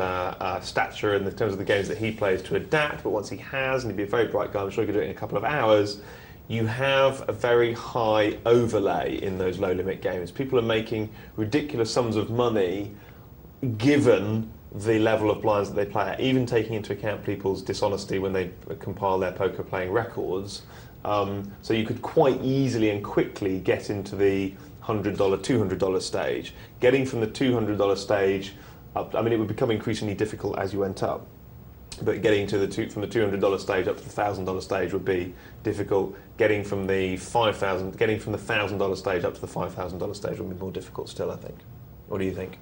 Speaker 1: stature in terms of the games that he plays to adapt. But once he has, and he'd be a very bright guy, I'm sure he could do it in a couple of hours, you have a very high overlay in those low-limit games. People are making ridiculous sums of money given the level of blinds that they play at, even taking into account people's dishonesty when they compile their poker playing records. So you could quite easily and quickly get into the $100, $200 stage. Getting from the $200 stage up, it would become increasingly difficult as you went up. But getting from the $200 stage up to the $1,000 stage would be difficult. Getting from the $1,000 stage up to the $5,000 stage would be more difficult still, I think. What do you think?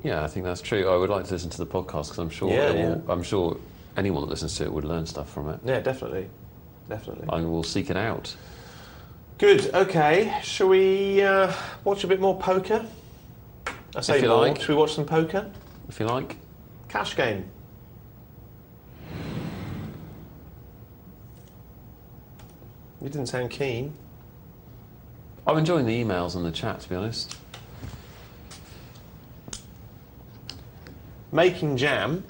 Speaker 2: Yeah, I think that's true. I would like to listen to the podcast because I'm sure I'm sure anyone that listens to it would learn stuff from it.
Speaker 1: Yeah, definitely.
Speaker 2: And we'll seek it out.
Speaker 1: Good. Okay. Shall we watch a bit more poker? I say more. Like. Shall we watch some poker?
Speaker 2: If you like.
Speaker 1: Cash game. You didn't sound keen.
Speaker 2: I'm enjoying the emails and the chat, to be honest.
Speaker 1: Making Jam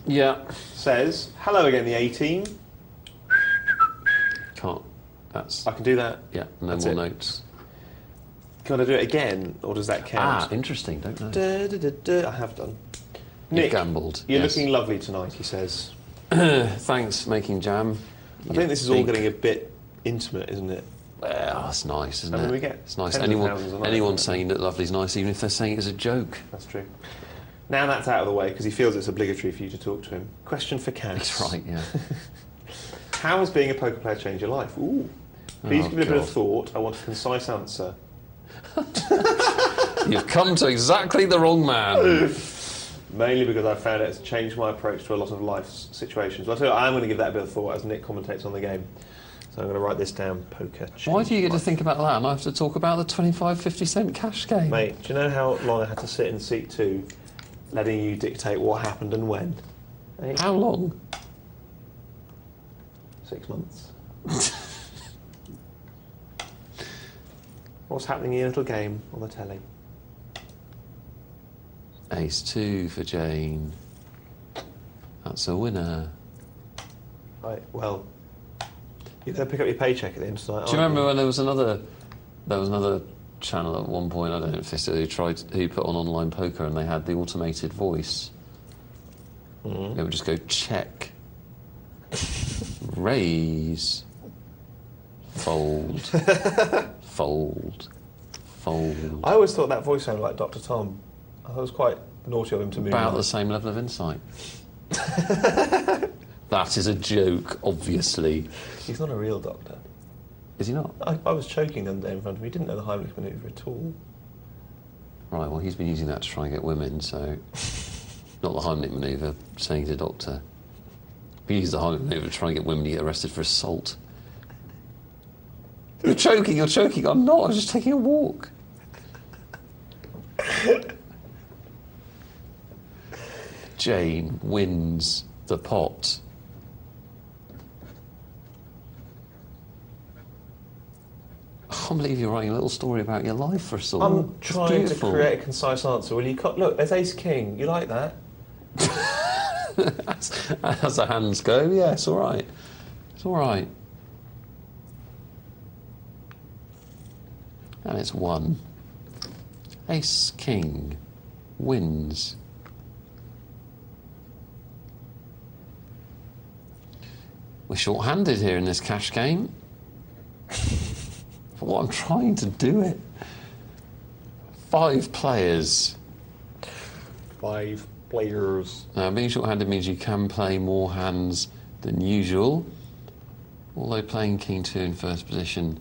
Speaker 1: says, hello again, the A-team.
Speaker 2: Can't.
Speaker 1: I can do that.
Speaker 2: Yeah, no more notes.
Speaker 1: Can I do it again, or does that count?
Speaker 2: Interesting, don't know.
Speaker 1: I have done.
Speaker 2: Nick, gambled.
Speaker 1: You're looking lovely tonight, he says.
Speaker 2: Thanks, Making Jam.
Speaker 1: I think this is all getting a bit intimate, isn't it?
Speaker 2: Well, that's nice, isn't it?
Speaker 1: It's
Speaker 2: nice. Anyone saying that lovely's nice, even if they're saying it as a joke.
Speaker 1: That's true. Now that's out of the way, because he feels it's obligatory for you to talk to him. Question for Cas.
Speaker 2: That's right, yeah.
Speaker 1: How has being a poker player changed your life? Ooh. Please give it a bit of thought. I want a concise answer.
Speaker 2: You've come to exactly the wrong man.
Speaker 1: Mainly because I found it's changed my approach to a lot of life situations. But I tell you, I'm going to give that a bit of thought as Nick commentates on the game. So I'm going to write this down, poker chip.
Speaker 2: Why do you get to think about that and I have to talk about the 25-50 cent cash game?
Speaker 1: Mate, do you know how long I had to sit in seat 2, letting you dictate what happened and when?
Speaker 2: How long?
Speaker 1: 6 months. What's happening in your little game on the telly?
Speaker 2: Ace 2 for Jane. That's a winner.
Speaker 1: Right, well, you're going to pick up your paycheck at the end of tonight.
Speaker 2: Do you remember when there was another channel at one point, I don't know if this who put on online poker and they had the automated voice. They would just go check, raise, fold, fold, fold.
Speaker 1: I always thought that voice sounded like Dr. Tom. I thought it was quite naughty of him to move.
Speaker 2: About the same level of insight. That is a joke, obviously.
Speaker 1: He's not a real doctor.
Speaker 2: Is he not?
Speaker 1: I was choking the other day in front of him. He didn't know the Heimlich manoeuvre at all.
Speaker 2: Right, well, he's been using that to try and get women, so... Not the Heimlich manoeuvre, saying he's a doctor. He used the Heimlich manoeuvre to try and get women to get arrested for assault. You're choking. I'm not, I was just taking a walk. Jane wins the pot. I can't believe you're writing a little story about your life for us all.
Speaker 1: I'm
Speaker 2: It's
Speaker 1: trying to
Speaker 2: beautiful.
Speaker 1: create a concise answer. Will you look, there's Ace King. You like that?
Speaker 2: As the hands go, yeah, it's all right. It's all right. And it's 1. Ace King wins. We're short-handed here in this cash game. For what I'm trying to do it. 5 players.
Speaker 1: 5 players.
Speaker 2: Now, being short-handed means you can play more hands than usual. Although playing King 2 in first position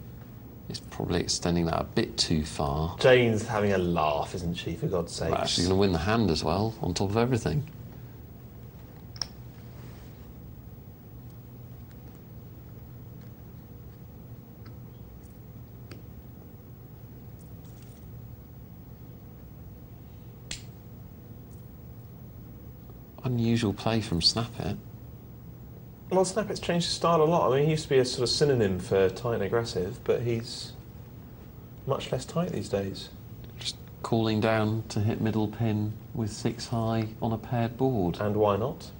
Speaker 2: is probably extending that a bit too far.
Speaker 1: Jane's having a laugh, isn't she, for God's sake?
Speaker 2: We're actually going to win the hand as well, on top of everything. Unusual play from Snappit.
Speaker 1: Well, Snappit's changed his style a lot. I mean, he used to be a sort of synonym for tight and aggressive, but he's much less tight these days.
Speaker 2: Just calling down to hit middle pin with 6 high on a paired board.
Speaker 1: And why not?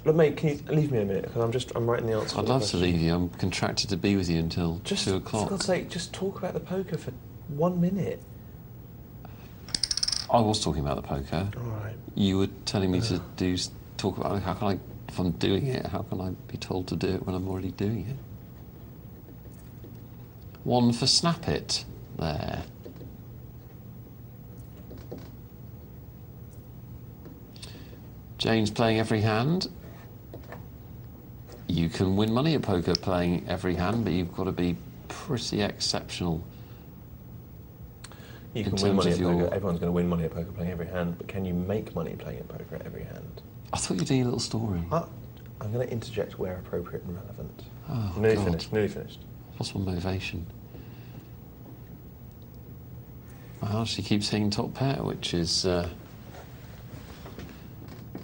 Speaker 1: Look, mate, can you leave me a minute? Because I'm writing the answer.
Speaker 2: I'd love to leave you. I'm contracted to be with you until 2 o'clock.
Speaker 1: For God's sake, just talk about the poker for 1 minute.
Speaker 2: I was talking about the poker.
Speaker 1: All right.
Speaker 2: You were telling me to talk about how can I, if I'm doing it, how can I be told to do it when I'm already doing it? 1 for Snappit. There. Jane's playing every hand. You can win money at poker playing every hand, but you've got to be pretty exceptional.
Speaker 1: You can win money at poker. Everyone's going to win money at poker playing every hand, but can you make money playing at poker at every hand?
Speaker 2: I thought you were doing a little story.
Speaker 1: I'm going to interject where appropriate and relevant.
Speaker 2: Oh,
Speaker 1: nearly
Speaker 2: God.
Speaker 1: finished.
Speaker 2: Possible motivation. Well, she keeps hitting top pair, which is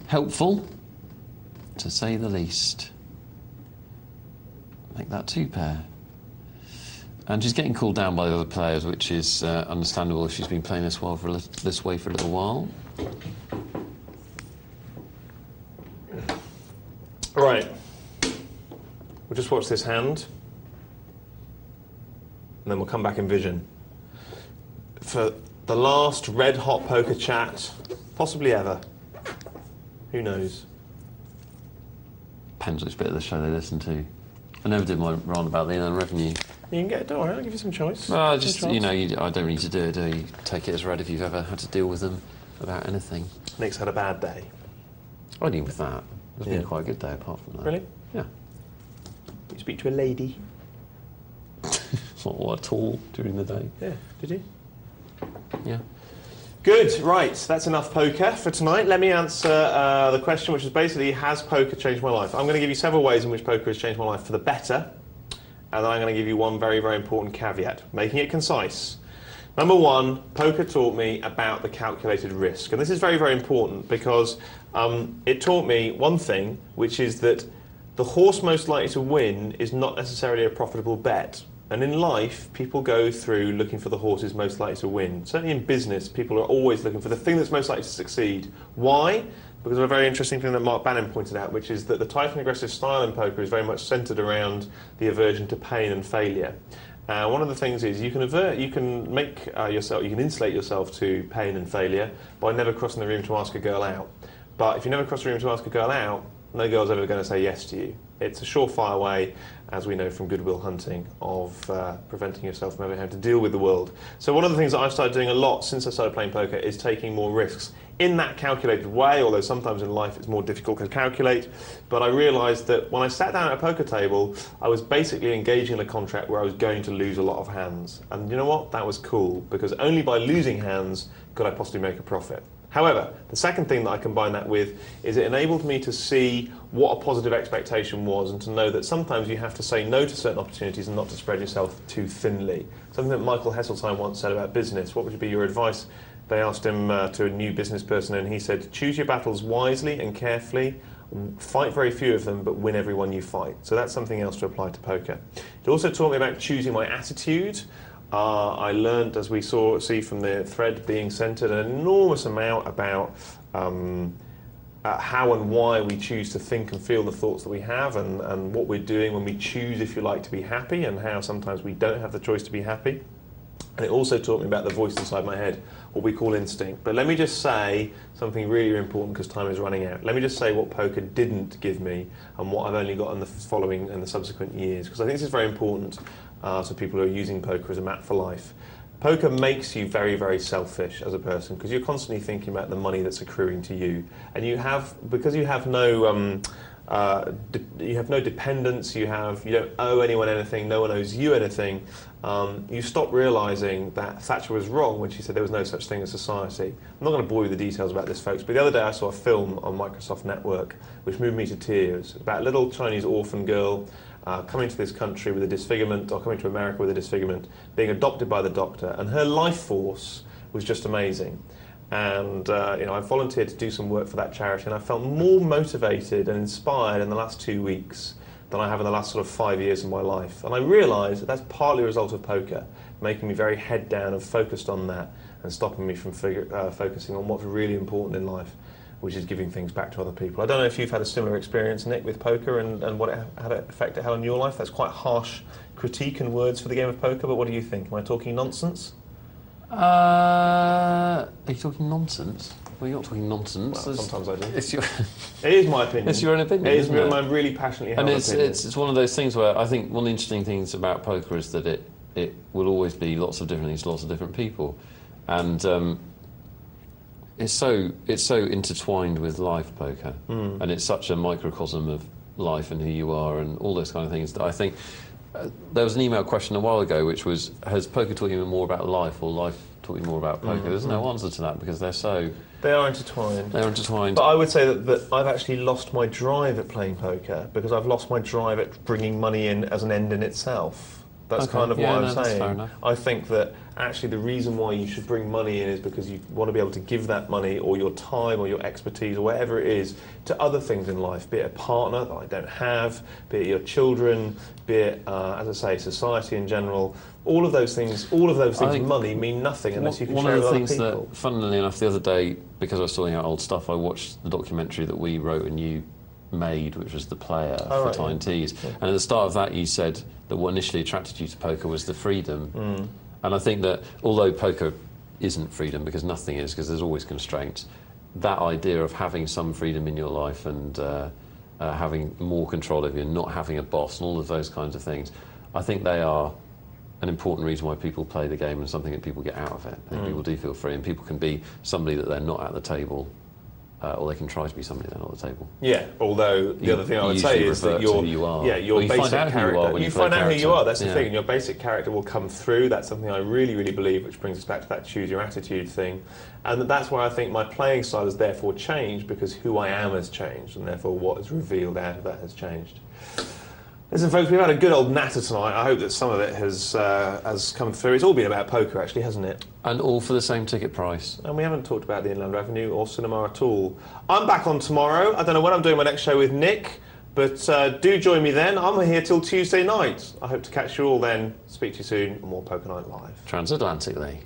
Speaker 2: helpful, to say the least. Make that 2 pair. And she's getting called down by the other players, which is understandable if she's been playing this way for a little while.
Speaker 1: Right. We'll just watch this hand, and then we'll come back in vision. For the last red-hot poker chat, possibly ever. Who knows?
Speaker 2: Depends which bit of the show they listen to. I never did my rant about the inland revenue.
Speaker 1: You can get it, don't worry, I'll give you some choice.
Speaker 2: Well, I don't need to do it, do you? Take it as read if you've ever had to deal with them about anything.
Speaker 1: Nick's had a bad day.
Speaker 2: Only with that. It's been
Speaker 1: Yeah.
Speaker 2: quite a good day apart from that.
Speaker 1: Really?
Speaker 2: Yeah.
Speaker 1: You speak to a lady?
Speaker 2: Not at all during the day.
Speaker 1: Yeah, did you?
Speaker 2: Yeah.
Speaker 1: Good, right, that's enough poker for tonight. Let me answer the question, which is basically, has poker changed my life? I'm going to give you several ways in which poker has changed my life for the better, and then I'm going to give you one very, very important caveat, making it concise. Number one, poker taught me about the calculated risk, and this is very, very important because it taught me one thing, which is that the horse most likely to win is not necessarily a profitable bet. And in life, people go through looking for the horses most likely to win. Certainly in business, people are always looking for the thing that's most likely to succeed. Why? Because of a very interesting thing that Mark Bannon pointed out, which is that the tight and aggressive style in poker is very much centred around the aversion to pain and failure. One of the things is you can insulate yourself to pain and failure by never crossing the room to ask a girl out. But if you never cross the room to ask a girl out, no girl's ever going to say yes to you. It's a surefire way, as we know from Good Will Hunting, of preventing yourself from ever having to deal with the world. So one of the things that I've started doing a lot since I started playing poker is taking more risks in that calculated way, although sometimes in life it's more difficult to calculate. But I realised that when I sat down at a poker table, I was basically engaging in a contract where I was going to lose a lot of hands. And you know what? That was cool, because only by losing hands could I possibly make a profit. However, the second thing that I combine that with is it enabled me to see what a positive expectation was and to know that sometimes you have to say no to certain opportunities and not to spread yourself too thinly. Something that Michael Heseltine once said about business. What would be your advice? They asked him to a new business person, and he said, choose your battles wisely and carefully, fight very few of them, but win every one you fight. So that's something else to apply to poker. It also taught me about choosing my attitude. I learned, as we see from the thread being centred, an enormous amount about how and why we choose to think and feel the thoughts that we have, and what we're doing when we choose, if you like, to be happy, and how sometimes we don't have the choice to be happy. And it also taught me about the voice inside my head, what we call instinct. But let me just say something really important, because time is running out. Let me just say what poker didn't give me and what I've only got in the following and the subsequent years, because I think this is very important to people who are using poker as a map for life. Poker makes you very, very selfish as a person, because you're constantly thinking about the money that's accruing to you, and because you have no dependence, you don't owe anyone anything, no one owes you anything. You stop realising that Thatcher was wrong when she said there was no such thing as society. I'm not going to bore you with the details about this, folks, but the other day I saw a film on Microsoft Network which moved me to tears about a little Chinese orphan girl coming to this country with a disfigurement, or coming to America with a disfigurement, being adopted by the doctor, and her life force was just amazing. And I volunteered to do some work for that charity, and I felt more motivated and inspired in the last 2 weeks than I have in the last sort of 5 years of my life. And I realised that that's partly a result of poker, making me very head down and focused on that, and stopping me from focusing on what's really important in life, which is giving things back to other people. I don't know if you've had a similar experience, Nick, with poker, and what effect it had on your life. That's quite harsh critique and words for the game of poker, but what do you think? Am I talking nonsense?
Speaker 2: Are you talking nonsense? Well, you're not talking nonsense.
Speaker 1: Well, sometimes I do.
Speaker 2: It
Speaker 1: is my opinion.
Speaker 2: It's your own opinion.
Speaker 1: It is my really passionately held opinion.
Speaker 2: And it's one of those things where I think one of the interesting things about poker is that it will always be lots of different things to lots of different people, and it's so intertwined with life, poker, and it's such a microcosm of life and who you are and all those kind of things that I think. There was an email question a while ago which was, has poker taught you more about life, or life taught you more about poker? There's no answer to that, because
Speaker 1: they are intertwined.
Speaker 2: They're intertwined.
Speaker 1: But I would say that I've actually lost my drive at playing poker, because I've lost my drive at bringing money in as an end in itself. That's kind of what I'm saying.
Speaker 2: That's fair enough.
Speaker 1: I think that actually the reason why you should bring money in is because you want to be able to give that money, or your time, or your expertise, or whatever it is, to other things in life, be it a partner that I don't have, be it your children, be it, as I say, society in general. All of those things, money, mean nothing unless you can share with other people. One of the things that, funnily enough, the other day, because I was sorting out old stuff, I watched the documentary that we wrote and you made, which was The Player, for Tyne Tees. Yeah. And at the start of that you said that what initially attracted you to poker was the freedom. And I think that although poker isn't freedom, because nothing is, because there's always constraints, that idea of having some freedom in your life and having more control over you and not having a boss and all of those kinds of things, I think they are an important reason why people play the game and something that people get out of it. And people do feel free, and people can be somebody that they're not at the table
Speaker 2: or they can try to be somebody they're not at the table.
Speaker 1: Yeah, although the other thing I would say is that
Speaker 2: who you are.
Speaker 1: your
Speaker 2: you
Speaker 1: basic
Speaker 2: find out
Speaker 1: character.
Speaker 2: Who you are when
Speaker 1: you find out who you are. That's the
Speaker 2: yeah.
Speaker 1: thing. And your basic character will come through. That's something I really, really believe, which brings us back to that choose your attitude thing. And that's why I think my playing style has therefore changed, because who I am has changed, and therefore what is revealed out of that has changed. Listen, folks, we've had a good old natter tonight. I hope that some of it has come through. It's all been about poker, actually, hasn't it?
Speaker 2: And all for the same ticket price.
Speaker 1: And we haven't talked about the Inland Revenue or cinema at all. I'm back on tomorrow. I don't know when I'm doing my next show with Nick, but do join me then. I'm here till Tuesday night. I hope to catch you all then. Speak to you soon on more Poker Night Live.
Speaker 2: Transatlantically.